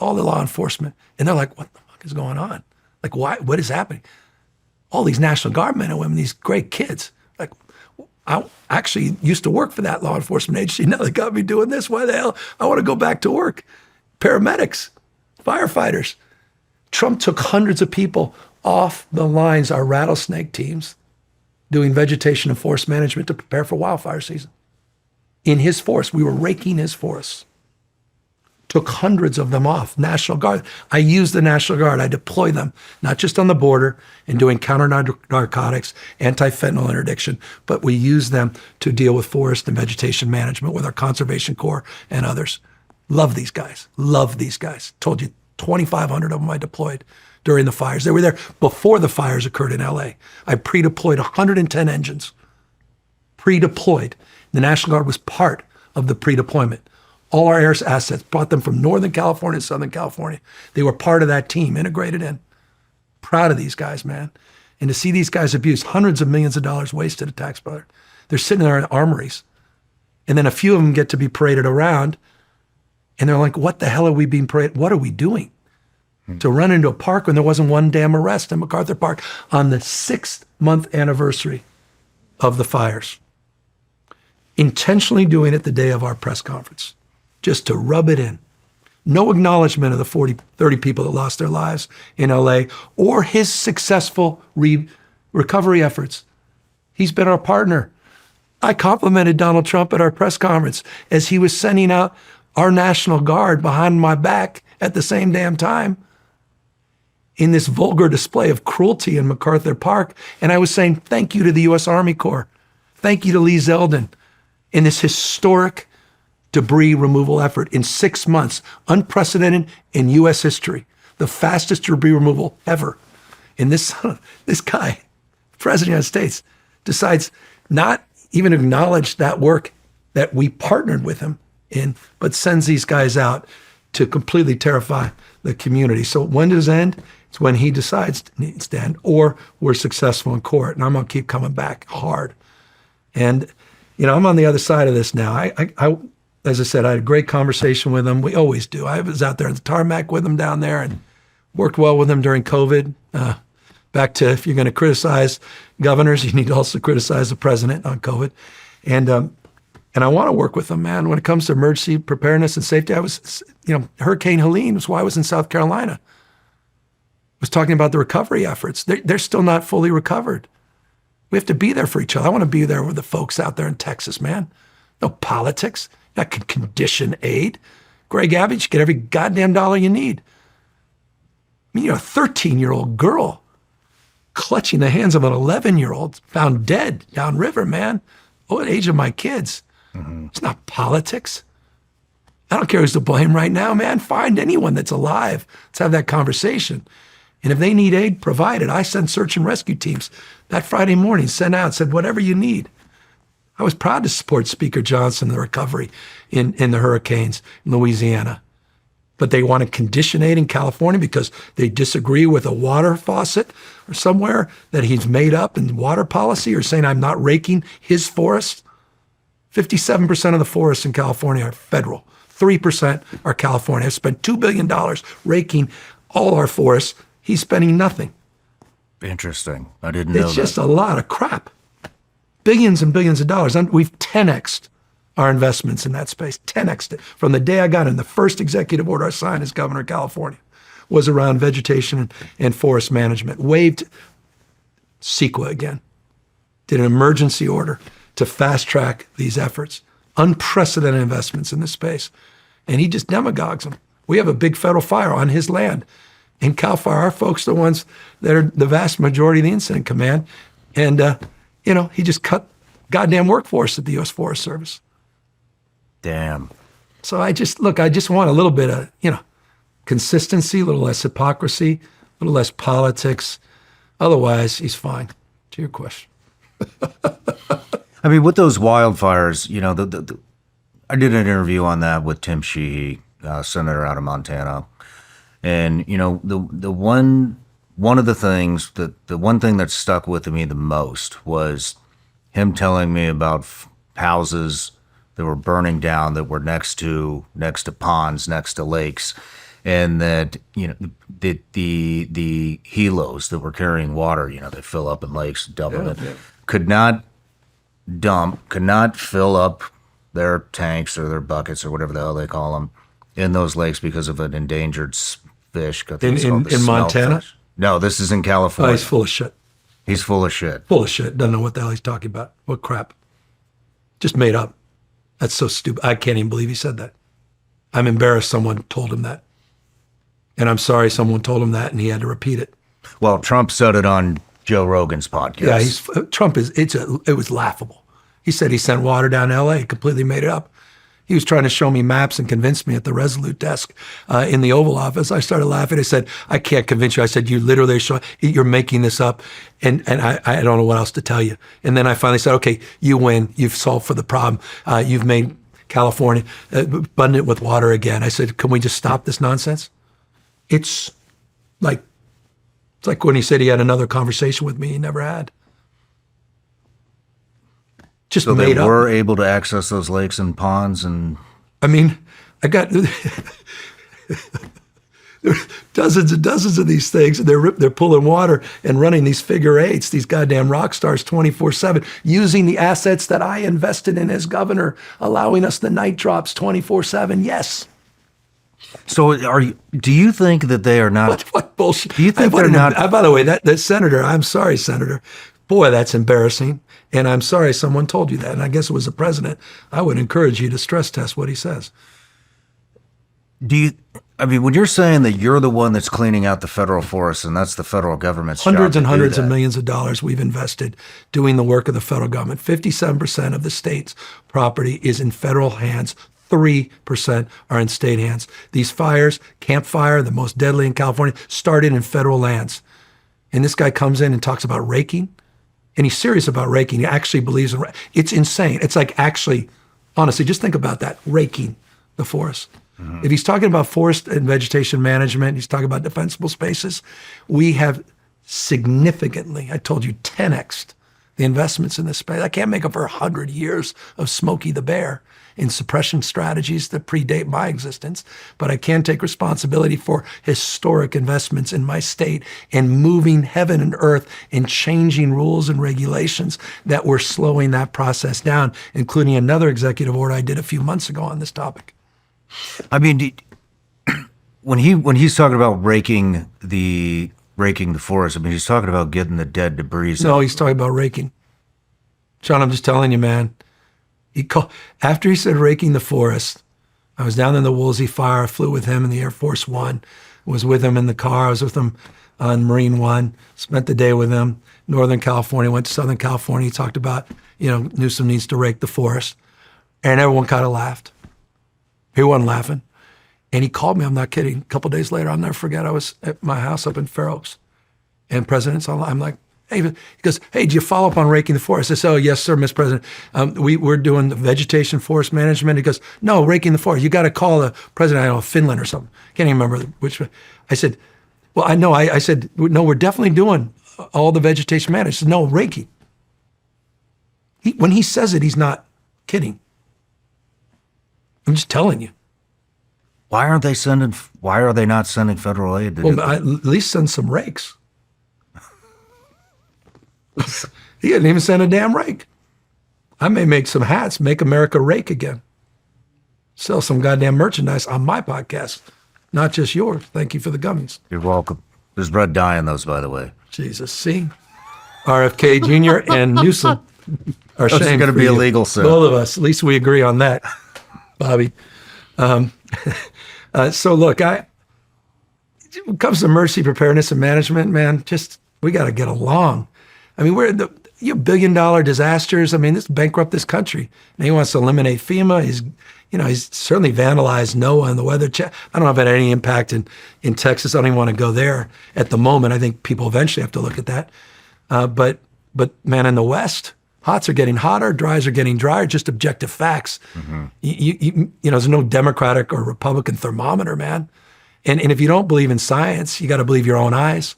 all the law enforcement. And they're like, what the fuck is going on? Like, why? What is happening? All these National Guard men and women, these great kids. Like, I actually used to work for that law enforcement agency. Now they got me doing this. Why the hell? I want to go back to work. Paramedics, firefighters. Trump took hundreds of people off the lines, our rattlesnake teams, doing vegetation and forest management to prepare for wildfire season. In his forest, we were raking his forests. Took hundreds of them off. National Guard. I use the National Guard. I deploy them, not just on the border and doing counter-narcotics, anti-fentanyl interdiction, but we use them to deal with forest and vegetation management with our Conservation Corps and others. Love these guys. Love these guys. Told you 2,500 of them I deployed during the fires. They were there before the fires occurred in LA. I pre-deployed 110 engines. Pre-deployed. The National Guard was part of the pre-deployment. All our air assets, brought them from Northern California to Southern California. They were part of that team, integrated in. Proud of these guys, man. And to see these guys abused, hundreds of millions of dollars wasted at taxpayer. They're sitting there in armories. And then a few of them get to be paraded around. And they're like, what the hell are we being paraded? What are we doing? To run into a park when there wasn't one damn arrest in MacArthur Park on the 6th-month anniversary of the fires. Intentionally doing it the day of our press conference, just to rub it in. No acknowledgement of the 30 people that lost their lives in LA or his successful recovery efforts. He's been our partner. I complimented Donald Trump at our press conference as he was sending out our National Guard behind my back at the same damn time in this vulgar display of cruelty in MacArthur Park. And I was saying, thank you to the U.S. Army Corps. Thank you to Lee Zeldin in this historic debris removal effort in 6 months, unprecedented in U.S. history, the fastest debris removal ever. And this guy, President of the United States, decides not even to acknowledge that work that we partnered with him in, but sends these guys out to completely terrify the community. So when does it end? It's when he decides it needs to end, or we're successful in court. And I'm going to keep coming back hard. And, I'm on the other side of this now. I as I said, I had a great conversation with him. We always do. I was out there at the tarmac with him down there and worked well with him during COVID. Back to, if you're going to criticize governors, you need to also criticize the president on COVID. And I want to work with him, man. When it comes to emergency preparedness and safety, I was, Hurricane Helene was why I was in South Carolina. I was talking about the recovery efforts. They're still not fully recovered. We have to be there for each other. I want to be there with the folks out there in Texas, man. No politics. That can condition aid. Greg Abbott, you get every goddamn dollar you need. I mean, you're a 13-year-old girl clutching the hands of an 11-year-old found dead downriver, man. Oh, at age of my kids. It's not politics. I don't care who's to blame right now, man. Find anyone that's alive. Let's have that conversation. And if they need aid, provide it. I send search and rescue teams that Friday morning, said whatever you need. I was proud to support Speaker Johnson in the recovery in the hurricanes in Louisiana. But they want to condition aid in California because they disagree with a water faucet or somewhere that he's made up in water policy, or saying I'm not raking his forest. 57% of the forests in California are federal. 3% are California. I've spent $2 billion raking all our forests. He's spending nothing. Interesting. I didn't know that. It's just a lot of crap. Billions and billions of dollars. We've 10x'd our investments in that space. 10x'd it. From the day I got in, the first executive order I signed as governor of California was around vegetation and forest management. Waived CEQA again. Did an emergency order to fast track these efforts. Unprecedented investments in this space. And he just demagogues them. We have a big federal fire on his land. In CAL FIRE, our folks are the ones that are the vast majority of the incident command. And, he just cut goddamn workforce at the U.S. Forest Service. Damn. So I just want a little bit of, consistency, a little less hypocrisy, a little less politics, Otherwise, he's fine. To your question. I mean, with those wildfires, you know, I did an interview on that with Tim Sheehy, senator out of Montana, and you know, the one of the things the one thing that stuck with me the most was him telling me about houses that were burning down that were next to ponds, next to lakes, and that you know the helos that were carrying water, you know, they fill up in lakes, dump it, could not fill up their tanks or their buckets or whatever the hell they call them in those lakes because of an endangered fish. I think it's called the In Montana? smellfish. No, this is in Oh, California. he's full of shit. He's full of shit. Full of shit. Doesn't know what the hell he's talking about. What crap. Just made up. That's so stupid. I can't even believe he said that. I'm embarrassed someone told him that. And I'm sorry someone told him that and he had to repeat it. Well, Trump said it on Joe Rogan's podcast. Yeah, Trump is, it was laughable. He said he sent water down to LA, completely made it up. He was trying to show me maps and convince me at the Resolute desk in the Oval Office. I started laughing. I said, I can't convince you. I said, you literally you're making this up. And I don't know what else to tell you. And then I finally said, okay, you win. You've solved for the problem. You've made California abundant with water again. I said, can we just stop this nonsense? It's like when he said he had another conversation with me he never had. Just So made they up. were able to access those lakes and ponds, and I mean, I got dozens and dozens of these things, and they're pulling water and running these figure eights, these goddamn rock stars 24/7, using the assets that I invested in as governor, allowing us the night drops 24/7. Yes. so do you think that they are not? What bullshit? Do you think they're not? By the way, that senator, I'm sorry, Senator. Boy, that's embarrassing. And I'm sorry someone told you that. And I guess it was the president. I would encourage you to stress test what he says. I mean, when you're saying that you're the one that's cleaning out the federal forests, and that's the federal government's Hundreds job and to do hundreds of that. millions of dollars we've invested doing the work of the federal government. 57% of the state's property is in federal hands. 3% are in state hands. These fires, Camp Fire, the most deadly in California, started in federal lands. And this guy comes in and talks about raking. And he's serious about raking. He actually believes in it's insane. It's like actually, honestly, just think about that, raking the forest. Mm-hmm. If he's talking about forest and vegetation management, he's talking about defensible spaces, we have significantly, I told you, 10x'd the investments in this space. I can't make up for 100 years of Smokey the Bear in suppression strategies that predate my existence, but I can take responsibility for historic investments in my state and moving heaven and earth and changing rules and regulations that were slowing that process down, including another executive order I did a few months ago on this topic. I mean, when he's talking about raking the forest, I mean, he's talking about getting the dead debris. No, he's talking about raking. John, I'm just telling you, man. After he said raking the forest, I was down in the Woolsey Fire. I flew with him in the Air Force One, was with him in the car. I was with him on Marine One, spent the day with him. Northern California, went to Southern California. He talked about, Newsom needs to rake the forest. And everyone kind of laughed. He wasn't laughing. And he called me, I'm not kidding. A couple days later, I'll never forget, I was at my house up in Fair Oaks. And President's online. I'm like, hey, he goes, hey, did you follow up on raking the forest? I said, oh, yes, sir, Mr. President. We're doing the vegetation forest management. He goes, no, raking the forest. You got to call the president, I don't know, Finland or something. Can't even remember which. I said, well, I know. I said, no, we're definitely doing all the vegetation management. He said, no, raking. When he says it, he's not kidding. I'm just telling you. Why are they not sending federal aid to do that? At least send some rakes. He didn't even send a damn rake. I may make some hats, make America rake again. Sell some goddamn merchandise on my podcast, not just yours. Thank you for the gummies. You're welcome. There's red dye in those, by the way. Jesus, see? RFK Jr. and Newsom are Those are shamed gonna for be you. illegal soon. Both of us. At least we agree on that, Bobby. So look, when it comes to emergency preparedness and management, man, we got to get along. I mean, you $1 billion disasters. I mean, this bankrupt this country. And he wants to eliminate FEMA. He's certainly vandalized NOAA and the weather check. I don't know if it had any impact in Texas. I don't even want to go there at the moment. I think people eventually have to look at that. But man, in the West, hots are getting hotter, dries are getting drier, just objective facts. There's no Democratic or Republican thermometer, man. And if you don't believe in science, you got to believe your own eyes.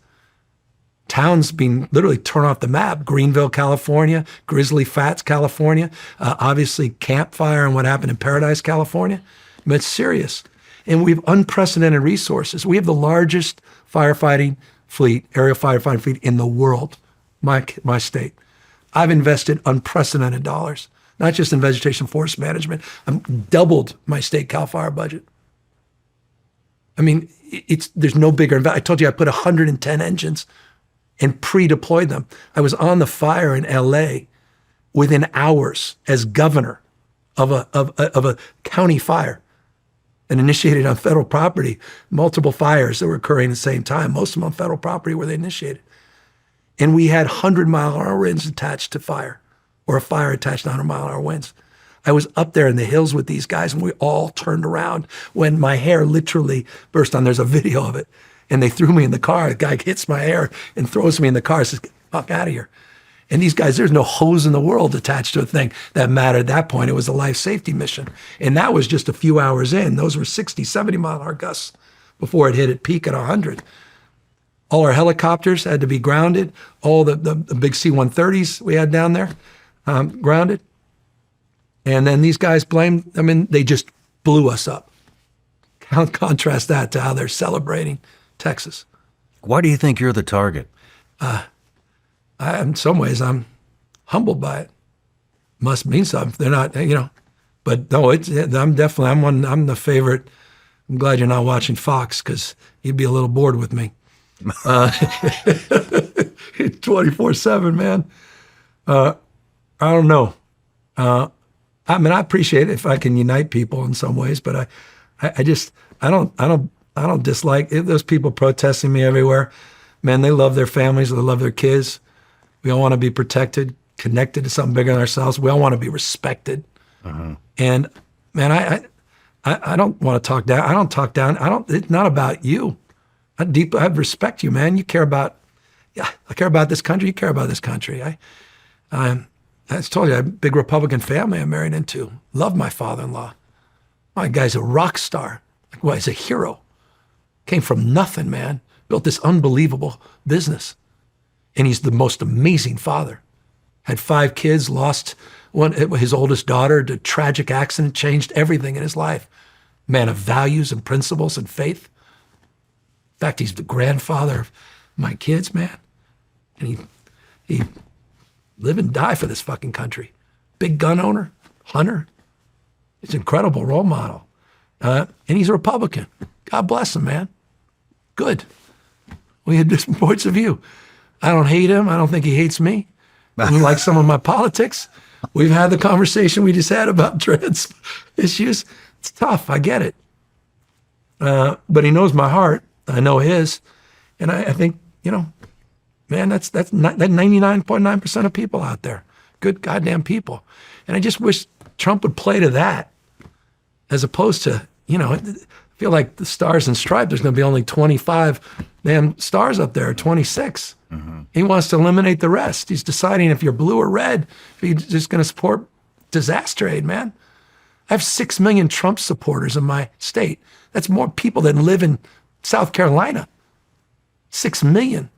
Towns being literally torn off the map. Greenville, California, Grizzly Fats, California, obviously Camp Fire and what happened in Paradise, California. I mean, it's serious. And we have unprecedented resources. We have the largest firefighting fleet, aerial firefighting fleet in the world, my state. I've invested unprecedented dollars, not just in vegetation forest management. I've doubled my state CAL FIRE budget. I mean, there's no bigger. I told you I put 110 engines and pre-deployed them. I was on the fire in LA within hours as governor of a county fire and initiated on federal property, multiple fires that were occurring at the same time, most of them on federal property where they initiated. And we had 100-mile-an-hour winds attached to fire, or a fire attached to 100-mile-an-hour winds. I was up there in the hills with these guys, and we all turned around when my hair literally burst on. There's a video of it. And they threw me in the car. The guy hits my hair and throws me in the car and says, "Get the fuck out of here." And these guys, there's no hose in the world attached to a thing that mattered at that point. It was a life safety mission. And that was just a few hours in. Those were 60, 70-mile-an-hour gusts before it hit at peak at 100. All our helicopters had to be grounded. All the big C-130s we had down there, grounded. And then these guys they just blew us up. Contrast that to how they're celebrating Texas. Why do you think you're the target? In some ways, I'm humbled by it. Must mean something. They're not, but no, I'm the favorite. I'm glad you're not watching Fox because you'd be a little bored with me. 24/7, man. I don't know. I appreciate it if I can unite people in some ways, but I don't dislike it. Those people protesting me everywhere. Man, they love their families. They love their kids. We all want to be protected, connected to something bigger than ourselves. We all want to be respected. And man, I don't want to talk down. I don't talk down. It's not about you. I respect you, man. I care about this country. You care about this country. I told you, I have a big Republican family I'm married into. Love my father-in-law. My guy's a rock star. He's a hero. Came from nothing, man. Built this unbelievable business. And he's the most amazing father. Had 5 kids, lost his oldest daughter to a tragic accident, changed everything in his life. Man of values and principles and faith. In fact, he's the grandfather of my kids, man. And he live and die for this fucking country. Big gun owner, hunter. He's an incredible role model. And he's a Republican. God bless him, man. Good. We had different points of view. I don't hate him. I don't think he hates me. I like some of my politics. We've had the conversation we just had about trans issues. It's tough. I get it. But he knows my heart. I know his. And I think, man, that's 99.9% of people out there. Good goddamn people. And I just wish Trump would play to that as opposed to, I feel like the Stars and Stripes, there's going to be only 25 damn stars up there, 26. He wants to eliminate the rest. He's deciding if you're blue or red, if he's just going to support disaster aid, man. I have 6 million Trump supporters in my state. That's more people than live in South Carolina. 6 million.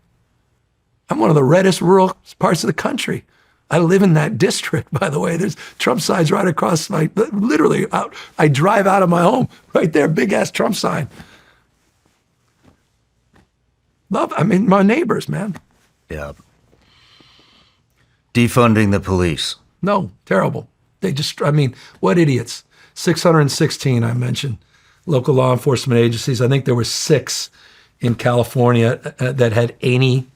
I'm one of the reddest rural parts of the country. I live in that district, by the way. There's Trump signs right across literally out. I drive out of my home, right there, big ass Trump sign. My neighbors, man. Yeah. Defunding the police. No, terrible. What idiots. 616, I mentioned, local law enforcement agencies. I think there were 6 in California that had any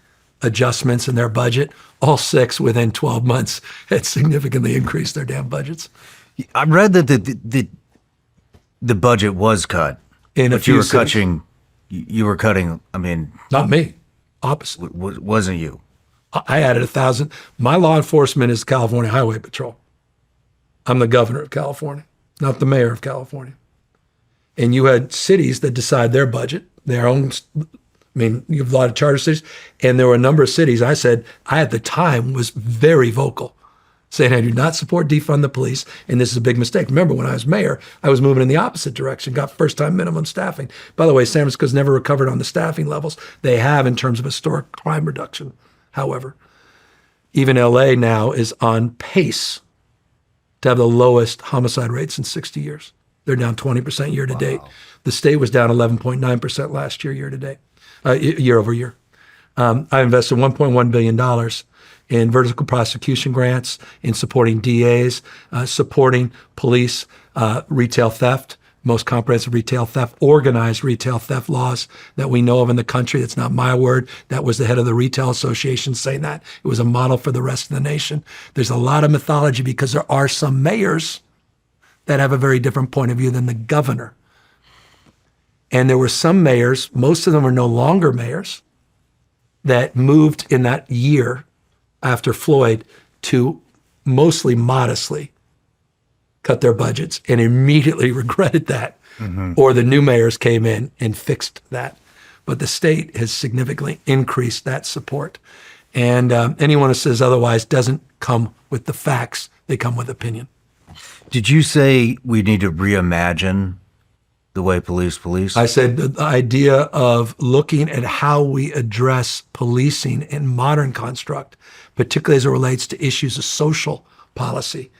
adjustments in their budget. All 6 within 12 months had significantly increased their damn budgets. I read that the budget was cut. But you were cutting, not me. Opposite. Wasn't you? I added 1,000. My law enforcement is California Highway Patrol. I'm the governor of California, not the mayor of California. And you had cities that decide their budget, their own. I mean, you have a lot of charter cities, and there were a number of cities. I said, I at the time was very vocal, saying I do not support defund the police, and this is a big mistake. Remember, when I was mayor, I was moving in the opposite direction, got first-time minimum staffing. By the way, San Francisco's never recovered on the staffing levels they have in terms of historic crime reduction. However, even LA now is on pace to have the lowest homicide rates in 60 years. They're down 20% year to date. The state was down 11.9% last year to date, year over year. I invested $1.1 billion in vertical prosecution grants, in supporting DAs, supporting police, retail theft, most comprehensive retail theft, organized retail theft laws that we know of in the country. That's not my word. That was the head of the Retail Association saying that. It was a model for the rest of the nation. There's a lot of mythology because there are some mayors that have a very different point of view than the governor. And there were some mayors, most of them are no longer mayors, that moved in that year after Floyd to mostly modestly cut their budgets and immediately regretted that. Or the new mayors came in and fixed that. But the state has significantly increased that support. And anyone who says otherwise doesn't come with the facts, they come with opinion. Did you say we need to reimagine the way police? I said the idea of looking at how we address policing in modern construct, particularly as it relates to issues of social policy,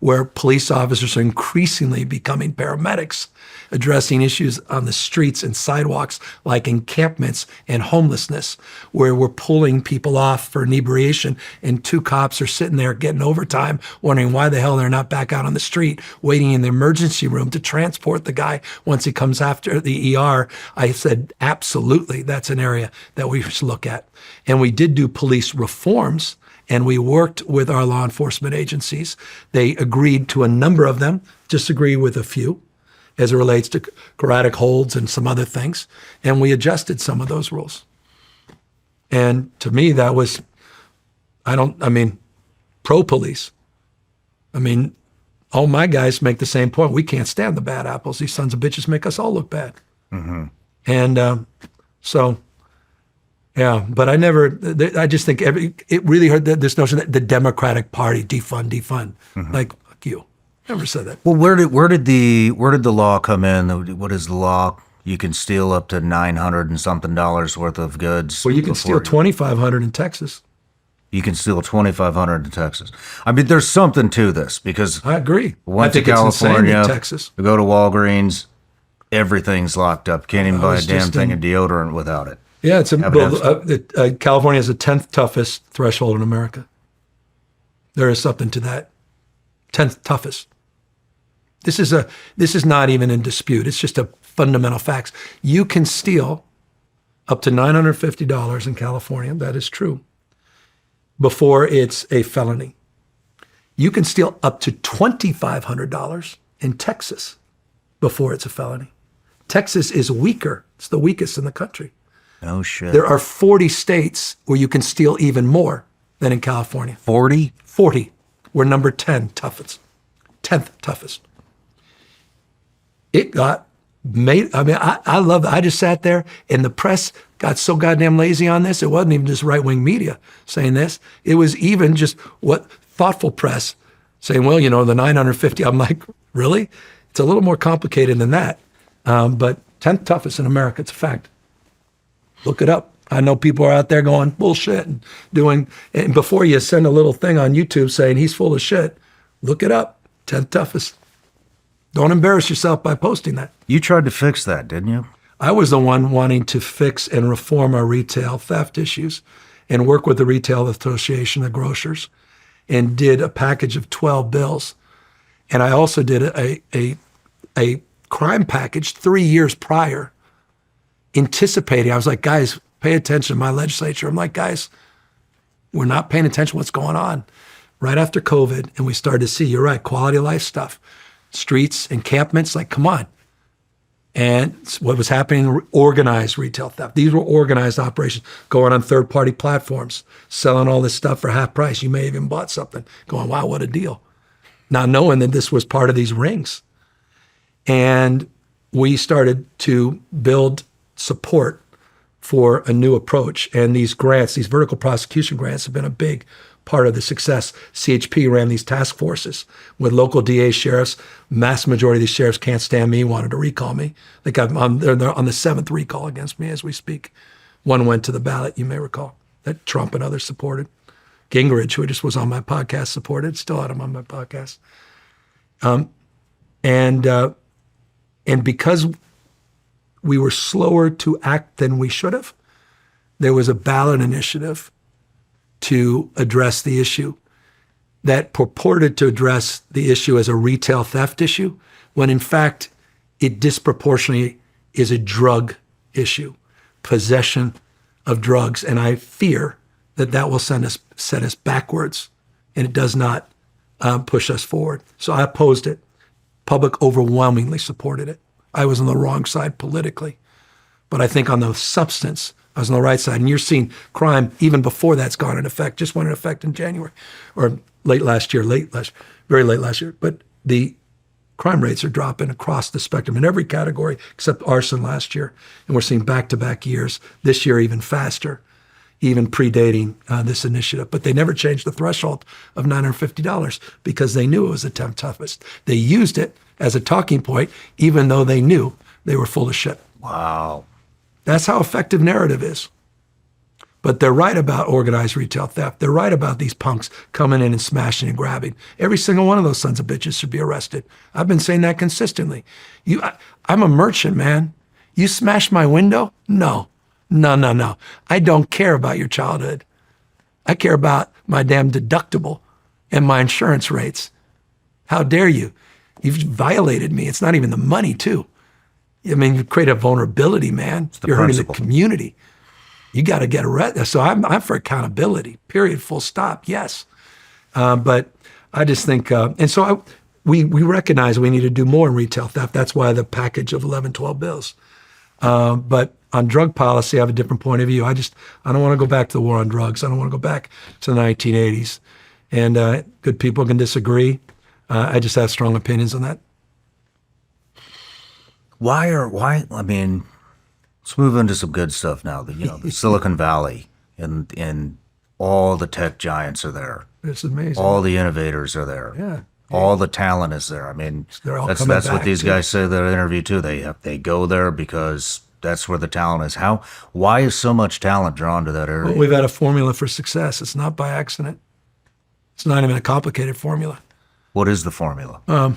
where police officers are increasingly becoming paramedics, addressing issues on the streets and sidewalks like encampments and homelessness, where we're pulling people off for inebriation and two cops are sitting there getting overtime, wondering why the hell they're not back out on the street, waiting in the emergency room to transport the guy once he comes after the ER. I said, absolutely, that's an area that we should look at. And we did do police reforms, and we worked with our law enforcement agencies. They agreed to a number of them, disagreed with a few as it relates to karate holds and some other things. And we adjusted some of those rules. And to me, that was, pro-police. All my guys make the same point. We can't stand the bad apples. These sons of bitches make us all look bad. And yeah, but I just think it really hurt this notion that the Democratic Party defund. Like, fuck you. Never said that. Well, where did the law come in? What is the law? You can steal up to $900 and something worth of goods. Well, you can steal $2,500 in Texas. You can steal $2,500 in Texas. There's something to this because I agree. Went I think to California, it's insane in Texas. We go to Walgreens, everything's locked up. Can't even buy a damn thing of deodorant without it. Yeah, California has the 10th toughest threshold in America. There is something to that. 10th toughest. This is not even in dispute. It's just a fundamental facts. You can steal up to $950 in California. That is true. Before it's a felony. You can steal up to $2,500 in Texas before it's a felony. Texas is weaker. It's the weakest in the country. No shit. There are 40 states where you can steal even more than in California. 40? 40. We're number 10 toughest. 10th toughest. It got made. I love it. I just sat there and the press got so goddamn lazy on this. It wasn't even just right-wing media saying this. It was even just thoughtful press saying, well, the 950. I'm like, really? It's a little more complicated than that. But 10th toughest in America. It's a fact. Look it up. I know people are out there going bullshit and before you send a little thing on YouTube saying he's full of shit, look it up. 10th toughest. Don't embarrass yourself by posting that. You tried to fix that, didn't you? I was the one wanting to fix and reform our retail theft issues and work with the Retail Association of Grocers and did a package of 12 bills. And I also did a crime package 3 years prior, anticipating. I was like, guys, pay attention to my legislature. I'm like, guys, we're not paying attention to what's going on. Right after COVID, and we started to see, you're right, quality of life stuff, streets, encampments, like, come on. And what was happening, organized retail theft. These were organized operations going on third-party platforms, selling all this stuff for half price. You may have even bought something, going, wow, what a deal. Not knowing that this was part of these rings. And we started to build support for a new approach. And these grants, these vertical prosecution grants, have been a big part of the success. CHP ran these task forces with local DA sheriffs. Mass majority of these sheriffs can't stand me, wanted to recall me. They're on the 7th recall against me as we speak. One went to the ballot, you may recall, that Trump and others supported. Gingrich, who just was on my podcast, supported. Still had him on my podcast. And because we were slower to act than we should have, there was a ballot initiative to address the issue that purported to address the issue as a retail theft issue, when in fact it disproportionately is a drug issue, possession of drugs. And I fear that that will set us backwards, and it does not push us forward. So I opposed it. Public overwhelmingly supported it. I was on the wrong side politically, but I think on the substance, I was on the right side. And you're seeing crime even before that's gone into effect, just went into effect in January or very late last year. But the crime rates are dropping across the spectrum in every category except arson last year. And we're seeing back-to-back years, this year even faster, even predating this initiative. But they never changed the threshold of $950 because they knew it was the 10th toughest. They used it as a talking point, even though they knew they were full of shit. Wow. That's how effective narrative is. But they're right about organized retail theft. They're right about these punks coming in and smashing and grabbing. Every single one of those sons of bitches should be arrested. I've been saying that consistently. I'm a merchant, man. You smash my window? No. I don't care about your childhood. I care about my damn deductible and my insurance rates. How dare you? You've violated me. It's not even the money, too. I mean, you create a vulnerability, man. You're hurting the community. You got to get arrested. So I'm for accountability, period, full stop, yes. But I just think, we recognize we need to do more in retail theft. That's why the package of 11, 12 bills. But on drug policy, I have a different point of view. I don't want to go back to the war on drugs. I don't want to go back to the 1980s. And good people can disagree. I just have strong opinions on that. I mean, let's move into some good stuff now. The Silicon Valley and all the tech giants are there. It's amazing. All the innovators are there. Yeah. All the talent is there. I mean, that's what these guys say in their interview too. They go there because that's where the talent is. Why is so much talent drawn to that area? Well, we've had a formula for success. It's not by accident. It's not even a complicated formula. What is the formula?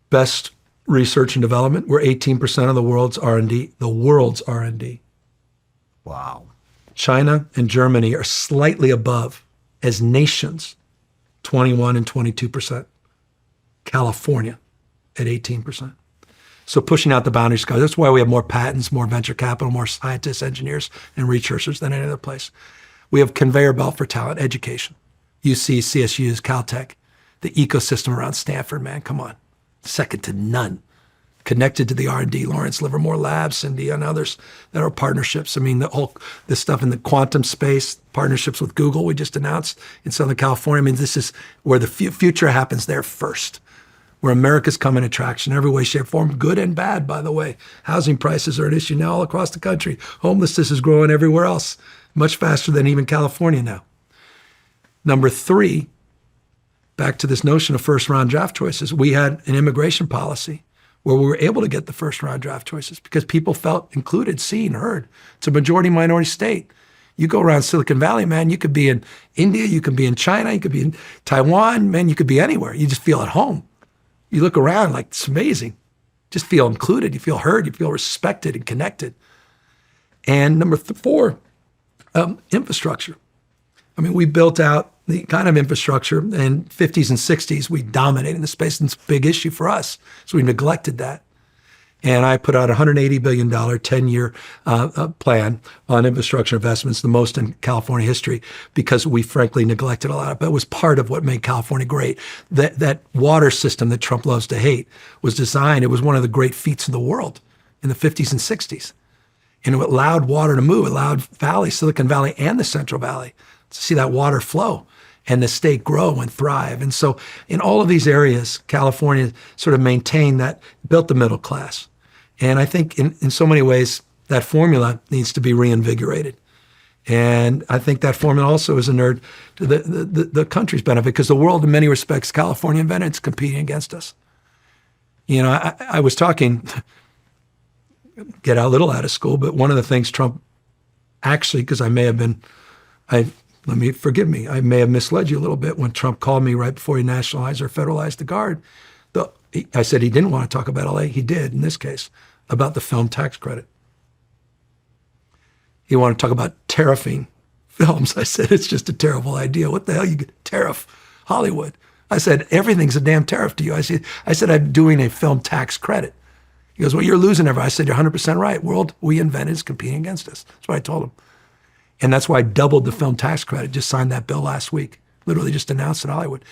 Best research and development. We're 18% of the world's R&D. The world's R&D. Wow. China and Germany are slightly above as nations, 21 and 22%. California at 18%. So pushing out the boundaries, guys. That's why we have more patents, more venture capital, more scientists, engineers, and researchers than any other place. We have conveyor belt for talent, education. UC, CSU's, Caltech, the ecosystem around Stanford, man, come on. Second to none. Connected to the R&D, Lawrence Livermore Labs, Cindy, and others that are partnerships. I mean, this stuff in the quantum space, partnerships with Google we just announced in Southern California. I mean, this is where the future happens there first, where America's coming to traction every way, shape, form, good and bad, by the way. Housing prices are an issue now all across the country. Homelessness is growing everywhere else, much faster than even California now. Number 3, back to this notion of first-round draft choices, we had an immigration policy where we were able to get the first-round draft choices because people felt included, seen, heard. It's a majority-minority state. You go around Silicon Valley, man, you could be in India, you could be in China, you could be in Taiwan, man, you could be anywhere. You just feel at home. You look around like it's amazing. Just feel included, you feel heard, you feel respected and connected. And number 4, infrastructure. I mean, we built out the kind of infrastructure in 50s and 60s. We dominated the space, and it's a big issue for us. So we neglected that. And I put out a $180 billion 10-year plan on infrastructure investments, the most in California history, because we frankly neglected a lot of it. But it was part of what made California great. That water system that Trump loves to hate was designed, it was one of the great feats in the world in the 50s and 60s. And it allowed water to move. It allowed Valley, Silicon Valley and the Central Valley to see that water flow and the state grow and thrive. And so in all of these areas, California sort of maintained that, built the middle class. And I think in so many ways, that formula needs to be reinvigorated. And I think that formula also is inured to the country's benefit, because the world, in many respects, California invented, it's competing against us. You know, I was talking, get a little out of school, but one of the things Trump actually, because I may have been, forgive me, I may have misled you a little bit when Trump called me right before he nationalized or federalized the Guard. I said he didn't want to talk about LA. He did, in this case, about the film tax credit. He wanted to talk about tariffing films. I said, it's just a terrible idea. What the hell you tariff Hollywood? I said, everything's a damn tariff to you. I said, I'm doing a film tax credit. He goes, well, you're losing everything. I said, you're 100% right. World we invented is competing against us. That's what I told him. And that's why I doubled the film tax credit, just signed that bill last week, literally just announced in Hollywood.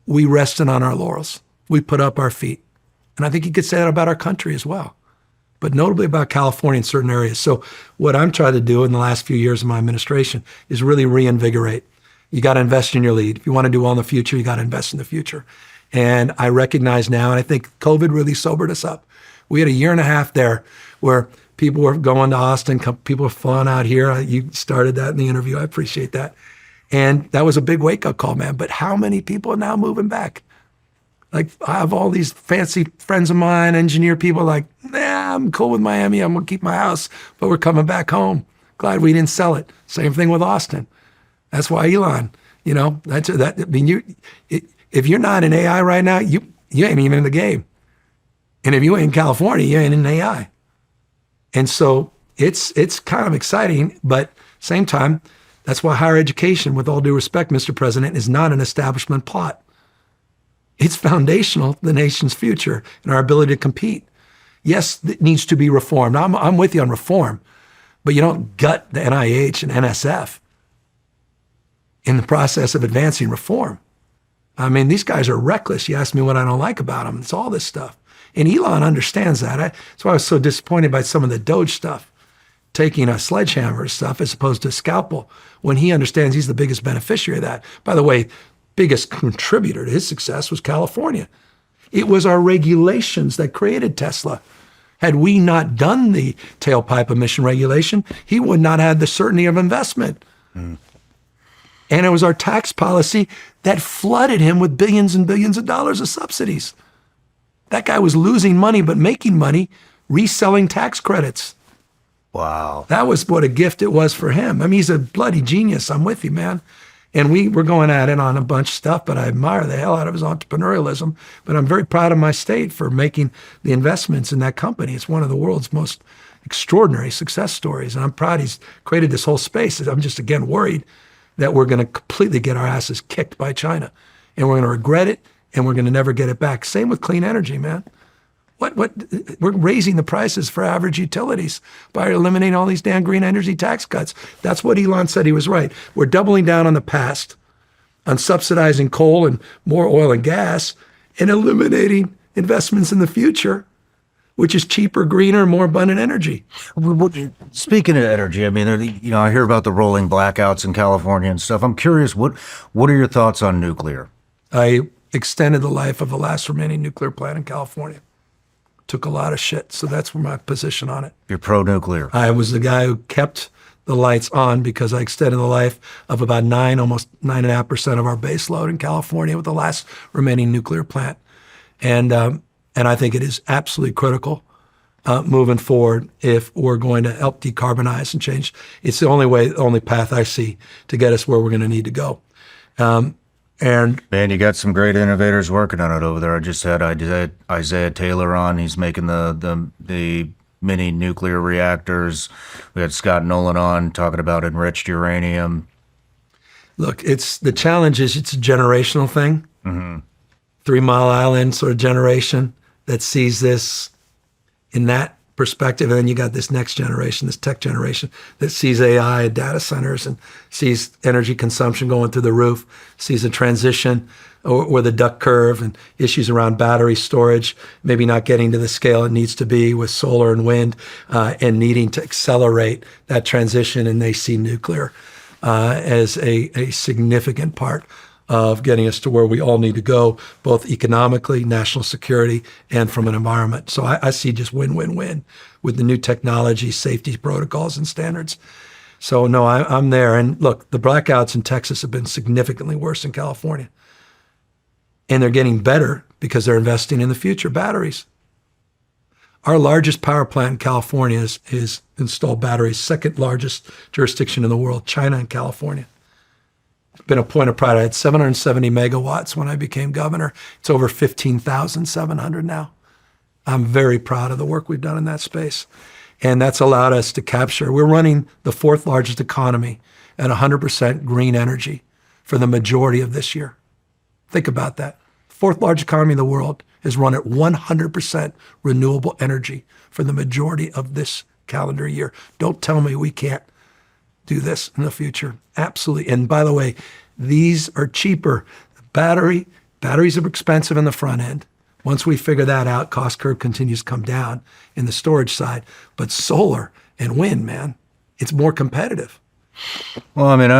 We rested on our laurels. We put up our feet. And I think you could say that about our country as well, but notably about California in certain areas. So what I'm trying to do in the last few years of my administration is really reinvigorate. You got to invest in your lead. If you want to do well in the future, you got to invest in the future. And I recognize now, and I think COVID really sobered us up. We had a year and a half there where people were going to Austin, people were flying out here. You started that in the interview. I appreciate that. And that was a big wake-up call, man. But how many people are now moving back? Like, I have all these fancy friends of mine, engineer people, like, nah, I'm cool with Miami. I'm going to keep my house, but we're coming back home. Glad we didn't sell it. Same thing with Austin. That's why Elon, you know, I mean, if you're not in AI right now, you ain't even in the game. And if you ain't in California, you ain't in AI. And so it's kind of exciting, but same time, that's why higher education, with all due respect, Mr. President, is not an establishment plot. It's foundational to the nation's future and our ability to compete. Yes, it needs to be reformed. I'm with you on reform, but you don't gut the NIH and NSF in the process of advancing reform. I mean, these guys are reckless. You ask me what I don't like about them. It's all this stuff. And Elon understands that. That's why I was so disappointed by some of the Doge stuff, taking a sledgehammer stuff as opposed to a scalpel, when he understands he's the biggest beneficiary of that. By the way, biggest contributor to his success was California. It was our regulations that created Tesla. Had we not done the tailpipe emission regulation, he would not have the certainty of investment. And it was our tax policy that flooded him with billions and billions of dollars of subsidies. That guy was losing money, but making money reselling tax credits. Wow. That was what a gift it was for him. I mean, he's a bloody genius. I'm with you, man. And we were going at it on a bunch of stuff, but I admire the hell out of his entrepreneurialism. But I'm very proud of my state for making the investments in that company. It's one of the world's most extraordinary success stories. And I'm proud he's created this whole space. I'm just, again, worried that we're going to completely get our asses kicked by China. And we're going to regret it, and we're going to never get it back. Same with clean energy, man. We're raising the prices for average utilities by eliminating all these damn green energy tax cuts. That's what Elon said. He was right. We're doubling down on the past, on subsidizing coal and more oil and gas, and eliminating investments in the future, which is cheaper, greener, more abundant energy. Speaking of energy, I mean, you know, I hear about the rolling blackouts in California and stuff. I'm curious, what are your thoughts on nuclear? I extended the life of the last remaining nuclear plant in California. Took a lot of shit, so that's my position on it. You're pro-nuclear. I was the guy who kept the lights on because I extended the life of about almost 9.5% of our base load in California with the last remaining nuclear plant. And I think it is absolutely critical moving forward if we're going to help decarbonize and change. It's the only path I see to get us where we're going to need to go. And man, you got some great innovators working on it over there. I just had Isaiah Taylor on. He's making the mini nuclear reactors. We had Scott Nolan on talking about enriched uranium. Look, the challenge is it's a generational thing. Mm-hmm. 3 Mile Island sort of generation that sees this in that perspective. And then you got this next generation, this tech generation that sees AI and data centers and sees energy consumption going through the roof, sees a transition or the duck curve and issues around battery storage, maybe not getting to the scale it needs to be with solar and wind, and needing to accelerate that transition. And they see nuclear as a significant part of getting us to where we all need to go, both economically, national security, and from an environment. So I see just win-win-win with the new technology, safety protocols, and standards. So no, I'm there. And look, the blackouts in Texas have been significantly worse than California. And they're getting better because they're investing in the future batteries. Our largest power plant in California is installed batteries, second largest jurisdiction in the world, China and California. It's been a point of pride. I had 770 megawatts when I became governor. It's over 15,700 now. I'm very proud of the work we've done in that space. And that's allowed us to capture, we're running the fourth largest economy at 100% green energy for the majority of this year. Think about that. Fourth largest economy in the world is run at 100% renewable energy for the majority of this calendar year. Don't tell me we can't do this in the future. Absolutely. And by the way, these are cheaper. Batteries are expensive in the front end. Once we figure that out, cost curve continues to come down in the storage side. But solar and wind, man, it's more competitive. Well, I mean,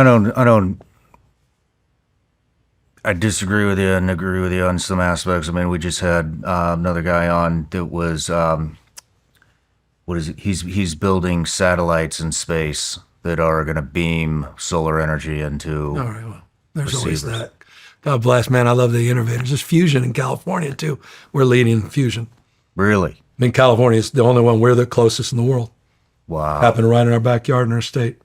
I disagree with you and agree with you on some aspects. I mean, we just had another guy on that was, what is it? He's building satellites in space that are going to beam solar energy into. All right, well, there's receivers. always that. God bless, man. I love the innovators. There's fusion in California, too. We're leading fusion. Really? I mean, California is the only one. We're the closest in the world. Wow. Happened right in our backyard in our state.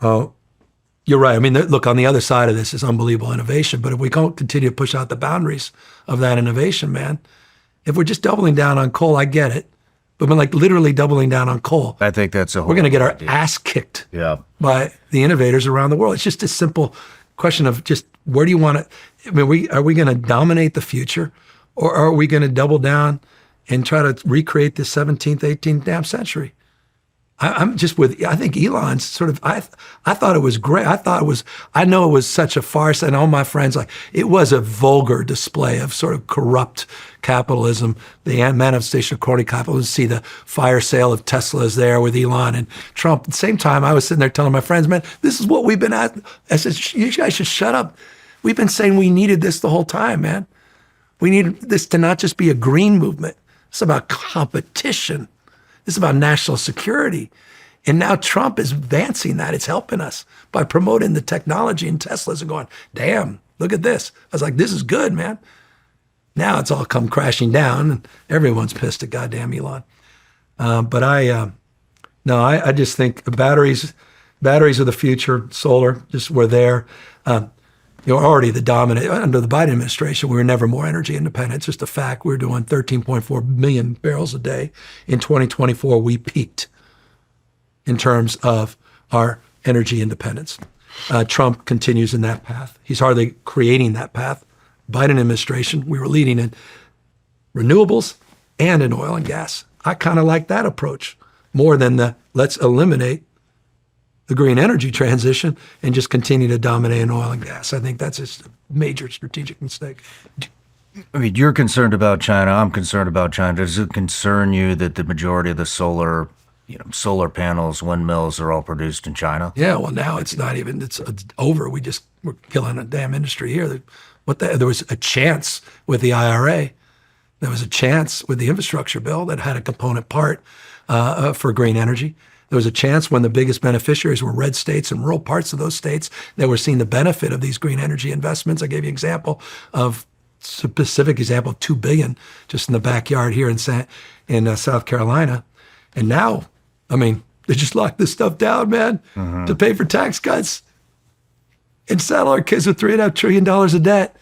You're right. I mean, look, on the other side of this is unbelievable innovation. But if we don't continue to push out the boundaries of that innovation, man, if we're just doubling down on coal, I get it. But we're like literally doubling down on coal. I think that's a whole We're going to get our idea. ass kicked Yeah. by the innovators around the world. It's just a simple question of just where do you want to, I mean, are we going to dominate the future, or are we going to double down and try to recreate the 17th, 18th damn century? I'm just with, I think Elon's sort of, I thought it was great. I know it was such a farce, and all my friends, like, it was a vulgar display of sort of corrupt capitalism, the manifestation of crony capitalism. See the fire sale of Teslas there with Elon and Trump. At the same time, I was sitting there telling my friends, man, this is what we've been at. I said, you guys should shut up. We've been saying we needed this the whole time, man. We needed this to not just be a green movement. It's about competition. It's about national security. And now Trump is advancing that. It's helping us by promoting the technology in Teslas and going, damn, look at this. I was like, this is good, man. Now it's all come crashing down and everyone's pissed at goddamn Elon. But I just think batteries are the future. Solar, just we're there. Already the dominant, under the Biden administration, we were never more energy independent. It's just a fact. We were doing 13.4 million barrels a day. In 2024, we peaked in terms of our energy independence. Trump continues in that path. He's hardly creating that path. Biden administration, we were leading in renewables and in oil and gas. I kind of like that approach more than the let's eliminate the green energy transition and just continue to dominate in oil and gas. I think that's a major strategic mistake. I mean, you're concerned about China. I'm concerned about China. Does it concern you that the majority of the solar panels, windmills are all produced in China? Yeah, well, now it's not even, it's over. We're killing a damn industry here. There was a chance with the IRA. There was a chance with the infrastructure bill that had a component part for green energy. There was a chance when the biggest beneficiaries were red states and rural parts of those states that were seeing the benefit of these green energy investments. I gave you specific example of $2 billion just in the backyard here in South Carolina. And now, I mean, they just locked this stuff down, man, to pay for tax cuts and saddle our kids with $3.5 trillion of debt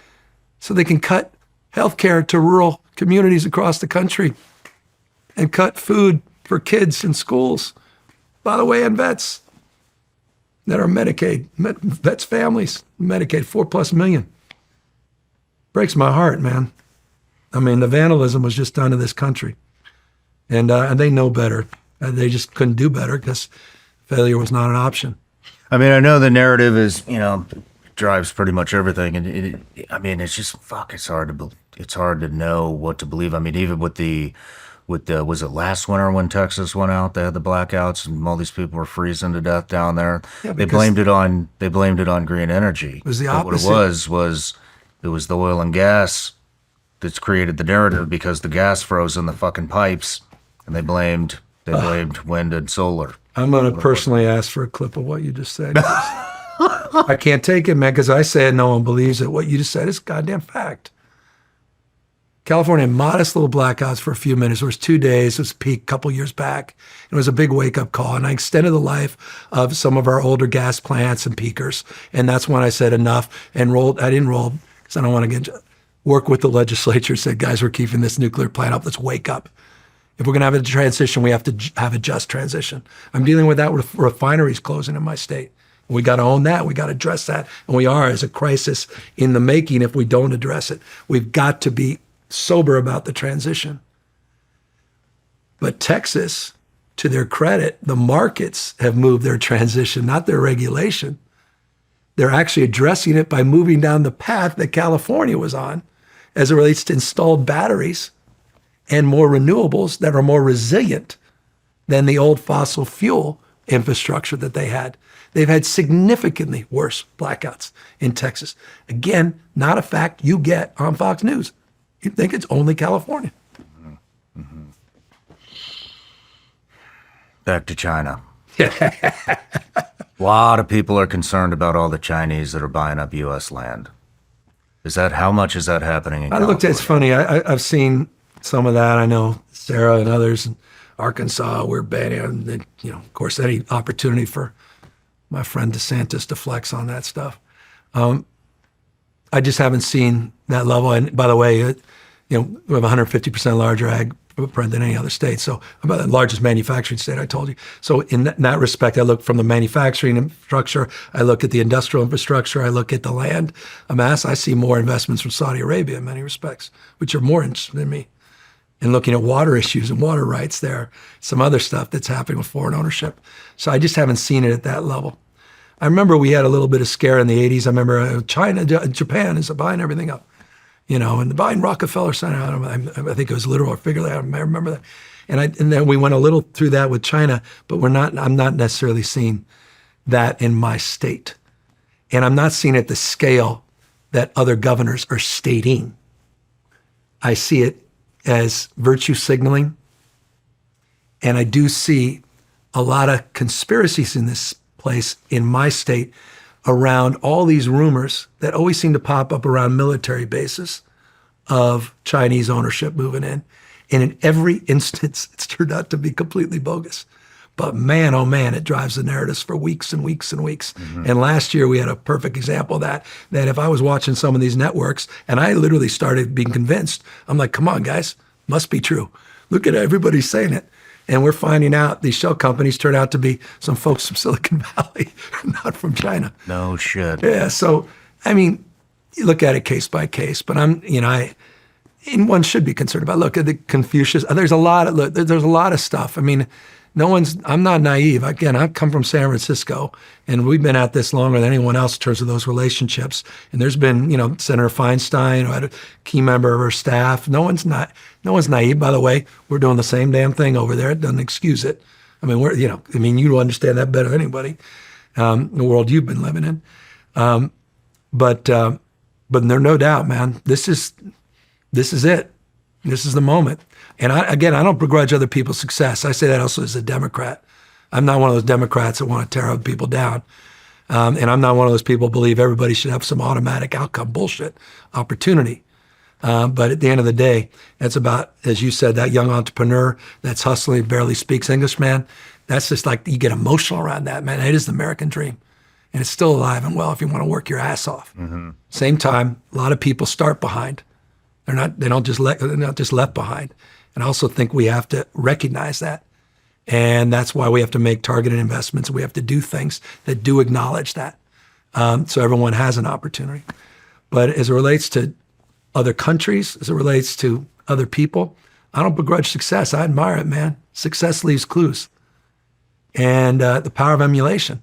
so they can cut healthcare to rural communities across the country and cut food for kids in schools. By the way, and vets that are Medicaid, vets families, Medicaid, 4+ million. Breaks my heart, man. I mean, the vandalism was just done to this country. and they know better. They just couldn't do better because failure was not an option. I mean, I know the narrative is, drives pretty much everything, and it's just it's hard to know what to believe. I mean, even with the was it last winter when Texas went out, they had the blackouts and all these people were freezing to death down there. Yeah, they blamed it on green energy. It was the But opposite. what it was the oil and gas that's created the narrative because the gas froze in the fucking pipes, and they blamed wind and solar. I'm going to personally ask for a clip of what you just said. I can't take it, man, because I say it, no one believes it. What you just said is goddamn fact. California had modest little blackouts for a few minutes. It was 2 days. It was peak a couple years back. It was a big wake-up call, and I extended the life of some of our older gas plants and peakers, and that's when I said enough and rolled. I didn't roll because I don't want to work with the legislature, said, guys, we're keeping this nuclear plant up. Let's wake up. If we're going to have a transition, we have to have a just transition. I'm dealing with that with refineries closing in my state. We got to own that. We got to address that. And we are as a crisis in the making if we don't address it. We've got to be sober about the transition. But Texas, to their credit, the markets have moved their transition, not their regulation. They're actually addressing it by moving down the path that California was on as it relates to installed batteries and more renewables that are more resilient than the old fossil fuel infrastructure that they had. They've had significantly worse blackouts in Texas. Again, not a fact you get on Fox News. You think it's only California. Mm-hmm. Back to China. A lot of people are concerned about all the Chinese that are buying up U.S. land. How much is that happening in California? It's funny. I've seen some of that. I know Sarah and others in Arkansas, we're banning, and of course, any opportunity for my friend DeSantis to flex on that stuff. I just haven't seen that level. And by the way, we have 150% larger ag footprint than any other state. So about the largest manufacturing state, I told you. So in that respect, I look from the manufacturing infrastructure, I look at the industrial infrastructure, I look at the land amass. I see more investments from Saudi Arabia in many respects, which are more interesting than me. And looking at water issues and water rights there, some other stuff that's happening with foreign ownership. So I just haven't seen it at that level. I remember we had a little bit of scare in the 80s. I remember Japan is buying everything up, and buying Rockefeller Center. I think it was literal or figuratively. I remember that. And then we went a little through that with China, but I'm not necessarily seeing that in my state. And I'm not seeing it at the scale that other governors are stating. I see it as virtue signaling. And I do see a lot of conspiracies in this place in my state around all these rumors that always seem to pop up around military bases of Chinese ownership moving in. And in every instance, it's turned out to be completely bogus. But man, oh man, it drives the narratives for weeks and weeks and weeks. Mm-hmm. And last year we had a perfect example of that if I was watching some of these networks and I literally started being convinced, I'm like, come on, guys, must be true. Look at everybody saying it. And we're finding out these shell companies turn out to be some folks from Silicon Valley, not from China. No shit. Yeah. So, you look at it case by case, but and one should be concerned about. Look at the Confucius. There's a lot of stuff. I'm not naive. Again, I come from San Francisco, and we've been at this longer than anyone else in terms of those relationships. And there's been, Senator Feinstein, who had a key member of her staff. No one's naive, by the way. We're doing the same damn thing over there. It doesn't excuse it. You understand that better than anybody, the world you've been living in. But there's no doubt, man, this is it. This is the moment. And I don't begrudge other people's success. I say that also as a Democrat. I'm not one of those Democrats that want to tear other people down. And I'm not one of those people who believe everybody should have some automatic outcome bullshit opportunity. But at the end of the day, it's about, as you said, that young entrepreneur that's hustling, barely speaks English, man. That's just like, you get emotional around that, man. It is the American dream. And it's still alive and well if you want to work your ass off. Mm-hmm. Same time, a lot of people start behind. They're not just left behind. And I also think we have to recognize that. And that's why we have to make targeted investments. We have to do things that do acknowledge that. So everyone has an opportunity. But as it relates to other countries, as it relates to other people, I don't begrudge success. I admire it, man. Success leaves clues. And the power of emulation.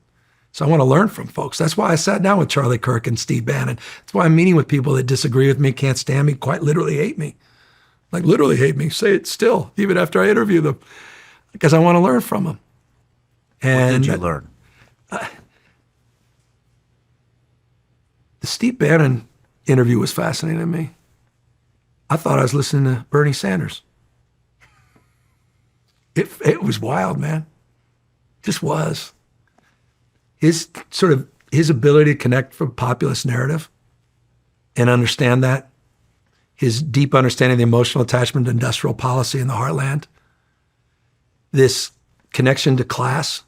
So I want to learn from folks. That's why I sat down with Charlie Kirk and Steve Bannon. That's why I'm meeting with people that disagree with me, can't stand me, quite literally hate me. Like literally hate me. Say it still, even after I interview them. Because I want to learn from them. And What did you learn? The Steve Bannon interview was fascinating to me. I thought I was listening to Bernie Sanders. It was wild, man. Just was. His ability to connect from populist narrative and understand that, his deep understanding of the emotional attachment to industrial policy in the heartland, this connection to class,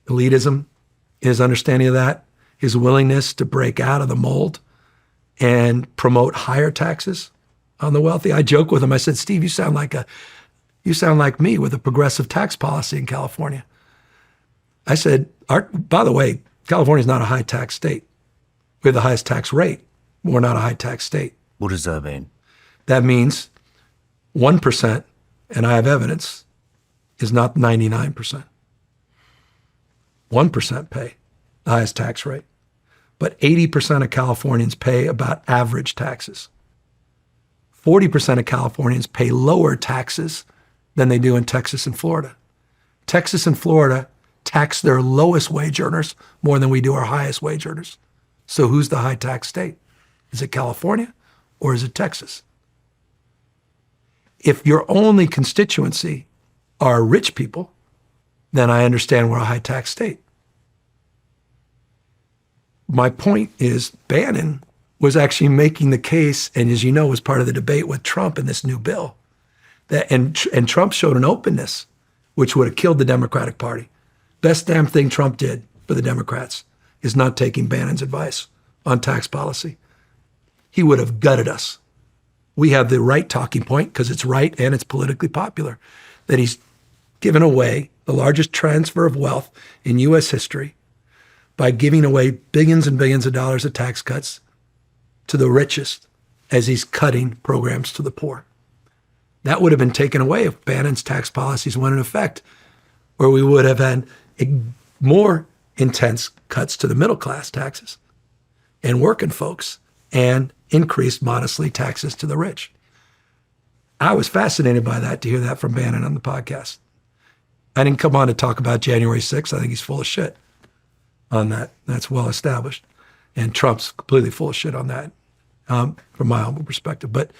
elitism, his understanding of that, his willingness to break out of the mold and promote higher taxes on the wealthy. I joke with him. I said, Steve, you sound like me with a progressive tax policy in California. I said, by the way, California's not a high tax state. We have the highest tax rate. We're not a high tax state. What does that mean? That means 1%, and I have evidence, is not 99%. 1% pay the highest tax rate. But 80% of Californians pay about average taxes. 40% of Californians pay lower taxes than they do in Texas and Florida. Texas and Florida tax their lowest wage earners more than we do our highest wage earners. So who's the high tax state? Is it California or is it Texas? If your only constituency are rich people, then I understand we're a high tax state. My point is Bannon was actually making the case, and as you know, was part of the debate with Trump in this new bill, that and Trump showed an openness which would have killed the Democratic Party. Best damn thing Trump did for the Democrats is not taking Bannon's advice on tax policy. He would have gutted us. We have the right talking point because it's right and it's politically popular, that he's given away the largest transfer of wealth in U.S. history by giving away billions and billions of dollars of tax cuts to the richest as he's cutting programs to the poor. That would have been taken away if Bannon's tax policies went in effect, where we would have had more intense cuts to the middle class taxes and working folks and increased modestly taxes to the rich. I was fascinated by that, to hear that from Bannon on the podcast. I didn't come on to talk about January 6th. I think he's full of shit on that. That's well established. And Trump's completely full of shit on that, from my humble perspective. But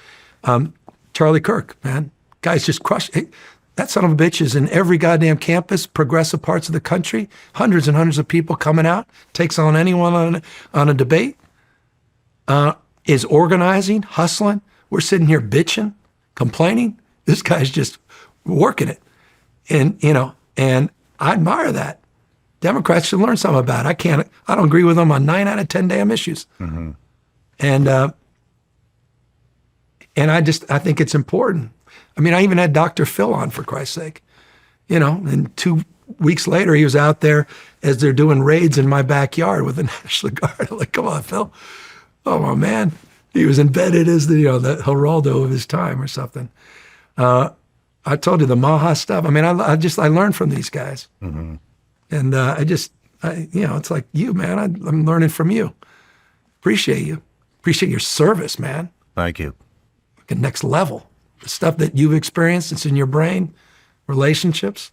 Charlie Kirk, man, guys just crushed. Hey, that son of a bitch is in every goddamn campus, progressive parts of the country, hundreds and hundreds of people coming out, takes on anyone on a debate, is organizing, hustling. We're sitting here bitching, complaining. This guy's just working it. And, and I admire that. Democrats should learn something about it. I don't agree with them on 9 out of 10 damn issues. Mm-hmm. And I think it's important. I mean, I even had Dr. Phil on, for Christ's sake, and 2 weeks later he was out there as they're doing raids in my backyard with the National Guard. I'm like, come on, Phil. Oh, my man. He was embedded as the Geraldo of his time or something. I told you the Maha stuff. I mean, I learned from these guys. Mm-hmm. And it's like you, man. I'm learning from you. Appreciate you. Appreciate your service, man. Thank you. Like next level. The stuff that you've experienced, it's in your brain, relationships,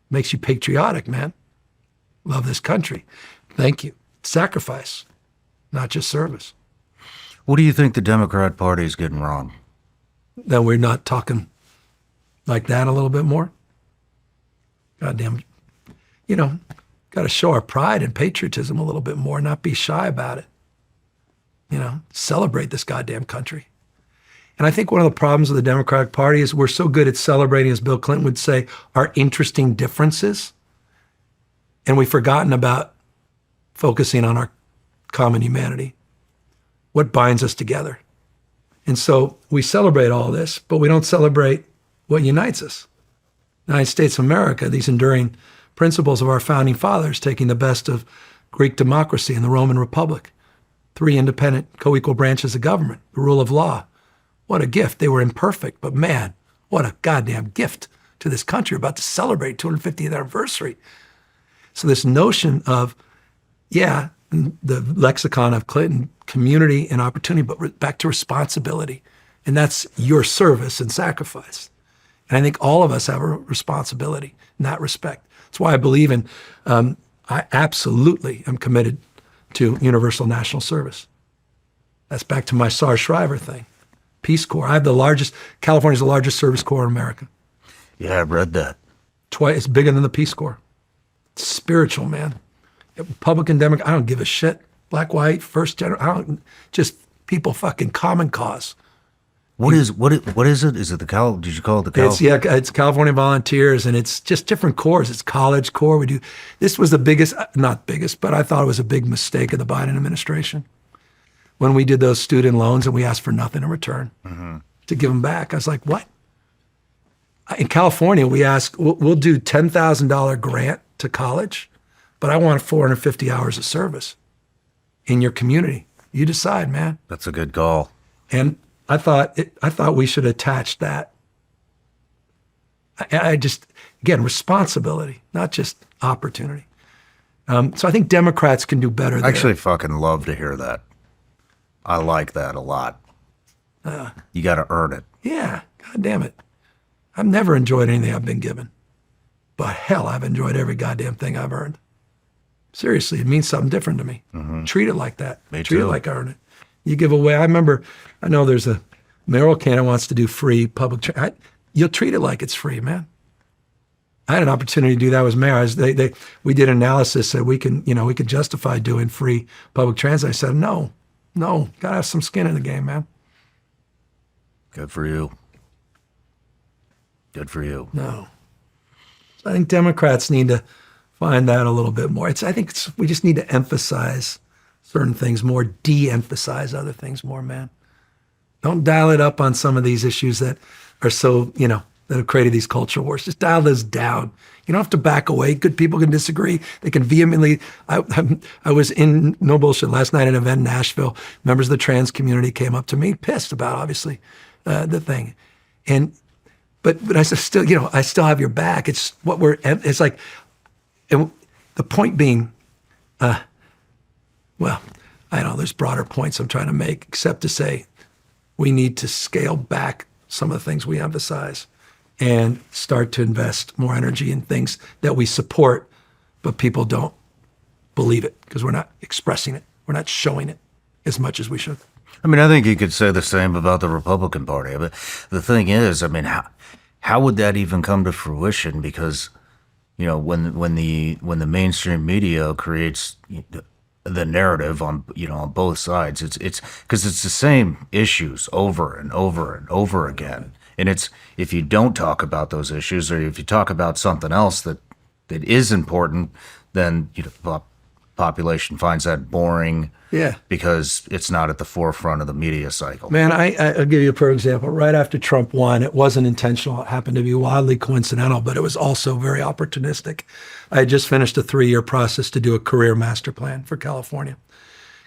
makes you patriotic, man. Love this country. Thank you. Sacrifice, not just service. What do you think the Democrat Party is getting wrong? That we're not talking like that a little bit more? Goddamn, got to show our pride and patriotism a little bit more, not be shy about it. Celebrate this goddamn country. And I think one of the problems of the Democratic Party is we're so good at celebrating, as Bill Clinton would say, our interesting differences. And we've forgotten about focusing on our common humanity, what binds us together. And so we celebrate all this, but we don't celebrate what unites us. The United States of America, these enduring principles of our founding fathers, taking the best of Greek democracy and the Roman Republic, 3 independent co-equal branches of government, the rule of law, What a gift. They were imperfect, but man, what a goddamn gift to this country. We're about to celebrate 250th anniversary. So this notion of, yeah, the lexicon of Clinton, community and opportunity, but back to responsibility. And that's your service and sacrifice. And I think all of us have a responsibility in that respect. That's why I believe in, I absolutely am committed to universal national service. That's back to my SAR Shriver thing. Peace Corps. I have California's the largest service corps in America. Yeah, I've read that. Twice, it's bigger than the Peace Corps. It's spiritual, man. Republican, Democrat, I don't give a shit. Black, white, first generation, just people fucking common cause. What is it? Is it did you call it the Cal? It's California Volunteers, and it's just different corps. It's College Corps. This was the biggest, not biggest, but I thought it was a big mistake of the Biden administration. When we did those student loans and we asked for nothing in return to give them back. I was like, what? In California, we ask, we'll do $10,000 grant to college, but I want 450 hours of service in your community. You decide, man. That's a good call. And I thought we should attach that. I just, again, responsibility, not just opportunity. So I think Democrats can do better there. I actually fucking love to hear that. I like that a lot. You got to earn it. Yeah, God damn it. I've never enjoyed anything I've been given. But hell, I've enjoyed every goddamn thing I've earned. Seriously, it means something different to me. Treat it like that. Me Treat it too. like I earn it. You give away, I know there's a mayoral candidate wants to do free public, you'll treat it like it's free, man. I had an opportunity to do that as mayor. We did analysis that we could justify doing free public transit. I said, no, gotta have some skin in the game, man. Good for you. Good for you. No. So I think Democrats need to find that a little bit more. We just need to emphasize certain things more, de-emphasize other things more, man. Don't dial it up on some of these issues that are so, that have created these culture wars. Just dial those down. You don't have to back away. Good people can disagree. They can vehemently. I was in, no bullshit, last night at an event in Nashville. Members of the trans community came up to me, pissed about, obviously, the thing. But I still, I still have your back. It's it's like, and the point being, well, I know there's broader points I'm trying to make, except to say we need to scale back some of the things we emphasize and start to invest more energy in things that we support, but people don't believe it because we're not expressing it. We're not showing it as much as we should. I mean, I think you could say the same about the Republican Party. But the thing is, I mean, how would that even come to fruition? Because, when the mainstream media creates the narrative on both sides, it's because it's the same issues over and over and over again. And it's, if you don't talk about those issues, or if you talk about something else that is important, then population finds that boring. Yeah. Because it's not at the forefront of the media cycle. Man, I'll give you a perfect example. Right after Trump won, it wasn't intentional. It happened to be wildly coincidental, but it was also very opportunistic. I had just finished a 3-year process to do a career master plan for California.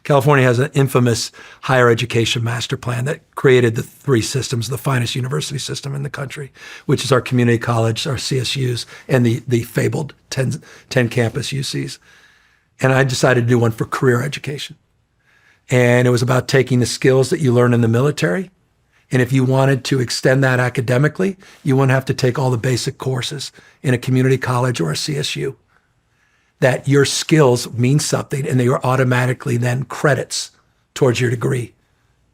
California has an infamous higher education master plan that created the 3 systems, the finest university system in the country, which is our community college, our CSUs, and the fabled 10 campus UCs. And I decided to do one for career education. And it was about taking the skills that you learn in the military. And if you wanted to extend that academically, you wouldn't have to take all the basic courses in a community college or a CSU. That your skills mean something and they are automatically then credits towards your degree.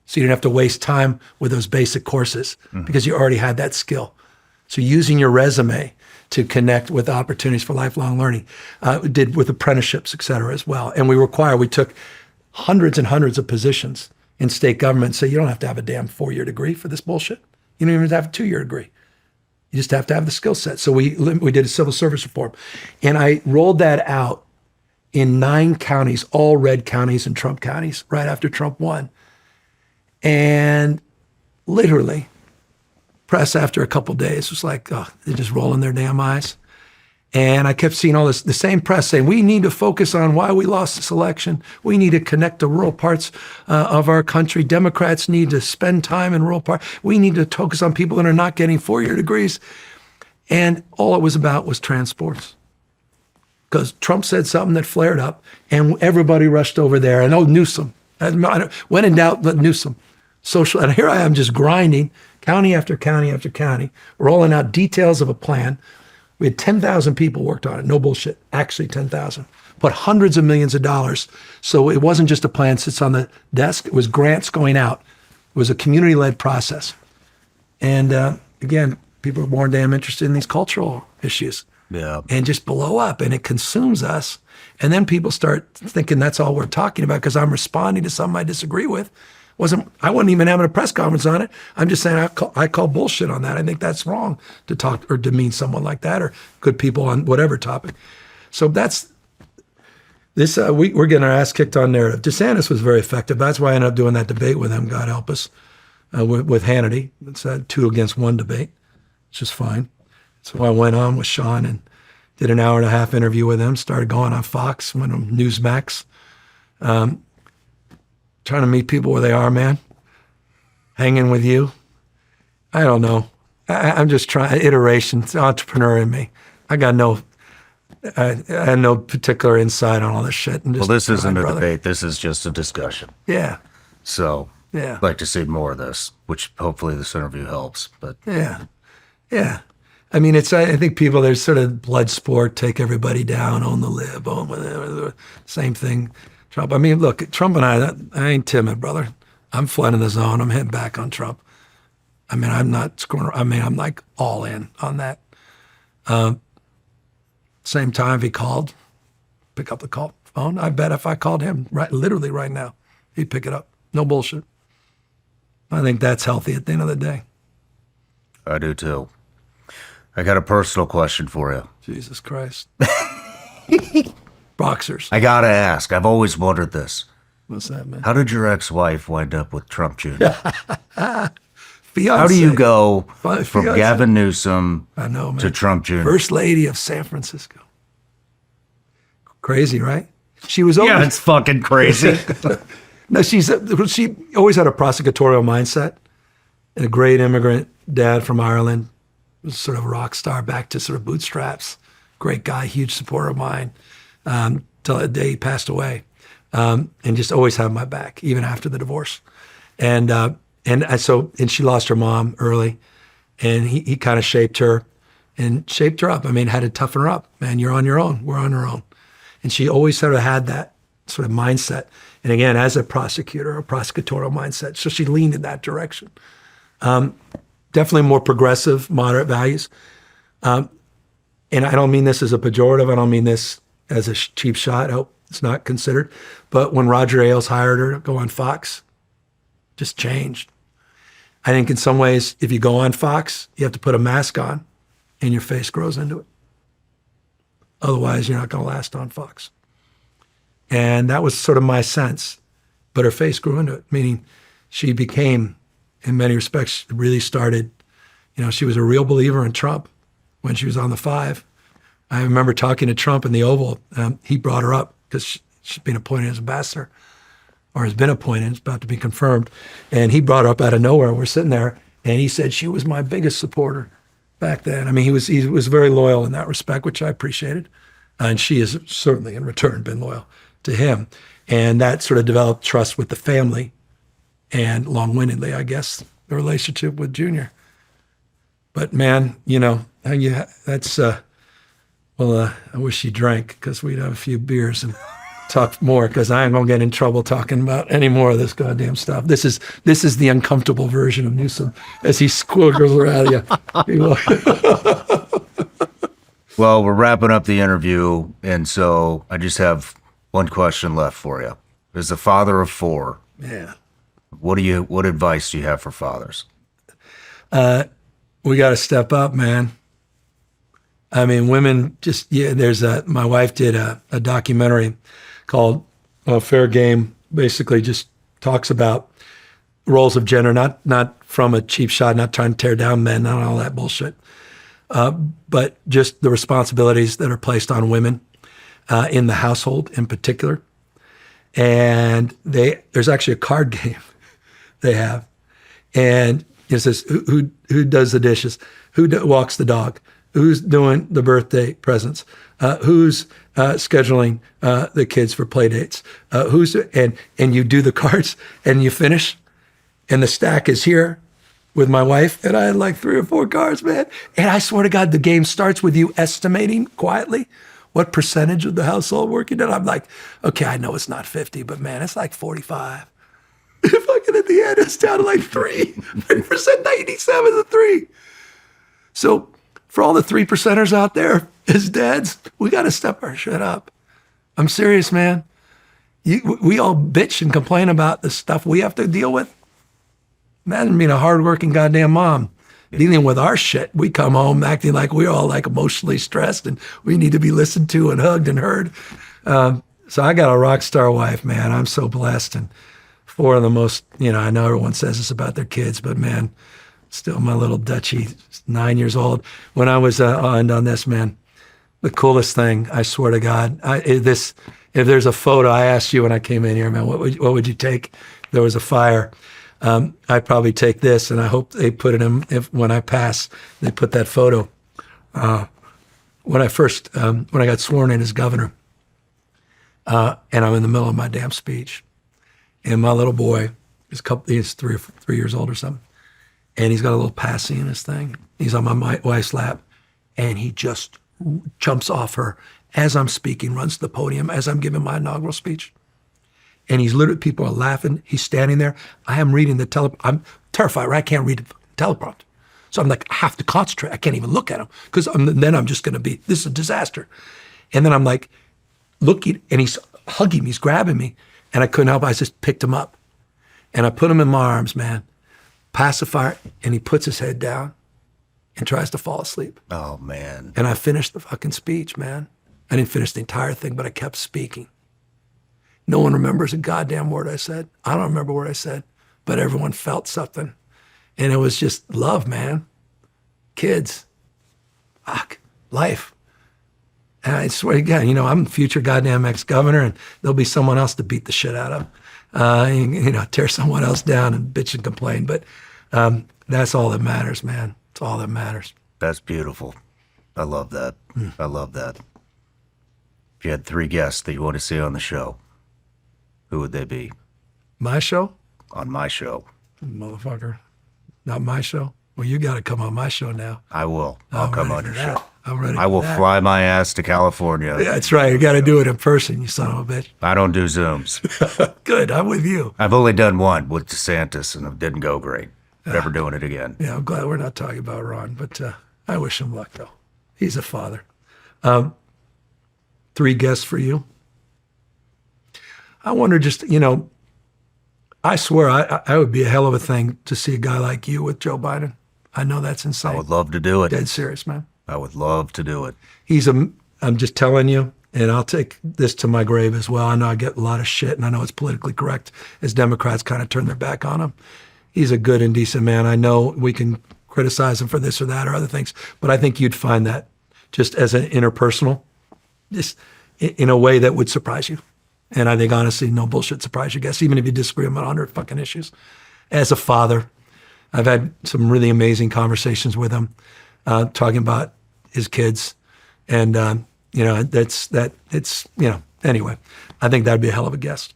So you didn't have to waste time with those basic courses because you already had that skill. So using your resume to connect with opportunities for lifelong learning, did with apprenticeships, et cetera, as well. And we took hundreds and hundreds of positions in state government. So you don't have to have a damn 4-year degree for this bullshit. You don't even have a 2-year degree. You just have to have the skill set. So we did a civil service reform. And I rolled that out in 9 counties, all red counties and Trump counties, right after Trump won. And literally, press after a couple of days was like, oh, they're just rolling their damn eyes. And I kept seeing all this, the same press saying, we need to focus on why we lost this election. We need to connect the rural parts of our country. Democrats need to spend time in rural parts. We need to focus on people that are not getting four-year degrees. And all it was about was transports. Because Trump said something that flared up, and everybody rushed over there. And Newsom. When in doubt, let Newsom. Social. And here I am just grinding, county after county after county, rolling out details of a plan. We had 10,000 people worked on it. No bullshit. Actually, 10,000. Put hundreds of millions of dollars. So it wasn't just a plan sits on the desk. It was grants going out. It was a community-led process. And again, people are more damn interested in these cultural issues. Yeah. And just blow up, and it consumes us. And then people start thinking that's all we're talking about because I'm responding to something I disagree with. I wasn't even having a press conference on it. I'm just saying I call bullshit on that. I think that's wrong to talk or demean someone like that or good people on whatever topic. So that's this. We're getting our ass kicked on narrative. DeSantis was very effective. That's why I ended up doing that debate with him. God help us, with Hannity. It's a 2-against-1 debate, which is fine. So I went on with Sean and did an hour-and-a-half interview with him. Started going on Fox, went on Newsmax. Trying to meet people where they are, man. Hanging with you. I don't know. I'm just trying, iteration, it's entrepreneur in me. I had no particular insight on all this shit. Well, this isn't a debate. This is just a discussion. Yeah. So Yeah. I'd like to see more of this, which hopefully this interview helps. But Yeah. Yeah. I mean, I think people, there's sort of blood sport, take everybody down, own the lib, own whatever, same thing. Trump. I mean, look, Trump and I ain't timid, brother. I'm flooding the zone. I'm hitting back on Trump. I mean, I'm not screwing. I mean, I'm like all in on that. Same time, if he called, pick up the phone. I bet if I called him literally right now, he'd pick it up. No bullshit. I think that's healthy at the end of the day. I do too. I got a personal question for you. Jesus Christ. Boxers. I gotta ask. I've always wondered this. What's that, man? How did your ex-wife wind up with Trump Jr.? Fiance. How do you go Fi- from fiance. Gavin Newsom I know, man. to Trump Jr.? First lady of San Francisco. Crazy, right? She was always, Yeah, it's fucking crazy. no, she always had a prosecutorial mindset and a great immigrant dad from Ireland, was sort of a rock star back to sort of bootstraps. Great guy, huge supporter of mine, till the day he passed away, and just always had my back, even after the divorce. And she lost her mom early, and he kind of shaped her up. I mean, had to toughen her up. Man, you're on your own. We're on our own. And she always sort of had that sort of mindset. And again, as a prosecutor, a prosecutorial mindset. So she leaned in that direction. Definitely more progressive, moderate values. And I don't mean this as a pejorative. I don't mean this as a cheap shot. I hope it's not considered. But when Roger Ailes hired her to go on Fox, just changed. I think in some ways, if you go on Fox, you have to put a mask on and your face grows into it. Otherwise, you're not going to last on Fox. And that was sort of my sense. But her face grew into it, meaning she became, in many respects, really started, she was a real believer in Trump when she was on the 5. I remember talking to Trump in the Oval. He brought her up because she's been appointed as ambassador, or has been appointed, it's about to be confirmed. And he brought her up out of nowhere. We're sitting there, and he said she was my biggest supporter back then. I mean, he was very loyal in that respect, which I appreciated. And she has certainly, in return, been loyal to him. And that sort of developed trust with the family and, long-windedly, I guess, the relationship with Junior. But, man, that's, I wish he drank because we'd have a few beers and talk more, because I ain't going to get in trouble talking about any more of this goddamn stuff. This is the uncomfortable version of Newsom as he squiggles around you. Well, we're wrapping up the interview, and so I just have one question left for you. As the father of 4, Yeah. what advice do you have for fathers? We got to step up, man. I mean, women my wife did a documentary called Fair Game, basically just talks about roles of gender, not from a cheap shot, not trying to tear down men, not all that bullshit. but just the responsibilities that are placed on women in the household in particular. And there's actually a card game they have, and it says who does the dishes, who walks the dog, who's doing the birthday presents, who's scheduling the kids for play dates, and you do the cards and you finish, and the stack is here with my wife, and I had like 3 or 4 cards, man. And I swear to God, the game starts with you estimating quietly what percentage of the household working. And I'm like, okay, I know it's not 50, but man, it's like 45. Fucking at the end, it's down to like 3%, 97 to 3. So for all the 3%ers out there as dads, we got to step our shit up. I'm serious, man. We all bitch and complain about the stuff we have to deal with. Imagine being a hardworking goddamn mom, dealing with our shit. We come home acting like we're all like emotionally stressed and we need to be listened to and hugged and heard. So I got a rock star wife, man. I'm so blessed. And 4 of the most, I know everyone says this about their kids, but man, still my little Dutchie, 9 years old. When I was on this, man, the coolest thing, I swear to God, if there's a photo, I asked you when I came in here, man, what would you take if there was a fire? I'd probably take this, and I hope they put it in, when I pass, they put that photo. When I got sworn in as governor, and I'm in the middle of my damn speech, and my little boy he's 3 years old or something, and he's got a little passy in his thing. He's on my wife's lap, and he just jumps off her as I'm speaking, runs to the podium as I'm giving my inaugural speech. And he's literally, people are laughing. He's standing there. I am reading I'm terrified, right? I can't read the teleprompter. So I'm like, I have to concentrate. I can't even look at him because then I'm just going to be, this is a disaster. And then I'm like looking, and he's hugging me, he's grabbing me. And I couldn't help it. I just picked him up. And I put him in my arms, man. Pacifier, and he puts his head down and tries to fall asleep. Oh, man. And I finished the fucking speech, man. I didn't finish the entire thing, but I kept speaking. No one remembers a goddamn word I said. I don't remember what I said, but everyone felt something. And it was just love, man. Kids. Fuck. Life. And I swear again, I'm the future goddamn ex-governor, and there'll be someone else to beat the shit out of. Tear someone else down and bitch and complain. But that's all that matters, man. It's all that matters. That's beautiful. I love that. I love that. If you had 3 guests that you want to see on the show, who would they be? My show? On my show. Motherfucker. Not my show? Well, you got to come on my show now. I will. I'll come on your show. I'm ready. I will fly my ass to California. Yeah, that's right. You got to do it in person, you son of a bitch. I don't do Zooms. Good. I'm with you. I've only done one with DeSantis, and it didn't go great. Never doing it again. Yeah, I'm glad we're not talking about Ron, but I wish him luck, though. He's a father. 3 guests for you. I wonder I swear I would be a hell of a thing to see a guy like you with Joe Biden. I know that's insane. I would love to do it. Dead serious, man. I would love to do it. I'm just telling you, and I'll take this to my grave as well. I know I get a lot of shit, and I know it's politically correct as Democrats kind of turn their back on him. He's a good and decent man. I know we can criticize him for this or that or other things, but I think you'd find that just as an interpersonal, just in a way that would surprise you. And I think, honestly, no bullshit surprise you guess, even if you disagree on 100 fucking issues. As a father, I've had some really amazing conversations with him, talking about his kids. And, anyway, I think that'd be a hell of a guest.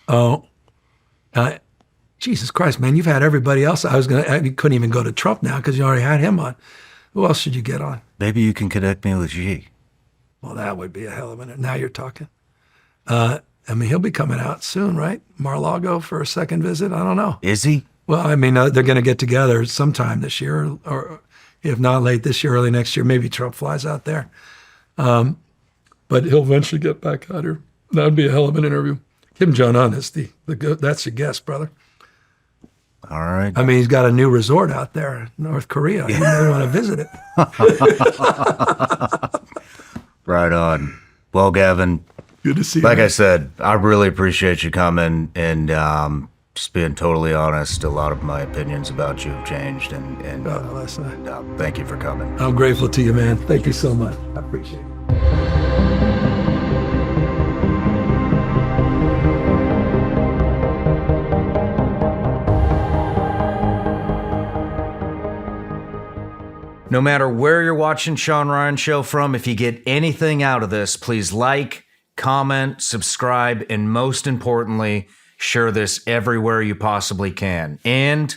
Oh, Jesus Christ, man, you've had everybody else. You couldn't even go to Trump now because you already had him on. Who else should you get on? Maybe you can connect me with Xi. Well, that would be a hell of a, now you're talking. He'll be coming out soon, right? Mar-a-Lago for a second visit. I don't know. Is he? Well, they're going to get together sometime this year, or if not late this year, early next year. Maybe Trump flies out there. But he'll eventually get back out here. That would be a hell of an interview. Kim Jong-un is that's your guest, brother. All right. He's got a new resort out there in North Korea. You may want to visit it. Right on. Well, Gavin, good to see you. Like I said, I really appreciate you coming and Just being totally honest, a lot of my opinions about you have changed, and thank you for coming. I'm grateful to you, man. Thank you so much. I appreciate it. No matter where you're watching Sean Ryan Show from, if you get anything out of this, please like, comment, subscribe, and most importantly, share this everywhere you possibly can. And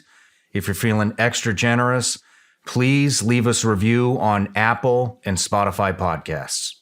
if you're feeling extra generous, please leave us a review on Apple and Spotify podcasts.